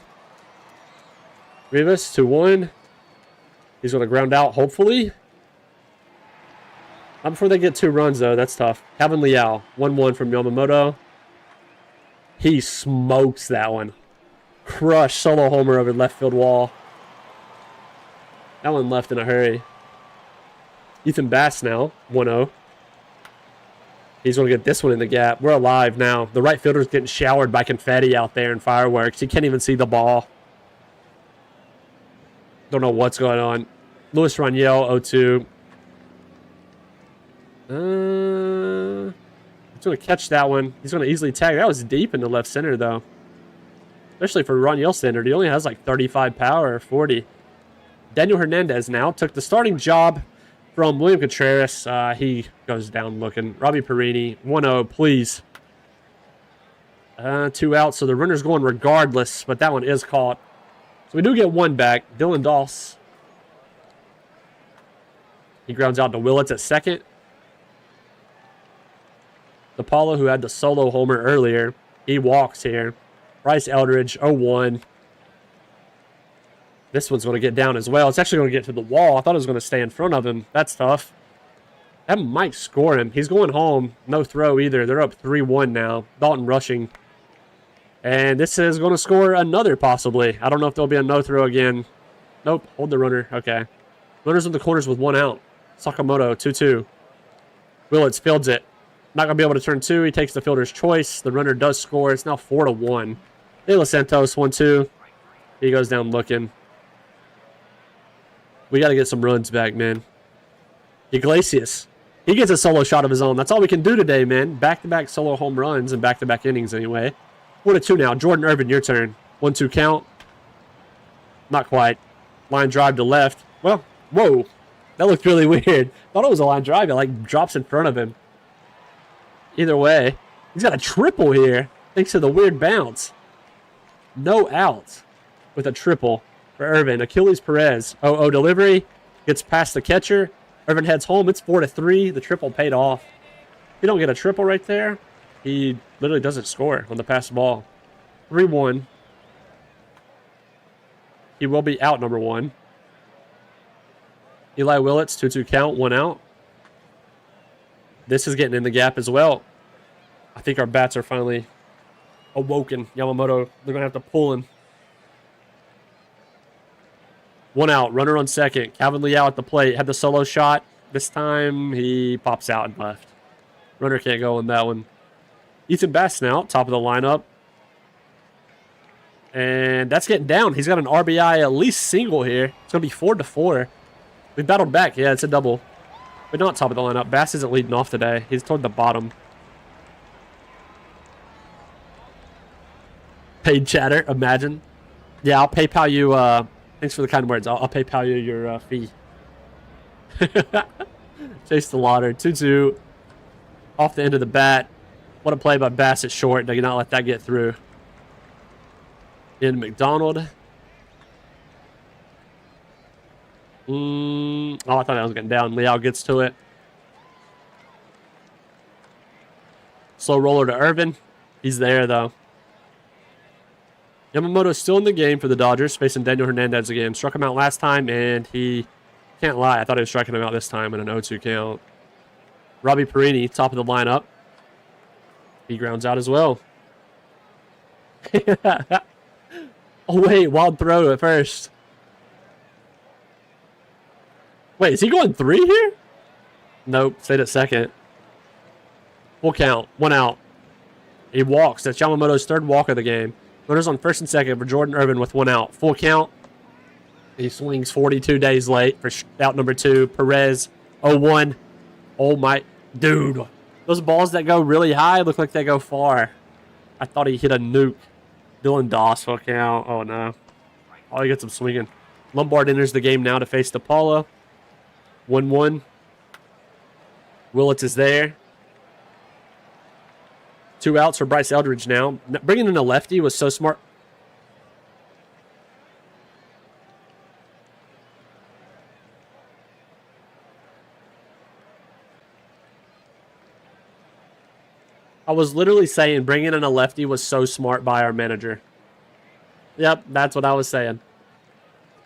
Rivas, 2-1. He's going to ground out, hopefully. Not before they get 2 runs, though. That's tough. Kevin Liao, 1-1 from Yamamoto. He smokes that one. Crush solo homer over left field wall. That one left in a hurry. Ethan Bass now, 1-0. He's going to get this one in the gap. We're alive now. The right fielder's getting showered by confetti out there and fireworks. He can't even see the ball. Don't know what's going on. Luis Raniel, 0-2. He's going to catch that one. He's going to easily tag. That was deep in the left center, though. Especially for Raniel standard. He only has like 35 power or 40. Daniel Hernandez now took the starting job from William Contreras. He goes down looking. Robbie Perini, 1-0, please. 2 outs, so the runner's going regardless, but that one is caught. So we do get 1 back. Dylan Doss. He grounds out to Willits at second. DePaula, who had the solo homer earlier, he walks here. Bryce Eldridge, 0-1. This one's going to get down as well. It's actually going to get to the wall. I thought it was going to stay in front of him. That's tough. That might score him. He's going home. No throw either. They're up 3-1 now. Dalton rushing. And this is going to score another possibly. I don't know if there'll be a no throw again. Nope. Hold the runner. Okay. Runners in the corners with 1 out. Sakamoto, 2-2. Willits fields it. Not going to be able to turn 2. He takes the fielder's choice. The runner does score. It's now 4-1. De Los Santos, 1-2. He goes down looking. We got to get some runs back, man. Iglesias. He gets a solo shot of his own. That's all we can do today, man. Back-to-back solo home runs and back-to-back innings anyway. 4-2 now. Jordan Irvin, your turn. 1-2 count. Not quite. Line drive to left. Well, whoa. That looked really weird. Thought it was a line drive. It like drops in front of him. Either way, he's got a triple here thanks to the weird bounce. No outs with a triple for Irvin. Achilles Perez. 0-0 delivery. Gets past the catcher. Irvin heads home. It's 4-3. The triple paid off. If you don't get a triple right there, he literally doesn't score on the pass ball. 3-1. He will be out number 1. Eli Willits, 2-2 count, 1 out. This is getting in the gap as well. I think our bats are finally awoken. Yamamoto, they're going to have to pull him. 1 out, runner on second. Calvin Liao at the plate, had the solo shot. This time he pops out and left. Runner can't go on that one. Ethan Bass now, top of the lineup. And that's getting down. He's got an RBI at least single here. It's going to be 4-4. We battled back. Yeah, it's a double. But not top of the lineup. Bass isn't leading off today. He's toward the bottom. Paid chatter, imagine. Yeah, I'll PayPal you. Thanks for the kind words. I'll PayPal you your fee. Chase the Lauder. 2-2. Off the end of the bat. What a play by Bass at short. They cannot let that get through. In McDonald. Oh, I thought that was getting down. Liao gets to it. Slow roller to Irvin. He's there, though. Yamamoto's still in the game for the Dodgers, facing Daniel Hernandez again. Struck him out last time, and he can't lie. I thought he was striking him out this time in an 0-2 count. Robbie Perini, top of the lineup. He grounds out as well. Oh, wait. Wild throw at first. Wait, is he going 3 here? Nope. Stayed at second. Full count. 1 out. He walks. That's Yamamoto's 3rd walk of the game. Runners on first and second for Jordan Irvin with 1 out. Full count. He swings 42 days late for out number 2. Perez, 0-1. Oh, my. Dude. Those balls that go really high look like they go far. I thought he hit a nuke. Dylan Doss, full count. Oh, no. Oh, he gets him swinging. Lombard enters the game now to face DePaula. 1-1. Willits is there. 2 outs for Bryce Eldridge now. Bringing in a lefty was so smart. I was literally saying bringing in a lefty was so smart by our manager. Yep, that's what I was saying.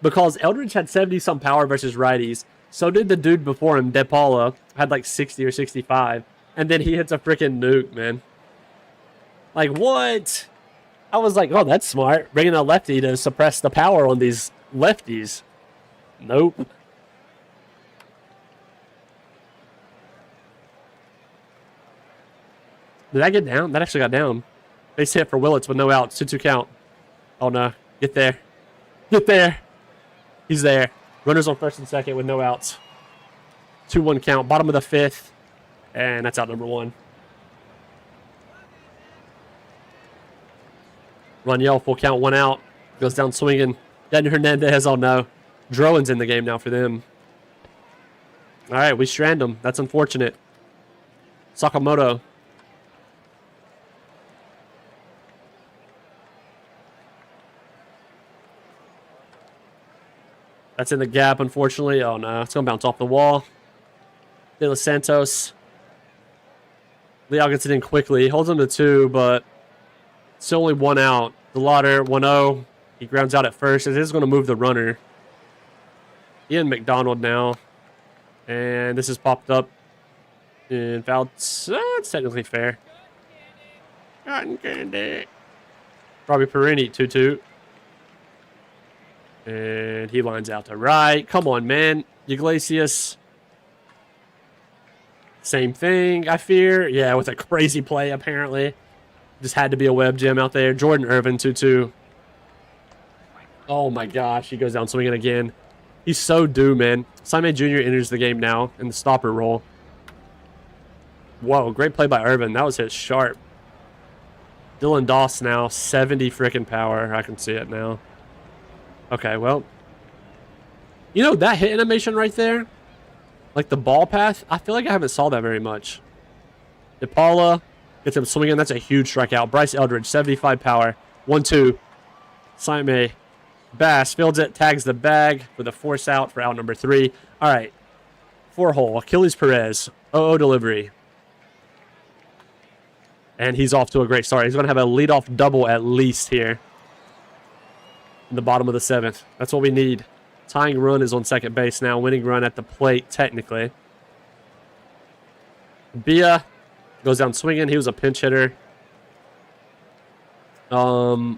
Because Eldridge had 70-some power versus righties. So did the dude before him, DePaula, had like 60 or 65. And then he hits a freaking nuke, man. Like, what? I was like, oh, that's smart. Bringing a lefty to suppress the power on these lefties. Nope. Did that get down? That actually got down. Base hit for Willits with no outs. 2-2 count. Oh, no. Get there. Get there. He's there. Runners on first and second with no outs. 2-1 count. Bottom of the 5th. And that's out number 1. Raniel, full count, 1 out. Goes down swinging. Daniel Hernandez, oh no. Drowan's in the game now for them. All right, we strand him. That's unfortunate. Sakamoto. That's in the gap, unfortunately. Oh, no. It's going to bounce off the wall. De Los Santos. Liao gets it in quickly. He holds him to 2, but it's only 1 out. The Lauder, 1-0. He grounds out at first. It is going to move the runner. Ian McDonald now. And this has popped up in foul. It's technically fair. Cotton candy. Robbie Perini, 2-2. And he lines out to right. Come on, man. Iglesias. Same thing, I fear. Yeah, with a crazy play, apparently. Just had to be a web gem out there. Jordan Irvin, 2-2. Oh, my gosh. He goes down swinging again. He's so due, man. Simon Jr. enters the game now in the stopper role. Whoa, great play by Irvin. That was hit sharp. Dylan Doss now, 70 freaking power. I can see it now. Okay, well. You know, that hit animation right there, like the ball path, I feel like I haven't saw that very much. DePaula gets him swinging. That's a huge strikeout. Bryce Eldridge, 75 power. 1-2. Simon Bass fields it, tags the bag for the force out for out number 3. All right. 4-hole. Achilles Perez. OO delivery. And he's off to a great start. He's going to have a leadoff double at least here. In the bottom of the 7th. That's what we need. Tying run is on second base now. Winning run at the plate, technically. Bia goes down swinging. He was a pinch hitter. Liao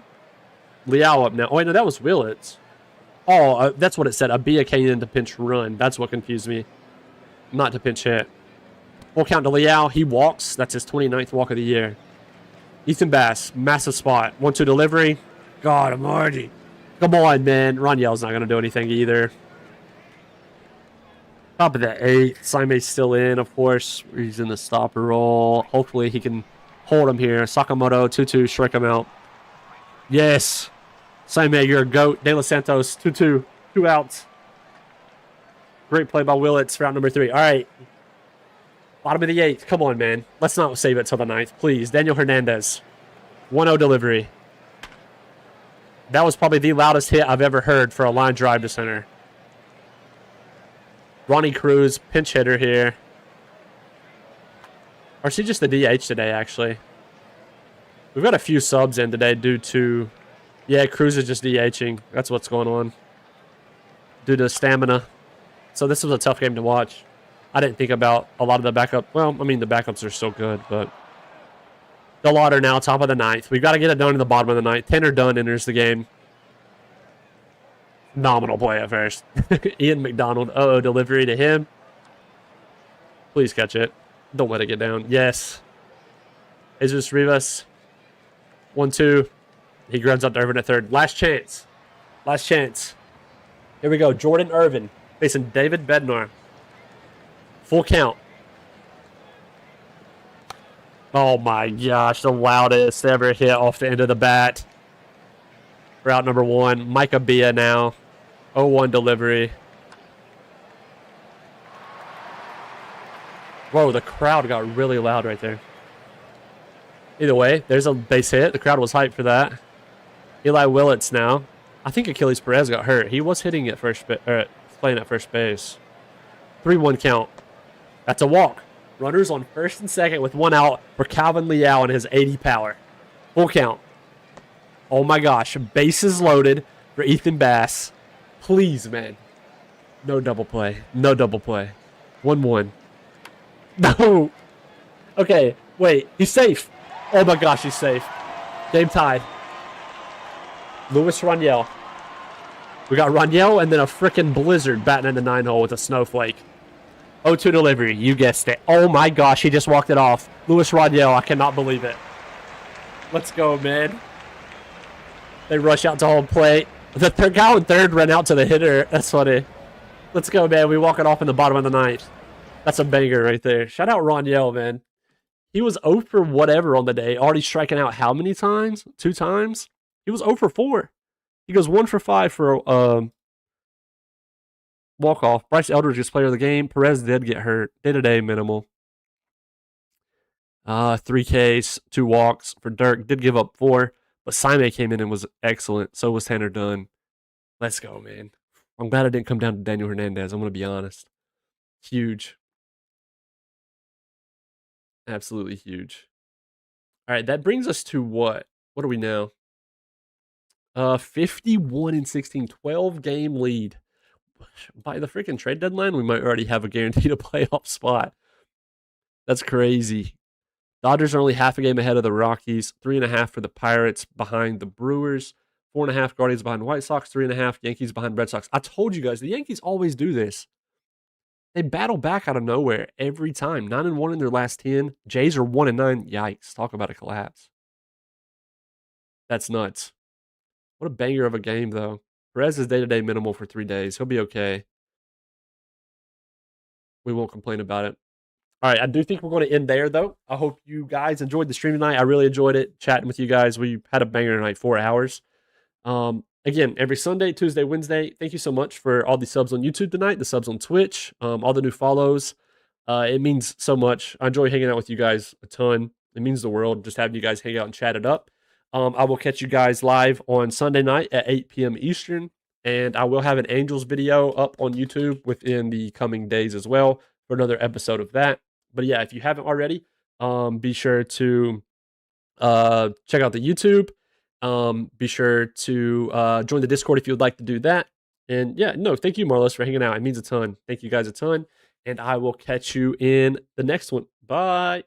up now. Oh, wait, no, that was Willits. Oh, that's what it said. Abia came in to pinch run. That's what confused me. Not to pinch hit. Full count to Liao. He walks. That's his 29th walk of the year. Ethan Bass, massive spot. 1-2 delivery. God, I'm already. Come on, man. Ronyell's not going to do anything either. Top of the 8th. Saime's still in, of course. He's in the stopper role. Hopefully he can hold him here. Sakamoto, 2-2, strike him out. Yes. Saime, you're a goat. De Los Santos, 2-2. 2 outs. Great play by Willits for out number 3. All right. Bottom of the 8th. Come on, man. Let's not save it till the 9th, please. Daniel Hernandez. 1-0 delivery. That was probably the loudest hit I've ever heard for a line drive to center. Ronnie Cruz, pinch hitter here. Or is he just the DH today, actually? We've got a few subs in today due to... Yeah, Cruz is just DHing. That's what's going on. Due to stamina. So this was a tough game to watch. I didn't think about a lot of the backup. Well, I mean, the backups are still good, but... The Lauder now, top of the 9th. We've got to get it done in the bottom of the 9th. Tanner Dunn enters the game. Nominal play at first. Ian McDonald. Uh-oh, delivery to him. Please catch it. Don't let it get down. Yes. Jesus Rivas. 1-2. He grabs up to Irvin at third. Last chance. Last chance. Here we go. Jordan Irvin facing David Bednar. Full count. Oh my gosh, the loudest ever hit off the end of the bat. Route number 1. Micah Bia now. 0-1 delivery. Whoa, the crowd got really loud right there. Either way, there's a base hit. The crowd was hyped for that. Eli Willits now. I think Achilles Perez got hurt. He was hitting at playing at first base. 3-1 count. That's a walk. Runners on first and second with 1 out for Calvin Liao and his 80 power. Full count. Oh my gosh. Bases loaded for Ethan Bass. Please, man. No double play. No double play. 1-1. No. Okay. Wait. He's safe. Oh my gosh. He's safe. Game tied. Luis Ronyell. We got Ronyell and then a freaking blizzard batting in the 9-hole with a snowflake. 0-2 delivery. You guessed it. Oh my gosh, he just walked it off. Luis Ronyell, I cannot believe it. Let's go, man. They rush out to home plate. The third guy on third ran out to the hitter. That's funny. Let's go, man. We walk it off in the bottom of the 9th. That's a banger right there. Shout out Ronyell, man. He was 0 for whatever on the day. Already striking out how many times? 2 times? He was 0 for 4. He goes 1 for 5 for walk-off. Bryce Eldridge is player of the game. Perez did get hurt. Day-to-day minimal. 3 Ks, 2 walks for Dirk. Did give up 4, but Saime came in and was excellent. So was Tanner Dunn. Let's go, man. I'm glad I didn't come down to Daniel Hernandez. I'm going to be honest. Huge. Absolutely huge. All right, that brings us to what? What are we now? 51-16, 12-game lead. By the freaking trade deadline, we might already have a guaranteed a playoff spot. That's crazy. Dodgers are only half a game ahead of the Rockies. 3.5 for the Pirates behind the Brewers. 4.5 Guardians behind White Sox. 3.5 Yankees behind Red Sox. I told you guys, the Yankees always do this. They battle back out of nowhere every time. 9-1 in their last 10. Jays are 1-9. Yikes. Talk about a collapse. That's nuts. What a banger of a game, though. Perez is day-to-day minimal for 3 days. He'll be okay. We won't complain about it. All right, I do think we're going to end there, though. I hope you guys enjoyed the stream tonight. I really enjoyed it, chatting with you guys. We had a banger tonight, 4 hours. Again, every Sunday, Tuesday, Wednesday. Thank you so much for all the subs on YouTube tonight, the subs on Twitch, all the new follows. It means so much. I enjoy hanging out with you guys a ton. It means the world just having you guys hang out and chat it up. I will catch you guys live on Sunday night at 8 p.m. Eastern. And I will have an Angels video up on YouTube within the coming days as well for another episode of that. But yeah, if you haven't already, be sure to check out the YouTube. Be sure to join the Discord if you would like to do that. And yeah, no, thank you, Marlos, for hanging out. It means a ton. Thank you guys a ton. And I will catch you in the next one. Bye.